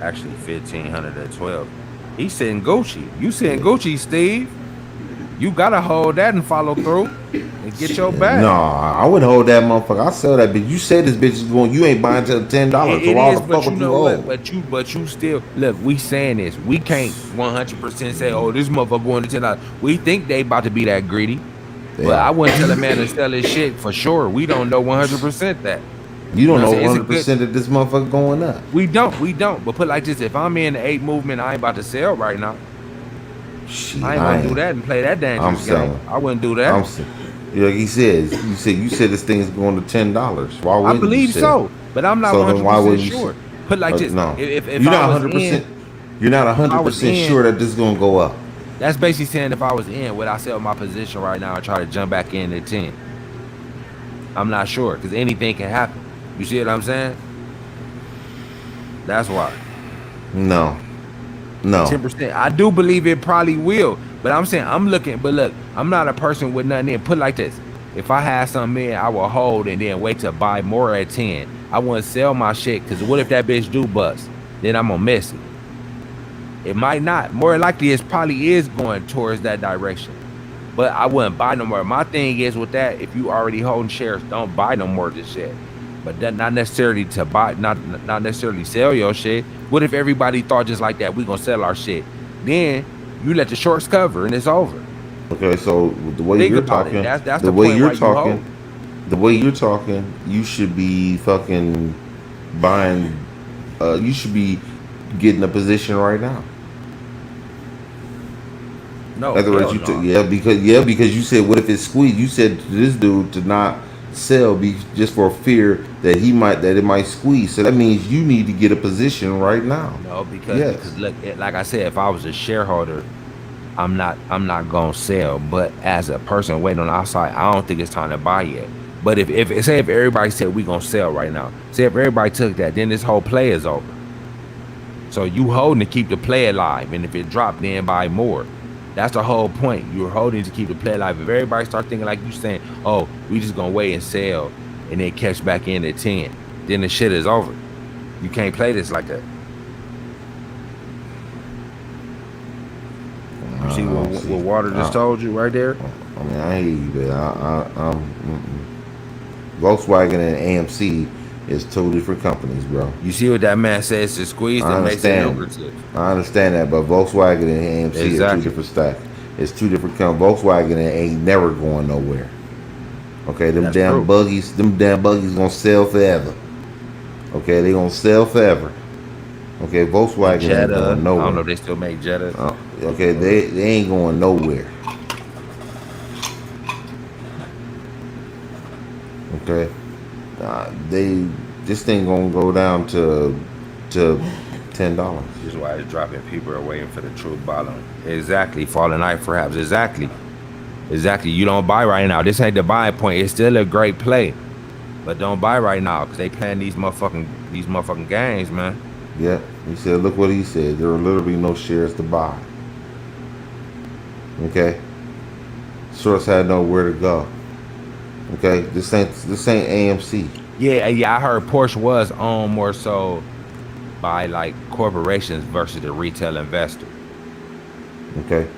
Actually, 1,500 at 12. He's sitting Gucci. You sitting Gucci, Steve? You gotta hold that and follow through and get your No, bag. I wouldn't hold that motherfucker. I sell that bitch. You said this bitch is going. You ain't buying till $10. So It why is, the fuck but you would you know what? hold? But you still look. We saying this. We can't 100% say, "Oh, this motherfucker going to $10." We think they about to be that greedy, They but I are. wouldn't tell a man to sell his shit for sure. We don't know 100% that. You You know don't what I'm know saying? It's a good. 100% that this motherfucker going up. We don't. But put like this: if I'm in the 8 movement, I ain't about to sell right now. Shit, I ain't I gonna do ain't. that and play that I'm dangerous game. selling. I wouldn't do I'm that. selling. Like he says, you said this thing's going to $10. Why I wouldn't you believe sell? so, but I'm not So then why 100% wouldn't you sell? sure. Put like this: No, if you're I not was 100%. in, You're not if I was 100% in, sure that this is gonna go up. that's basically saying if I was in, would I sell my position right now and try to jump back in at 10? I'm not sure because anything can happen. You see what I'm saying? That's why. No, no. 10%. I do believe it probably will, but I'm saying I'm looking. But look, I'm not a person with nothing in. Put like this: if I had something in, I will hold and then wait to buy more at 10. I wouldn't sell my shit because what if that bitch do bust? Then I'm gonna miss it. It might not. More likely, it probably is going towards that direction. But I wouldn't buy no more. My thing is with that, if you already holding shares, don't buy no more of this shit. But that not necessarily to buy, not necessarily sell your shit. What if everybody thought just like that? We gonna sell our shit. Then you let the shorts cover and it's over. Okay, so the way Think you're about it. talking, That's the the way point you're why you talking, hold. the way you're talking, you should be fucking buying. You should be getting a position right now. No, In other words, hell no. because you said what if it's squeezed? You said to this dude to not sell just for fear that it might squeeze. So that means you need to get a position right now. No, because Yes. look, like I said, if I was a shareholder, I'm not gonna sell. But as a person waiting on the outside, I don't think it's time to buy yet. But if say if everybody said we gonna sell right now, say if everybody took that, then this whole play is over. So you holding to keep the play alive, and if it dropped, then buy more. That's the whole point. You're holding to keep the play alive. If everybody start thinking like you saying, "Oh, we just gonna wait and sell, and then catch back in at 10," then the shit is over. You can't play this like that. You see what Water just told you right there? I mean, I hear you, but Volkswagen and AMC is two different companies, bro. You see what that man says to squeeze I that makes it understand. lucrative. I understand that, but Volkswagen and AMC are two Exactly. different stacks. It's two different companies. Volkswagen ain't never going nowhere. Okay, them That's damn true. buggies, gonna sell forever. Okay, they gonna sell forever. Okay, Volkswagen ain't Jetta. going I don't know nowhere. if they still make Jettas. Okay, they ain't going nowhere. Okay, they this thing gonna go down to $10. This is why it's dropping. People are waiting for the true bottom. Exactly. Falling knife perhaps. Exactly. You don't buy right now. This ain't the buying point. It's still a great play. But don't buy right now because they playing these motherfucking games, man. Yeah, he said. Look what he said. There are literally no shares to buy. Okay, shorts had nowhere to go. Okay, this ain't AMC. Yeah. I heard Porsche was owned more so by like corporations versus the retail investor. Okay,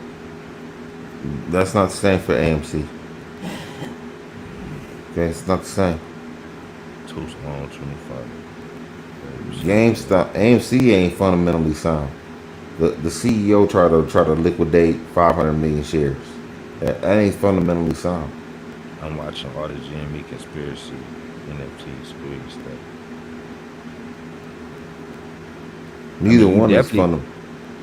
that's not the same for AMC. Okay, it's not the same. Too small, 25. GameStop, AMC ain't fundamentally sound. The CEO tried to liquidate 500 million shares. That ain't fundamentally sound. I'm watching all the GME conspiracy NFT squeeze stuff. Neither You one is definitely, fundamental.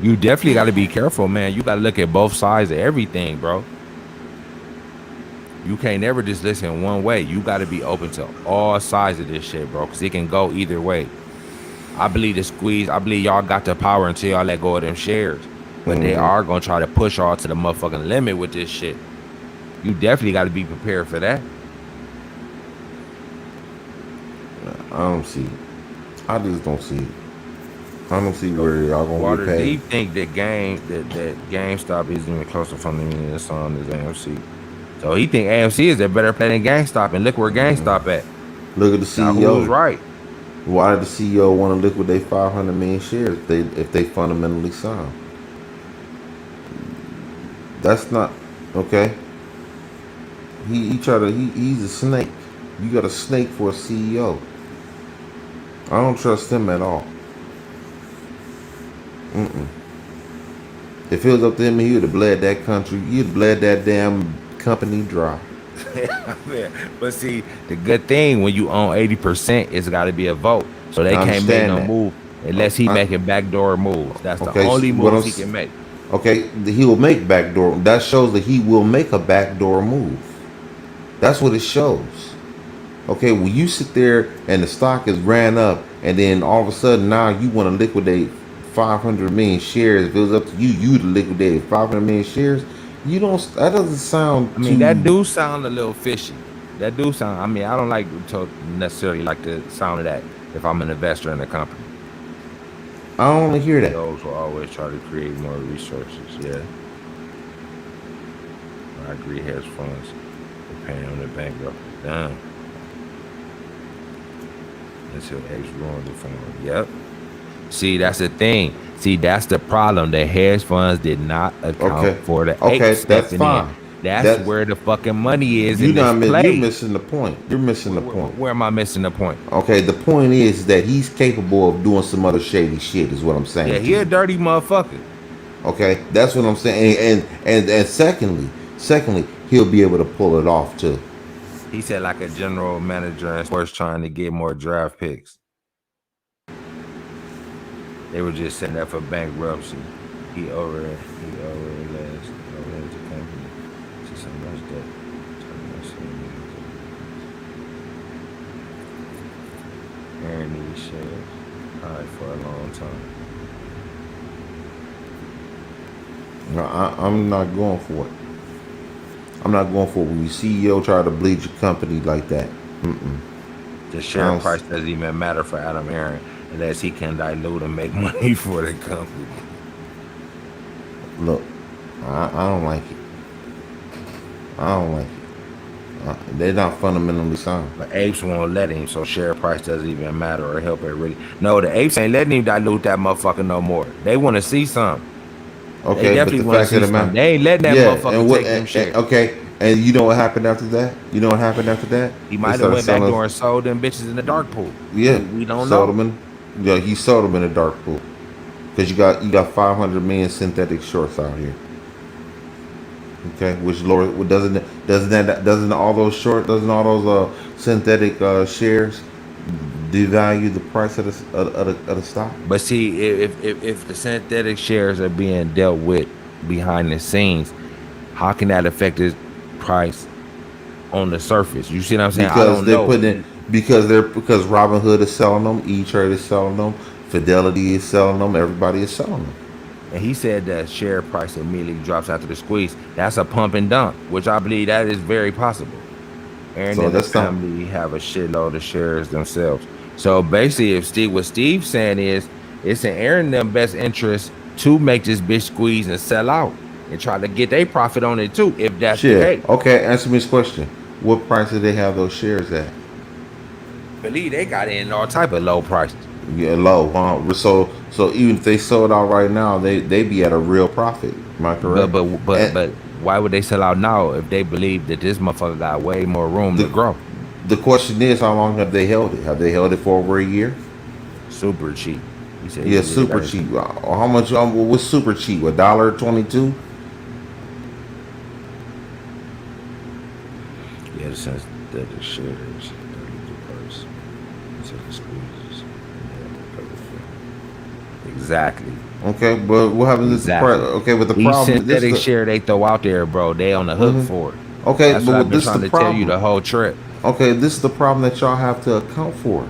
you definitely got to be careful, man. You got to look at both sides of everything, bro. You can't never just listen one way. You got to be open to all sides of this shit, bro, because it can go either way. I believe the squeeze. I believe y'all got the power until y'all let go of them shares, but they are gonna try to push y'all to the motherfucking limit with this shit. You definitely got to be prepared for that. I don't see it. I just don't see it. I don't see where y'all gonna Water, get do you paid. think that GameStop isn't even closer from the meaning the song as AMC? So he think AMC is a better play than GameStop, and look where GameStop at. Look at the Now who was CEO. right? Why did the CEO want to liquidate 500 million shares if they fundamentally sound? That's not Okay, he's a snake. You got a snake for a CEO. I don't trust him at all. Mm-mm. If it was up to him, he would have bled that country. He'd have bled that damn company dry. Yeah. But see, the good thing when you own 80%, it's got to be a vote. So they I can't make understand no that. move unless he I, making backdoor moves. That's the okay, only what moves I'm he can make. okay, he will make backdoor. That shows that he will make a backdoor move. That's what it shows. Okay, when you sit there and the stock has ran up, and then all of a sudden now you want to liquidate 500 million shares. If it was up to you, you'd liquidate 500 million shares. You don't. That doesn't sound I mean, that too. do sound a little fishy. That do sound. I mean, I don't like to necessarily like the sound of that if I'm an investor in a company. I don't want to hear that. Those will always try to create more resources. Yeah, I agree. Hedge funds are paying them to bankrupt. Damn. Until X ruined it for them. Yep. See, that's the thing. See, that's the problem. The hedge funds did not account Okay, for the okay, apes that's stepping in. fine. That's That's where the fucking money is you in this not. You're play. missing the point. You're missing the point. Where am I missing the point? Okay, the point is that he's capable of doing some other shady shit. Is what I'm Yeah, saying to he a you. dirty motherfucker. Okay, that's what I'm saying. And secondly, he'll be able to pull it off too. He said like a general manager in sports trying to get more draft picks. They were just setting up for bankruptcy. He over last the company to so much debt. Aaron these shares high for a long time. No, I'm not going for it. I'm not going for it. When your CEO try to bleed your company like that. Mm-mm. The I share don't, price doesn't even matter for Adam Aaron unless he can dilute and make money for the company. look, I don't like it. I don't like it. They're not fundamentally sound. But apes won't let him, so share price doesn't even matter or help it really. No, the apes ain't letting him dilute that motherfucker no more. They want to see some. They Okay, but definitely the want to fact of see the some. matter, They ain't letting that yeah, motherfucker and what? take them shares. Okay, and you know what happened after that? You know what happened after that? He They might have started went back selling us. door and sold them bitches in the dark pool. Yeah, We don't sold know. them in. Yeah, he sold them in a dark pool because you got 500 million synthetic shorts out here. Okay, which lower doesn't all those synthetic shares devalue the price of the stock? But see, if the synthetic shares are being dealt with behind the scenes, how can that affect the price on the surface? You see what I'm saying? I Because don't they're know. putting it because Robinhood is selling them, E-Trade is selling them, Fidelity is selling them, everybody is selling them. And he said that share price immediately drops after the squeeze. That's a pump and dump, which I believe that is very possible. Aaron So and the that's not family have a shitload of shares themselves. So basically, what Steve's saying is, it's in Aaron and them best interest to make this bitch squeeze and sell out and try to get their profit on it too, if that's the shit. case. Okay, answer me this question: what price do they have those shares at? Believe they got it in all type of low prices. Yeah, low. So even if they sold out right now, they be at a real profit. Am I But correct? but but And but why would they sell out now if they believe that this motherfucker got way more room to the grow? the question is, how long have they held it? Have they held it for over a year? Super cheap. He said Yeah, they super got it. cheap. How much? What's super cheap? $1.22? Yeah, since that the shares dilute the price until the squeezes. Yeah, exactly. Okay, but what happens if the price? Exactly. Okay, but the These problem. This synthetic is share they throw out there, bro, they on the hook the. for it. Okay, That's but what I've been this is trying the to tell you problem. the whole trip. Okay, this is the problem that y'all have to account for.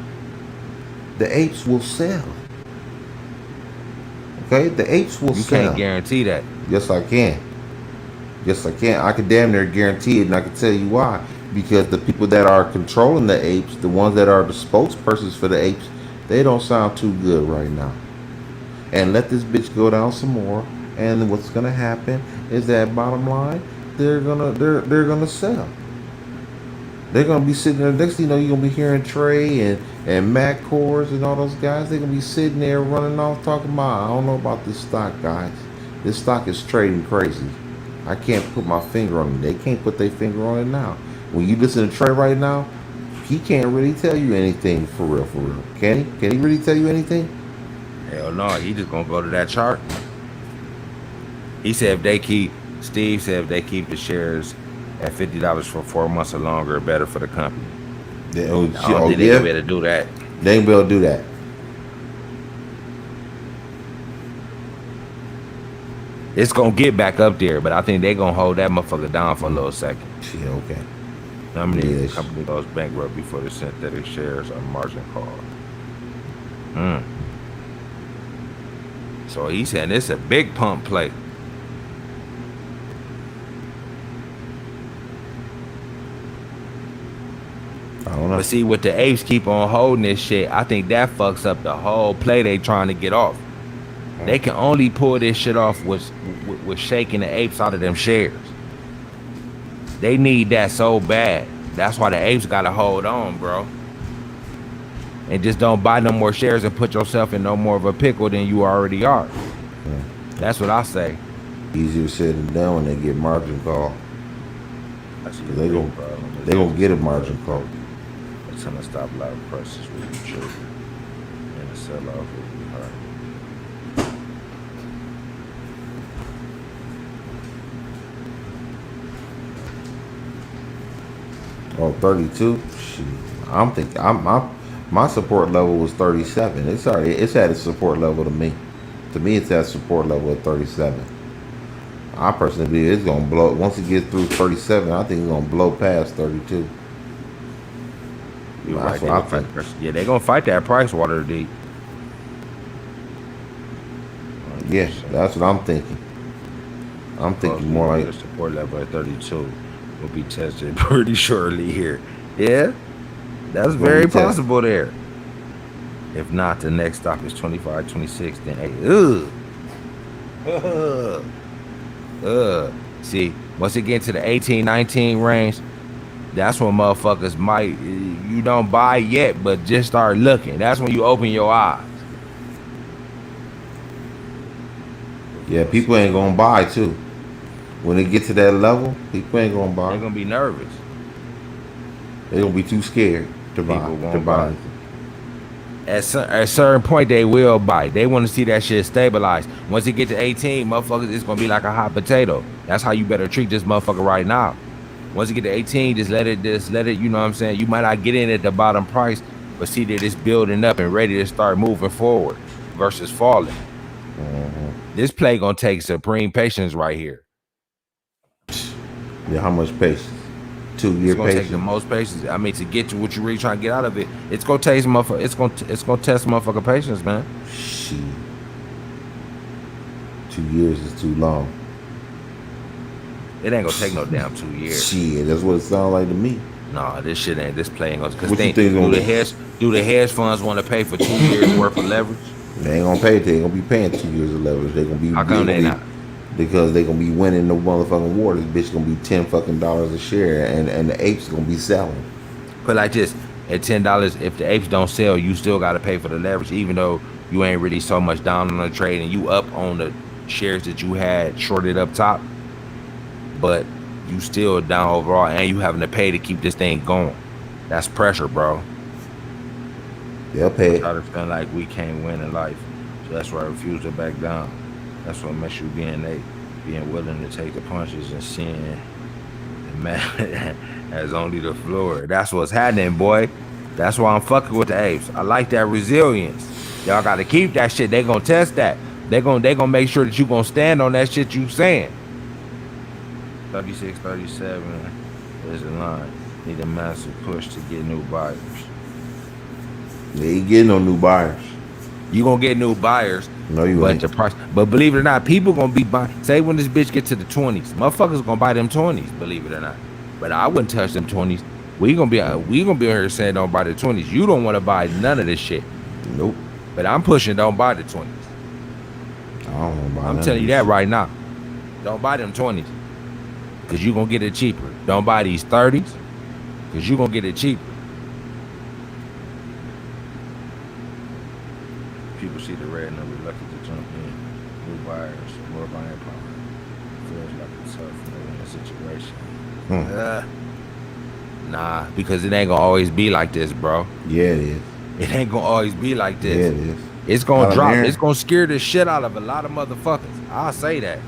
The apes will sell. Okay, the apes will You can't sell. guarantee that. Yes, I can. Yes, I can. I can damn near guarantee it, and I can tell you why. Because the people that are controlling the apes, the ones that are the spokespersons for the apes, they don't sound too good right now. And let this bitch go down some more, and what's gonna happen is that bottom line, they're gonna sell. They're gonna be sitting there. Next thing you know, you're gonna be hearing Trey and Matt Kors and all those guys. They're gonna be sitting there running off talking about, I don't know about this stock, guys. This stock is trading crazy. I can't put my finger on it. They can't put their finger on it now. When you listen to Trey right now, he can't really tell you anything for real, for real. Can he? Can he really tell you anything? Hell no, he just gonna go to that chart. He said Steve said if they keep the shares at $50 for 4 months or longer, better for the company. They, I don't think they gonna be able to do that. They ain't be able to do that. It's gonna get back up there, but I think they gonna hold that motherfucker down for a little second. Yeah, okay. How many company goes bankrupt before the synthetic shares are margin call? So he's saying it's a big pump play. I don't know. But see, with the apes keep on holding this shit, I think that fucks up the whole play they trying to get off. They can only pull this shit off with shaking the apes out of them shares. They need that so bad. That's why the apes gotta hold on, bro. And just don't buy no more shares and put yourself in no more of a pickle than you already are. That's what I say. Easier said than done when they get margin call. They gonna get a margin call. It's gonna stop a lot of prices with the trigger. And the sell off will be hard. Oh, 32? Shit. I'm thinking my support level was 37. It's at a support level to me. To me, it's at support level at 37. I personally believe it's gonna blow once it gets through 37. I think it's gonna blow past 32. You're That's right. what I think. Yeah, they're gonna fight that price water deep. Yeah, that's what I'm thinking. I'm thinking more like the support level at 32 will be tested pretty shortly here. Yeah, that's very possible there. If not, the next stop is 25, 26, then 8. See, once it gets to the 18, 19 range, that's when motherfuckers might, you don't buy yet, but just start looking. That's when you open your eyes. Yeah, people ain't gonna buy too. When they get to that level, people ain't gonna buy. They're gonna be nervous. They're gonna be too scared to buy. At a certain point, they will buy. They want to see that shit stabilize. Once it get to 18, motherfuckers, it's gonna be like a hot potato. That's how you better treat this motherfucker right now. Once you get to 18, just let it, you know what I'm saying? You might not get in at the bottom price, but see that it's building up and ready to start moving forward versus falling. This play gonna take supreme patience right here. Yeah, how much patience? 2 year It's gonna patience. take the most patience. I mean, to get to what you really trying to get out of it, it's gonna taste motherfucker. It's gonna test motherfucker patience, man. Shit. 2 years is too long. It ain't gonna take no damn 2 years. Shit, that's what it sounds like to me. Nah, this shit ain't. This play ain't gonna. Cause What you think do the hedge funds want to pay for 2 years worth of leverage? They ain't gonna pay. They ain't gonna be paying 2 years of leverage. They gonna be. How come they not? Because they gonna be winning the motherfucking war. This bitch gonna be $10 a share, and the apes gonna be selling. But like this, at $10, if the apes don't sell, you still got to pay for the leverage, even though you ain't really so much down on the trade and you up on the shares that you had shorted up top. But you still down overall, and you having to pay to keep this thing going. That's pressure, bro. They'll pay it. I try to feel like we can't win in life, so that's why I refuse to back down. That's what makes you being willing to take the punches and seeing the man as only the floor. That's what's happening, boy. That's why I'm fucking with the apes. I like that resilience. Y'all got to keep that shit. They gonna test that. They gonna make sure that you gonna stand on that shit you saying. 36, 37 is the line. Need a massive push to get new buyers. They ain't getting no new buyers. You gonna get new buyers. No, you ain't. The price, but believe it or not, people gonna be buying. Say when this bitch get to the 20s, motherfuckers gonna buy them 20s. Believe it or not, but I wouldn't touch them 20s. We gonna be here saying don't buy the 20s. You don't want to buy none of this shit. Nope. But I'm pushing don't buy the 20s. I don't want to buy. I'm telling you that right now. Don't buy them 20s, cause you gonna get it cheaper. Don't buy these 30s, cause you gonna get it cheaper. People see the red and are reluctant to jump in. New buyers, more buying power. Feels like it's tough. situation. Hmm. Nah, because it ain't gonna always be like this, bro. Yeah, it is. It ain't gonna always be like Yeah, this. it is. It's gonna Adam drop. Aaron. It's gonna scare the shit out of a lot of motherfuckers. I'll say that.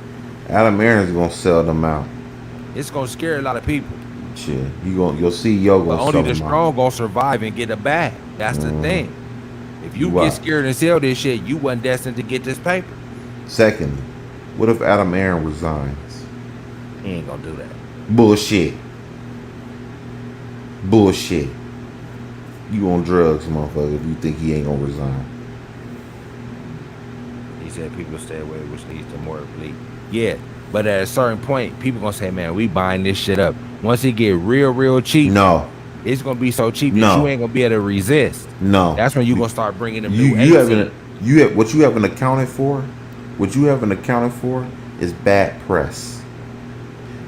Adam Aaron's gonna sell them out. It's gonna scare a lot of people. Shit, you'll see Yo But gonna only sell the them out. strong gonna survive and get a bag. That's the thing. If you Right. get scared and sell this shit, you wasn't destined to get this paper. Secondly, what if Adam Aaron resigns? He ain't gonna do that. Bullshit. Bullshit. You on drugs, motherfucker, if you think he ain't gonna resign. He said people stay away, which leads to more bleak. Yeah, but at a certain point, people gonna say, man, we buying this shit up. Once it get real cheap, No. it's gonna be so cheap that No. you ain't gonna be able to resist. No. That's when you gonna start bringing them new you apes haven't in. you have what you haven't accounted for. What you haven't accounted for is bad press.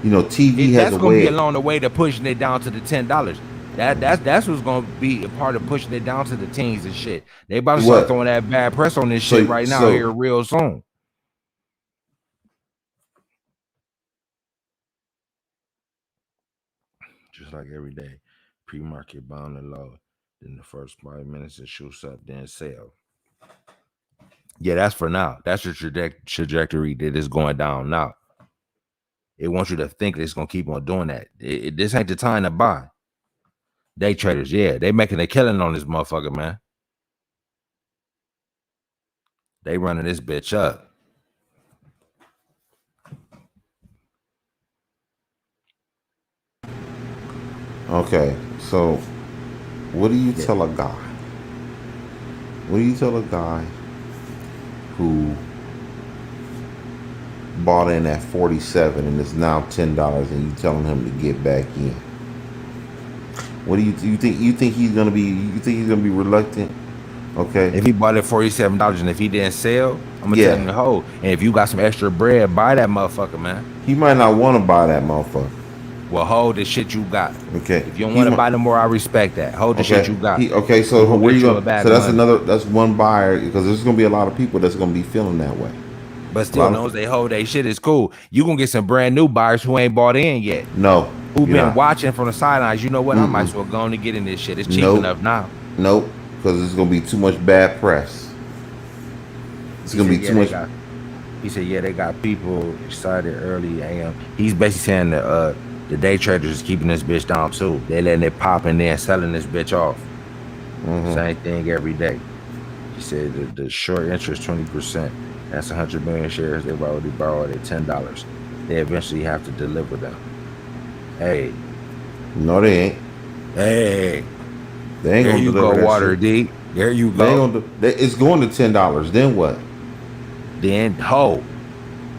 You know, TV has That's a gonna way. be along the way to pushing it down to the $10. That's what's gonna be a part of pushing it down to the teens and shit. They about to start What? throwing that bad press on this So- shit right now so- here real soon. Just like every day, pre-market bound and low. Then the first 5 minutes it shoots up, then sell. Yeah, that's for now. That's your trajectory that is going down now. It wants you to think it's gonna keep on doing that. This ain't the time to buy. Day traders, yeah, they making a killing on this motherfucker, man. They running this bitch up. Okay, so what do you tell a guy? What do you tell a guy who bought in at 47 and it's now $10 and you telling him to get back in? What do you think? You think he's gonna be? You think he's gonna be reluctant? Okay. If he bought it $47 and if he didn't sell, I'm gonna Yeah. tell him to hold. And if you got some extra bread, buy that motherfucker, man. He might not want to buy that motherfucker. Well, hold the shit you got. Okay. If you don't want to buy no more, I respect that. Hold the shit you got. Okay, so We'll where get you you a going? bag So that's of money. that's one buyer because there's gonna be a lot of people that's gonna be feeling that way. But still, of- knows they hold they shit is cool. You gonna get some brand new buyers who ain't bought in yet. No. Who've you're been not. watching from the sidelines. You know what? I might as well go on and get in this shit. It's cheap Nope. enough now. Nope, because it's gonna be too much bad press. It's gonna be too much. He said, yeah, they got people excited early AM. He's basically saying that the day traders is keeping this bitch down too. They letting it pop and then selling this bitch off. Same thing every day. He said the short interest 20%. That's 100 million shares. They've already borrowed at $10. They eventually have to deliver them. Hey. No, they ain't. Hey. They ain't there gonna you deliver go, that Water shit. D. There you They go. ain't gonna it's going to $10. Then what? Then hold.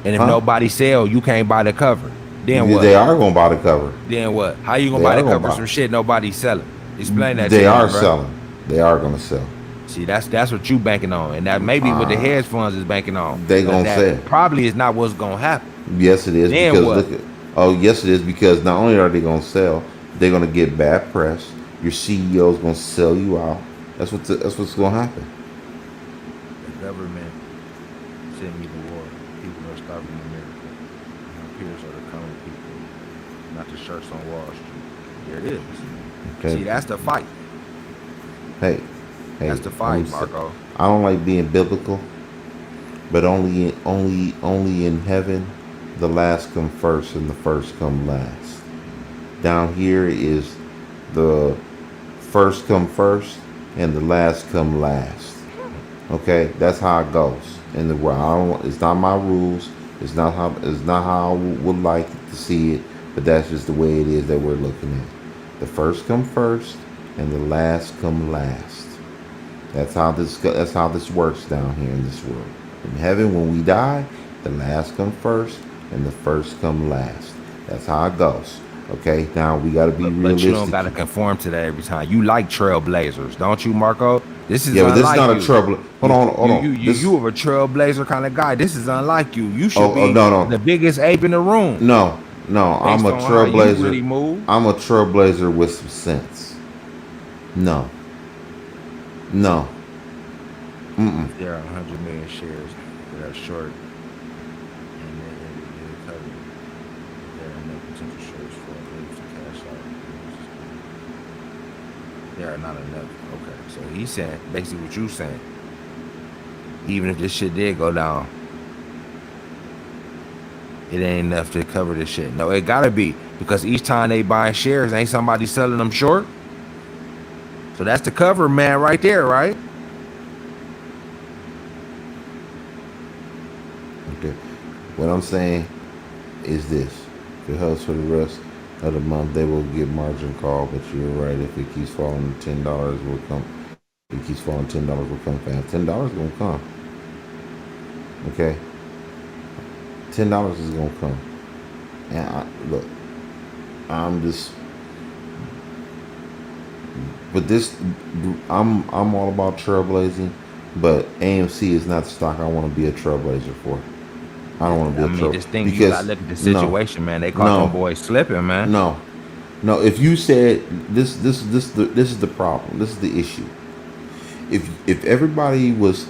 And if Huh? nobody sell, you can't buy the cover. Then what? They are gonna buy the cover. Then what? How you gonna They buy are the gonna cover buy. some shit nobody's selling? Explain that to They me, are bro. selling. They are gonna sell. See, that's what you banking on, and that maybe what the hedge funds is banking on. They But gonna that sell. probably is not what's gonna happen. Yes, it is. Then Because what? look at. Oh, yes, it is because not only are they gonna sell, they're gonna get bad press. Your CEO's gonna sell you out. That's what's gonna happen. The government sent me to war. People are starving in America. My peers are the common people, not the sharks on Wall Street. There it is. Okay. See, that's the fight. Hey, That's the fight, Marco. I don't like being biblical, but only in heaven, the last come first and the first come last. Down here is the first come first and the last come last. Okay, that's how it goes in the world. It's not my rules. It's not how I would like to see it, but that's just the way it is that we're looking at. The first come first and the last come last. That's how this works down here in this world. In heaven, when we die, the last come first and the first come last. That's how it goes. Okay, now we got to be realistic. But you don't got to conform to that every time. You like trailblazers, don't you, Marco? This is but this is unlike not you. a trouble. Hold on. You are a trailblazer kind of guy. This is unlike you. You should be no. the biggest ape in the room. No. I'm a Based on how you trailblazer. really move. I'm a trailblazer with some sense. No. There are 100 million shares that are short, and they're covered. They're in the There are not enough. Okay, so he's saying basically what you saying. Even if this shit did go down, it ain't enough to cover this shit. No, it gotta be because each time they buying shares, ain't somebody selling them short. So that's the cover, man, right there, right? Okay. What I'm saying is this: if it helps for the rest of the month, they will get margin call. But you're right. If it keeps falling, $10 will come. If it keeps falling, $10 will come fast. $10 gonna come. Okay. $10 is gonna come. And look, I'm just. But this, I'm all about trailblazing. But AMC is not the stock I want to be a trailblazer for. I don't want to I be a mean, trailblazer this thing you gotta because look at the situation, man. They caught no, them boys slipping, man. no, no. If you said this is the problem. This is the issue. If everybody was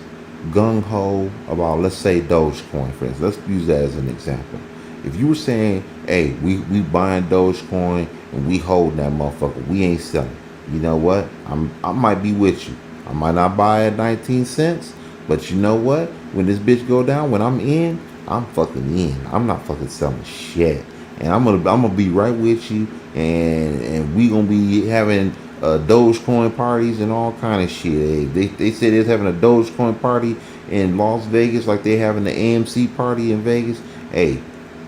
gung ho about, let's say, Dogecoin, for instance, let's use that as an example. If you were saying, hey, we buying Dogecoin and we holding that motherfucker, we ain't selling. You know what? I might be with you. I might not buy at 19 cents, but you know what? When this bitch go down, when I'm in, I'm fucking in. I'm not fucking selling shit. And I'm gonna be right with you, and we gonna be having Dogecoin parties and all kind of shit. They said they're having a Dogecoin party in Las Vegas like they having the AMC party in Vegas. Hey,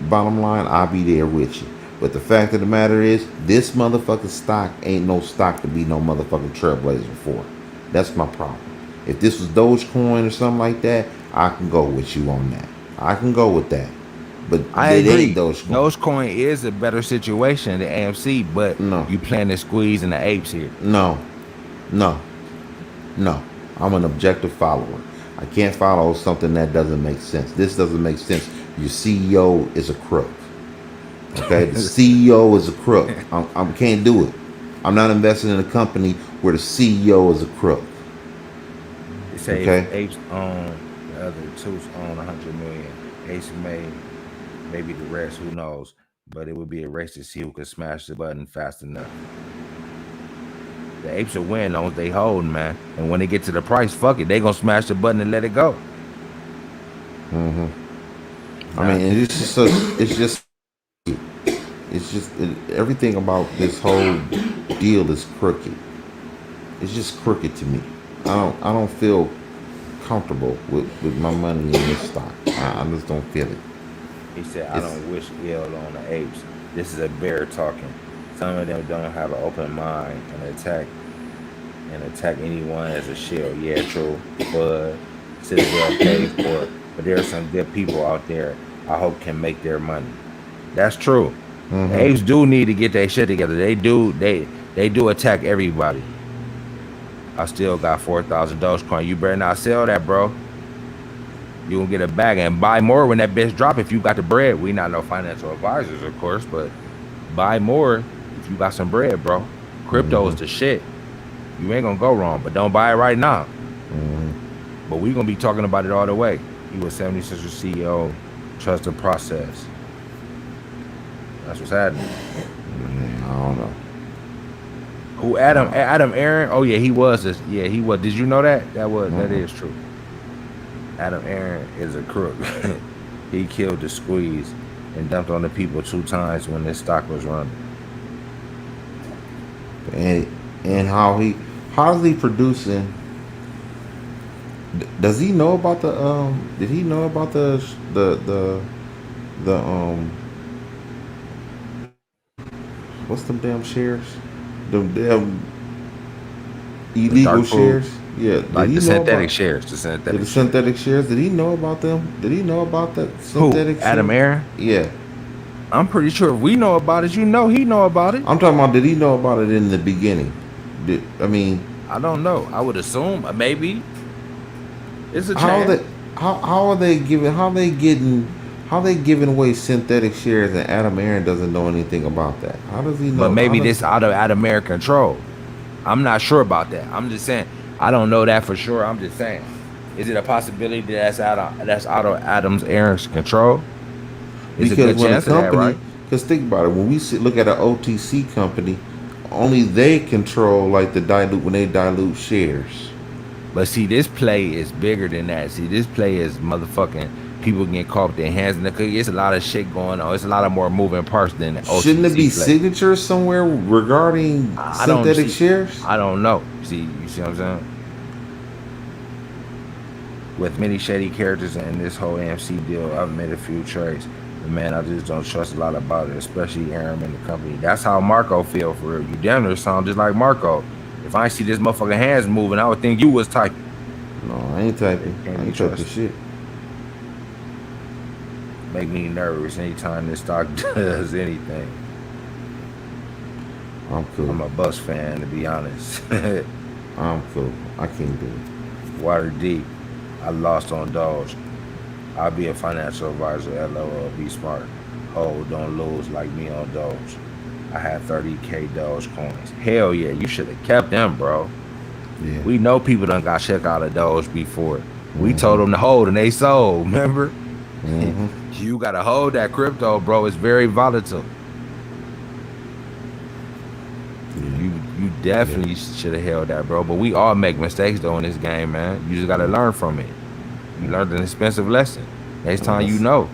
bottom line, I'll be there with you. But the fact of the matter is, this motherfucking stock ain't no stock to be no motherfucking trailblazer for. That's my problem. If this was Dogecoin or something like that, I can go with you on that. I can go with that. But I it ain't agree. Dogecoin. Dogecoin is a better situation than AMC, but No, you playing the squeeze and the apes here. no, no, no. I'm an objective follower. I can't follow something that doesn't make sense. This doesn't make sense. Your CEO is a crook. Okay, the CEO is a crook. I can't do it. I'm not investing in a company where the CEO is a crook. They say Okay. if apes own the other two own 100 million, apes maybe the rest, who knows? But it would be a race to see who can smash the button fast enough. The apes will win those they hold, man. And when they get to the price, fuck it, they gonna smash the button and let it go. I mean, it's just everything about this whole deal is crooked. It's just crooked to me. I don't feel comfortable with my money in this stock. I just don't feel it. He said, I It's don't wish ill on the apes. This is a bear talking. Some of them don't have an open mind and attack anyone as a shield. Yeah, true. But Citadel paid for it. But there are some good people out there I hope can make their money. That's true. The apes do need to get their shit together. They do attack everybody. I still got 4,000 Dogecoin. You better not sell that, bro. You gonna get a bag and buy more when that bitch drop if you got the bread. We not no financial advisors, of course, but buy more if you got some bread, bro. Crypto is the shit. You ain't gonna go wrong, but don't buy it right now. But we gonna be talking about it all the way. He was 76 CEO, trust the process. That's what's happening. I don't know. Who Adam Aaron? Oh yeah, he was. He was. Did you know that? That is true. Adam Aaron is a crook. He killed the squeeze and dumped on the people 2 times when this stock was running. And how's he producing? Does he know about the Did he know about the what's them damn shares? Them damn illegal shares? Yeah. Like the synthetic shares. The synthetic shares. Did he know about them? Did he know about that synthetic? Who? Adam Aaron? Yeah. I'm pretty sure if we know about it, he know about it. I'm talking about, did he know about it in the beginning? I don't know. I would assume maybe. It's a chance. How are they giving away synthetic shares and Adam Aaron doesn't know anything about that? How does he know? But maybe this out of Adam Aaron control. I'm not sure about that. I'm just saying I don't know that for sure. I'm just saying. Is it a possibility that's out of Adam's Aaron's control? It's because a good chance of that, right? Because think about it, when we look at an OTC company only they control like the dilute when they dilute shares. But see, this play is bigger than that. See, this play is motherfucking people getting caught with their hands in the cookie. It's a lot of shit going on. It's a lot of more moving parts than the Shouldn't it be OTC play. signatures somewhere regarding I don't synthetic see. shares? I don't know. See, you see what I'm saying? With many shady characters in this whole AMC deal, I've made a few trades. But man, I just don't trust a lot about it, especially Aaron and the company. That's how Marco feel for real. You damn near sound just like Marco. If I see this motherfucking hands moving, I would think you was typing. No, I ain't typing. Can't I be ain't typing trusted. shit. Make me nervous anytime this stock does anything. I'm cool. I'm a Bucks fan, to be honest. I'm cool. I can't do it. Water deep. I lost on Doge. I'll be a financial advisor. LOL. Be smart. Hold, don't lose like me on Doge. I had 30K Doge coins. Hell yeah, you should have kept them, bro. Yeah. We know people done got checked out of Doge before. We told them to hold and they sold, remember? You gotta hold that crypto, bro. It's very volatile. You definitely should have held that, bro. But we all make mistakes though in this game, man. You just gotta learn from it. You learned an expensive lesson. Next time you know.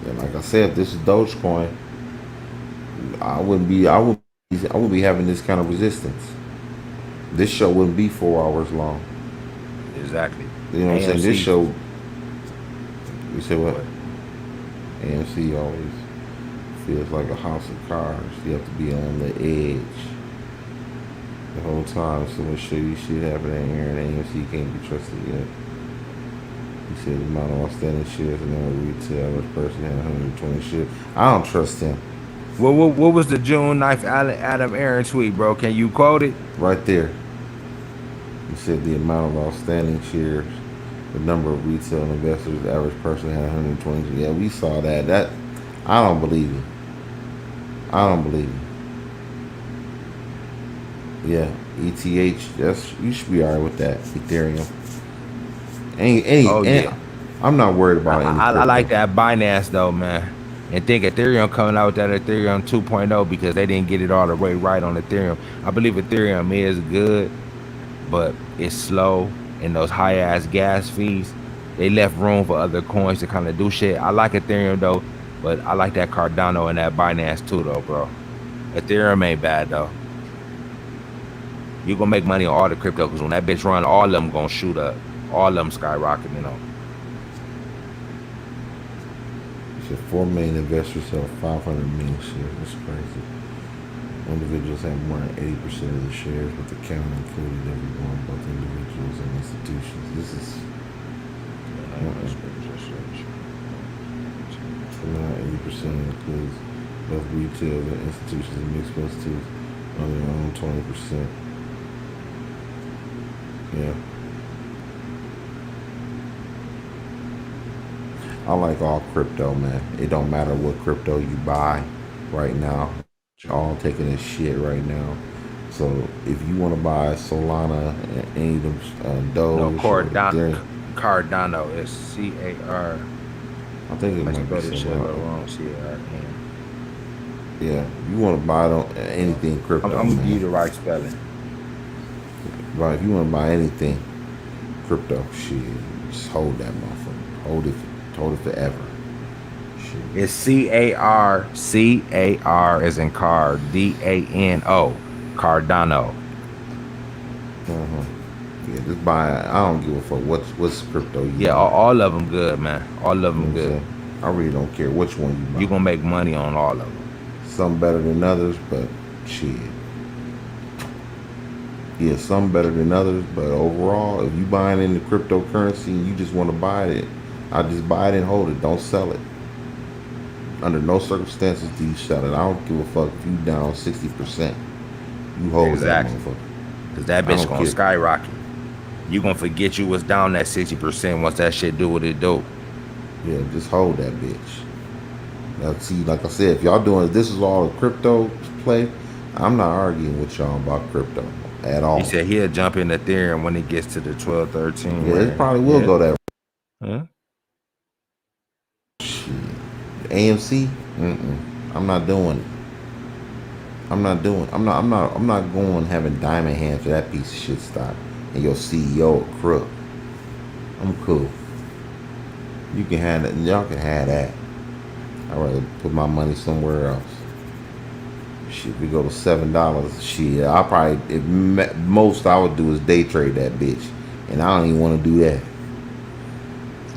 And like I said, if this is Dogecoin, I wouldn't be having this kind of resistance. This show wouldn't be 4 hours long. Exactly. You know what I'm saying? This AMC. show, you say what? AMC always feels like a house of cards. You have to be on the edge the whole time. So much shady shit happening here, and AMC can't be trusted yet. He said the amount of outstanding shares and then retail average person had 120 shares. I don't trust him. What was the June 9th Adam Aaron tweet, bro? Can you quote it? Right there. He said the amount of outstanding shares, the number of retail investors, the average person had 120. Yeah, we saw that. That I don't believe it. I don't believe it. Yeah, ETH. That's you should be alright with that. Ethereum. Yeah. I'm not worried about any. I like that Binance though, man. And think Ethereum coming out with that Ethereum 2.0 because they didn't get it all the way right on Ethereum. I believe Ethereum is good, but it's slow, and those high ass gas fees, they left room for other coins to kind of do shit. I like Ethereum though, but I like that Cardano and that Binance too though, bro. Ethereum ain't bad though. You gonna make money on all the crypto because when that bitch run, all of them gonna shoot up. All of them skyrocket, you know. He said 4 million investors held 500 million shares. That's crazy. Individuals have more than 80% of the shares, but the count included everyone, both individuals and institutions. This is 80% includes both retail and institutions and mixed institutes on their own 20%. Yeah. I like all crypto, man. It don't matter what crypto you buy right now. It's all taking a shit right now. So if you want to buy Solana and any of them Doge, Cardano is C-A-R. I think it might be shit Solana. wrong. C-A-R. Yeah, you want to buy anything crypto. I'm gonna give you the right spelling. Right, if you want to buy anything crypto, shit, just hold that motherfucker. Hold it forever. Shit. It's C-A-R as in card, D-A-N-O, Cardano. Yeah, just buy. I don't give a fuck what's crypto you Yeah, buy. all of them good, man. All of them good. I really don't care which one you buy. You gonna make money on all of them. Some better than others, but shit. Yeah, some better than others, but overall, if you buying into cryptocurrency and you just want to buy it, I just buy it and hold it. Don't sell it. Under no circumstances do you sell it. I don't give a fuck if you down 60%. You hold that motherfucker. Because that bitch gonna skyrocket. You gonna forget you was down that 60% once that shit do what it do. Yeah, just hold that bitch. Now, see, like I said, if y'all doing this is all a crypto play, I'm not arguing with y'all about crypto at all. He said he'll jump in Ethereum when it gets to the 12, 13. Yeah, it probably will go that way. Huh? Shit. AMC? I'm not doing it. I'm not going having diamond hands for that piece of shit stock and your CEO a crook. I'm cool. You can have that. Y'all can have that. I'd rather put my money somewhere else. Shit, we go to $7. Shit, I probably most I would do is day trade that bitch, and I don't even want to do that.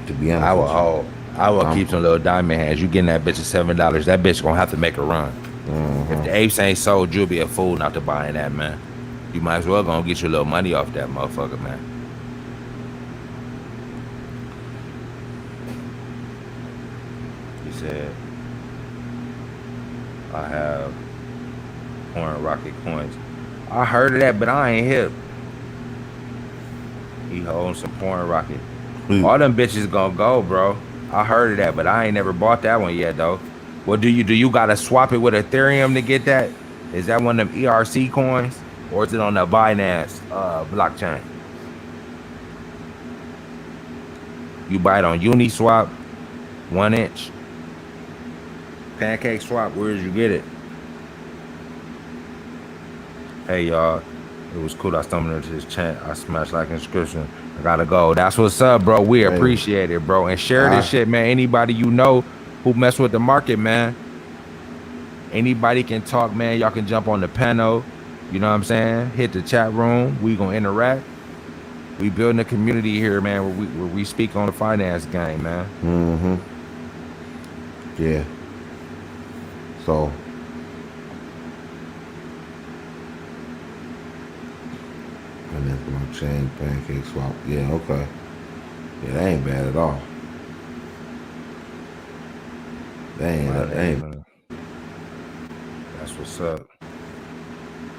To be honest with you, I will keep some little diamond hands. You getting that bitch at $7? That bitch gonna have to make a run. If the apes ain't sold, you'll be a fool not to buying that, man. You might as well gonna get your little money off that motherfucker, man. He said, I have Horn Rocket coins. I heard of that, but I ain't hip. He holding some Horn Rocket. All them bitches gonna go, bro. I heard of that, but I ain't never bought that one yet, though. Well, do you gotta swap it with Ethereum to get that? Is that one of them ERC coins, or is it on the Binance blockchain? You buy it on Uniswap, 1 inch, Pancake Swap. Where did you get it? Hey y'all, it was cool. I stumbled into this chat. I smashed like inscription. I gotta go. That's what's up, bro. We appreciate it, bro. And share this shit, man. Anybody you know who mess with the market, man. Anybody can talk, man. Y'all can jump on the panel. You know what I'm saying? Hit the chat room. We gonna interact. We building a community here, man, where we speak on the finance game, man. Yeah. So. And that's blockchain, Pancake Swap. Yeah, okay. Yeah, that ain't bad at all. That ain't. That's what's up.